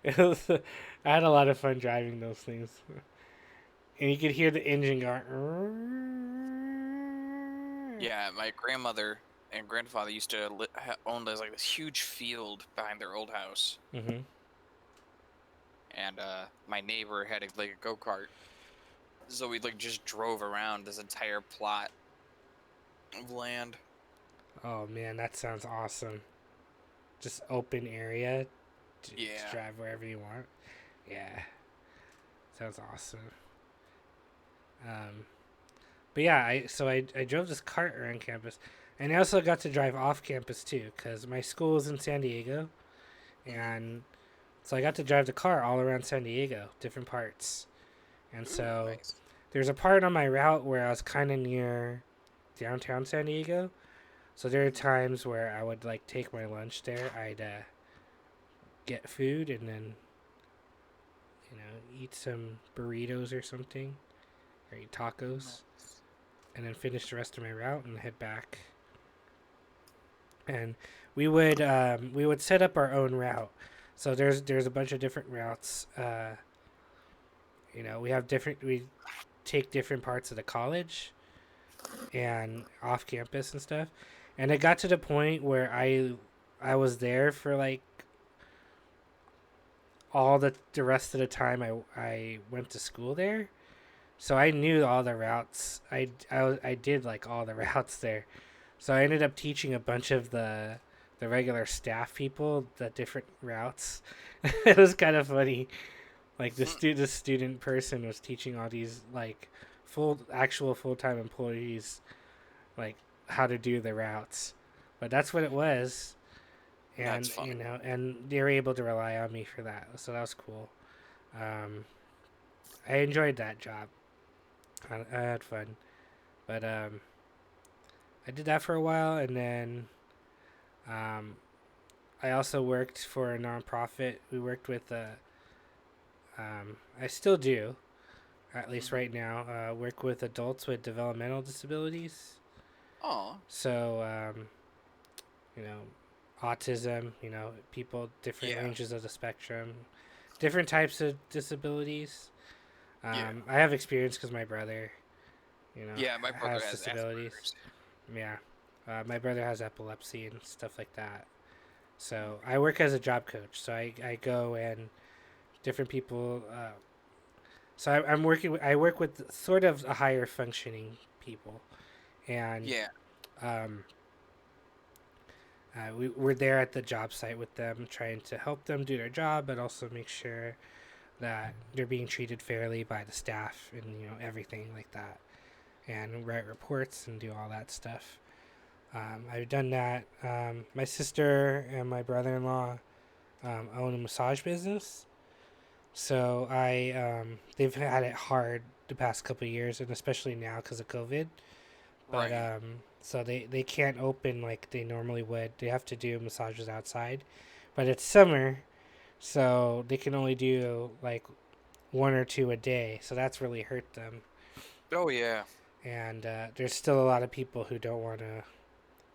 It was, I had a lot of fun driving those things, and you could hear the engine going. Yeah, my grandmother and grandfather used to own this like this huge field behind their old house, Mm-hmm. and my neighbor had like a go-kart, so we like just drove around this entire plot of land. Oh man, that sounds awesome. Just open area to Yeah. drive wherever you want. Yeah, sounds awesome. But yeah, I drove this cart around campus, and I also got to drive off campus too, because my school is in San Diego, and so I got to drive the car all around San Diego, different parts. And so Nice. there's a part on my route where I was kind of near downtown San Diego. So there are times where I would like take my lunch there. I'd get food and then eat some burritos or something, or eat tacos, and then finish the rest of my route and head back. And we would set up our own route. So there's a bunch of different routes. We take different parts of the college and off campus and stuff. And it got to the point where I was there for like all the rest of the time I went to school there. So I knew all the routes. I did like all the routes there. So I ended up teaching a bunch of the regular staff people the different routes. It was kind of funny. Like the student person was teaching all these like actual full-time employees like how to do the routes. But that's what it was. And That's funny. and they were able to rely on me for that. So that was cool. I enjoyed that job. I had fun. But I did that for a while, and then I also worked for a nonprofit. We worked with I still do, at least right now, work with adults with developmental disabilities. Oh. So, autism, people, different ranges of the spectrum, different types of disabilities. I have experience because my brother, my brother has disabilities. Asperger's. Yeah. My brother has epilepsy and stuff like that. So I work as a job coach. So I go and different people. So I work with sort of a higher functioning people, and we're there at the job site with them, trying to help them do their job, but also make sure that they're being treated fairly by the staff and everything like that, and write reports and do all that stuff. I've done that. My sister and my brother-in-law own a massage business, so they've had it hard the past couple of years, and especially now because of COVID. But so they can't open like they normally would. They have to do massages outside, but it's summer, so they can only do like 1 or 2 a day. So that's really hurt them. Oh yeah. And there's still a lot of people who don't want to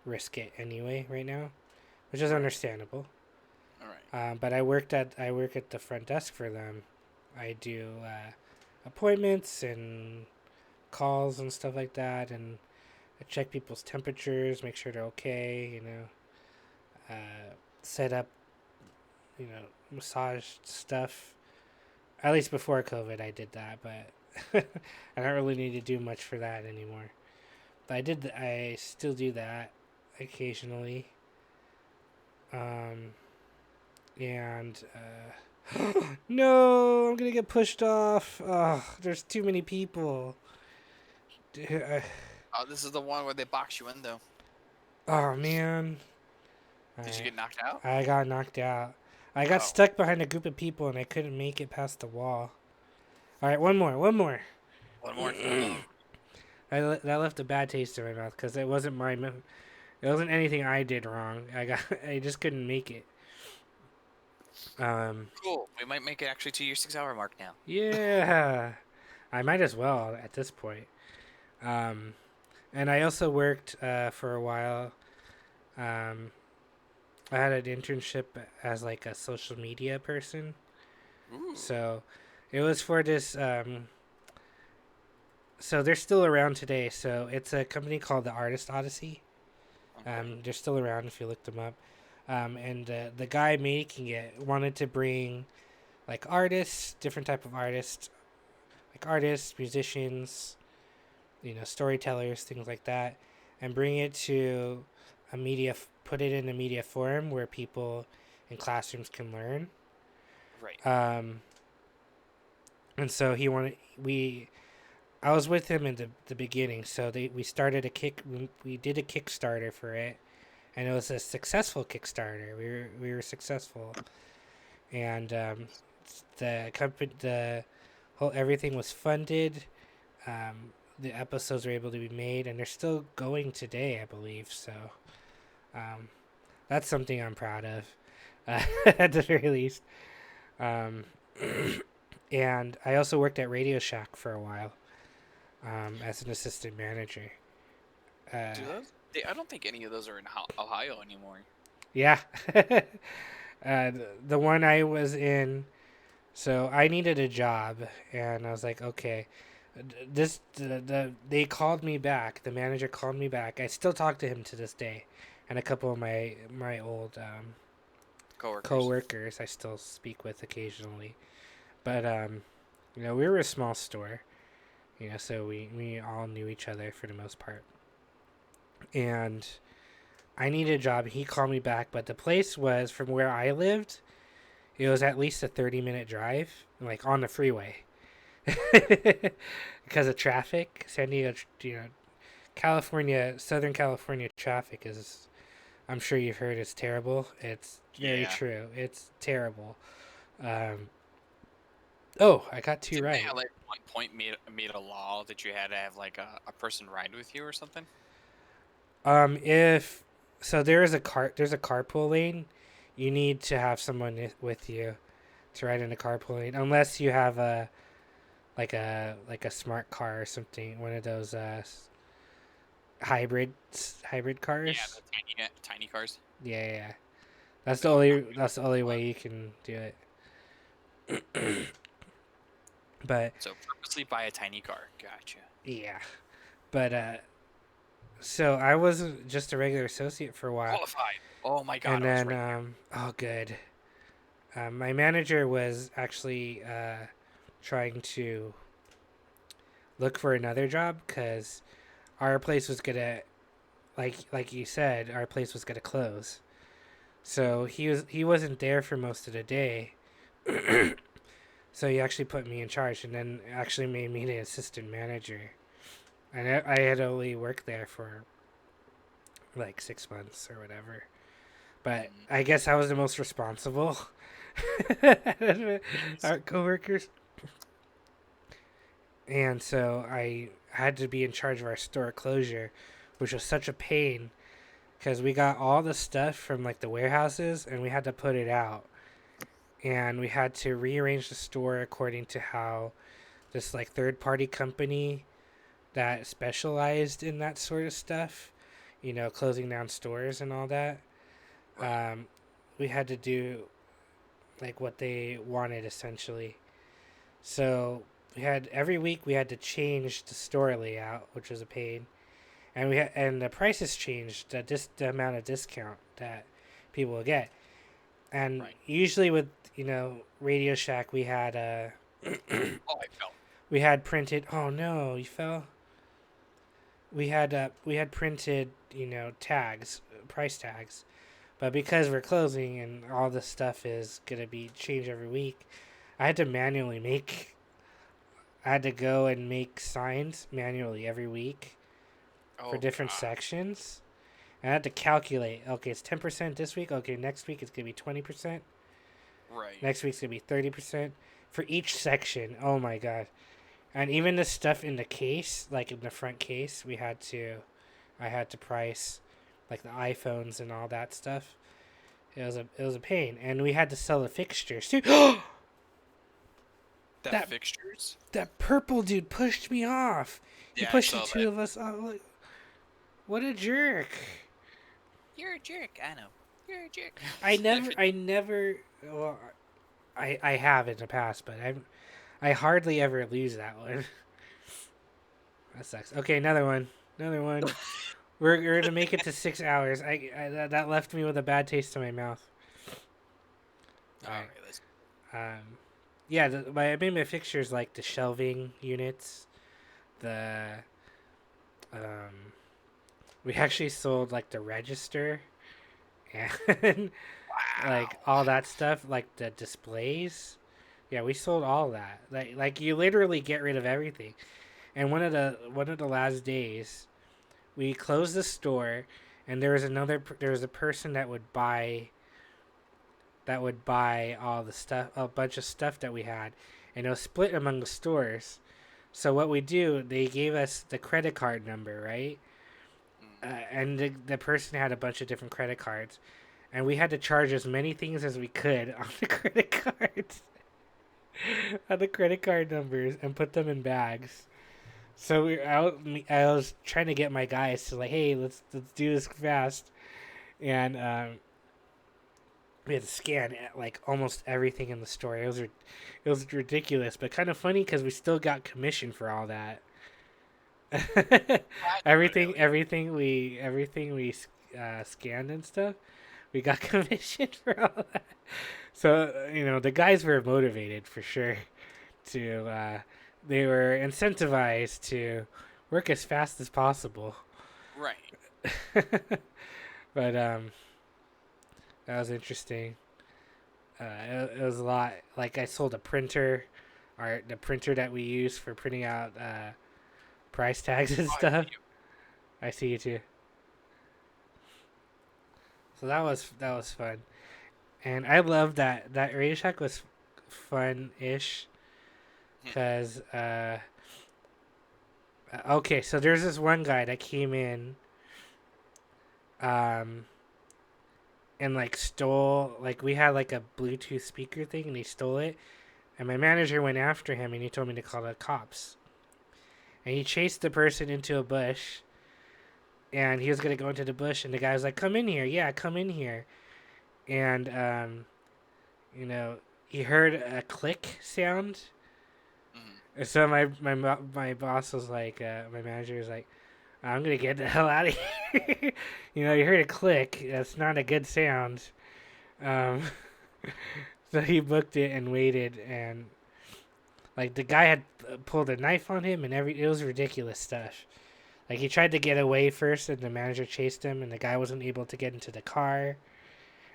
risk it anyway right now, which is understandable. All right. But I work at the front desk for them. I do appointments and calls and stuff like that, and I check people's temperatures, make sure they're okay. Set up, massage stuff. At least before COVID, I did that, but I don't really need to do much for that anymore. But I still do that occasionally. And no, I'm gonna get pushed off. Oh, there's too many people. Oh, this is the one where they box you in, though. Oh man. Did you get knocked out? I got knocked out. I got stuck behind a group of people and I couldn't make it past the wall. All right, one more. One more. That left a bad taste in my mouth because it wasn't it wasn't anything I did wrong. I just couldn't make it. Cool. We might make it actually to your 6 hour mark now. Yeah, I might as well at this point. And I also worked for a while. I had an internship as like a social media person. Ooh. So it was for this. So they're still around today. So it's a company called the Artist Odyssey. They're still around if you look them up. And the guy making it wanted to bring like artists, different type of artists, like artists, musicians, storytellers, things like that, and bring it to a media, put it in a media forum where people in classrooms can learn. Right. And so I was with him in the beginning, so we did a Kickstarter for it, and it was a successful Kickstarter. We were successful, and everything was funded. The episodes were able to be made, and they're still going today, I believe. So, that's something I'm proud of, at the very least. And I also worked at Radio Shack for a while, as an assistant manager. I don't think any of those are in Ohio anymore. Yeah. The one I was in, so I needed a job, and I was like, okay. They called me back. The manager called me back. I still talk to him to this day, and a couple of my old co-workers I still speak with occasionally. But we were a small store, so we all knew each other for the most part. And I needed a job. He called me back, but the place was from where I lived. It was at least a 30-minute drive, like on the freeway. Because of traffic. San Diego, Southern California traffic is, I'm sure you've heard, it's terrible. It's very true. It's terrible. I got two right. They, like, one point made a law that you had to have like a person ride with you or something? There's a carpool lane, you need to have someone with you to ride in a carpool lane, unless you have a smart car or something, one of those hybrid cars. Yeah, the tiny cars. Yeah. That's the only way you can do it. But so purposely buy a tiny car. Gotcha. Yeah, but so I was just a regular associate for a while. Qualified. Oh my god. And then good. My manager was actually trying to look for another job because our place was gonna, like you said, our place was gonna close. So he wasn't there for most of the day. So he actually put me in charge, and then actually made me the assistant manager. And I had only worked there for like 6 months or whatever. But I guess I was the most responsible our coworkers. And so I had to be in charge of our store closure, which was such a pain because we got all the stuff from like the warehouses and we had to put it out. And we had to rearrange the store according to how this like third-party company that specialized in that sort of stuff, closing down stores and all that. We had to do like what they wanted essentially. So every week we had to change the store layout, which was a pain. And the prices changed, the amount of discount that people will get. And usually with, Radio Shack, we had I fell. We had printed. Oh no, you fell. We had printed, tags, price tags, but because we're closing and all this stuff is gonna be changed every week, I had to go and make signs manually every week for different sections, I had to calculate. Okay, it's 10% this week. Okay, next week it's gonna be 20%. Right. Next week's gonna be 30% for each section. Oh my god! And even the stuff in the case, like in the front case, I had to price, like the iPhones and all that stuff. It was a pain, and we had to sell the fixtures too. That fixtures? That purple dude pushed me off. He Yeah, I pushed the saw two that. of us off. Like, what a jerk! You're a jerk. I know. You're a jerk. I never. Well, I have in the past, but I hardly ever lose that one. That sucks. Okay, another one. We're gonna make it to 6 hours. That left me with a bad taste in my mouth. Alright, let's. Yeah, I made my fixtures like the shelving units, we actually sold like the register, and like all that stuff, like the displays. Yeah, we sold all that. Like you literally get rid of everything. And one of the last days, we closed the store, and there was a person that would buy all the stuff, a bunch of stuff that we had, and it was split among the stores. So what we do, they gave us the credit card number, right? And the person had a bunch of different credit cards, and we had to charge as many things as we could on the credit cards, on the credit card numbers, and put them in bags. So I was trying to get my guys to like, hey, let's do this fast, and we had to scan like almost everything in the store. It was ridiculous, but kind of funny because we still got commission for all that. everything we scanned and stuff, we got commission for all that. So the guys were motivated for sure to. They were incentivized to work as fast as possible. Right. But that was interesting. It was a lot. Like I sold a printer, the printer that we use for printing out price tags and stuff. I see you too. So that was fun, and I love that Radio Shack was fun-ish, because okay, so there's this one guy that came in, and like stole, like we had like a Bluetooth speaker thing, and he stole it, and my manager went after him, and he told me to call the cops, and he chased the person into a bush, and he was gonna go into the bush, and the guy was like, "Come in here, yeah, come in here," and he heard a click sound. And so my boss was like, my manager was like, "I'm gonna get the hell out of here." You heard a click. That's not a good sound. So he booked it and waited, and like the guy had pulled a knife on him, and it was ridiculous stuff. Like he tried to get away first, and the manager chased him, and the guy wasn't able to get into the car,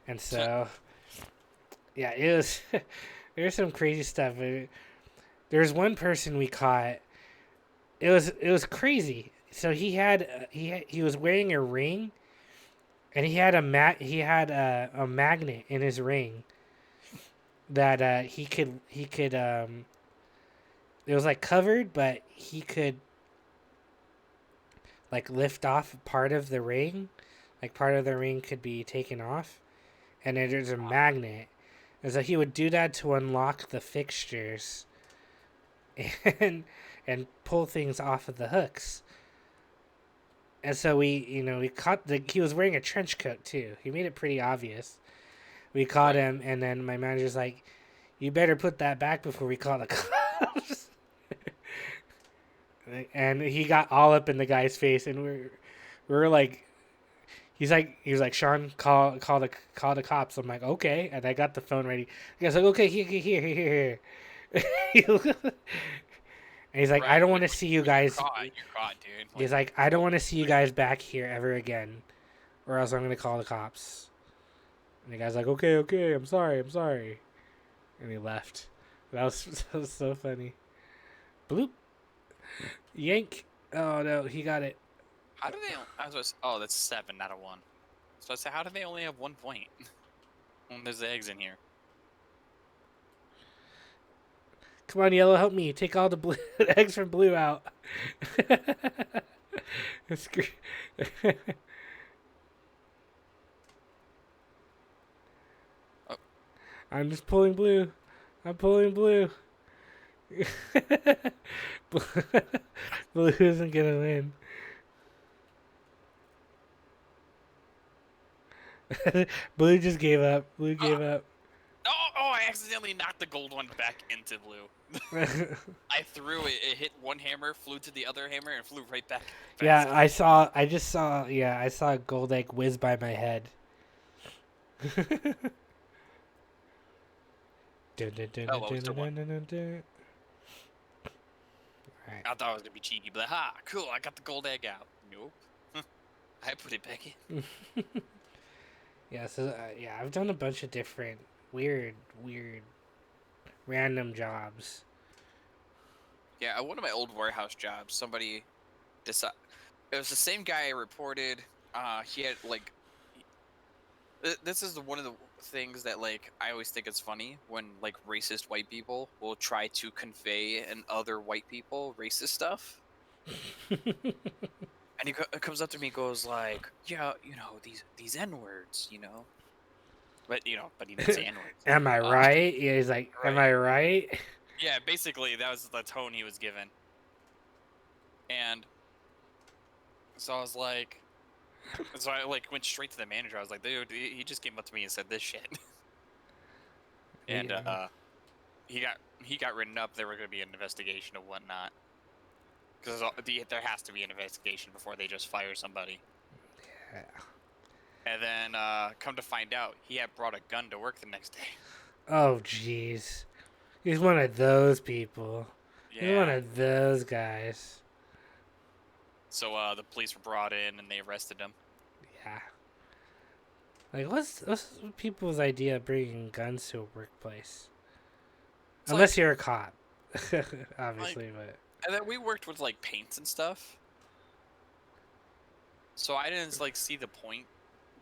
and so yeah, it was. There's some crazy stuff. There's one person we caught. It was crazy. So he was wearing a ring, and he had a magnet in his ring that he could it was like covered, but he could like lift off part of the ring, like part of the ring could be taken off, and then there's a magnet, and so he would do that to unlock the fixtures. And pull things off of the hooks. And so we caught he was wearing a trench coat too. He made it pretty obvious. We caught him, and then my manager's like, "You better put that back before we call the cops." And he got all up in the guy's face, and we're like, he was like, "Sean, call the cops." I'm like, "Okay," and I got the phone ready. The guy's like, "Okay, here." And he's like, "I don't want to see you guys." You're caught, dude. He's like, "I don't want to see you guys back here ever again, or else I'm going to call the cops." And the guy's like, okay, I'm sorry. And he left. That was so funny. Bloop. Yank. Oh, no, he got it. How do they? Oh, that's 7, not a 1. So I said, how do they only have 1 point? When there's eggs in here. Come on, Yellow, help me. Take all the blue eggs from Blue out. Oh. I'm just pulling Blue. I'm pulling Blue. Blue isn't gonna win. Blue just gave up. Blue gave up. Oh, I accidentally knocked the gold one back into Blue. I threw it. It hit one hammer, flew to the other hammer, and flew right back. Yeah, I just saw a gold egg whiz by my head. Right. I thought it was gonna be cheeky, but cool, I got the gold egg out. Nope. I put it back in. Yeah, so I've done a bunch of different weird, random jobs. Yeah, one of my old warehouse jobs, somebody decided it was the same guy I reported. He had like, this is one of the things that like I always think it's funny when like racist white people will try to convey in other white people racist stuff. And he comes up to me and goes like, yeah, these N-words, But but he didn't say N-words. Am I right? Yeah, he's like, right. Am I right? Yeah, basically that was the tone he was given. And so I was like, so I like went straight to the manager. I was like, dude, he just came up to me and said this shit. And he got written up. There were going to be an investigation and whatnot. Because there has to be an investigation before they just fire somebody. Yeah. And then come to find out, he had brought a gun to work the next day. Oh, jeez. He's one of those people. Yeah. He's one of those guys. So the police were brought in and they arrested him. Yeah. Like, what's people's idea of bringing guns to a workplace? It's unless you're a cop, obviously, but... And then we worked with, like, paints and stuff. So I didn't, like, see the point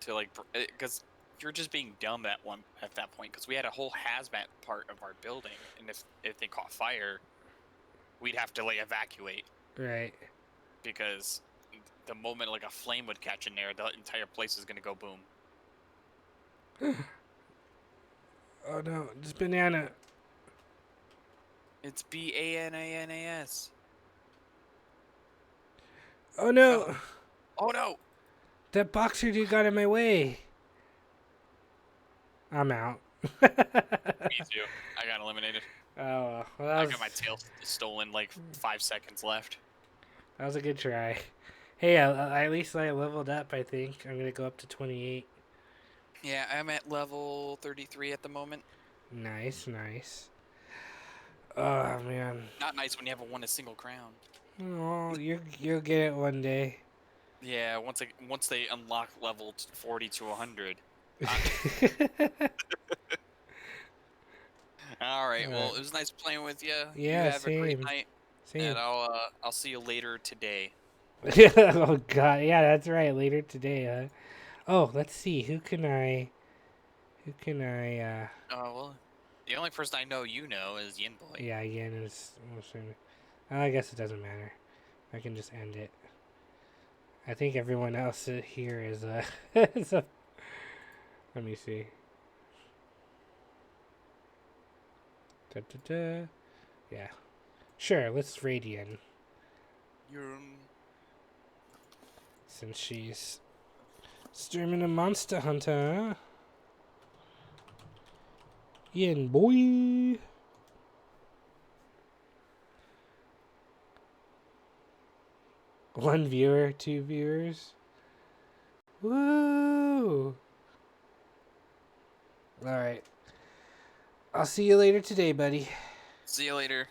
to, like... Because you're just being dumb at that point. Because we had a whole hazmat part of our building. And if they caught fire, we'd have to, like, evacuate. Right. Because the moment, like, a flame would catch in there, the entire place is going to go boom. Oh, no. It's banana. It's BANANAS. Oh no! Oh no! That boxer dude got in my way. I'm out. Me too. I got eliminated. Oh, well, I got my tail stolen. Like 5 seconds left. That was a good try. Hey, at least I leveled up. I think I'm gonna go up to 28. Yeah, I'm at level 33 at the moment. Nice, nice. Oh man. Not nice when you haven't won a single crown. Oh, you'll get it one day. Yeah, once they unlock level 40 to 100. All right. Well, it was nice playing with you. Yeah, you have same. a great night. Same. And I'll see you later today. Oh God, yeah, that's right. Later today, huh? Oh, let's see. Who can I? Well, the only person I know is Yin Boy. Yeah, Yin is. I guess it doesn't matter. I can just end it. I think everyone else here is let me see. Yeah. Sure, let's raid Yin. Since she's streaming a Monster Hunter. Yin boy. One viewer, 2 viewers. Woo! Alright. I'll see you later today, buddy. See you later.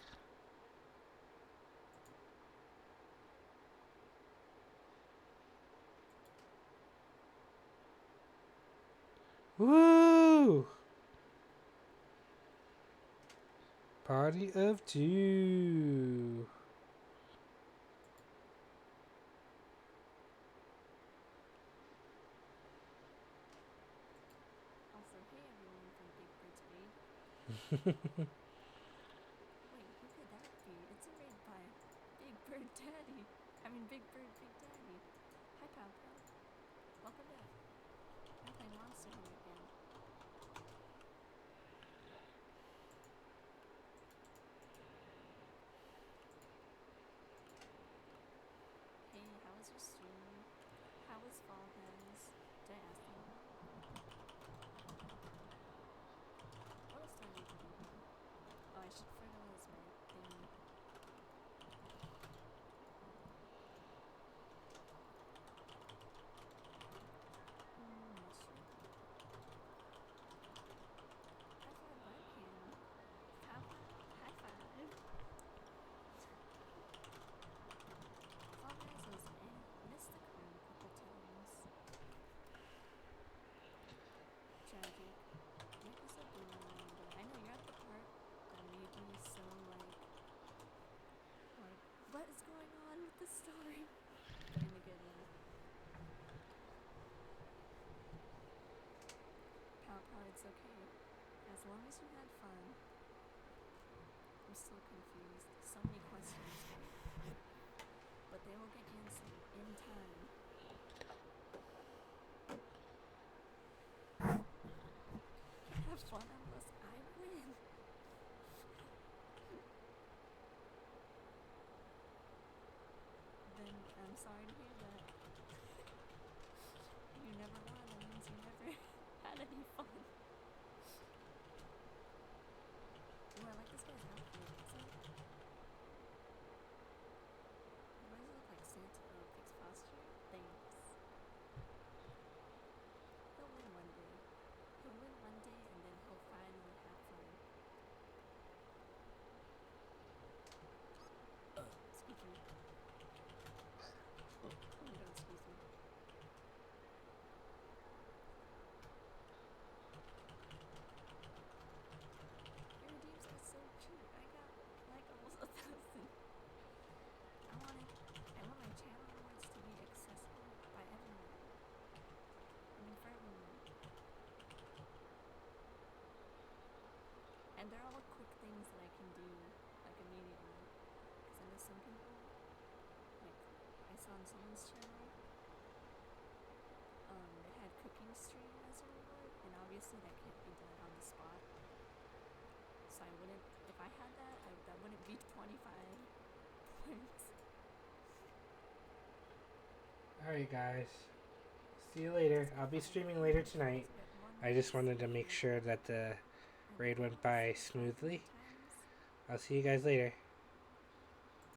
Woo! Party of 2. Wait, who could that be? It's a raid by BigBirdDaddy. I mean, BigBirdBigDaddy. Hi, Pal Pal. Welcome back. I'm playing Monster Hunter again. Hey, how was your stream? How was Fall Guys? Did I ask them? What else do I need to do here? Oh, I should fertilize my thing. Mushroom. High five, webcam. Pow pow. High five. Fall Guys was missed the crew a couple times. Tragic. Yakuza Blue Reminder. I know you're at the part that made me so like, what is going on with the story? But in a good way. Pow pow, it's okay. As long as you had fun. I'm still confused. So many questions. But they will get answered in time. Can't have fun unless I win. Then I'm sorry to hear that. You never won, that means you never had any fun. Ooh, I like this guy's outfit. Why does it look like Santa? Oh, fixed posture? Thanks. He'll win one day. He'll win one day and then he'll finally have fun. Excuse me. Oh, don't excuse me. Your redeems are so cute. I got like almost 1,000. I want my channel rewards to be accessible by everyone. I mean, for everyone. And they're all quick things that I can do, like, immediately. Because I know some people, like, I saw on someone's channel, they had cooking stream as a reward, and obviously that can't be done on the spot. So I wouldn't, if I had that, that wouldn't be 25 points. Alright, guys. See you later. I'll be streaming later tonight. I just wanted to make sure that the raid went by smoothly. I'll see you guys later.